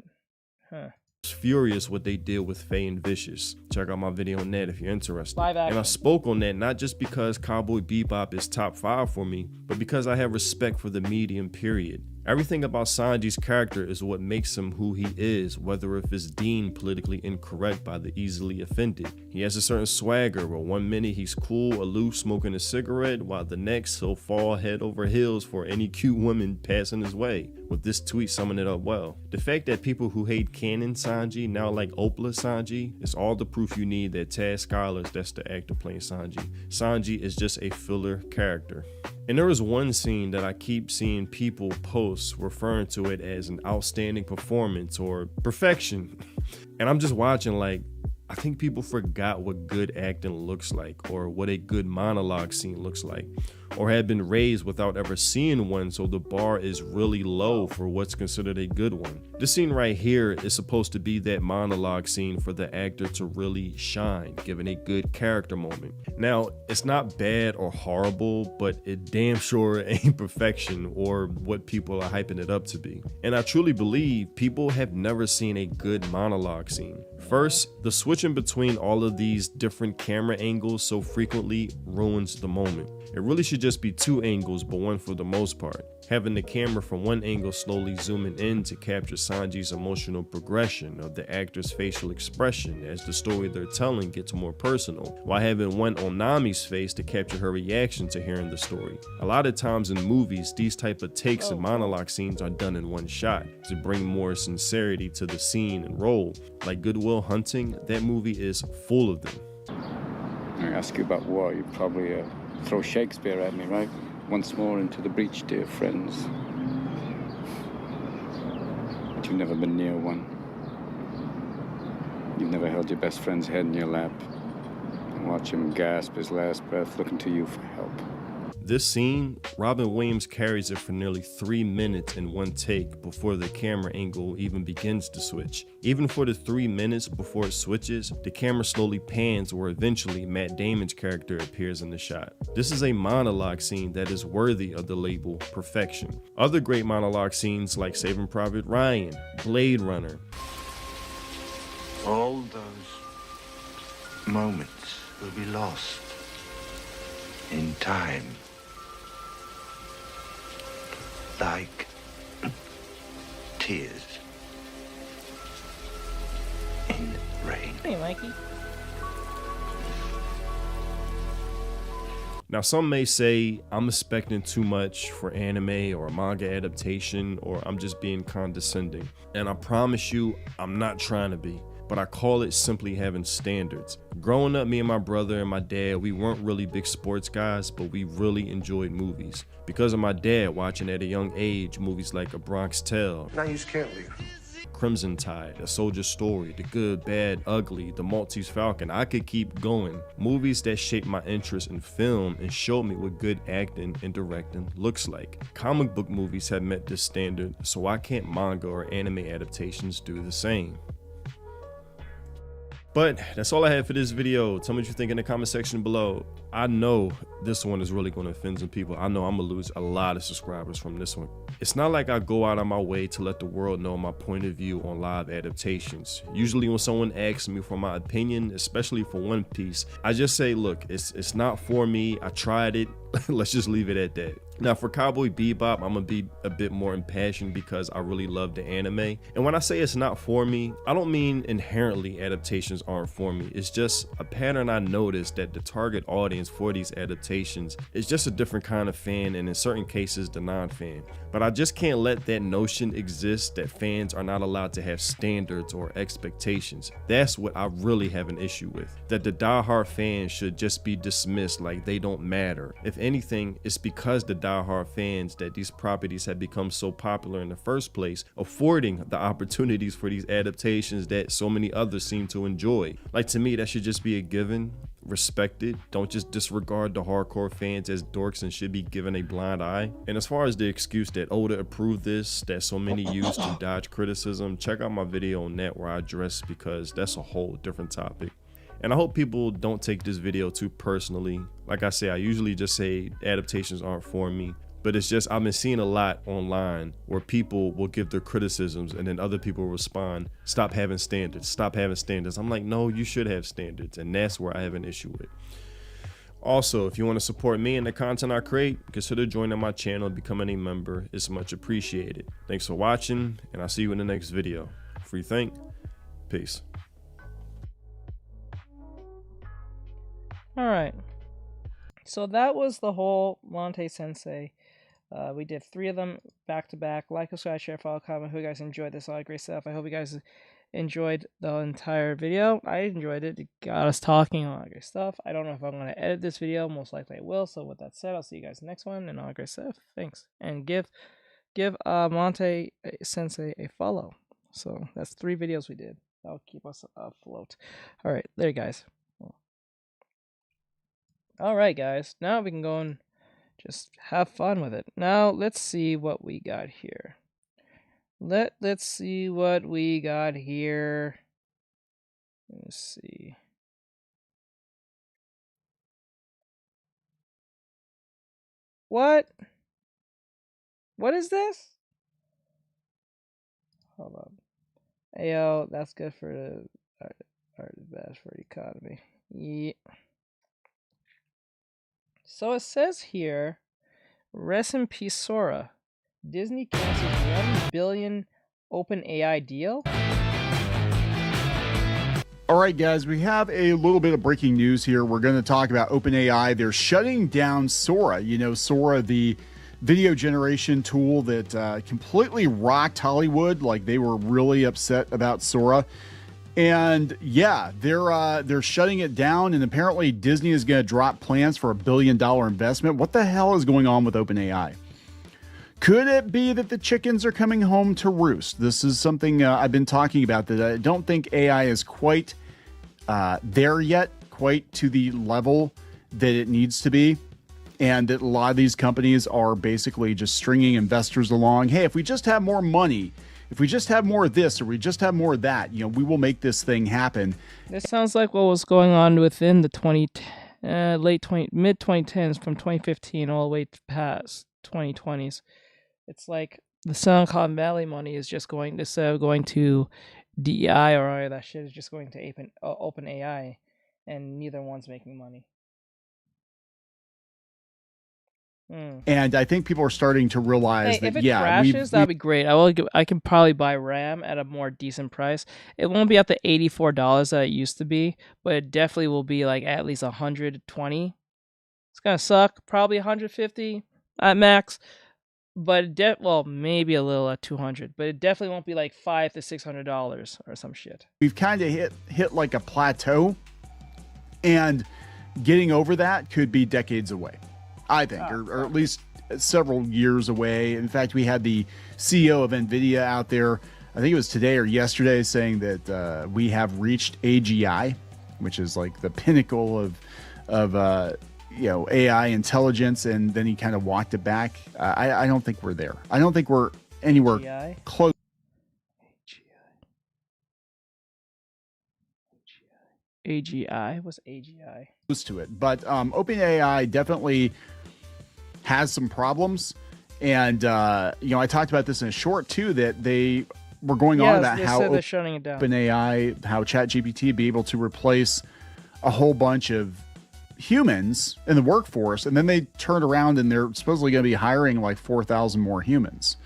furious what they did with Faye and Vicious. Check out my video on that if you're interested. Live action. And I spoke on that not just because Cowboy Bebop is top 5 for me, but because I have respect for the medium period. Everything about Sanji's character is what makes him who he is, whether if it's deemed politically incorrect by the easily offended. He has a certain swagger where one minute he's cool, aloof, smoking a cigarette, while the next he'll fall head over heels for any cute woman passing his way. With this tweet summing it up well. The fact that people who hate canon Sanji now like Opla Sanji is all the proof you need that Taz Scholars, that's the actor playing Sanji. Sanji is just a filler character. And there is one scene that I keep seeing people post referring to it as an outstanding performance or perfection. And I'm just watching like, I think people forgot what good acting looks like, or what a good monologue scene looks like, or had been raised without ever seeing one, so the bar is really low for what's considered a good one. This scene right here is supposed to be that monologue scene for the actor to really shine, given a good character moment. Now, it's not bad or horrible, but it damn sure ain't perfection or what people are hyping it up to be. And I truly believe people have never seen a good monologue scene. First, the switching between all of these different camera angles so frequently ruins the moment. It really should just be 2 angles, but one for the most part. Having the camera from one angle slowly zooming in to capture Sanji's emotional progression of the actor's facial expression as the story they're telling gets more personal, while having one on Nami's face to capture her reaction to hearing the story. A lot of times in movies, these type of takes and monologue scenes are done in one shot to bring more sincerity to the scene and role. Like Good Will Hunting, that movie is full of them. I ask you about war, you probably throw Shakespeare at me, right? Once more into the breach, dear friends. But you've never been near one. You've never held your best friend's head in your lap and watch him gasp his last breath looking to you for help. This scene, Robin Williams carries it for nearly 3 minutes in one take before the camera angle even begins to switch. Even for the 3 minutes before it switches, the camera slowly pans where eventually Matt Damon's character appears in the shot. This is a monologue scene that is worthy of the label perfection. Other great monologue scenes like Saving Private Ryan, Blade Runner. All those moments will be lost in time. Like tears in rain. Hey, Mikey. Now, some may say I'm expecting too much for anime or manga adaptation, or I'm just being condescending. And I promise you, I'm not trying to be. But I call it simply having standards. Growing up, me and my brother and my dad, we weren't really big sports guys, but we really enjoyed movies. Because of my dad watching at a young age movies like A Bronx Tale, Now you can't leave. Crimson Tide, A Soldier's Story, The Good, Bad, Ugly, The Maltese Falcon, I could keep going. Movies that shaped my interest in film and showed me what good acting and directing looks like. Comic book movies have met this standard, so why can't manga or anime adaptations do the same? But that's all I have for this video. Tell me what you think in the comment section below. I know this one is really going to offend some people. I know I'm going to lose a lot of subscribers from this one. It's not like I go out of my way to let the world know my point of view on live adaptations. Usually when someone asks me for my opinion, especially for One Piece, I just say, look, it's not for me. I tried it. Let's just leave it at that. Now for Cowboy Bebop, I'm gonna be a bit more impassioned because I really love the anime. And when I say it's not for me, I don't mean inherently adaptations aren't for me. It's just a pattern I noticed that the target audience for these adaptations is just a different kind of fan, and in certain cases, the non-fan. But I just can't let that notion exist that fans are not allowed to have standards or expectations. That's what I really have an issue with. That the diehard fans should just be dismissed like they don't matter. If anything, it's because the diehard fans that these properties have become so popular in the first place, affording the opportunities for these adaptations that so many others seem to enjoy. Like, to me, that should just be a given. Respected. Don't just disregard the hardcore fans as dorks and should be given a blind eye. And as far as the excuse that Oda approved this, that so many use to dodge criticism, check out my video on that where I address, because that's a whole different topic. And I hope people don't take this video too personally. Like I say, I usually just say adaptations aren't for me, but it's just I've been seeing a lot online where people will give their criticisms and then other people respond, stop having standards, stop having standards. I'm like, no, you should have standards, and that's where I have an issue with. Also, if you want to support me and the content I create, consider joining my channel and becoming a member. It's much appreciated. Thanks for watching, and I'll see you in the next video. Free think. Peace. All right. So that was the whole Monte Sensei. We did 3 of them back to back. Like, subscribe, share, follow, comment. Hope you guys enjoyed this. All that great stuff. I hope you guys enjoyed the entire video. I enjoyed it. It got us talking, all that great stuff. I don't know if I'm going to edit this video. Most likely I will. So with that said, I'll see you guys next one and all that great stuff. Thanks. And give Monte Sensei a follow. So that's 3 videos we did. That'll keep us afloat. All right. There, guys. All right, guys. Now we can go and just have fun with it. Now let's see what we got here. Let's see what we got here. Let's see. What? What is this? Hold on. Ayo, that's good for the art is bad for the economy. Yeah. So it says here, rest in peace, Sora. Disney cancels $1 billion OpenAI deal. All right, guys, we have a little bit of breaking news here. We're going to talk about OpenAI. They're shutting down Sora. You know, Sora, the video generation tool that completely rocked Hollywood. Like, they were really upset about Sora. And yeah, they're shutting it down, and apparently Disney is going to drop plans for $1 billion investment. What the hell is going on with OpenAI? Could it be that the chickens are coming home to roost? This is something I've been talking about, that I don't think AI is quite there yet, quite to the level that it needs to be. And that a lot of these companies are basically just stringing investors along. Hey, if we just have more money, if we just have more of this, or we just have more of that, you know, we will make this thing happen. This sounds like what was going on within the mid 2010s, from 2015 all the way past 2020s. It's like the Silicon Valley money is just going, instead of going to DEI or all that shit, is just going to OpenAI, and neither one's making money. And I think people are starting to realize that, if it crashes, that'd be great. I can probably buy RAM at a more decent price. It won't be at the $84 that it used to be, but it definitely will be like at least $120. It's gonna suck. Probably $150 at max, but well, maybe a little at $200. But it definitely won't be like $500 to $600 or some shit. We've kind of hit like a plateau, and getting over that could be decades away, I think, or at least several years away. In fact, we had the CEO of Nvidia out there, I think it was today or yesterday, saying that we have reached AGI, which is like the pinnacle of AI intelligence, and then he kind of walked it back. I don't think we're there. I don't think we're anywhere AGI? Close. AGI? What's AGI? Close to it, but OpenAI definitely has some problems, and I talked about this in a short too, that they were going on about how they're shutting it down. OpenAI, how ChatGPT be able to replace a whole bunch of humans in the workforce, and then they turned around and they're supposedly going to be hiring like 4,000 more humans.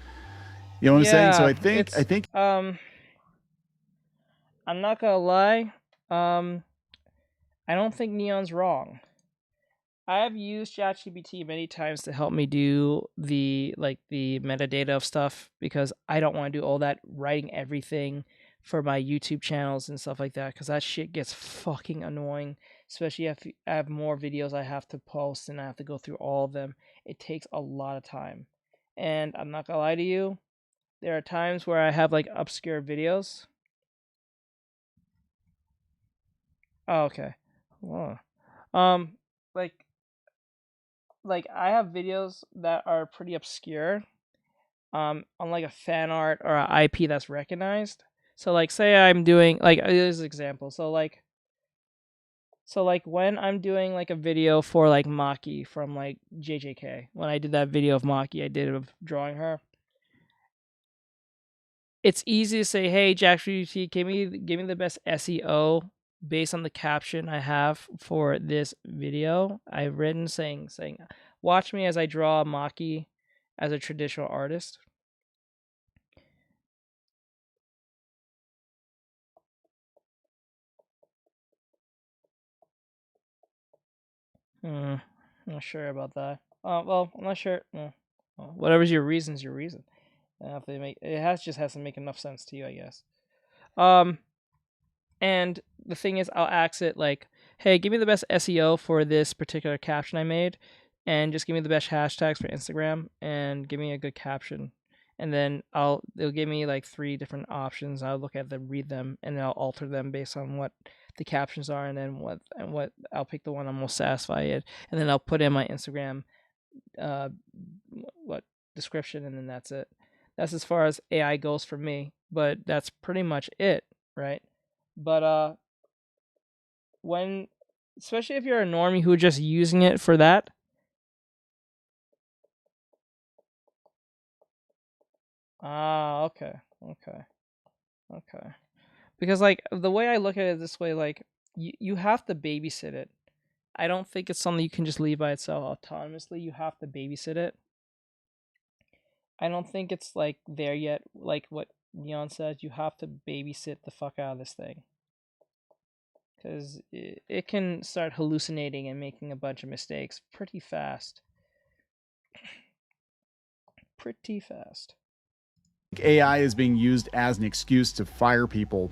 You know what I'm saying? So I think I'm not gonna lie. I don't think Neon's wrong. I have used ChatGPT many times to help me do the metadata of stuff, because I don't want to do all that writing everything for my YouTube channels and stuff like that, because that shit gets fucking annoying, especially if I have more videos I have to post and I have to go through all of them. It takes a lot of time. And I'm not gonna lie to you, there are times where I have like obscure videos. Oh, okay. Whoa. Like I have videos that are pretty obscure, on like a fan art or an IP that's recognized. So like, say I'm doing like, here's an example. So like when I'm doing like a video for like Maki from like JJK, when I did that video of Maki, I did of drawing her. It's easy to say, hey, JackGPT, give me the best SEO based on the caption I have for this video. I've written saying, watch me as I draw Maki as a traditional artist. I'm not sure about that. Well, I'm not sure. Well, whatever's your reason's your reason. Just has to make enough sense to you, I guess. And the thing is, I'll ask it like, hey, give me the best SEO for this particular caption I made, and just give me the best hashtags for Instagram, and give me a good caption. And then it'll give me like 3 different options. I'll look at them, read them, and then I'll alter them based on what the captions are, and then what I'll pick the one I'm most satisfied with, and then I'll put in my Instagram description, and then that's it. That's as far as AI goes for me, but that's pretty much it, right? But especially if you're a normie who's just using it for that, okay. Because like the way I look at it this way, like you have to babysit it. I don't think it's something you can just leave by itself autonomously. You have to babysit it. I don't think it's like there yet. Like what Neon says, you have to babysit the fuck out of this thing, because it can start hallucinating and making a bunch of mistakes pretty fast. AI is being used as an excuse to fire people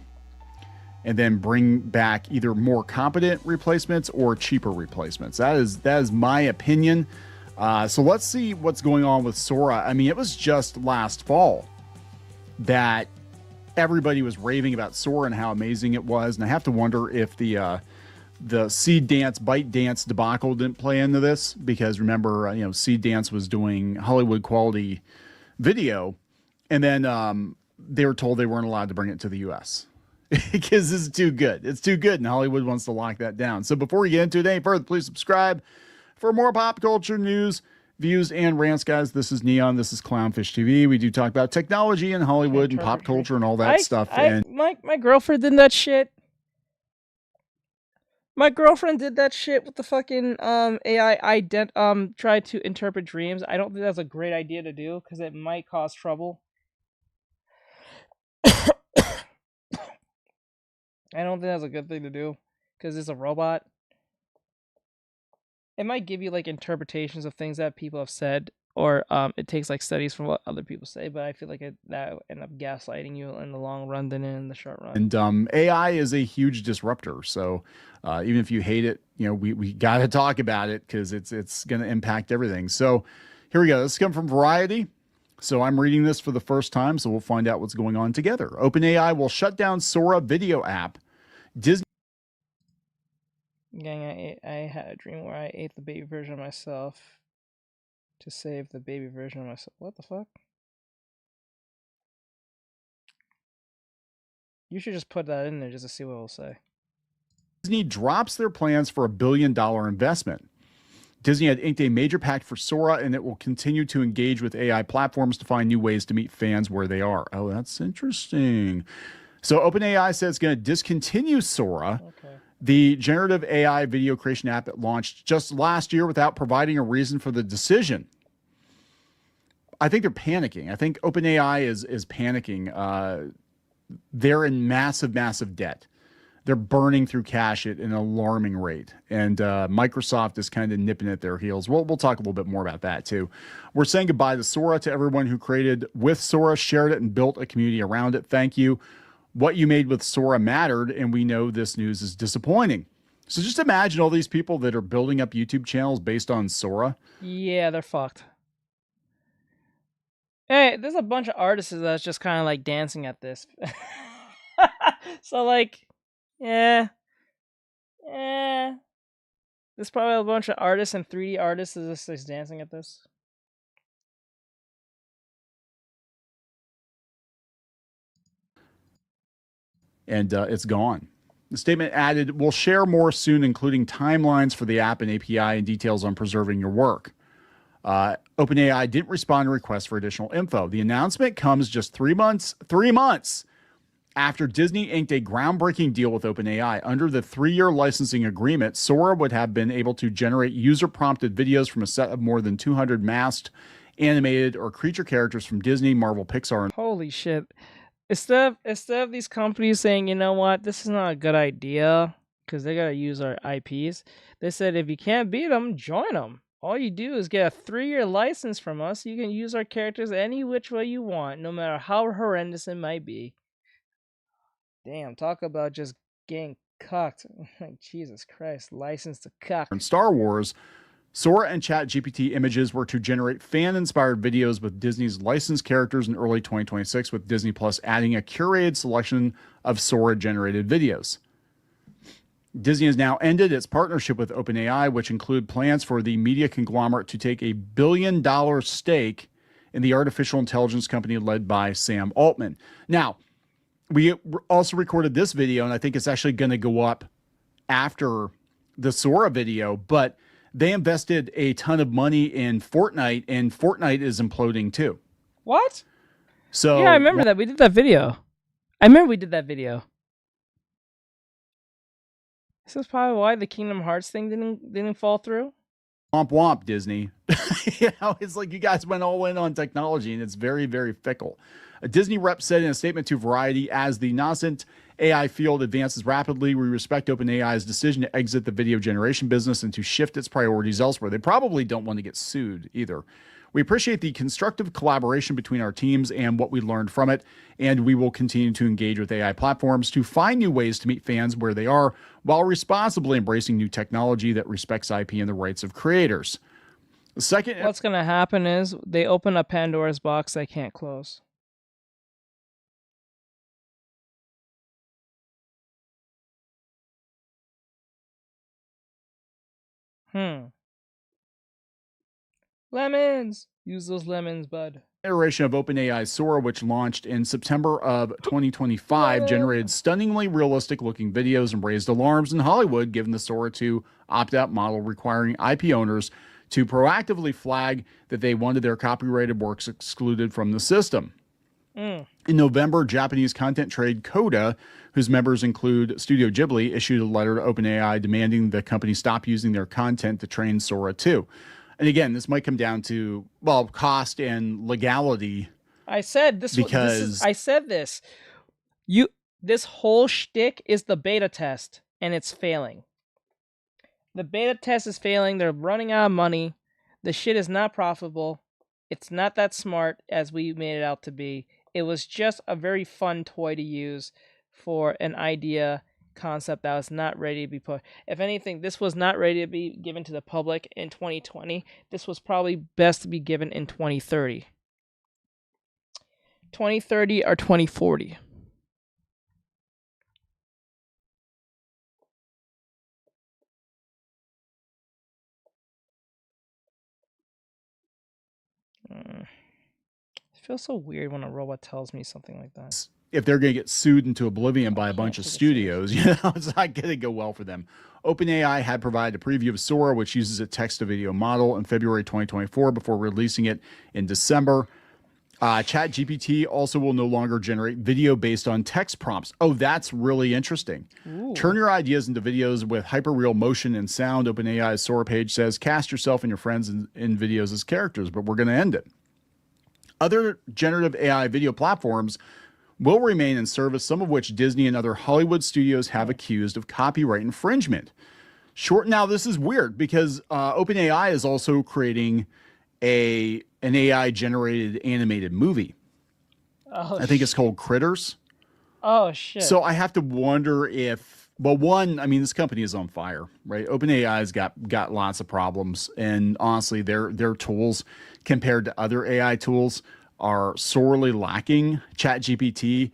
and then bring back either more competent replacements or cheaper replacements. That is my opinion. So let's see what's going on with Sora. I mean, it was just last fall that everybody was raving about Sora and how amazing it was. And I have to wonder if the Seed Dance, Bite Dance debacle didn't play into this, because remember, Seed Dance was doing Hollywood quality video, and then they were told they weren't allowed to bring it to the US because this is too good. It's too good, and Hollywood wants to lock that down. So before we get into it any further, please subscribe for more pop culture news, views, and rants, guys. This is Neon. This is Clownfish TV. We do talk about technology and Hollywood and pop culture and all that stuff. And my girlfriend did that shit. My girlfriend did that shit with the fucking AI tried to interpret dreams. I don't think that's a great idea to do, because it might cause trouble. I don't think that's a good thing to do, because it's a robot. It might give you like interpretations of things that people have said, or it takes like studies from what other people say, but I feel like that will end up gaslighting you in the long run than in the short run. And AI is a huge disruptor. So even if you hate it, we got to talk about it, because it's going to impact everything. So here we go. This comes from Variety. So I'm reading this for the first time, so we'll find out what's going on together. OpenAI will shut down Sora video app. Disney. Gang, I had a dream where I ate the baby version of myself to save the baby version of myself. What the fuck? You should just put that in there just to see what it'll say. Disney drops their plans for $1 billion investment. Disney had inked a major pact for Sora, and it will continue to engage with AI platforms to find new ways to meet fans where they are. Oh, that's interesting. So OpenAI says it's going to discontinue Sora. Okay. The generative AI video creation app that launched just last year without providing a reason for the decision. I think they're panicking. I think OpenAI is panicking. They're in massive, massive debt. They're burning through cash at an alarming rate. And Microsoft is kind of nipping at their heels. We'll talk a little bit more about that too. We're saying goodbye to Sora, to everyone who created with Sora, shared it, and built a community around it. Thank you. What you made with Sora mattered, and we know this news is disappointing. So just imagine all these people that are building up YouTube channels based on Sora. Yeah, they're fucked. Hey, there's a bunch of artists that's just kind of like dancing at this. So like, yeah. There's probably a bunch of artists and 3D artists that's just dancing at this. And it's gone. The statement added, we'll share more soon, including timelines for the app and API and details on preserving your work. OpenAI didn't respond to requests for additional info. The announcement comes just 3 months after Disney inked a groundbreaking deal with OpenAI. Under the 3-year licensing agreement, Sora would have been able to generate user-prompted videos from a set of more than 200 masked, animated, or creature characters from Disney, Marvel, Pixar, and Holy shit. Instead of these companies saying, you know what, this is not a good idea because they got to use our IPs, they said, if you can't beat them, join them. All you do is get a 3-year license from us. You can use our characters any which way you want, no matter how horrendous it might be. Damn, talk about just getting cucked. Like, Jesus Christ, license to cuck. in Star Wars. Sora and ChatGPT images were to generate fan-inspired videos with Disney's licensed characters in early 2026, with Disney Plus adding a curated selection of Sora-generated videos. Disney has now ended its partnership with OpenAI, which include plans for the media conglomerate to take a $1 billion stake in the artificial intelligence company led by Sam Altman. Now, we also recorded this video, and I think it's actually going to go up after the Sora video, but they invested a ton of money in Fortnite, and Fortnite is imploding too. What? So yeah, I remember that. We did that video. This is probably why the Kingdom Hearts thing didn't fall through. Womp womp, Disney. It's like you guys went all in on technology, and it's very, very fickle. A Disney rep said in a statement to Variety, as the nascent AI field advances rapidly, we respect OpenAI's decision to exit the video generation business and to shift its priorities elsewhere. They probably don't want to get sued either. We appreciate the constructive collaboration between our teams and what we learned from it, and we will continue to engage with AI platforms to find new ways to meet fans where they are while responsibly embracing new technology that respects IP and the rights of creators. The second, what's going to happen is they open a Pandora's box they can't close. Lemons! Use those lemons, bud. Iteration of OpenAI's Sora, which launched in September of 2025, generated stunningly realistic looking videos and raised alarms in Hollywood, given the Sora 2 opt-out model requiring IP owners to proactively flag that they wanted their copyrighted works excluded from the system. In November, Japanese content trade Coda, whose members include Studio Ghibli, issued a letter to OpenAI demanding the company stop using their content to train Sora 2. And again, this might come down to, well, cost and legality. I said this because I said this. This whole shtick is the beta test, and it's failing. The beta test is failing. They're running out of money. The shit is not profitable. It's not that smart as we made it out to be. It was just a very fun toy to use for an idea concept that was not ready to be put. If anything, this was not ready to be given to the public in 2020. This was probably best to be given in 2030. 2030 or 2040. It feels so weird when a robot tells me something like that. If they're going to get sued into oblivion by a bunch of studios, it's not going to go well for them. OpenAI had provided a preview of Sora, which uses a text-to-video model in February 2024 before releasing it in December. ChatGPT also will no longer generate video based on text prompts. Oh, that's really interesting. Ooh. Turn your ideas into videos with hyperreal motion and sound. OpenAI's Sora page says, cast yourself and your friends in videos as characters, but we're going to end it. Other generative AI video platforms will remain in service, some of which Disney and other Hollywood studios have accused of copyright infringement. Now, this is weird because OpenAI is also creating an AI-generated animated movie. Oh, I think it's called Critters. Oh, shit. So I have to wonder if, well, one, I mean, this company is on fire, right? OpenAI's got lots of problems, and honestly, their tools compared to other AI tools are sorely lacking. ChatGPT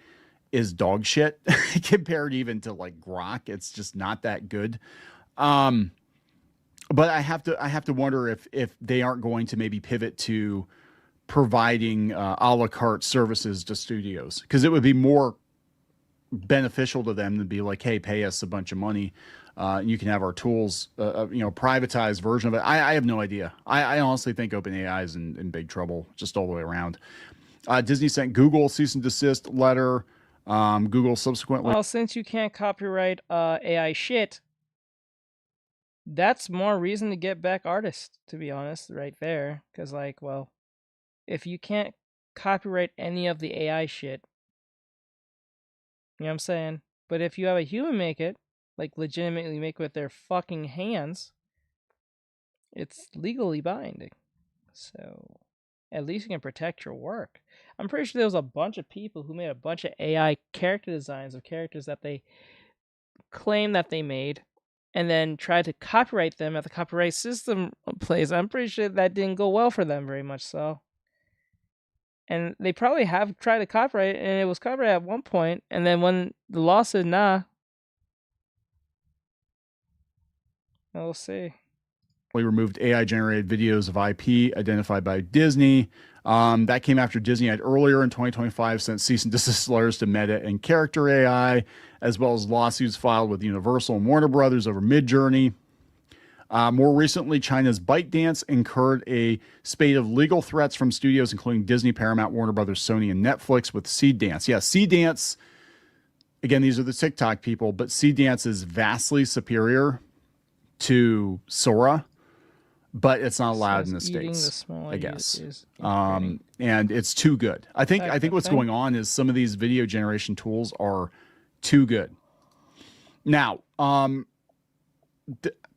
is dog shit compared even to like Grok. It's just not that good. But I have to wonder if they aren't going to maybe pivot to providing a la carte services to studios, because it would be more beneficial to them to be like, hey, pay us a bunch of money. You can have our tools, privatized version of it. I have no idea. I honestly think OpenAI is in big trouble just all the way around. Disney sent Google a cease and desist letter. Google subsequently. Well, since you can't copyright AI shit, that's more reason to get back artists, to be honest, right there. Because, like, well, if you can't copyright any of the AI shit, you know what I'm saying? But if you have a human make it, like legitimately make it with their fucking hands, it's legally binding. So at least you can protect your work. I'm pretty sure there was a bunch of people who made a bunch of AI character designs of characters that they claim that they made, and then tried to copyright them at the copyright system place. I'm pretty sure that didn't go well for them very much so. And they probably have tried to copyright, and it was copyrighted at one point, and then when the law said nah, we'll see. We removed AI-generated videos of IP identified by Disney. That came after Disney had earlier in 2025 sent cease and desist letters to Meta and Character AI, as well as lawsuits filed with Universal and Warner Brothers over Midjourney. More recently, China's ByteDance incurred a spate of legal threats from studios including Disney, Paramount, Warner Brothers, Sony, and Netflix with Seedance. Yeah, Seedance, again, these are the TikTok people, but Seedance is vastly superior to Sora, but it's not allowed in the States, I guess. And it's too good. I think what's going on is some of these video generation tools are too good. Now,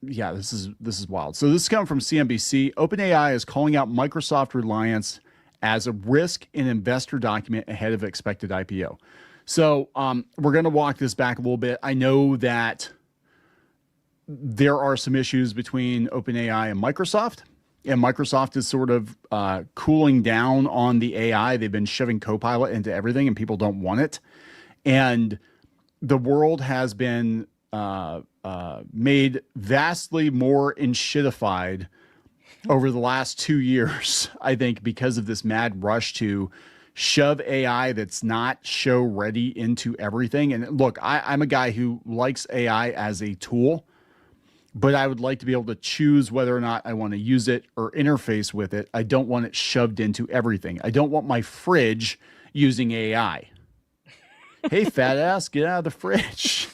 yeah, this is wild. So this is coming from CNBC. OpenAI is calling out Microsoft reliance as a risk in investor document ahead of expected IPO. So we're going to walk this back a little bit. I know that there are some issues between OpenAI and Microsoft is sort of cooling down on the AI. They've been shoving Copilot into everything, and people don't want it. And the world has been made vastly more enshittified over the last 2 years, I think, because of this mad rush to shove AI that's not show ready into everything. And look, I'm a guy who likes AI as a tool, but I would like to be able to choose whether or not I want to use it or interface with it. I don't want it shoved into everything. I don't want my fridge using AI. Hey, fat ass, get out of the fridge.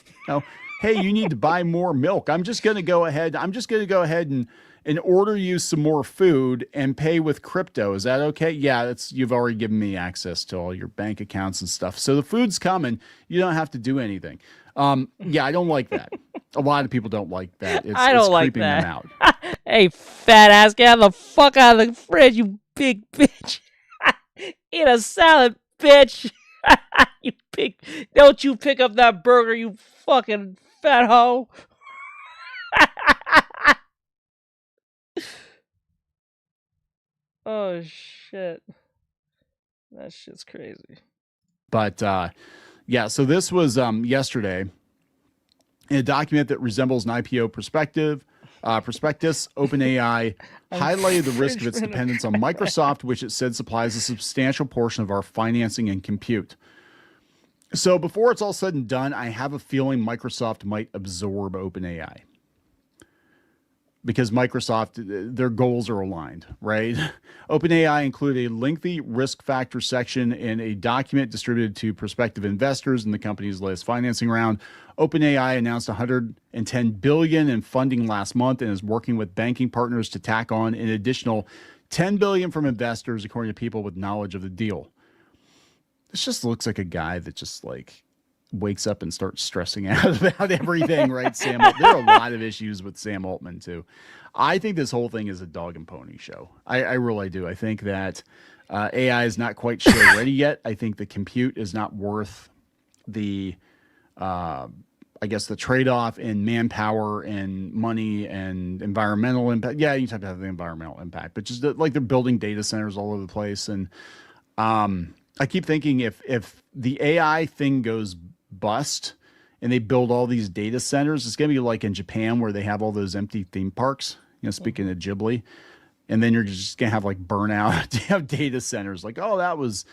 Hey, you need to buy more milk. I'm just going to go ahead and order you some more food and pay with crypto. Is that okay? Yeah, you've already given me access to all your bank accounts and stuff. So the food's coming. You don't have to do anything. Yeah, I don't like that. A lot of people don't like that. I don't like creeping that. them out. Hey, fat ass, get out the fuck out of the fridge, you big bitch. Eat a salad, bitch. You big. Don't you pick up that burger, you fucking fat hoe. Oh shit. That shit's crazy. But yeah, so this was yesterday. In a document that resembles an IPO prospectus, OpenAI highlighted the risk of its dependence on Microsoft, which it said supplies a substantial portion of our financing and compute. So before it's all said and done, I have a feeling Microsoft might absorb OpenAI. because Microsoft, their goals are aligned, right? OpenAI included a lengthy risk factor section in a document distributed to prospective investors in the company's latest financing round. OpenAI announced $110 billion in funding last month and is working with banking partners to tack on an additional $10 billion from investors, according to people with knowledge of the deal. This just looks like a guy that just like wakes up and starts stressing out about everything, right? Sam, there are a lot of issues with Sam Altman too. I think this whole thing is a dog and pony show. I really do. I think that AI is not quite show ready yet. I think the compute is not worth the, I guess, the trade-off in manpower and money and environmental impact. Yeah, you have to have the environmental impact, but just like they're building data centers all over the place. And I keep thinking if the AI thing goes bust and they build all these data centers, it's going to be like in Japan where they have all those empty theme parks, you know, speaking of Ghibli, and then you're just going to have like burnout data centers like, oh, that was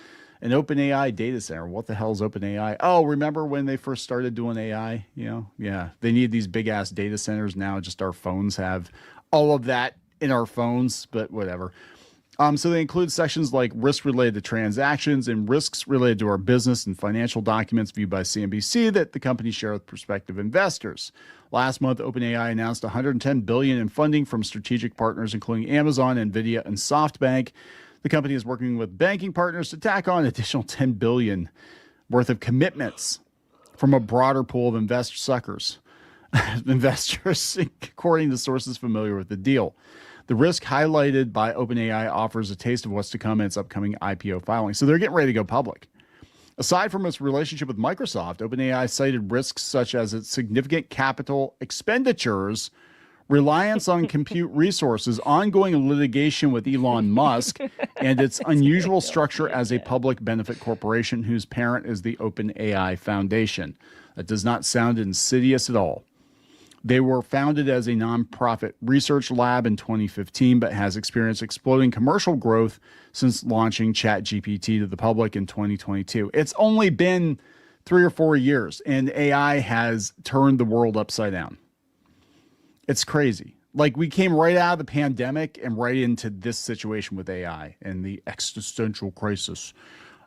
an OpenAI data center. What the hell is OpenAI? Oh, remember when they first started doing AI? You know, yeah, they need these big ass data centers now. Just our phones have all of that in our phones, but whatever. So they include sections like risk related to transactions and risks related to our business and financial documents viewed by CNBC that the company share with prospective investors. Last month, OpenAI announced $110 billion in funding from strategic partners, including Amazon, Nvidia, and SoftBank. The company is working with banking partners to tack on additional $10 billion worth of commitments from a broader pool of investors, according to sources familiar with the deal. The risk highlighted by OpenAI offers a taste of what's to come in its upcoming IPO filing. So they're getting ready to go public. Aside from its relationship with Microsoft, OpenAI cited risks such as its significant capital expenditures, reliance on compute resources, ongoing litigation with Elon Musk, and its unusual structure as a public benefit corporation whose parent is the OpenAI Foundation. That does not sound insidious at all. They were founded as a nonprofit research lab in 2015, but has experienced exploding commercial growth since launching ChatGPT to the public in 2022. It's only been 3 or 4 years, and AI has turned the world upside down. It's crazy. Like, we came right out of the pandemic and right into this situation with AI and the existential crisis.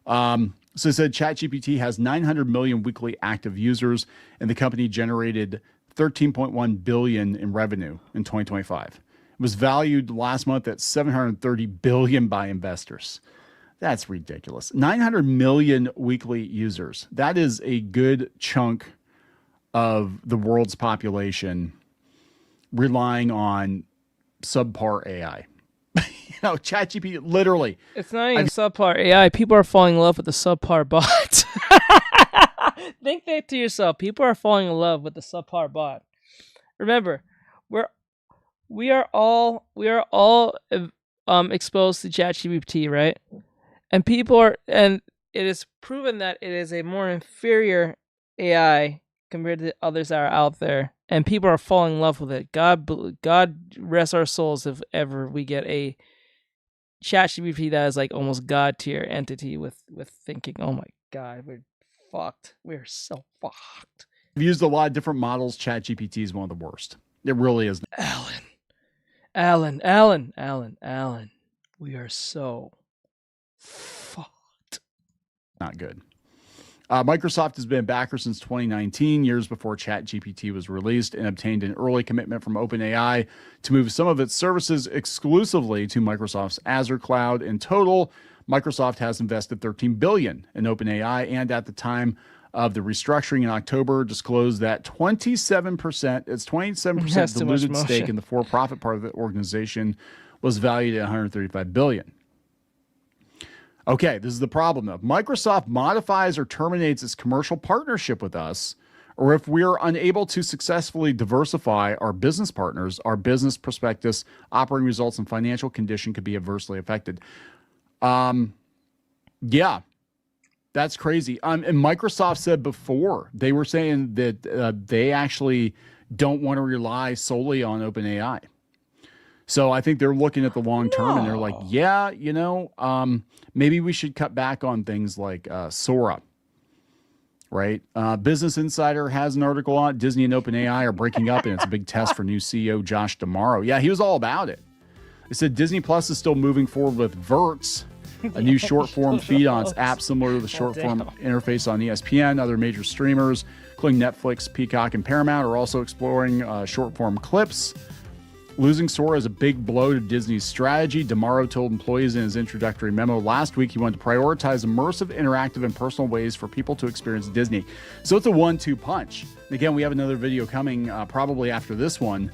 So it said ChatGPT has 900 million weekly active users, and the company generated $13.1 billion in revenue in 2025. It was valued last month at $730 billion by investors. That's ridiculous. 900 million weekly users. That is a good chunk of the world's population relying on subpar AI. You know, ChatGPT, literally. It's not even subpar AI. People are falling in love with the subpar bot. Think that to yourself. People are falling in love with the subpar bot. Remember, we are all exposed to ChatGPT, right? And it is proven that it is a more inferior AI compared to others that are out there, and people are falling in love with it. God rest our souls if ever we get a ChatGPT that is like almost God tier entity with thinking. Oh my God, we're fucked. We're so fucked. I've used a lot of different models. ChatGPT is one of the worst. It really is. Alan. We are so fucked. Not good. Microsoft has been a backer since 2019, years before ChatGPT was released, and obtained an early commitment from OpenAI to move some of its services exclusively to Microsoft's Azure cloud. In total, Microsoft has invested $13 billion in OpenAI, and at the time of the restructuring in October, disclosed that 27% diluted stake in the for-profit part of the organization was valued at $135 billion. Okay, this is the problem, though. If Microsoft modifies or terminates its commercial partnership with us, or if we are unable to successfully diversify our business partners, our business prospectus, operating results, and financial condition could be adversely affected. Yeah, that's crazy. And Microsoft said before, they were saying that they actually don't want to rely solely on OpenAI. So I think they're looking at the long term and they're like, yeah, you know, maybe we should cut back on things like Sora right? Business Insider has an article on it. Disney and OpenAI are breaking up, and it's a big test for new CEO Josh D'Amaro. Yeah, he was all about it. It said Disney Plus is still moving forward with Verts, a new short-form feed on its app similar to the short-form interface on ESPN. Other major streamers, including Netflix, Peacock, and Paramount, are also exploring short-form clips. Losing Sora is a big blow to Disney's strategy. D'Amaro told employees in his introductory memo last week he wanted to prioritize immersive, interactive, and personal ways for people to experience Disney. So it's a 1-2 punch. Again, we have another video coming probably after this one,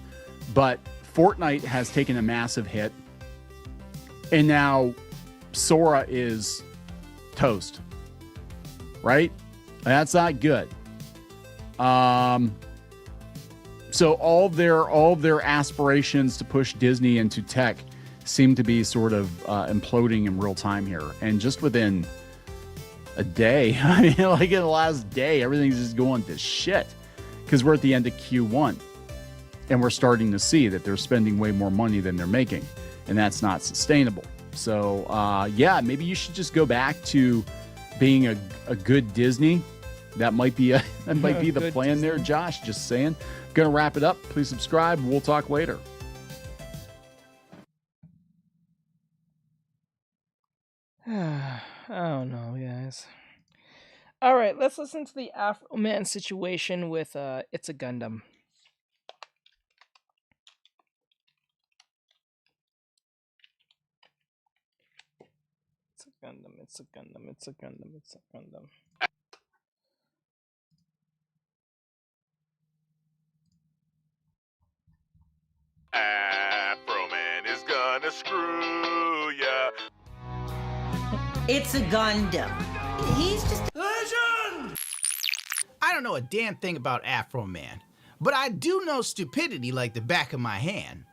but Fortnite has taken a massive hit, and now Sora is toast, right? That's not good. So all of their aspirations to push Disney into tech seem to be sort of imploding in real time here. And just within a day, I mean, like in the last day, everything's just going to shit because we're at the end of Q1 and we're starting to see that they're spending way more money than they're making, and that's not sustainable. So yeah, maybe you should just go back to being a good Disney. That might be the plan there, Josh. Just saying. Gonna wrap it up. Please subscribe. We'll talk later. I don't know, guys. All right, let's listen to the Afroman situation with It's a Gundam. It's a Gundam, it's a Gundam, it's a Gundam, it's a Gundam. Afroman is gonna screw ya. It's a Gundam. He's just Legend! I don't know a damn thing about Afroman, but I do know stupidity like the back of my hand.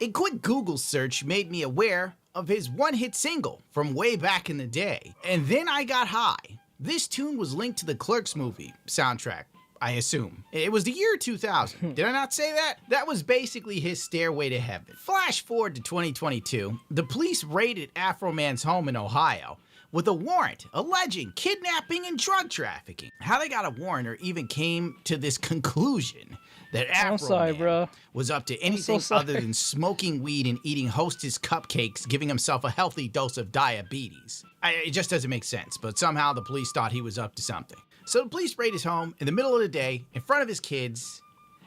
A quick Google search made me aware of his one-hit single from way back in the day, and then I got high. This tune was linked to the Clerks movie soundtrack, I assume. It was the year 2000. Did I not say that? That was basically his stairway to heaven. Flash forward to 2022, the police raided Afroman's home in Ohio with a warrant alleging kidnapping and drug trafficking. How they got a warrant or even came to this conclusion that Afroman was up to anything other than smoking weed and eating Hostess cupcakes, giving himself a healthy dose of diabetes. It just doesn't make sense, but somehow the police thought he was up to something. So the police raid his home in the middle of the day, in front of his kids,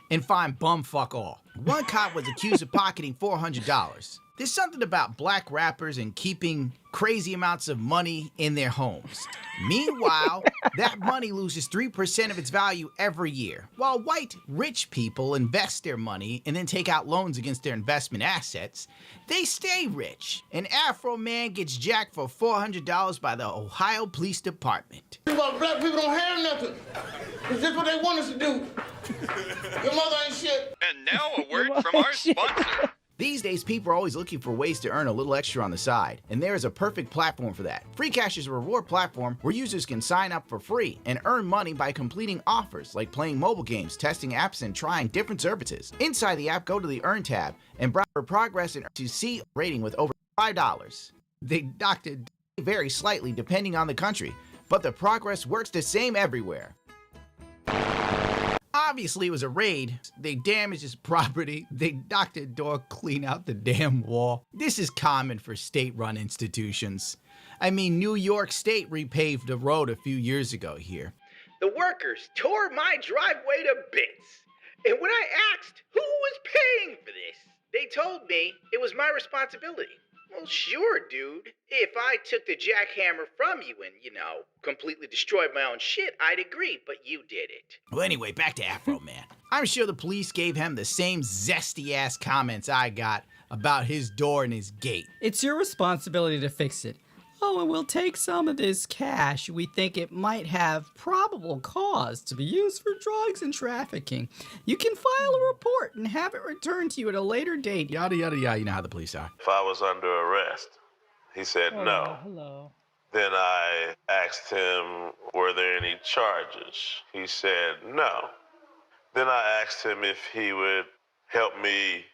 and find bumfuck all. One cop was accused of pocketing $400. There's something about black rappers and keeping crazy amounts of money in their homes. Meanwhile, that money loses 3% of its value every year, while white rich people invest their money and then take out loans against their investment assets. They stay rich. An Afroman gets jacked for $400 by the Ohio Police Department. Black people don't have nothing. It's just what they want us to do. Your mother ain't shit. And now a word from our sponsor. These days, people are always looking for ways to earn a little extra on the side, and there is a perfect platform for that. FreeCash is a reward platform where users can sign up for free and earn money by completing offers like playing mobile games, testing apps, and trying different services. Inside the app, go to the Earn tab and browse for progress and to see a rating with over $5. They docked it vary slightly depending on the country, but the progress works the same everywhere. Obviously, it was a raid. They damaged his property. They knocked the door, clean out the damn wall. This is common for state-run institutions. I mean, New York State repaved a road a few years ago here. The workers tore my driveway to bits. And when I asked who was paying for this, they told me it was my responsibility. Well, sure, dude. If I took the jackhammer from you and, completely destroyed my own shit, I'd agree, but you did it. Well, anyway, back to Afroman. I'm sure the police gave him the same zesty-ass comments I got about his door and his gate. It's your responsibility to fix it. Oh, and we'll take some of this cash. We think it might have probable cause to be used for drugs and trafficking. You can file a report and have it returned to you at a later date. Yada, yada, yada. You know how the police are. If I was under arrest, he said no. Hello. Then I asked him, were there any charges? He said no. Then I asked him if he would help me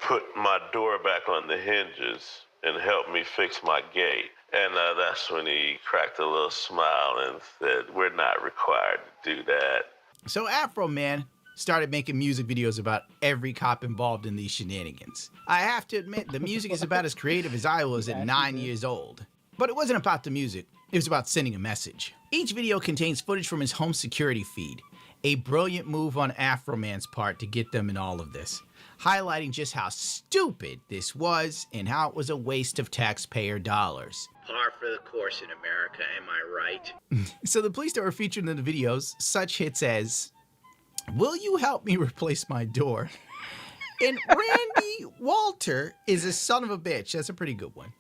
put my door back on the hinges. and help me fix my gate. And that's when he cracked a little smile and said, we're not required to do that. So Afroman started making music videos about every cop involved in these shenanigans. I have to admit, the music is about as creative as I was at 9 years old. But it wasn't about the music, it was about sending a message. Each video contains footage from his home security feed, a brilliant move on Afroman's part to get them in all of this, highlighting just how stupid this was and how it was a waste of taxpayer dollars. Par for the course in America, am I right? So the police that were featured in the videos, such hits as, "Will you help me replace my door?" And Randy Walter is a son of a bitch. That's a pretty good one.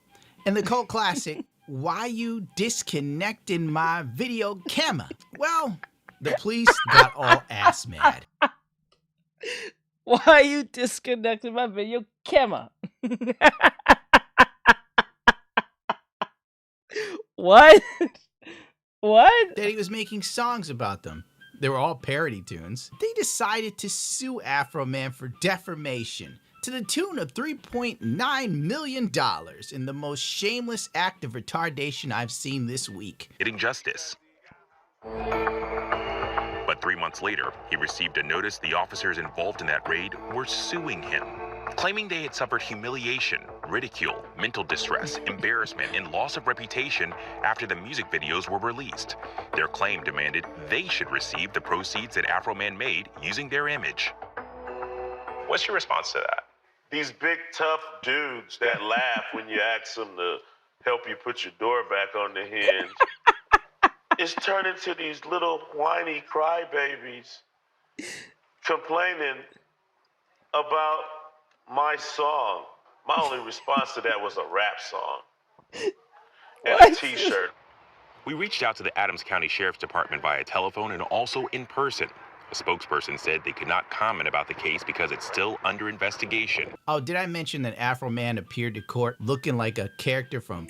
And the cult classic, "Why you disconnecting my video camera?" Well, the police got all ass mad. Why you disconnected my video camera? What? What? That he was making songs about them. They were all parody tunes. They decided to sue Afroman for defamation to the tune of $3.9 million in the most shameless act of retardation I've seen this week. Getting justice. But 3 months later, he received a notice the officers involved in that raid were suing him, claiming they had suffered humiliation, ridicule, mental distress, embarrassment, and loss of reputation after the music videos were released. Their claim demanded they should receive the proceeds that Afroman made using their image. What's your response to that? These big, tough dudes that laugh when you ask them to help you put your door back on the hinge. It's turned into these little whiny crybabies complaining about my song. My only response to that was a rap song and a t-shirt. We reached out to the Adams County Sheriff's Department via telephone and also in person. A spokesperson said they could not comment about the case because it's still under investigation. Oh, did I mention that Afroman appeared to court looking like a character from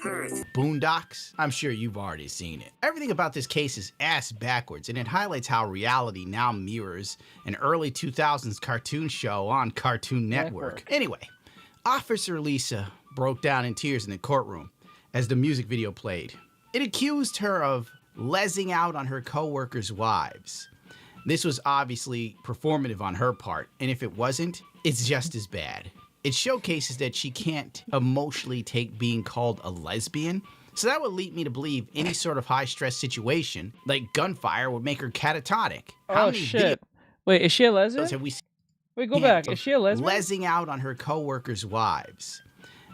Boondocks? I'm sure you've already seen it. Everything about this case is ass backwards, and it highlights how reality now mirrors an early 2000s cartoon show on Cartoon Network. Anyway, Officer Lisa broke down in tears in the courtroom as the music video played. It accused her of lezzing out on her co-workers' wives. This was obviously performative on her part, and if it wasn't, it's just as bad. It showcases that she can't emotionally take being called a lesbian, so that would lead me to believe any sort of high-stress situation, like gunfire, would make her catatonic. Oh, shit. Wait, is she a lesbian? Have we Wait, go back. Is she a lesbian? Lezzing out on her co-workers' wives.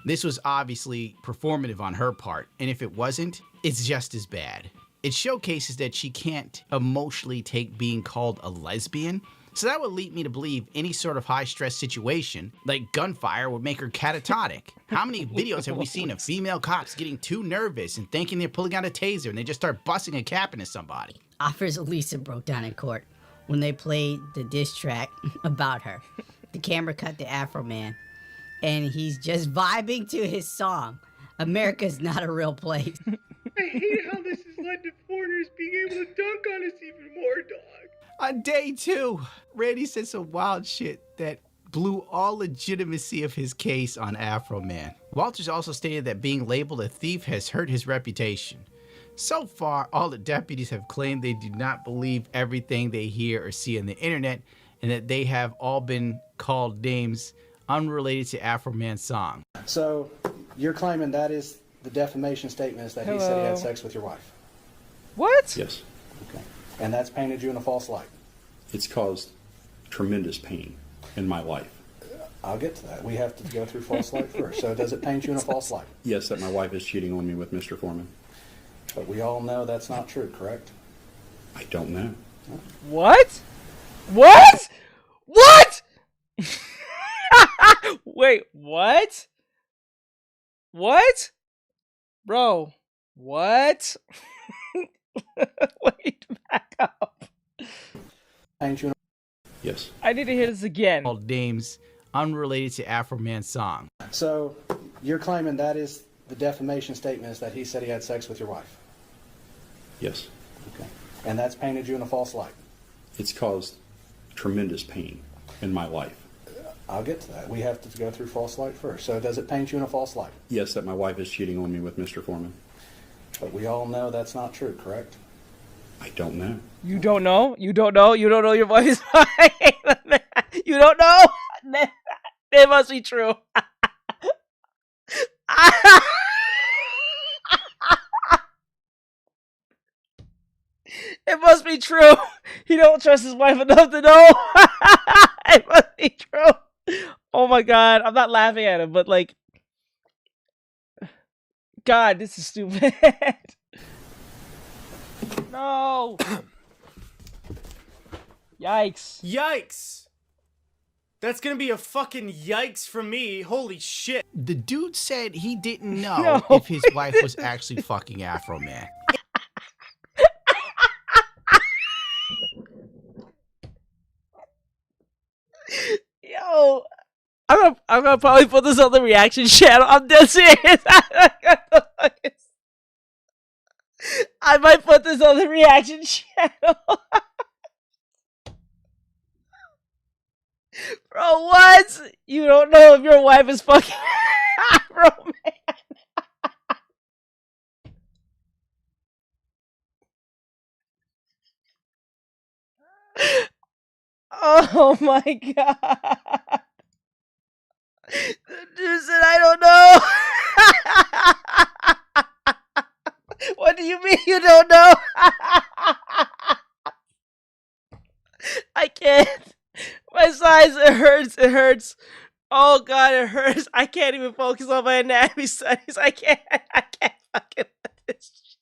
This was obviously performative on her part, and if it wasn't, it's just as bad. It showcases that she can't emotionally take being called a lesbian, so that would lead me to believe any sort of high-stress situation, like gunfire, would make her catatonic. How many videos have we seen of female cops getting too nervous and thinking they're pulling out a taser and they just start busting a cap into somebody? Officer Lisa broke down in court when they played the diss track about her. The camera cut to Afroman, and he's just vibing to his song, "America's Not a Real Place." I hate how this has led to foreigners being able to dunk on us even more, dog. On day 2, Randy said some wild shit that blew all legitimacy of his case on Afroman. Walters also stated that being labeled a thief has hurt his reputation. So far, all the deputies have claimed they do not believe everything they hear or see on the internet, and that they have all been called names unrelated to Afroman's song. So, you're claiming that is the defamation statement is that he said he had sex with your wife? What? Yes. Okay. And that's painted you in a false light? It's caused tremendous pain in my life. I'll get to that. We have to go through false light first. So does it paint you in a false light? Yes, that my wife is cheating on me with Mr. Foreman. But we all know that's not true, correct? I don't know. What? What? What? Wait, what? What? Bro, what? Wait, back up. Yes. I need to hear this again. Called names unrelated to Afroman's song. So, you're claiming that is the defamation statement is that he said he had sex with your wife? Yes. Okay. And that's painted you in a false light? It's caused tremendous pain in my life. I'll get to that. We have to go through false light first. So does it paint you in a false light? Yes, that my wife is cheating on me with Mr. Foreman. But we all know that's not true, correct? I don't know. You don't know? You don't know? You don't know your wife is fine? You don't know? It must be true. It must be true. He don't trust his wife enough to know. It must be true. Oh my god, I'm not laughing at him, but like, God, this is stupid. No. Yikes. Yikes. That's gonna be a fucking yikes from me. Holy shit. The dude said he didn't know if his wife was actually fucking Afroman. Yo, I'm gonna probably put this on the reaction channel. I'm dead serious. I might put this on the reaction channel. Bro, what? You don't know if your wife is fucking Afroman. Oh my god. The dude said, I don't know. What do you mean you don't know? I can't. My size, it hurts. It hurts. Oh god, it hurts. I can't even focus on my anatomy studies. I can't fucking with this shit.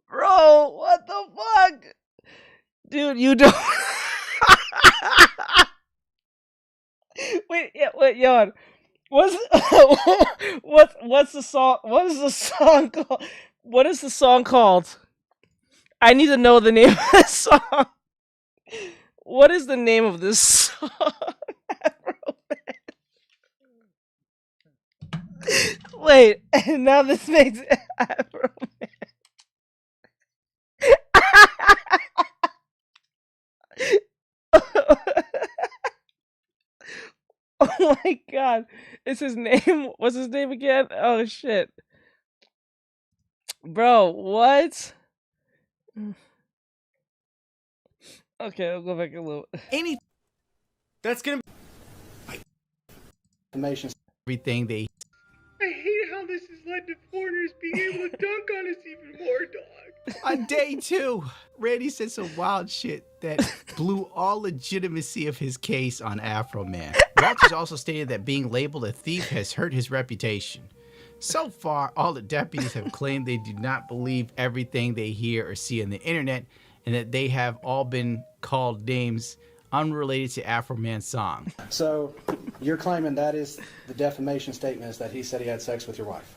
Bro, what the fuck? Dude, you don't. Wait, yawn. What's the song? What is the song called? What is the song called? I need to know the name of this song. What is the name of this song? Wait, and now this makes it Afroman. Oh my god. Is his name? What's his name again? Oh shit. Bro, what? Okay, I'll go back a little. That's gonna be everything they. I hate how this has led to foreigners being able to dunk on us even more, dog. On day 2, Randy said some wild shit that blew all legitimacy of his case on Afroman. Walters also stated that being labeled a thief has hurt his reputation. So far, all the deputies have claimed they do not believe everything they hear or see on the internet, and that they have all been called names unrelated to Afroman's song. So you're claiming that is the defamation statement, is that he said he had sex with your wife?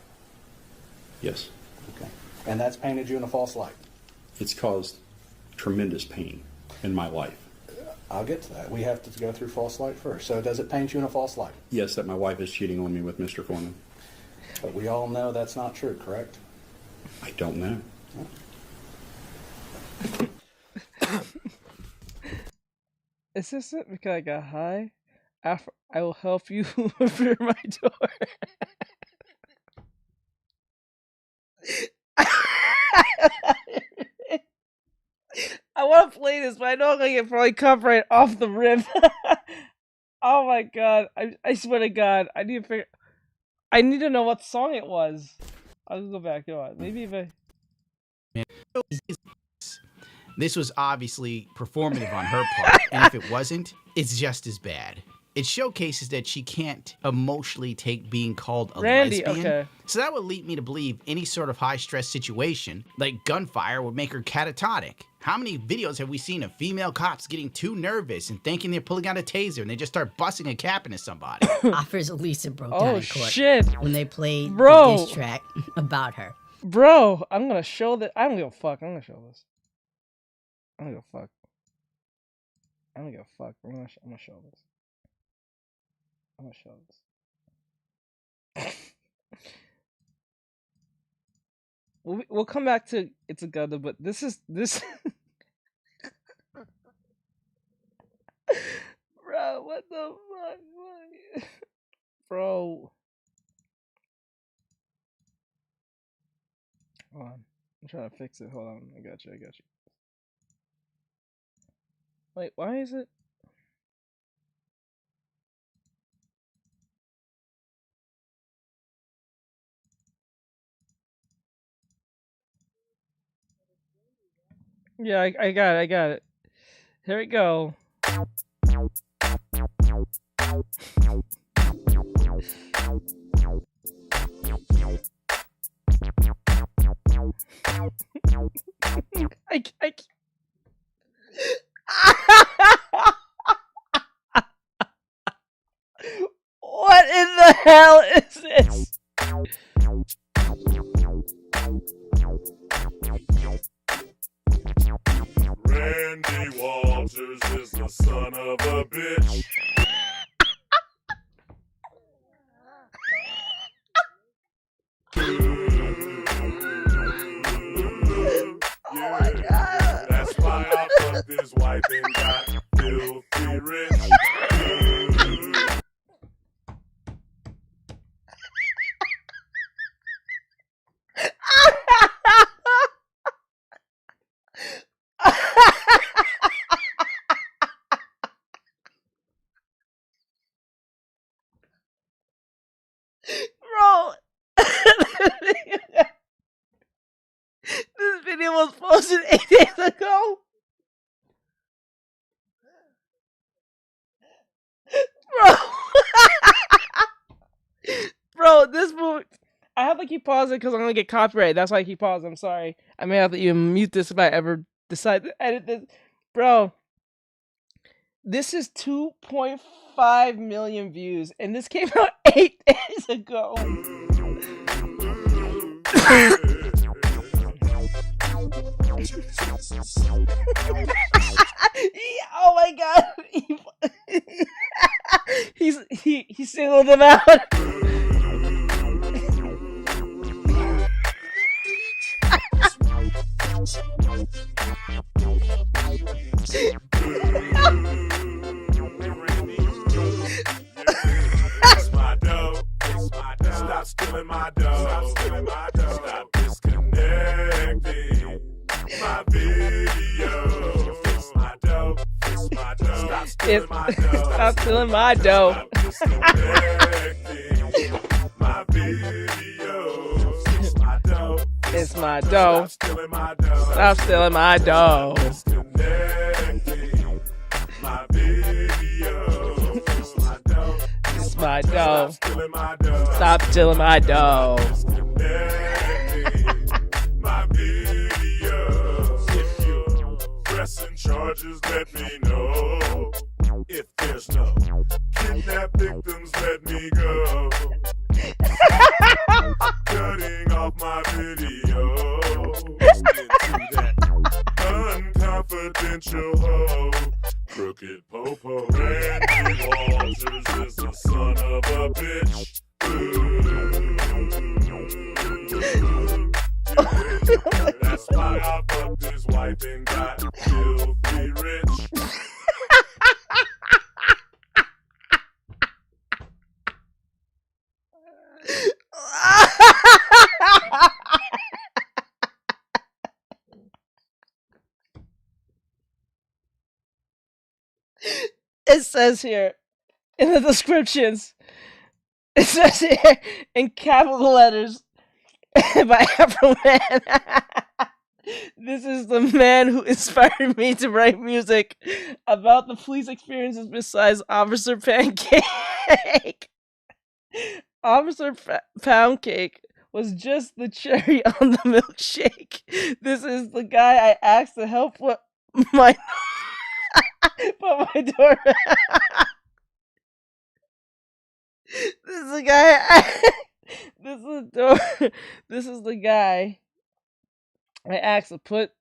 Yes. Okay. And that's painted you in a false light? It's caused tremendous pain in my life. I'll get to that. We have to go through false light first. So does it paint you in a false light? Yes, that my wife is cheating on me with Mr. Foreman. But we all know that's not true, correct? I don't know. Is this it? Because I got high? I will help you through my door. I want to play this, but I know I'm going to get probably copyright off the rip. Oh my god. I swear to god. I need to know what song it was. I'll go back. You know what? Maybe if I... This was obviously performative on her part, and if it wasn't, it's just as bad. It showcases that she can't emotionally take being called a lesbian. Okay. So that would lead me to believe any sort of high-stress situation, like gunfire, would make her catatonic. How many videos have we seen of female cops getting too nervous and thinking they're pulling out a taser and they just start busting a cap into somebody? Offers Lisa broke down in court shit. when they played Bro. the diss track about her. Bro, I'm going to show that. I don't give a fuck. I'm going to show this. I don't give a fuck. I don't give a fuck. I'm gonna show this. I'm gonna show this. We'll come back to It's a Gundam, but this is Bro, What the fuck? Bro. Hold on. I'm trying to fix it. Hold on. I got you. Wait, why is it? Yeah, I got it. Here we go. I What in the hell is this? Randy Walters is the son of a bitch. Oh my god. That's why I fucked his wife and got filthy rich. Bro, this video was posted 8 days ago. Bro, bro, this movie. I have to keep pausing because I'm gonna get copyrighted. That's why I keep pausing. I'm sorry. I may have to even mute this if I ever decide to edit this. Bro, this is 2.5 million views, and this came out 8 days ago. Oh my god. He singled them out. Stop stealing my dough. Stop disconnecting my video. Fix my dough. Stop stealing my dough. Stop stealing my dough. Stop disconnecting my video. Fix my dough. It's my dough. Stop stealing my dough. Stop stealing my dough. Disconnecting my video. Fix my dough. It's my dough. Stop stealing my dough. Stop stealing my dough. My video. If you're pressing charges, let me know. If there's no kidnap victims, let me go. Cutting off my video into that unconfidential hoe. Crooked Popo. Randy Walters is the son of a bitch. Yeah. That's why I fucked his wife and got filthy rich. It says here in the descriptions, it says here in capital letters by Afroman. This is the man who inspired me to write music about the police experiences besides Officer Pancake. Officer Pound Cake was just the cherry on the milkshake. This is the guy I asked to help put my door. This is the guy. This is the door. This is the guy I asked to put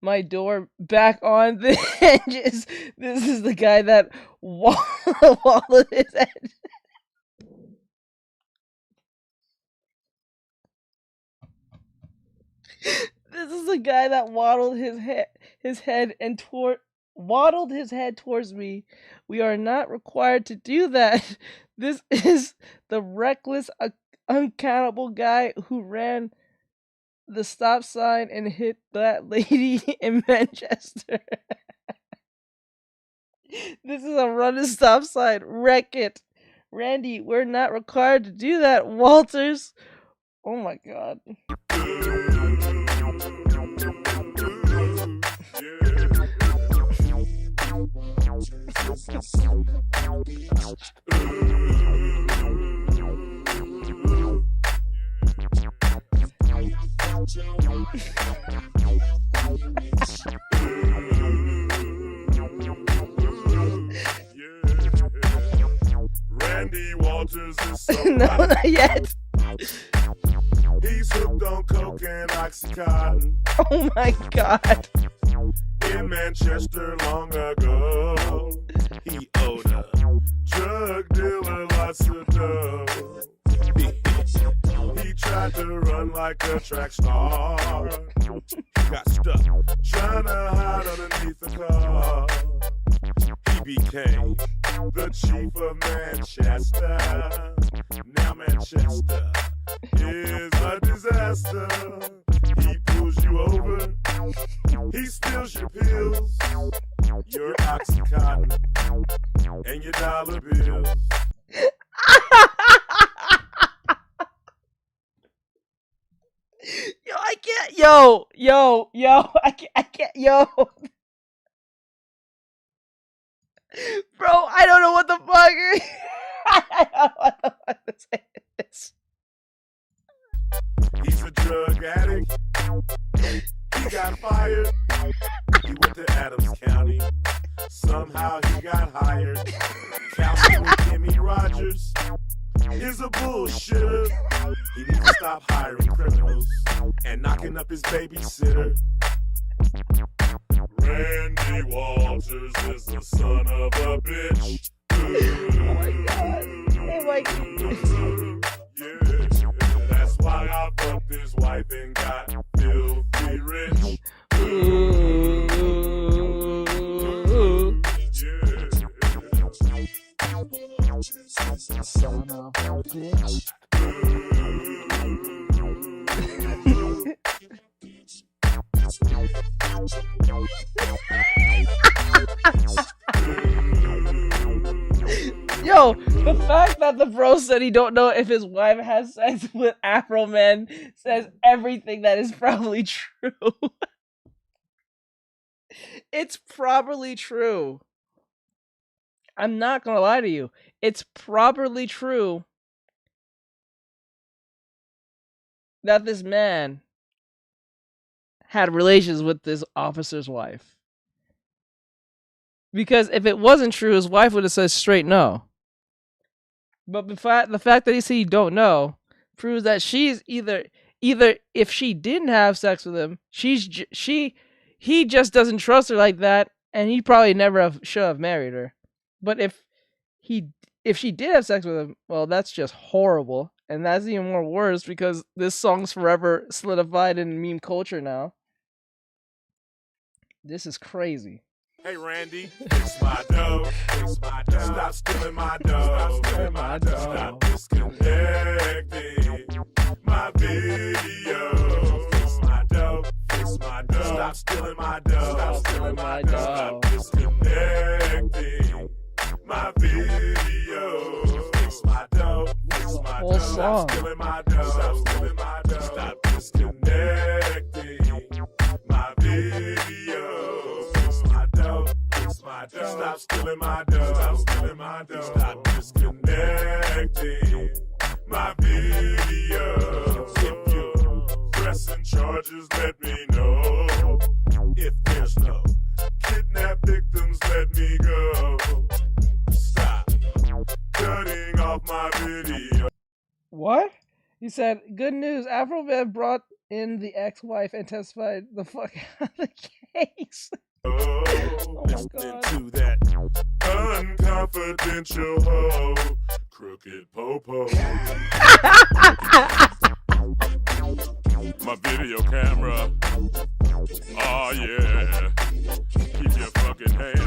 my door back on the hinges. This is the guy that wallowed his head. This is the guy that waddled his head and waddled his head towards me. We are not required to do that. This is the reckless, uncountable guy who ran the stop sign and hit that lady in Manchester. This is a run and stop sign. Wreck it. Randy, we're not required to do that. Walters. Oh my god. Randy Walters is so No, not yet. He's hooked on coke and Oxycontin. Oh my god. In Manchester long ago, he owed a drug dealer lots of dough. He tried to run like a track star. He got stuck trying to hide underneath the car. He became the chief of Manchester. Now Manchester is a disaster. He pulls you over. He steals your pills, your Oxycontin, and your dollar bills. Yo, I can't. Yo, I can't. Yo. Bro, I don't know what the fuck. I don't know what the fuck to say this. He's a drug addict. He got fired. He went to Adams County. Somehow he got hired. Counseling with Kimmy Rogers is a bullshitter. He needs to stop hiring criminals and knocking up his babysitter. Randy Walters is the son of a bitch. Oh my god. Oh my god. Yeah, that's why I fucked his wife and got filthy rich. Son of a bitch. Yo, the fact that the bro said he don't know if his wife has sex with Afroman says everything that is probably true. It's probably true. I'm not gonna lie to you. It's probably true that this man had relations with this officer's wife. Because if it wasn't true, his wife would have said straight no. But the fact that he said he don't know proves that she's either if she didn't have sex with him, he just doesn't trust her like that, and he probably never should have married her. But if she did have sex with him, well, that's just horrible, and that's even more worse because this song's forever solidified in meme culture now. This is crazy. Hey Randy, fix my dough, fix my dough. Stop stealing my dough, stop stealing my dough. Stop disconnecting my video. Fix my dough, fix my dough. Stop stealing my dough, stop stealing my dough. Stop disconnecting my video. Fix my dough, fix my dough. Stop stealing my dough, stop stealing my dough. Stop disconnecting my video. Fix my dough, fix my dough. Stop stealing my dough, stop stealing my dough. Stop disconnecting my video. If you're pressing charges, let me know. If there's no kidnap victims, let me go. Stop cutting off my video. What? He said, good news, Afroman brought in the ex-wife and testified the fuck out of the case. Oh my God. To that unconfidential hoe, crooked popo. My video camera. Oh yeah. Keep your fucking hands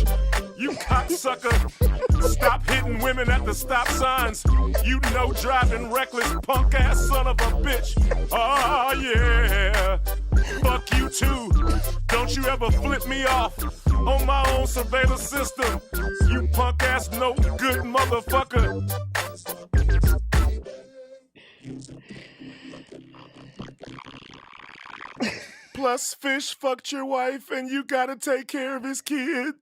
bitch. You cocksucker. Stop hitting women at the stop signs. You know driving reckless punk ass son of a bitch. Oh yeah. Fuck you too. Don't you ever flip me off on my own surveillance system. You punk ass no good motherfucker. Plus, Fish fucked your wife and you gotta take care of his kid.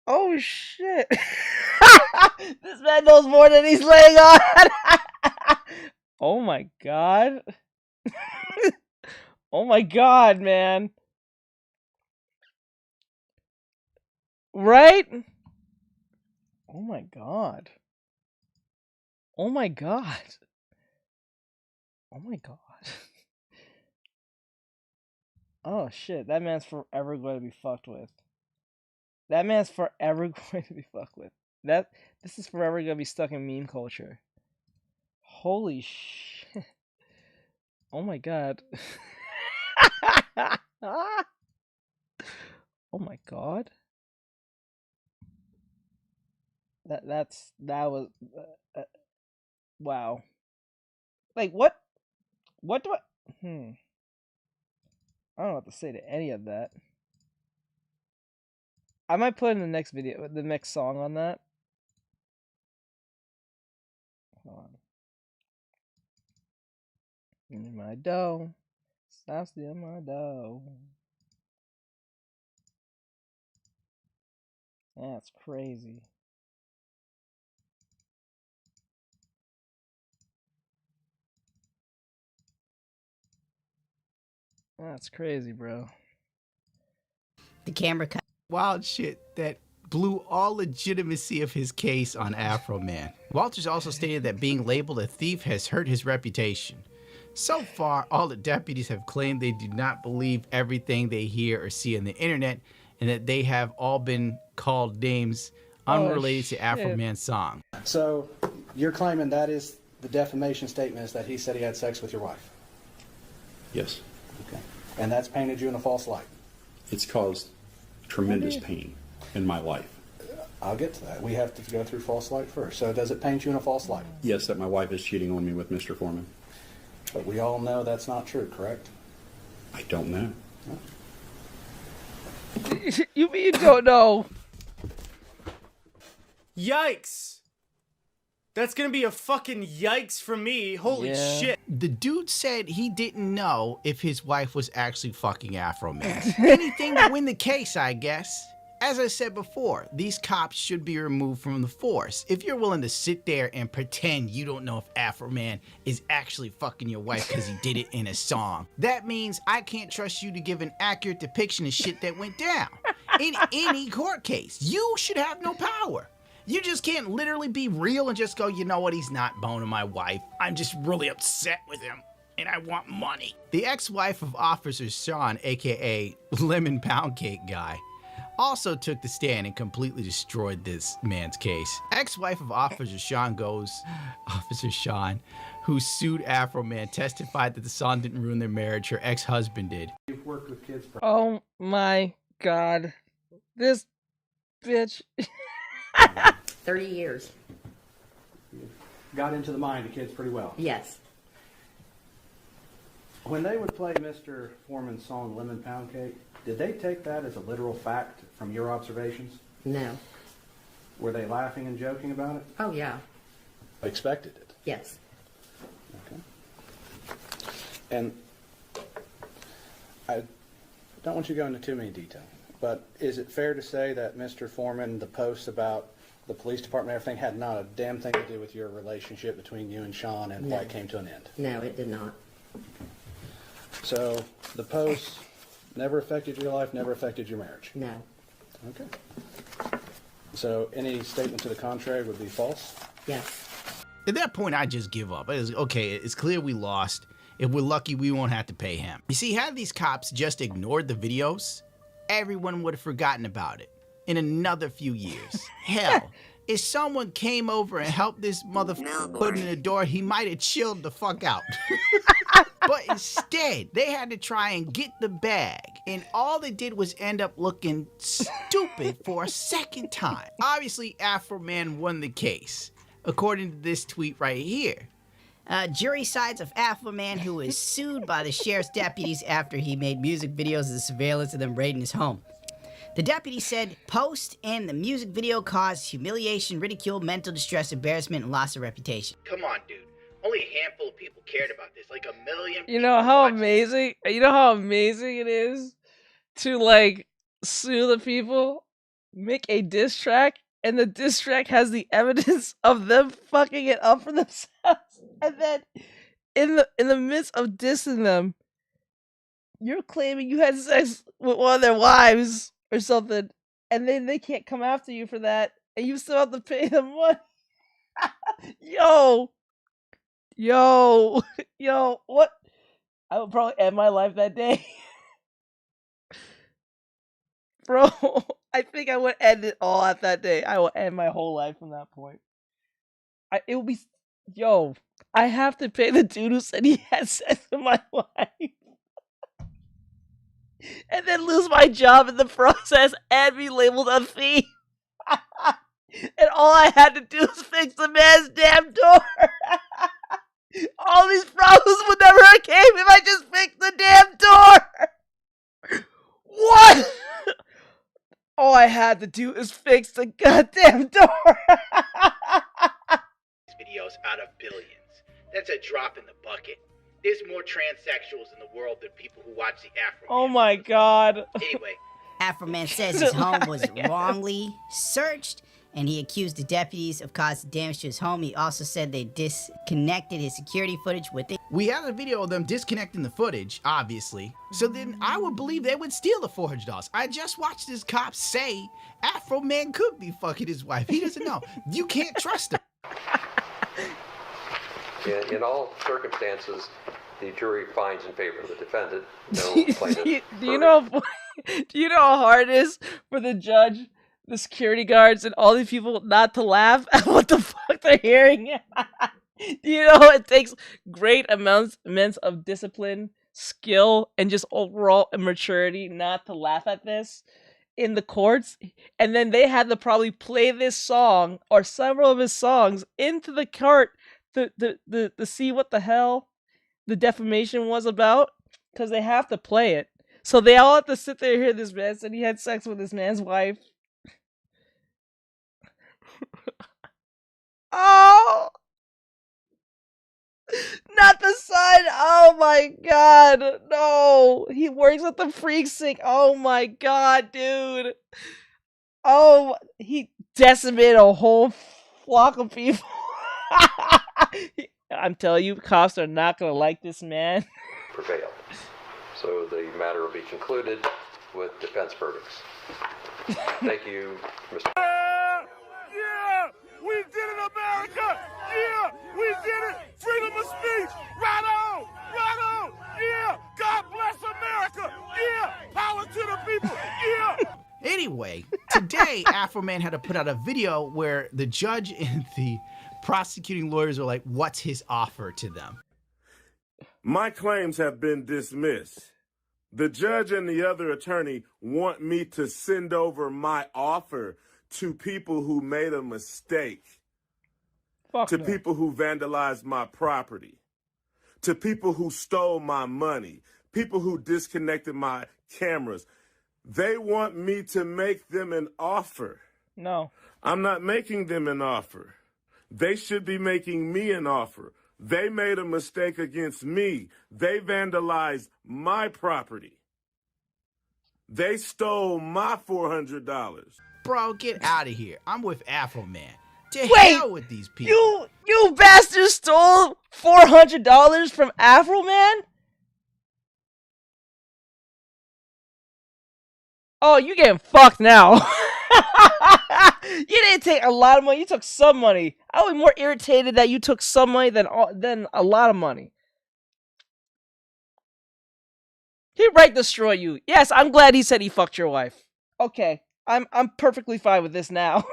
Oh shit. This man knows more than he's laying on. Oh my god. Oh my god, man. Right? Oh my god. Oh my god. Oh my god. Oh shit, that man's forever going to be fucked with. That man's forever going to be fucked with. This is forever going to be stuck in meme culture. Holy shit. Oh my god. Oh my god. That was wow. Like what do I I don't know what to say to any of that. I might put in the next video, the next song on that. Hold on. In my dough. Sauce in my dough. That's crazy. That's crazy, bro. The camera cut. Wild shit that blew all legitimacy of his case on Afroman. Walters also stated that being labeled a thief has hurt his reputation. So far, all the deputies have claimed they do not believe everything they hear or see on the internet, and that they have all been called names unrelated to Afroman's song. So you're claiming that is the defamation statement is that he said he had sex with your wife? Yes. Okay. And that's painted you in a false light? It's caused tremendous pain in my life. I'll get to that. We have to go through false light first. So does it paint you in a false light? Yes, that my wife is cheating on me with Mr. Foreman. But we all know that's not true, correct? I don't know. You mean you don't know? Yikes! That's gonna be a fucking yikes for me. Holy shit. The dude said he didn't know if his wife was actually fucking Afroman. Anything to win the case, I guess. As I said before, these cops should be removed from the force. If you're willing to sit there and pretend you don't know if Afroman is actually fucking your wife because he did it in a song, that means I can't trust you to give an accurate depiction of shit that went down. In any court case, you should have no power. You just can't literally be real and just go, you know what, he's not boning my wife. I'm just really upset with him, and I want money. The ex-wife of Officer Sean, aka Lemon Pound Cake Guy, also took the stand and completely destroyed this man's case. Ex-wife of Officer Sean Officer Sean, who sued Afroman, testified that the song didn't ruin their marriage, her ex-husband did. You've worked with kids for... Oh my god. This bitch. 30 years. Got into the mind of kids pretty well. Yes. When they would play Mr. Foreman's song Lemon Pound Cake, did they take that as a literal fact from your observations? No. Were they laughing and joking about it? Oh, yeah. Expected it? Yes. Okay. And I don't want you to go into too many details, but is it fair to say that Mr. Foreman, the posts about the police department and everything had not a damn thing to do with your relationship between you and Sean and why it came to an end? No, it did not. So the posts never affected your life, never affected your marriage? No. Okay. So any statement to the contrary would be false? Yes. At that point, I just give up. Okay, it's clear we lost. If we're lucky, we won't have to pay him. You see, had these cops just ignored the videos, everyone would have forgotten about it in another few years. Hell, If someone came over and helped this motherfucker put in the door, he might have chilled the fuck out. But instead, they had to try and get the bag, and all they did was end up looking stupid for a second time. Obviously, Afroman won the case, according to this tweet right here. Jury sides of Afroman, who was sued by the sheriff's deputies after he made music videos of the surveillance of them raiding his home. The deputy said post and the music video caused humiliation, ridicule, mental distress, embarrassment, and loss of reputation. Come on, dude. Only a handful of people cared about this. Like 1 million. You know how amazing? You know how amazing it is to like sue the people, make a diss track, and the diss track has the evidence of them fucking it up for themselves, and then in the midst of dissing them, you're claiming you had sex with one of their wives or something, and then they can't come after you for that, and you still have to pay them money. Yo, what? I would probably end my life that day. Bro, I think I would end it all at that day. I will end my whole life from that point. It will be, I have to pay the dude who said he had sex with my wife. And then lose my job in the process and be labeled a thief. And all I had to do was fix the man's damn door. All these problems would never have came if I just fixed the damn door. What? All I had to do is fix the goddamn door. Videos out of billions. That's a drop in the bucket. There's more transsexuals in the world than people who watch the Afroman. Oh my god. Anyway. Afroman says his home was wrongly searched, and he accused the deputies of causing damage to his home. He also said they disconnected his security footage with it. We have a video of them disconnecting the footage, obviously. So then I would believe they would steal the $400. I just watched this cop say Afroman could be fucking his wife. He doesn't know. You can't trust him. In all circumstances, the jury finds in favor of the defendant. No plaintiff. Do you know how hard it is for the judge, the security guards, and all these people not to laugh at what the fuck they're hearing? Do you know it takes great immense of discipline, skill, and just overall immaturity not to laugh at this in the courts? And then they had to probably play this song or several of his songs into the court to see what the hell the defamation was about, because they have to play it. So they all have to sit there and hear this man said he had sex with this man's wife. Oh! Not the son! Oh my god! No! He works at the precinct! Oh my god, dude! Oh, he decimated a whole flock of people. I'm telling you, cops are not gonna like this man. Prevailed. So the matter will be concluded with defense verdicts. Thank you, Mr. Yeah! We did it, America! Yeah! We did it! Freedom of speech! Right on! Right on! Yeah! God bless America! Yeah! Power to the people! Yeah! Anyway, today Afroman had to put out a video where the judge and the prosecuting lawyers are like, what's his offer to them? My claims have been dismissed. The judge and the other attorney want me to send over my offer to people who made a mistake, to people who vandalized my property, to people who stole my money, people who disconnected my cameras. They want me to make them an offer. No. I'm not making them an offer. They should be making me an offer. They made a mistake against me. They vandalized my property. They stole my $400. Bro, get out of here. I'm with Afroman. To Wait, hell with these people. You bastard stole $400 from Afroman? Oh, you getting fucked now. You didn't take a lot of money. You took some money. I was more irritated that you took some money than a lot of money. He right destroy you. Yes, I'm glad he said he fucked your wife. Okay, I'm perfectly fine with this now.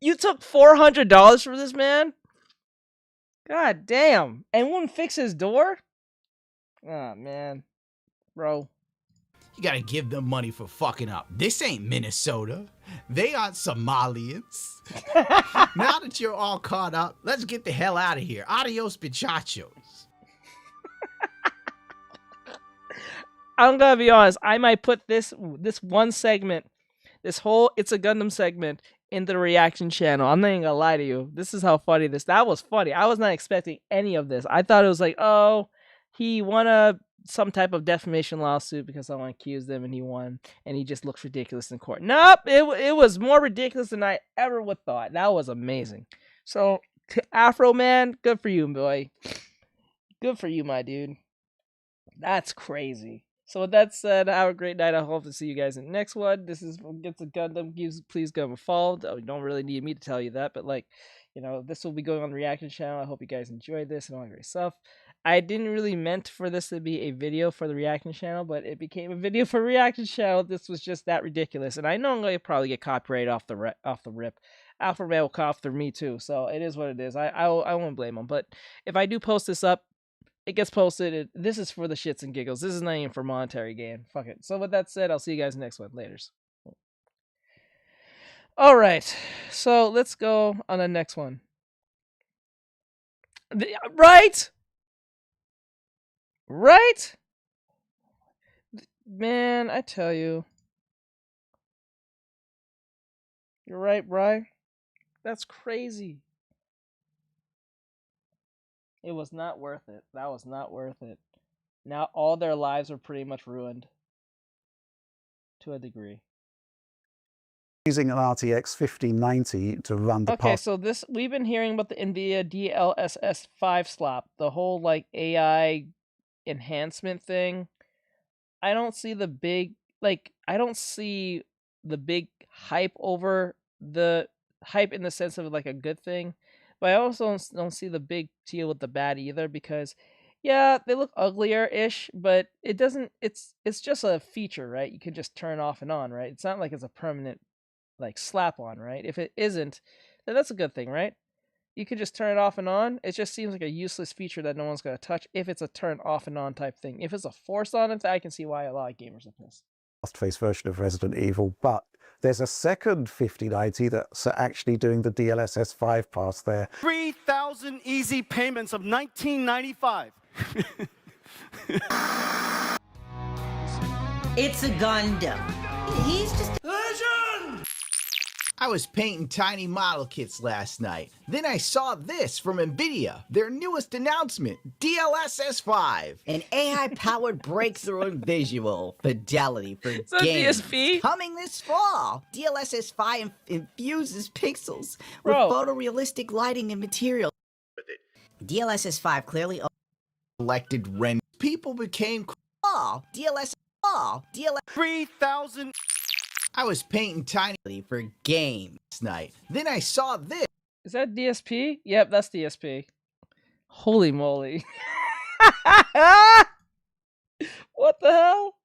You took $400 from this man? God damn. And wouldn't fix his door? Oh, man. Bro. You gotta give them money for fucking up. This ain't Minnesota. They aren't Somalians. Now that you're all caught up, let's get the hell out of here. Adios, bichachos. I'm gonna be honest. I might put this one segment, this whole It's a Gundam segment, in the reaction channel. I'm not even gonna lie to you. This is how funny that was funny. I was not expecting any of this. I thought it was like, oh, he won some type of defamation lawsuit because someone accused him and he won, and he just looks ridiculous in court. Nope, it was more ridiculous than I ever would thought. That was amazing. So, Afroman, good for you, boy. Good for you, my dude. That's crazy. So with that said, have a great night. I hope to see you guys in the next one. This is It's a Gundam. Please go involved. You don't really need me to tell you that, but this will be going on the reaction channel. I hope you guys enjoyed this and all that great stuff. I didn't really meant for this to be a video for the reaction channel, but it became a video for reaction channel. This was just that ridiculous, and I know I'm going to probably get copyright off the rip. Afroman will come after me too, so it is what it is. I won't blame him, but if I do post this up, it gets posted. This is for the shits and giggles. This is not even for monetary gain. Fuck it. So with that said, I'll see you guys next one. Laters. All right, so let's go on the next one. Right? Man, I tell you. You're right, Bri. That's crazy. It was not worth it. That was not worth it. Now all their lives are pretty much ruined. To a degree. Using an RTX 5090 to run the Okay, so we've been hearing about the Nvidia DLSS 5 slop, the whole AI enhancement thing. I don't see the big hype over the hype in the sense of a good thing, but I also don't see the big deal with the bad either, because yeah, they look uglier-ish, but it doesn't. It's just a feature, right? You can just turn off and on, right? It's not like it's a permanent slap on, right? If it isn't, then that's a good thing, right? You can just turn it off and on. It just seems like a useless feature that no one's gonna touch if it's a turn off and on type thing. If it's a force on it, I can see why a lot of gamers are pissed. fast-face version of Resident Evil, but there's a second 5090 that's actually doing the DLSS 5 pass there. 3,000 easy payments of $19.95. It's a Gundam. He's just Legend! I was painting tiny model kits last night. Then I saw this from Nvidia, their newest announcement, DLSS 5. An AI-powered breakthrough in visual fidelity for games. DSP? Coming this fall. DLSS 5 infuses pixels with Bro. photorealistic lighting and material. DLSS 5 clearly Selected render. People became DLSS 3,000. I was painting tiny for games night. Then I saw this. Is that DSP? Yep, that's DSP. Holy moly. What the hell?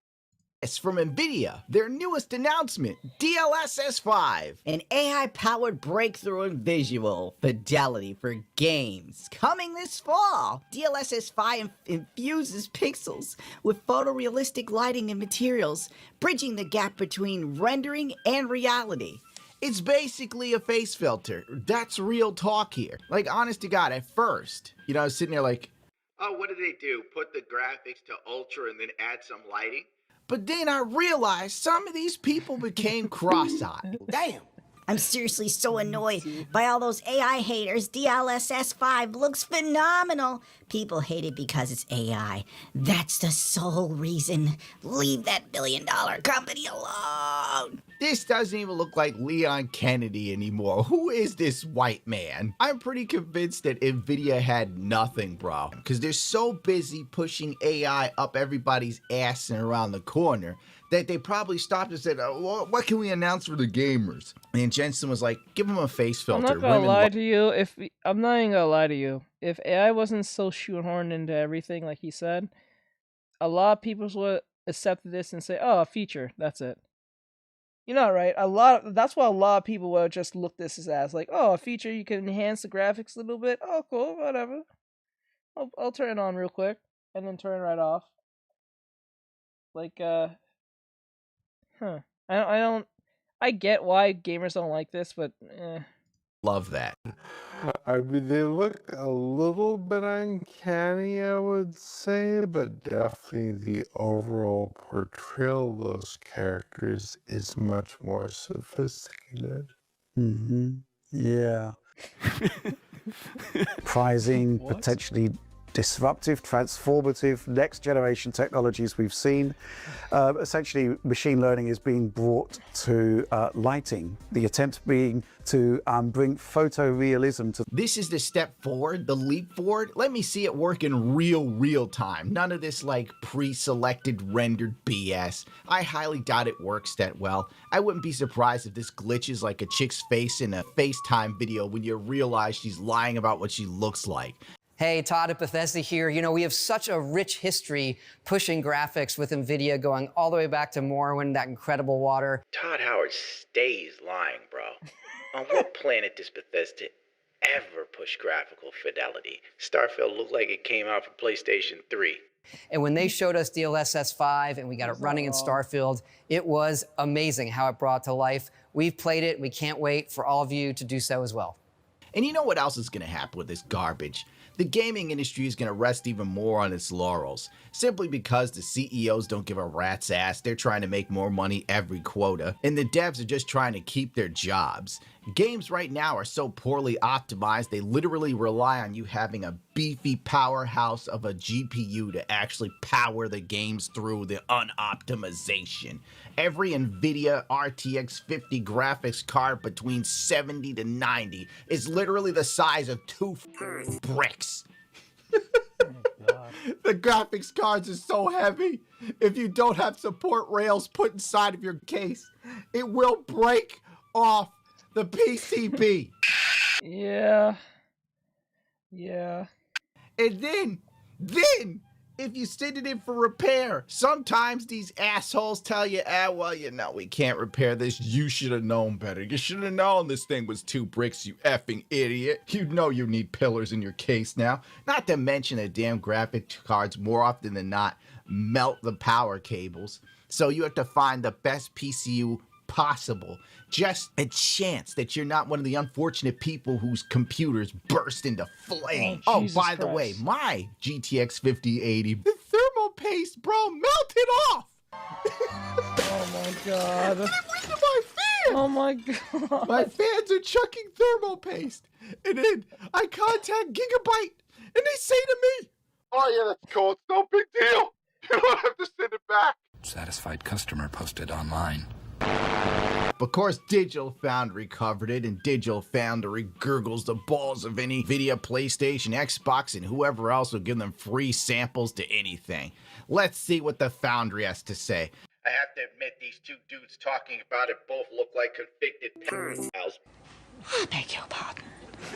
It's from Nvidia, their newest announcement, DLSS 5. An AI-powered breakthrough in visual fidelity for games. Coming this fall. DLSS 5 infuses pixels with photorealistic lighting and materials, bridging the gap between rendering and reality. It's basically a face filter. That's real talk here. Honest to God, at first, I was sitting there oh, what did they do? Put the graphics to ultra and then add some lighting? But then I realized some of these people became cross-eyed. Damn! I'm seriously so annoyed by all those AI haters. DLSS 5 looks phenomenal. People hate it because it's AI. That's the sole reason. Leave that billion-dollar company alone. This doesn't even look like Leon Kennedy anymore. Who is this white man? I'm pretty convinced that Nvidia had nothing, bro. Because they're so busy pushing AI up everybody's ass and around the corner that they probably stopped and said, what can we announce for the gamers? And Jensen was like, give them a face filter. I'm not gonna lie to you. I'm not even gonna lie to you. If AI wasn't so shoehorned into everything like he said, a lot of people would accept this and say, oh, a feature, that's it. You're not right. That's why a lot of people will just look this as like, oh, a feature you can enhance the graphics a little bit. Oh, cool, whatever. I'll turn it on real quick and then turn it right off. Like, I get why gamers don't like this, but Love that. I mean, they look a little bit uncanny, I would say, but definitely the overall portrayal of those characters is much more sophisticated. Mm-hmm. Yeah. Prizing potentially disruptive, transformative, next generation technologies we've seen. Essentially, machine learning is being brought to lighting. The attempt being to bring photorealism to. This is the step forward, the leap forward. Let me see it work in real time. None of this like pre-selected rendered BS. I highly doubt it works that well. I wouldn't be surprised if this glitches like a chick's face in a FaceTime video when you realize she's lying about what she looks like. Hey, Todd at Bethesda here. You know, we have such a rich history pushing graphics with Nvidia going all the way back to Morrowind, that incredible water. Todd Howard stays lying, bro. On what planet does Bethesda ever push graphical fidelity? Starfield looked like it came out for PlayStation 3. And when they showed us DLSS 5 and we got it running in Starfield, it was amazing how it brought to life. We've played it. We can't wait for all of you to do so as well. And you know what else is going to happen with this garbage? The gaming industry is going to rest even more on its laurels. Simply because the CEOs don't give a rat's ass, they're trying to make more money every quota, and the devs are just trying to keep their jobs. Games right now are so poorly optimized, they literally rely on you having a beefy powerhouse of a GPU to actually power the games through the unoptimization. Every Nvidia RTX 50 graphics card between 70 to 90 is literally the size of 2 bricks. The graphics cards are so heavy, if you don't have support rails put inside of your case, it will break off the PCB. Yeah. And then, if you send it in for repair, sometimes these assholes tell you, well, you know, we can't repair this. You should have known better. You should have known this thing was 2 bricks, you effing idiot. You know you need pillars in your case now. Not to mention the damn graphic cards more often than not melt the power cables. So you have to find the best PCU possible. Just a chance that you're not one of the unfortunate people whose computers burst into flames. Oh, by the way, my GTX 5080, the thermal paste, bro, melted off. Oh my god. It went to my fan. Oh my god. My fans are chucking thermal paste. And then I contact Gigabyte and they say to me, Oh yeah, that's cool. It's no big deal. You don't have to send it back. Satisfied customer posted online. Of course, Digital Foundry covered it, and Digital Foundry gurgles the balls of any Nvidia, PlayStation, Xbox, and whoever else will give them free samples to anything. Let's see what the Foundry has to say. I have to admit, these two dudes talking about it both look like convicted pedophiles. I beg your pardon.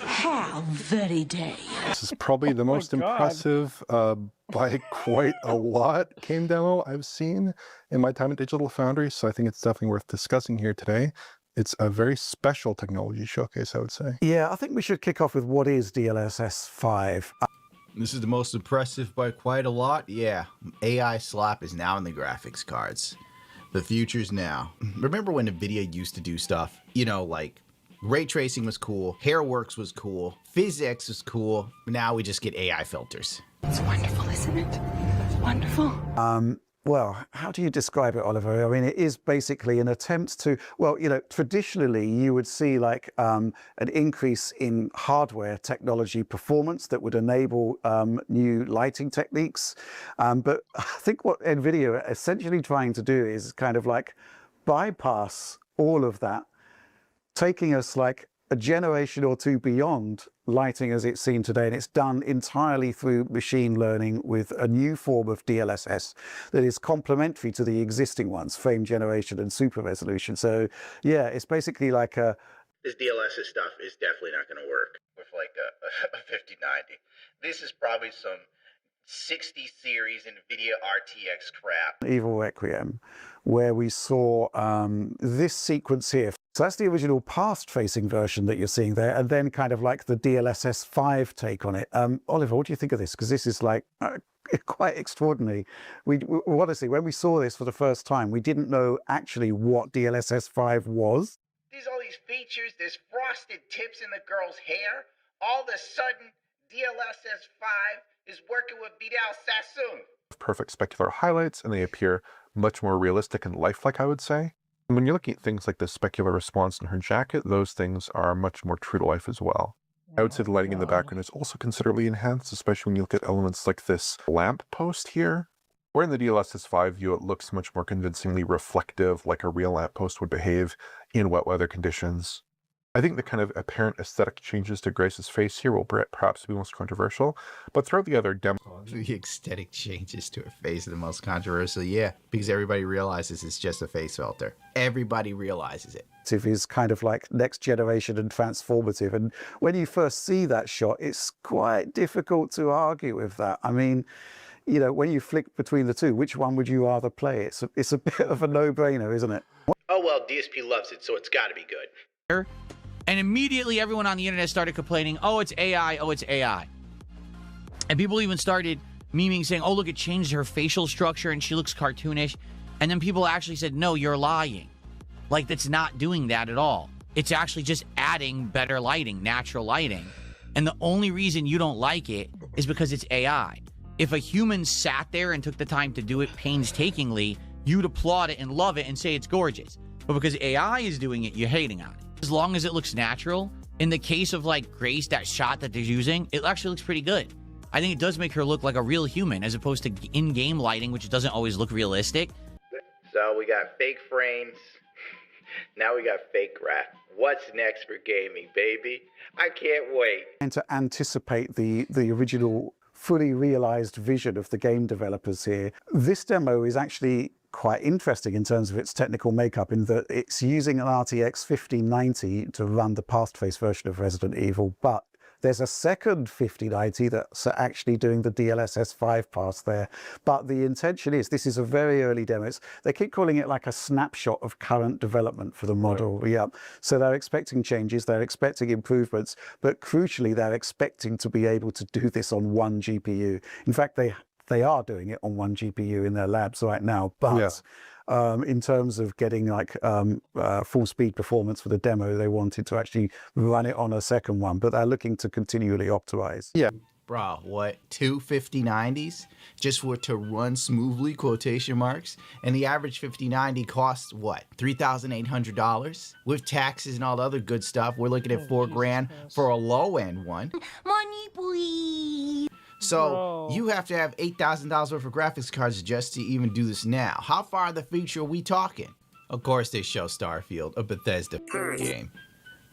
How very dare you? This is probably the most impressive, by quite a lot, game demo I've seen in my time at Digital Foundry, so I think it's definitely worth discussing here today. It's a very special technology showcase, I would say. Yeah, I think we should kick off with what is DLSS 5. This is the most impressive by quite a lot. Yeah, AI slop is now in the graphics cards. The future's now. Remember when Nvidia used to do stuff, you know, like ray tracing was cool, Hairworks was cool, PhysX was cool. Now we just get AI filters. It's wonderful, isn't it? Wonderful. Well, how do you describe it, Oliver? I mean, it is basically an attempt to, well, you know, traditionally you would see like an increase in hardware technology performance that would enable new lighting techniques. But I think what Nvidia are essentially trying to do is kind of like bypass all of that, taking us like a generation or two beyond lighting as it's seen today, and it's done entirely through machine learning with a new form of DLSS that is complementary to the existing ones, frame generation and super resolution. So yeah, it's basically like a... This DLSS stuff is definitely not going to work with like a 5090. This is probably some 60 series Nvidia RTX crap. Evil Requiem, where we saw this sequence here. So that's the original past-facing version that you're seeing there, and then kind of like the DLSS 5 take on it. Oliver, what do you think of this? Because this is like quite extraordinary. We honestly, when we saw this for the first time, we didn't know actually what DLSS 5 was. There's all these features, there's frosted tips in the girl's hair. All of a sudden, DLSS 5 is working with Vidal Sassoon. Perfect specular highlights, and they appear much more realistic and lifelike, I would say. And when you're looking at things like the specular response in her jacket, those things are much more true to life as well. I would say the lighting in the background is also considerably enhanced, especially when you look at elements like this lamp post here. Where in the DLSS 5 view, it looks much more convincingly reflective, like a real lamp post would behave in wet weather conditions. I think the kind of apparent aesthetic changes to Grace's face here will perhaps be most controversial, but throughout the other demo... The aesthetic changes to her face are the most controversial, yeah, because everybody realizes it's just a face filter. Everybody realizes it. Is kind of like next generation and transformative, and when you first see that shot, it's quite difficult to argue with that. I mean, you know, when you flick between the two, which one would you rather play? It's a bit of a no-brainer, isn't it? Oh well, DSP loves it, so it's gotta be good. And immediately everyone on the internet started complaining, oh, it's AI, oh, it's AI. And people even started memeing saying, oh, look, it changed her facial structure and she looks cartoonish. And then people actually said, no, you're lying. Like, that's not doing that at all. It's actually just adding better lighting, natural lighting. And the only reason you don't like it is because it's AI. If a human sat there and took the time to do it painstakingly, you'd applaud it and love it and say it's gorgeous. But because AI is doing it, you're hating on it. As long as it looks natural, in the case of like Grace, that shot that they're using, it actually looks pretty good. I think it does make her look like a real human as opposed to in-game lighting, which doesn't always look realistic. So we got fake frames. Now we got fake graph. What's next for gaming, baby? I can't wait. And to anticipate the original fully realized vision of the game developers here, this demo is actually quite interesting in terms of its technical makeup, in that it's using an RTX 5090 to run the past-face version of Resident Evil, but there's a second 5090 that's actually doing the DLSS 5 pass there. But the intention is, this is a very early demo. They keep calling it like a snapshot of current development for the model. Right. Yeah. So they're expecting changes, they're expecting improvements, but crucially, they're expecting to be able to do this on one GPU. In fact, they are doing it on one GPU in their labs right now, but in terms of getting like full speed performance for the demo, they wanted to actually run it on a second one, but they're looking to continually optimize. Yeah. Bro, what, 2 5090s just for to run smoothly, quotation marks? And the average 5090 costs what, $3,800? With taxes and all the other good stuff, we're looking at $4 grand for a low end one. Money, please. So you have to have $8,000 worth of graphics cards just to even do this now. How far in the future are we talking? Of course they show Starfield, a Bethesda game.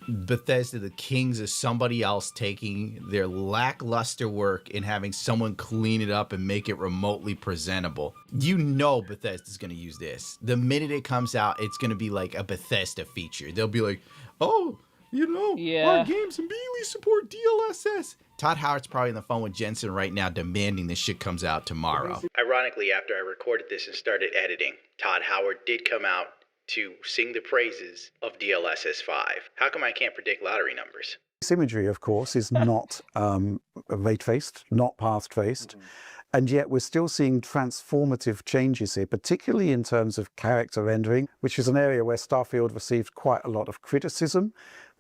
Bethesda, the kings of somebody else taking their lackluster work and having someone clean it up and make it remotely presentable. You know Bethesda's gonna use this. The minute it comes out, it's gonna be like a Bethesda feature. They'll be like, oh, you know, our games immediately support DLSS. Todd Howard's probably on the phone with Jensen right now demanding this shit comes out tomorrow. Ironically, after I recorded this and started editing, Todd Howard did come out to sing the praises of DLSS 5. How come I can't predict lottery numbers? This imagery, of course, is not rate-faced, not path-faced, and yet we're still seeing transformative changes here, particularly in terms of character rendering, which is an area where Starfield received quite a lot of criticism.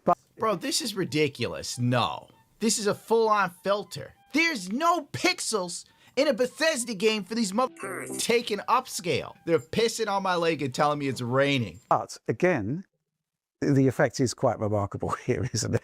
But bro, this is ridiculous. No. This is a full-on filter. There's no pixels in a Bethesda game for these motherfuckers taking upscale. They're pissing on my leg and telling me it's raining. But again, the effect is quite remarkable here, isn't it?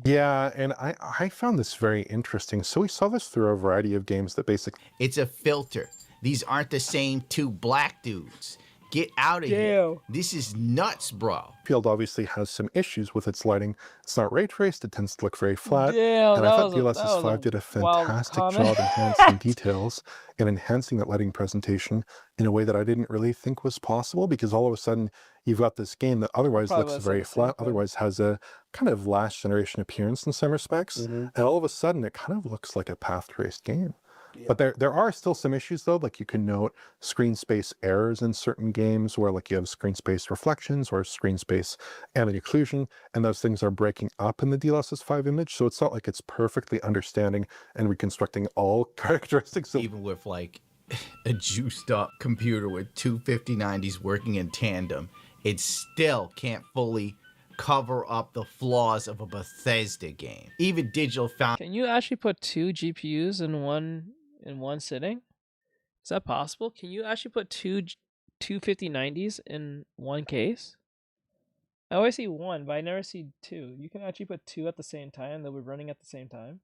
Yeah, and I found this very interesting. So we saw this through a variety of games that basically... It's a filter. These aren't the same two black dudes. Get out of here. This is nuts, bro. Field obviously has some issues with its lighting. It's not ray traced, it tends to look very flat. Yeah, and I thought DLSS 5 did a fantastic job enhancing details and enhancing that lighting presentation in a way that I didn't really think was possible, because all of a sudden you've got this game that otherwise looks very flat, otherwise has a kind of last generation appearance in some respects, and all of a sudden it kind of looks like a path traced game. But there are still some issues though, like you can note screen space errors in certain games where like you have screen space reflections or screen space ambient occlusion, and those things are breaking up in the DLSS 5 image. So it's not like it's perfectly understanding and reconstructing all characteristics. Even with like a juiced up computer with two 5090s working in tandem, it still can't fully cover up the flaws of a Bethesda game. Even Digital found. Can you actually put 2 GPUs in one sitting? Is that possible? Can you actually put two 5090s in one case? I always see one, but I never see 2. You can actually put 2 at the same time that we're running at the same time.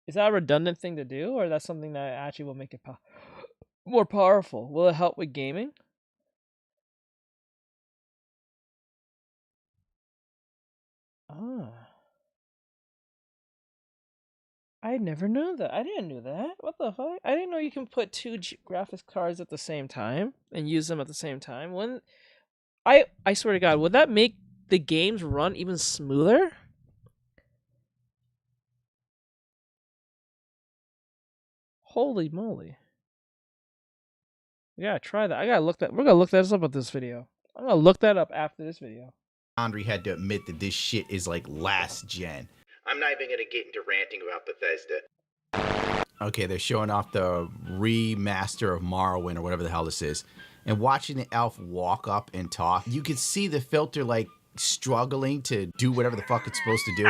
Is that a redundant thing to do, or that's something that actually will make it more powerful? Will it help with gaming? Ah. I never knew that. I didn't know that. What the fuck? I didn't know you can put 2 graphics cards at the same time and use them at the same time. I swear to God, would that make the games run even smoother? Holy moly. We gotta try that. We're gonna look that up with this video. I'm gonna look that up after this video. Foundry had to admit that this shit is like last gen. I'm not even gonna get into ranting about Bethesda. Okay, they're showing off the remaster of Morrowind or whatever the hell this is. And watching the elf walk up and talk, you could see the filter like struggling to do whatever the fuck it's supposed to do.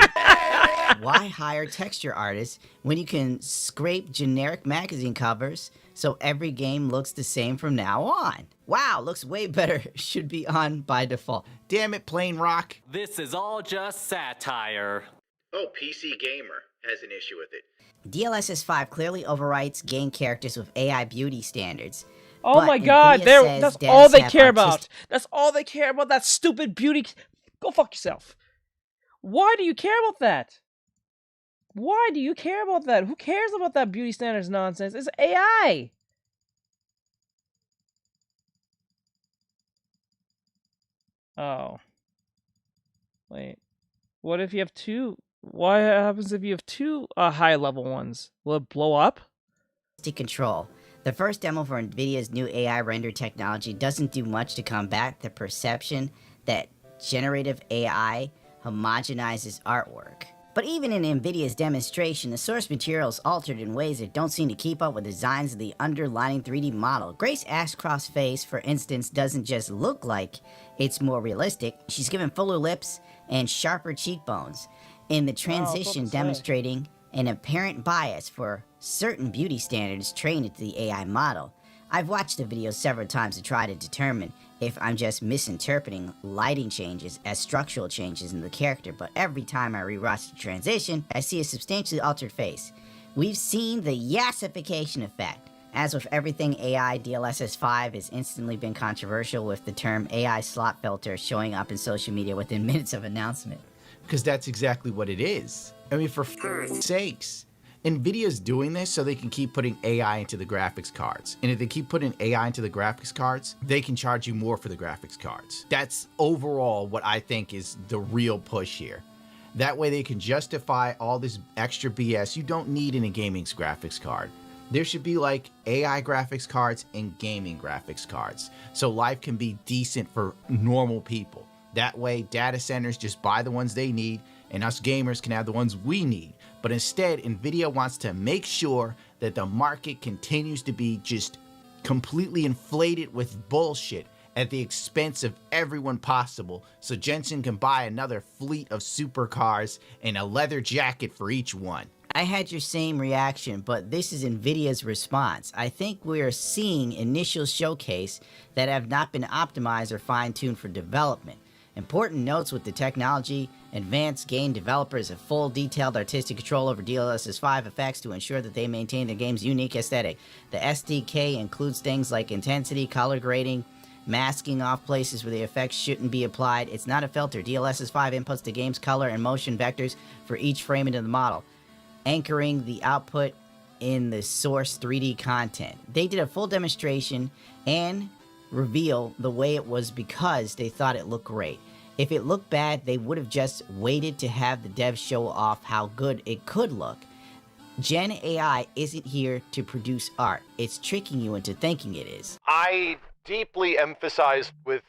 Why hire texture artists when you can scrape generic magazine covers so every game looks the same from now on? Wow, looks way better. Should be on by default. Damn it, Plain Rock. This is all just satire. Oh, PC Gamer has an issue with it. DLSS 5 clearly overwrites game characters with AI beauty standards. Oh my God, that's all they care about. That's all they care about, that stupid beauty. Go fuck yourself. Why do you care about that? Why do you care about that? Who cares about that beauty standards nonsense? It's AI. Oh. Wait. What if you have 2? What happens if you have 2 high level ones? Will it blow up? Control. The first demo for Nvidia's new AI render technology doesn't do much to combat the perception that generative AI homogenizes artwork. But even in Nvidia's demonstration, the source material is altered in ways that don't seem to keep up with the designs of the underlying 3D model. Grace Ashcroft's face, for instance, doesn't just look like it's more realistic. She's given fuller lips and sharper cheekbones, in the transition demonstrating an apparent bias for certain beauty standards trained into the AI model. I've watched the video several times to try to determine if I'm just misinterpreting lighting changes as structural changes in the character, but every time I rewatch the transition, I see a substantially altered face. We've seen the yassification effect. As with everything AI, DLSS 5 has instantly been controversial, with the term AI slot filter showing up in social media within minutes of announcement. Because that's exactly what it is. I mean, for sakes. Nvidia's doing this so they can keep putting AI into the graphics cards. And if they keep putting AI into the graphics cards, they can charge you more for the graphics cards. That's overall what I think is the real push here. That way they can justify all this extra BS you don't need in a gaming graphics card. There should be like AI graphics cards and gaming graphics cards, so life can be decent for normal people. That way data centers just buy the ones they need, and us gamers can have the ones we need. But instead, Nvidia wants to make sure that the market continues to be just completely inflated with bullshit at the expense of everyone possible, so Jensen can buy another fleet of supercars and a leather jacket for each one. I had your same reaction, but this is Nvidia's response. I think we are seeing initial showcase that have not been optimized or fine-tuned for development. Important notes with the technology: advanced game developers have full detailed artistic control over DLSS 5 effects to ensure that they maintain the game's unique aesthetic. The SDK includes things like intensity, color grading, masking off places where the effects shouldn't be applied. It's not a filter. DLSS 5 inputs the game's color and motion vectors for each frame into the model, anchoring the output in the source 3D content. They did a full demonstration and reveal the way it was because they thought it looked great. If it looked bad, they would have just waited to have the devs show off how good it could look. Gen AI isn't here to produce art. It's tricking you into thinking it is. I deeply emphasize with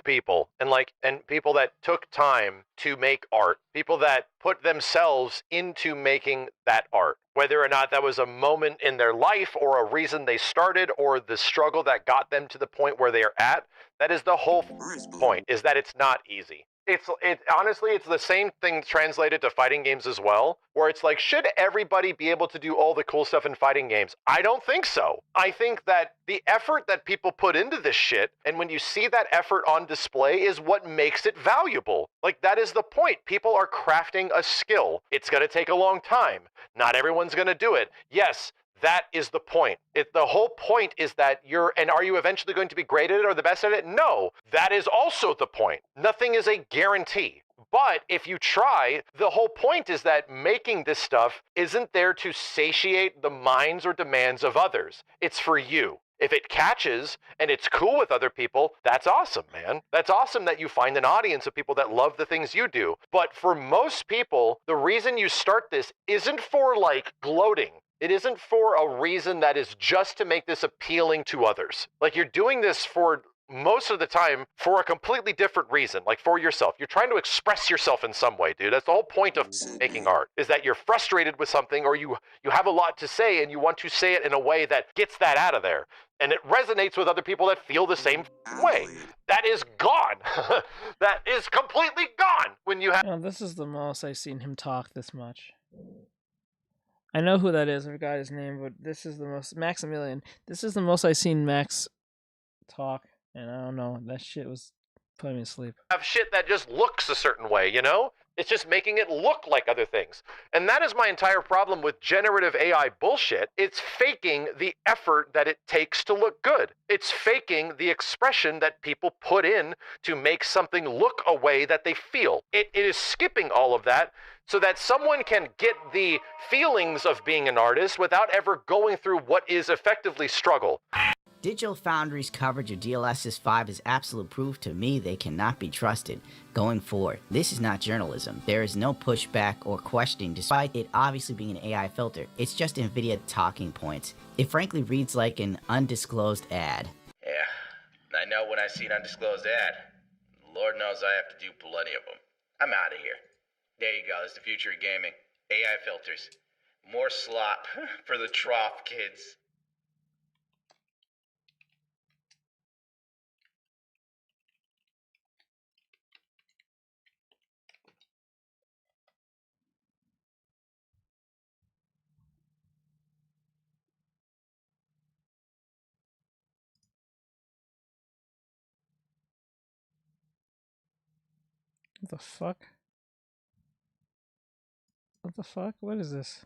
people and people that took time to make art, people that put themselves into making that art, whether or not that was a moment in their life or a reason they started or the struggle that got them to the point where they are at. That is the whole point, is that it's not easy. Honestly, it's the same thing translated to fighting games as well, where it's like, should everybody be able to do all the cool stuff in fighting games? I don't think so. I think that the effort that people put into this shit, and when you see that effort on display, is what makes it valuable. Like, that is the point. People are crafting a skill. It's going to take a long time. Not everyone's going to do it. Yes, that is the point. The whole point is that are you eventually going to be great at it or the best at it? No, that is also the point. Nothing is a guarantee. But if you try, the whole point is that making this stuff isn't there to satiate the minds or demands of others. It's for you. If it catches and it's cool with other people, that's awesome, man. That's awesome that you find an audience of people that love the things you do. But for most people, the reason you start this isn't for like gloating. It isn't for a reason that is just to make this appealing to others. Like, you're doing this for most of the time for a completely different reason, like for yourself. You're trying to express yourself in some way, dude. That's the whole point of making art, is that you're frustrated with something or you have a lot to say and you want to say it in a way that gets that out of there. And it resonates with other people that feel the same way. That is gone. That is completely gone when you have... This is the most I've seen him talk this much. I know who that is. I forgot his name, but this is the most... Maximilian. This is the most I've seen Max talk, and I don't know. That shit was putting me to sleep. Have shit that just looks a certain way, you know? It's just making it look like other things. And that is my entire problem with generative AI bullshit. It's faking the effort that it takes to look good. It's faking the expression that people put in to make something look a way that they feel. It is skipping all of that so that someone can get the feelings of being an artist without ever going through what is effectively struggle. Digital Foundry's coverage of DLSS 5 is absolute proof to me they cannot be trusted going forward. This is not journalism. There is no pushback or questioning despite it obviously being an AI filter. It's just Nvidia talking points. It frankly reads like an undisclosed ad. Yeah, I know when I see an undisclosed ad. Lord knows I have to do plenty of them. I'm out of here. There you go, that's the future of gaming. AI filters. More slop for the trough kids. What the fuck? What the fuck? What is this?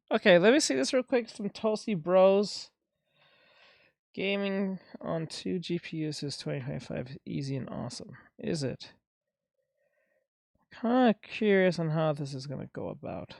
Okay, let me see this real quick from Toasty Bros. Gaming on 2 GPUs is 2025 easy and awesome. Is it? Kind of curious on how this is going to go about.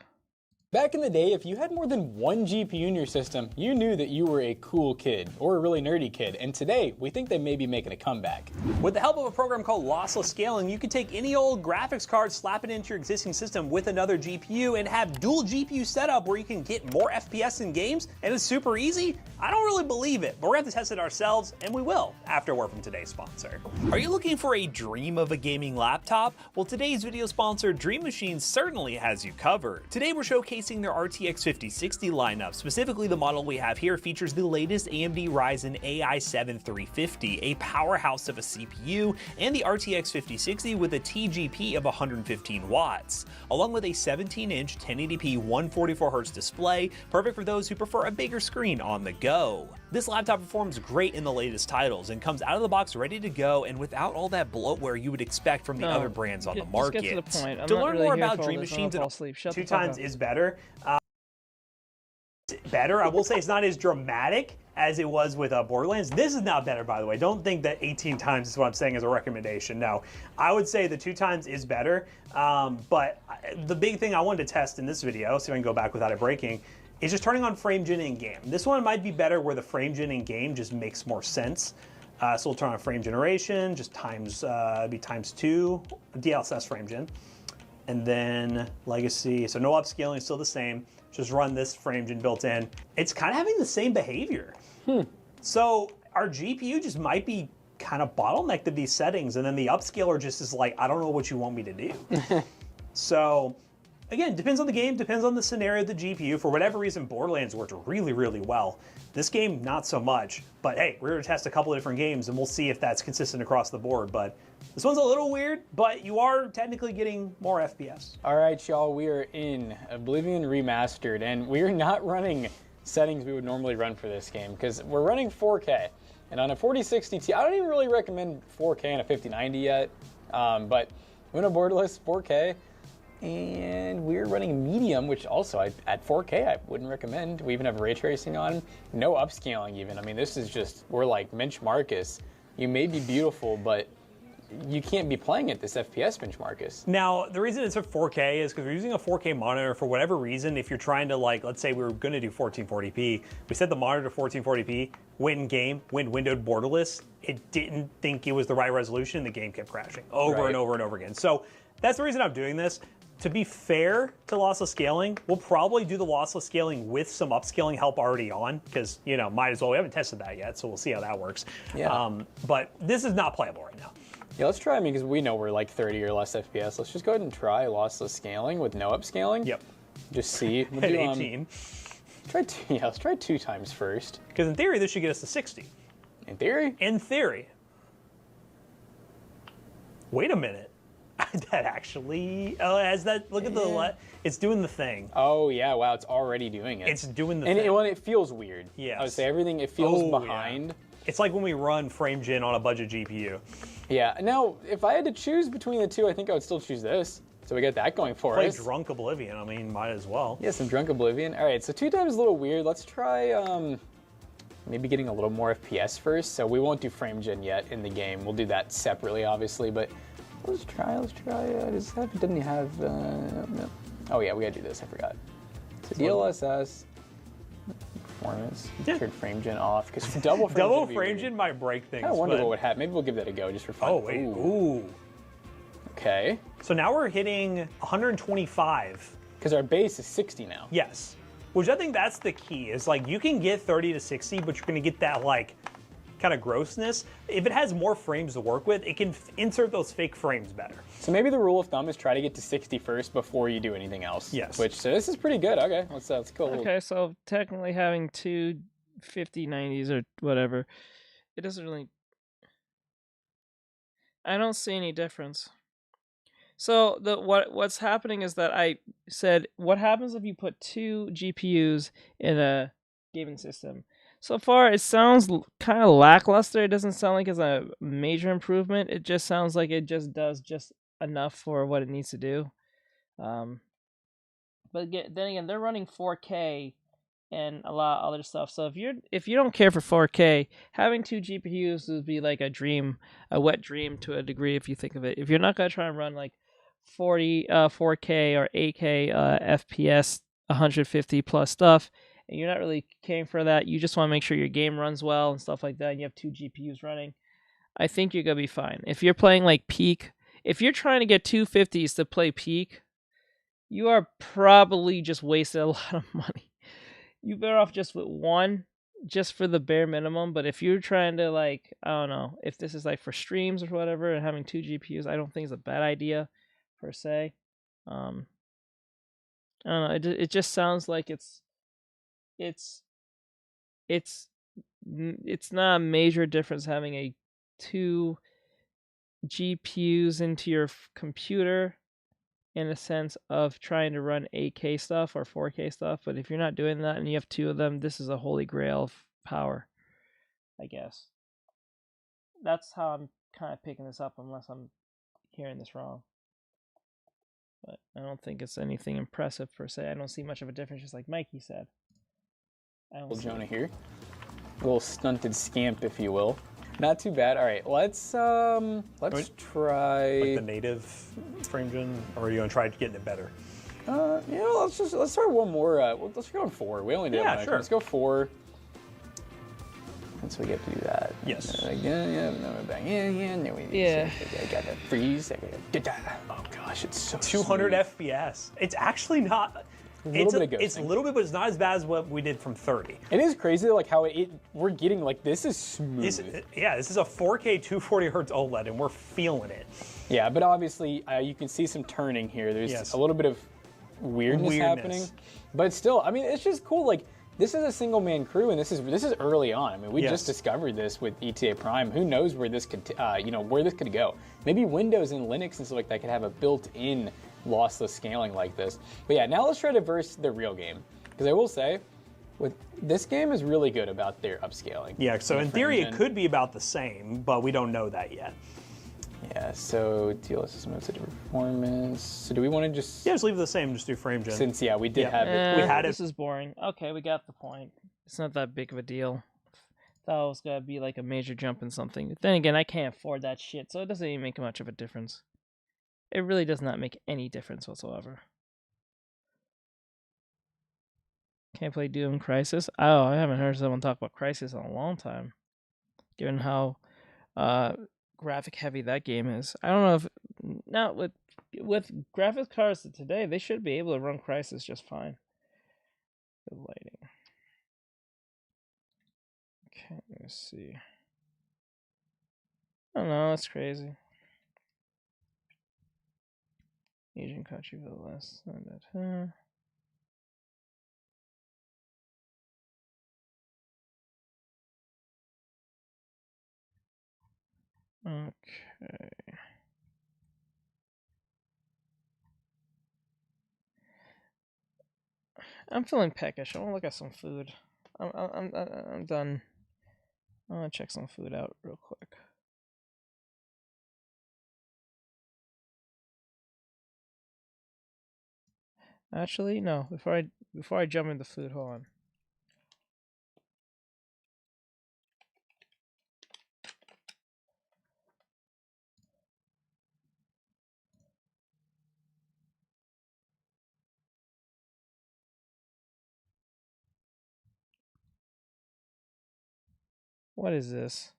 Back in the day, if you had more than one GPU in your system, you knew that you were a cool kid or a really nerdy kid, and today we think they may be making a comeback. With the help of a program called lossless scaling, you can take any old graphics card, slap it into your existing system with another GPU, and have dual GPU setup where you can get more FPS in games, and it's super easy? I don't really believe it, but we're going to have to test it ourselves, and we will after word from today's sponsor. Are you looking for a dream of a gaming laptop? Well, today's video sponsor, Dream Machine, certainly has you covered. Today we're showcasing their RTX 5060 lineup. Specifically, the model we have here features the latest AMD Ryzen AI7 350, a powerhouse of a CPU, and the RTX 5060 with a TGP of 115 watts, along with a 17-inch 1080p 144Hz display, perfect for those who prefer a bigger screen on the go. This laptop performs great in the latest titles and comes out of the box ready to go and without all that bloatware you would expect from the other brands on the market. Get to the point. To learn more about Dream Machines, Two times is better. I will say it's not as dramatic as it was with Borderlands. This is not better, by the way. Don't think that 18 times is what I'm saying as a recommendation. No, I would say the 2 times is better. But the big thing I wanted to test in this video, so I can go back without it breaking, is just turning on frame gen in game. This one might be better where the frame gen in game just makes more sense. So we'll turn on frame generation, just times, be ×2, DLSS frame gen. And then legacy, so no upscaling, still the same. Just run this frame gen built in. It's kind of having the same behavior. So our GPU just might be kind of bottlenecked to these settings, and then the upscaler just is like, I don't know what you want me to do. So again, depends on the game, depends on the scenario of the GPU. For whatever reason, Borderlands worked really, really well. This game, not so much. But hey, we're gonna test a couple of different games and we'll see if that's consistent across the board. But this one's a little weird, but you are technically getting more FPS. All right, y'all, we are in Oblivion Remastered, and we are not running settings we would normally run for this game because we're running 4K. And on a 4060 Ti, I don't even really recommend 4K on a 5090 yet, but we're in a borderless 4K, and we're running medium, which also at 4K I wouldn't recommend. We even have ray tracing on, no upscaling even. I mean, this is just, we're like Minch Marcus. You may be beautiful, but you can't be playing at this FPS, Minch Marcus. Now, the reason it's a 4K is because we're using a 4K monitor for whatever reason. If you're trying to, like, let's say we were going to do 1440p, we set the monitor to 1440p, went in game, went windowed borderless, it didn't think it was the right resolution, the game kept crashing over and over and over again. So that's the reason I'm doing this. To be fair to lossless scaling, we'll probably do the lossless scaling with some upscaling help already on, because, you know, might as well. We haven't tested that yet, so we'll see how that works. Yeah. But this is not playable right now. Yeah, let's try, because we know we're like 30 or less FPS. Let's just go ahead and try lossless scaling with no upscaling. Yep. Just see. We'll Hit do, 18. Let's try 2 times first. Because in theory, this should get us to 60. In theory? In theory. Wait a minute. That actually, has that, look at the, it's doing the thing. Oh yeah, wow, it's already doing it. It's doing the thing. And it feels weird. Yeah. I would say everything, it feels behind. Yeah. It's like when we run frame gen on a budget GPU. Yeah, now, if I had to choose between the two, I think I would still choose this. So we got that going for us. Play Drunk Oblivion, I mean, might as well. Yeah, some Drunk Oblivion. All right, so 2 times a little weird. Let's try maybe getting a little more FPS first. So we won't do frame gen yet in the game. We'll do that separately, obviously, but let's try, it didn't have, no. Oh yeah, we gotta do this, I forgot. So DLSS, performance, turn frame gen off, because double frame gen might break things. I wonder what would happen. Maybe we'll give that a go just for fun. Oh wait, ooh. Okay. So now we're hitting 125. Because our base is 60 now. Yes. Which I think that's the key, is like you can get 30 to 60, but you're gonna get that like kind of grossness. If it has more frames to work with, it can insert those fake frames better. So maybe the rule of thumb is try to get to 60 first before you do anything else. Yes. So this is pretty good. Okay, let's go. Okay, so technically having 2 5090s or whatever, it doesn't really, I don't see any difference. So what's happening is that I said, what happens if you put 2 GPUs in a gaming system? So far, it sounds kind of lackluster. It doesn't sound like it's a major improvement. It just sounds like it just does just enough for what it needs to do. But then again, they're running 4K and a lot of other stuff. So if you don't care for 4K, having 2 GPUs would be like a dream, a wet dream to a degree if you think of it. If you're not gonna try and run like 4K or 8K FPS, 150 plus stuff, and you're not really caring for that, you just want to make sure your game runs well and stuff like that, and you have 2 GPUs running, I think you're going to be fine. If you're playing like peak, if you're trying to get 250s to play peak, you are probably just wasted a lot of money. You're better off just with 1, just for the bare minimum. But if you're trying to, like, I don't know, if this is like for streams or whatever, and having 2 GPUs, I don't think it's a bad idea per se. I don't know, it just sounds like it's not a major difference having a 2 GPUs into your computer in a sense of trying to run 8K stuff or 4K stuff. But if you're not doing that and you have 2 of them, this is a holy grail of power, I guess. That's how I'm kind of picking this up, unless I'm hearing this wrong. But I don't think it's anything impressive per se. I don't see much of a difference, just like Mikey said. Little Jonah here. A little stunted scamp, if you will. Not too bad. All right, let's try like the native frame gen, or are you gonna try getting it better? Let's try one more. Let's go on 4. We only did one. Sure. Let's go 4. And so we get to do that. Yes. Yeah, back in. Yeah. I got that freeze. Oh gosh, it's so 200 smooth. FPS. It's actually not. It's a little bit, but it's not as bad as what we did from 30. It is crazy, like how we're getting like this is smooth. This is a 4K 240 hertz OLED, and we're feeling it. Yeah, but obviously you can see some turning here. There's a little bit of weirdness happening, but still, I mean, it's just cool. Like this is a single man crew, and this is early on. I mean, we just discovered this with ETA Prime. Who knows where this could, where this could go? Maybe Windows and Linux and stuff like that could have a built-in lossless scaling like this. But yeah, now let's try to verse the real game, because I will say, this game is really good about their upscaling. Yeah, so in theory it could be about the same, but we don't know that yet. Yeah, so DLSS modes to performance. So do we want to just... Yeah, just leave it the same, just do frame gen. Since, we did have it. We had it. This is boring. Okay, we got the point. It's not that big of a deal. Thought it was going to be like a major jump in something. Then again, I can't afford that shit, so it doesn't even make much of a difference. It really does not make any difference whatsoever. Can't play Doom Crisis. Oh, I haven't heard someone talk about Crisis in a long time. Given how graphic heavy that game is. I don't know if now with graphics cards today, they should be able to run Crisis just fine. Good lighting. Okay, let's see. I don't know, it's crazy. Asian country for the less than that. Okay. I'm feeling peckish. I want to look at some food. I'm done. I want to check some food out real quick. Actually, no. Before I jump into food, hold on. What is this?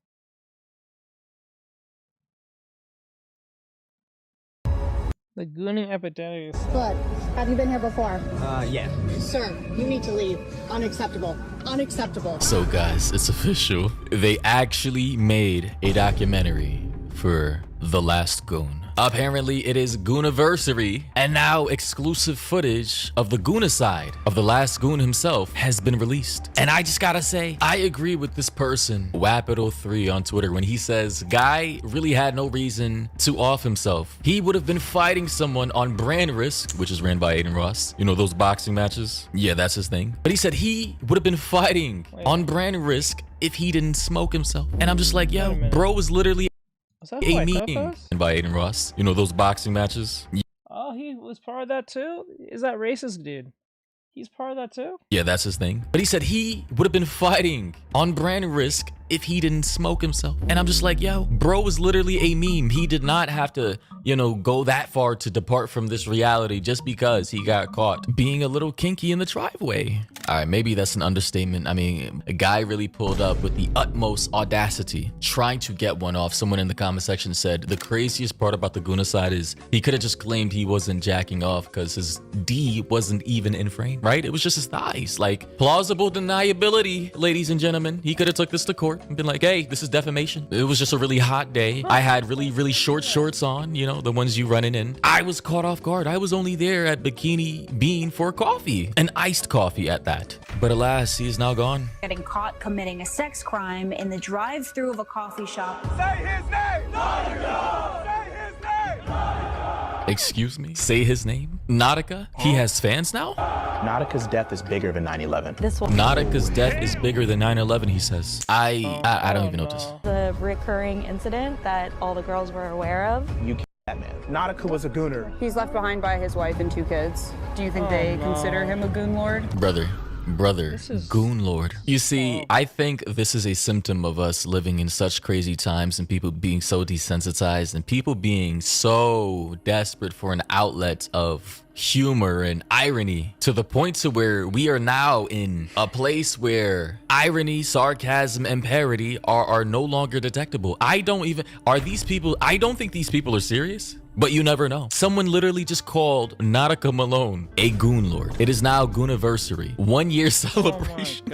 The gooning epidemic is... But have you been here before? Yeah. Sir, you need to leave. Unacceptable. Unacceptable. So guys, it's official. They actually made a documentary for The Last Goon. Apparently it is Gooniversary, and now exclusive footage of the Goonicide of The Last Goon himself has been released. And I just gotta say, I agree with this person, Wapito3 on Twitter, when he says Guy really had no reason to off himself. He would have been fighting someone on Brand Risk, which is ran by Aiden Ross. You know those boxing matches? Yeah, that's his thing. But he said he would have been fighting on Brand Risk if he didn't smoke himself. And I'm just like, yo, bro was literally a meeting by Aiden Ross. You know those boxing matches? Oh, he was part of that too? Is that racist, dude? He's part of that too? Yeah, that's his thing. But he said he would have been fighting on Brand Risk if he didn't smoke himself. And I'm just like, yo, bro was literally a meme. He did not have to, go that far to depart from this reality just because he got caught being a little kinky in the driveway. All right, maybe that's an understatement. I mean, a guy really pulled up with the utmost audacity, trying to get one off. Someone in the comment section said the craziest part about the Goonicide is he could have just claimed he wasn't jacking off because his D wasn't even in frame, right? It was just his thighs. Like, plausible deniability, ladies and gentlemen. He could have took this to court and been like, hey, this is defamation. It was just a really hot day. I had really, really short shorts on, the ones you running in. I was caught off guard. I was only there at Bikini Bean for coffee, an iced coffee at that. But alas, he is now gone. Getting caught committing a sex crime in the drive-thru of a coffee shop. Say his name! Say his name! Excuse me? Say his name? Nautica? He has fans now? Nautica's death is bigger than 9/11. Nautica's death is bigger than 9/11, he says. I don't even know this. The recurring incident that all the girls were aware of. You killed that man. Nautica was a gooner. He's left behind by his wife and 2 kids. Do you think they consider him a goon lord? Brother, Goon Lord. You see, I think this is a symptom of us living in such crazy times and people being so desensitized and people being so desperate for an outlet of humor and irony to the point to where we are now in a place where irony, sarcasm, and parody are no longer detectable. I don't think these people are serious. But you never know. Someone literally just called Nautica Malone a goon lord. It is now Gooniversary. 1 year celebration.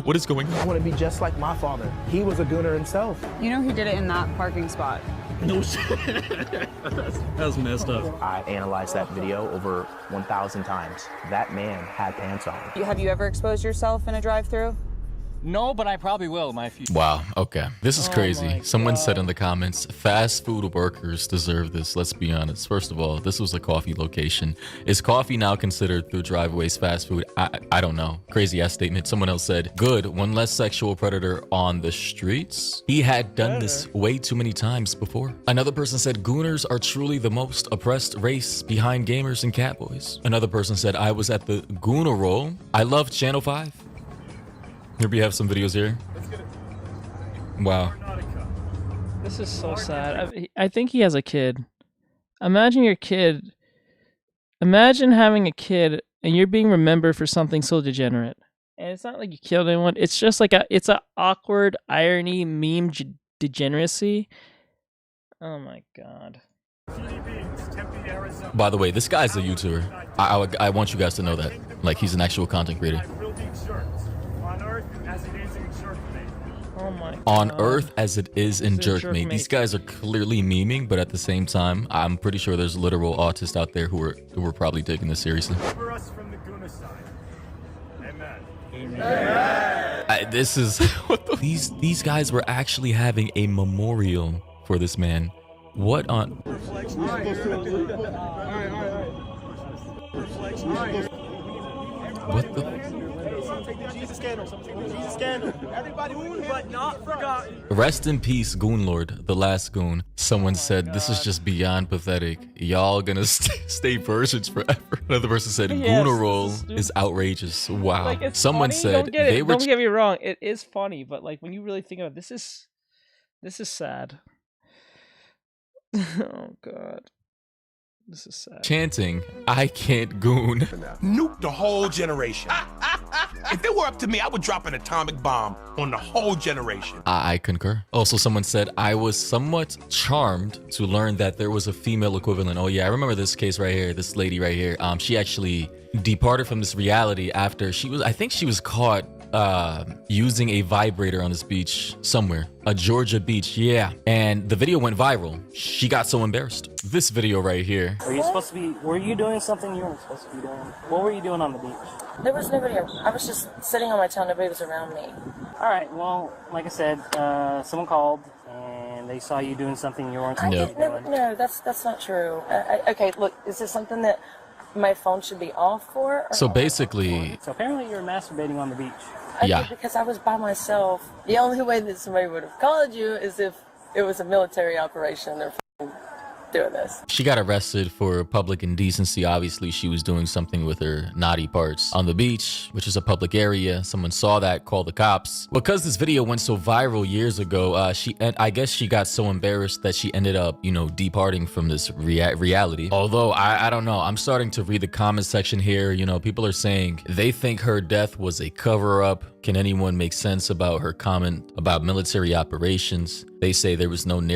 What is going on? I want to be just like my father. He was a gooner himself. You know he did it in that parking spot. No shit. That's messed up. I analyzed that video over 1,000 times. That man had pants on. Have you ever exposed yourself in a drive-thru? No, but I probably will in my future. Wow, okay. This is crazy. Someone said in the comments, fast food workers deserve this. Let's be honest. First of all, this was a coffee location. Is coffee now considered through driveways fast food? I don't know. Crazy ass statement. Someone else said, good, one less sexual predator on the streets. He had done this way too many times before. Another person said, gooners are truly the most oppressed race behind gamers and catboys. Another person said, I was at the Gooner roll. I love Channel 5. Here we have some videos here. Wow. This is so sad. I think he has a kid. Imagine your kid. Imagine having a kid and you're being remembered for something so degenerate. And it's not like you killed anyone. It's just like it's a awkward irony meme degeneracy. Oh my god. By the way, this guy's a YouTuber. I want you guys to know that. Like, he's an actual content creator. On Earth as it is in Jerkmate. These guys are clearly memeing, but at the same time, I'm pretty sure there's literal autists out there who are probably taking this seriously. This is these guys were actually having a memorial for this man. What on? What the? Rest in peace, Goonlord, the last goon. Someone said, this is just beyond pathetic. Y'all gonna stay virgins forever. Another person said, Gooner roll is outrageous. Wow. Like, Someone funny. said don't get me wrong, it is funny, but like when you really think about it, this is sad. Oh god. This is sad. Chanting, I can't goon. Nuke the whole generation. If it were up to me, I would drop an atomic bomb on the whole generation. I concur. Also, someone said, I was somewhat charmed to learn that there was a female equivalent. Oh yeah, I remember this case right here, this lady right here. She actually departed from this reality after I think she was caught using a vibrator on this beach somewhere, a Georgia beach, yeah. And the video went viral. She got so embarrassed. This video right here. Were you doing something you weren't supposed to be doing? What were you doing on the beach? There was nobody. I was just sitting on my tail. Nobody was around me. All right. Well, like I said, someone called and they saw you doing something you weren't supposed to be doing. No, that's not true. Okay, look, is this something that my phone should be off for? So basically, so apparently you were masturbating on the beach. Okay, yeah. Because I was by myself. The only way that somebody would have called you is if it was a military operation or doing this. She got arrested for public indecency. Obviously, she was doing something with her naughty parts on the beach, which is a public area. Someone saw that, called the cops. Because this video went so viral years ago, I guess she got so embarrassed that she ended up, departing from this reality. Although, I don't know. I'm starting to read the comment section here. People are saying they think her death was a cover-up. Can anyone make sense about her comment about military operations? They say there was no one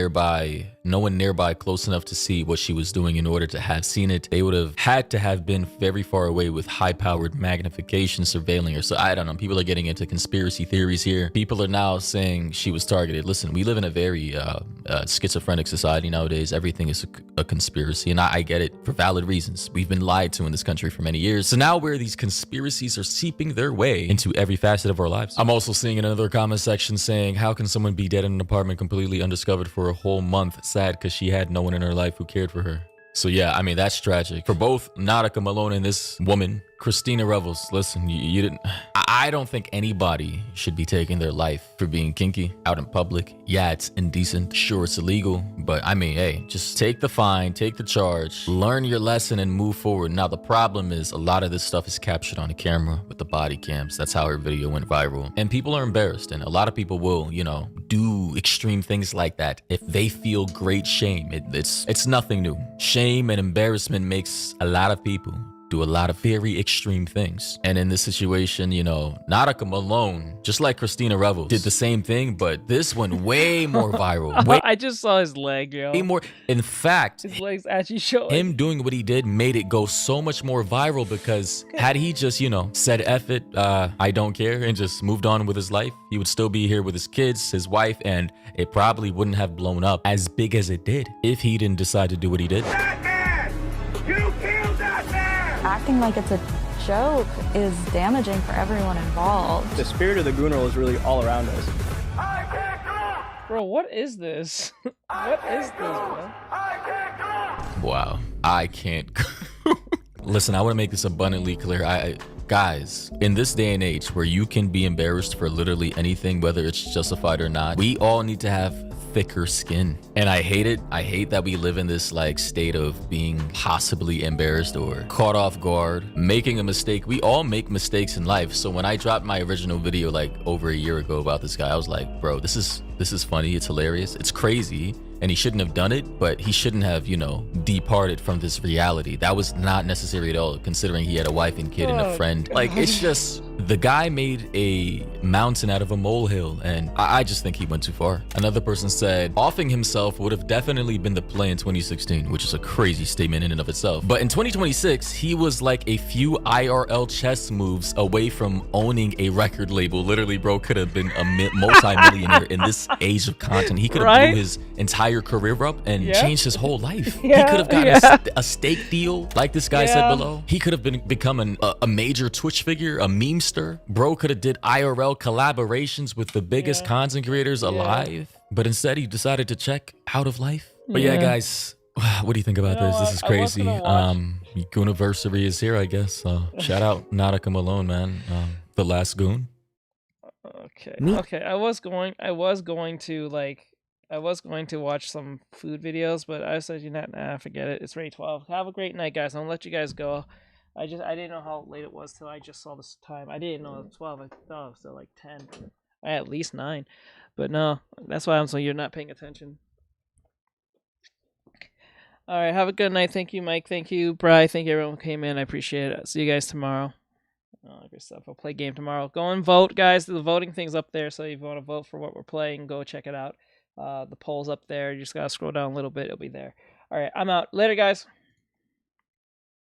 nearby close enough to see what she was doing in order to have seen it. They would have had to have been very far away with high-powered magnification surveilling her. So I don't know. People are getting into conspiracy theories here. People are now saying she was targeted. Listen, we live in a very schizophrenic society nowadays. Everything is a conspiracy, and I get it for valid reasons. We've been lied to in this country for many years. So now where these conspiracies are seeping their way into every facet of our lives. I'm also seeing another comment section saying, how can someone be dead in an apartment completely undiscovered for a whole month? Sad because she had no one in her life who cared for her. So yeah, I mean, that's tragic. For both Nautica Malone and this woman, Christina Revels, listen, you didn't... I don't think anybody should be taking their life for being kinky out in public. Yeah, it's indecent. Sure, it's illegal. But I mean, hey, just take the fine, take the charge, learn your lesson and move forward. Now, the problem is a lot of this stuff is captured on a camera with the body cams. That's how her video went viral. And people are embarrassed. And a lot of people will, do extreme things like that if they feel great shame. It's nothing new. Shame and embarrassment makes a lot of people do a lot of very extreme things. And in this situation, you know, Naraka Malone, just like Christina Revels, did the same thing, but this went way more viral. Way I just saw his leg, yo. more. In fact, His leg's actually showing. him doing what he did made it go so much more viral, because had he just, you know, said F it, I don't care, and just moved on with his life, he would still be here with his kids, his wife, and it probably wouldn't have blown up as big as it did if he didn't decide to do what he did. Acting like it's a joke is damaging for everyone involved. The spirit of the Gooner is really all around us. Bro, what is this? What is this, bro? Wow, I can't. Listen, I want to make this abundantly clear. Guys, in this day and age where you can be embarrassed for literally anything, whether it's justified or not, we all need to have thicker skin. And I hate it. I hate that we live in this like state of being possibly embarrassed or caught off guard, making a mistake. We all make mistakes in life. So when I dropped my original video like over a year ago about this guy, I was like, bro, this is funny. It's hilarious. It's crazy. And he shouldn't have done it, but he shouldn't have, you know, departed from this reality. That was not necessary at all, considering he had a wife and kid and a friend. Like, it's just, the guy made a mountain out of a molehill, and I just think he went too far. Another person said, offing himself would have definitely been the play in 2016, which is a crazy statement in and of itself. But in 2026, he was like a few IRL chess moves away from owning a record label. Literally, bro could have been a multi-millionaire in this age of content. He could have blew his entire career up and changed his whole life. He could have gotten a steak deal, like this guy said below. He could have become a major Twitch figure, a memester. Bro could have did IRL collaborations with the biggest content creators alive, but instead he decided to check out of life. But yeah, guys, what do you think about this? This is crazy. Gooniversary is here, I guess. Shout out Naraka Malone, man. The last goon. Okay. I was going to watch some food videos, but I said, you know, nah, forget it. It's already 12. Have a great night, guys. I'll let you guys go. I didn't know how late it was till I just saw this time. I didn't know it was 12. I thought it was still like 10. At least 9. But no, that's why I'm so you're not paying attention. All right, have a good night. Thank you, Mike. Thank you, Bri. Thank you, everyone who came in. I appreciate it. See you guys tomorrow. Good stuff. I'll play game tomorrow. Go and vote, guys. The voting thing's up there, so if you want to vote for what we're playing, go check it out. The poll's up there. You just gotta scroll down a little bit. It'll be there. All right, I'm out. Later, guys.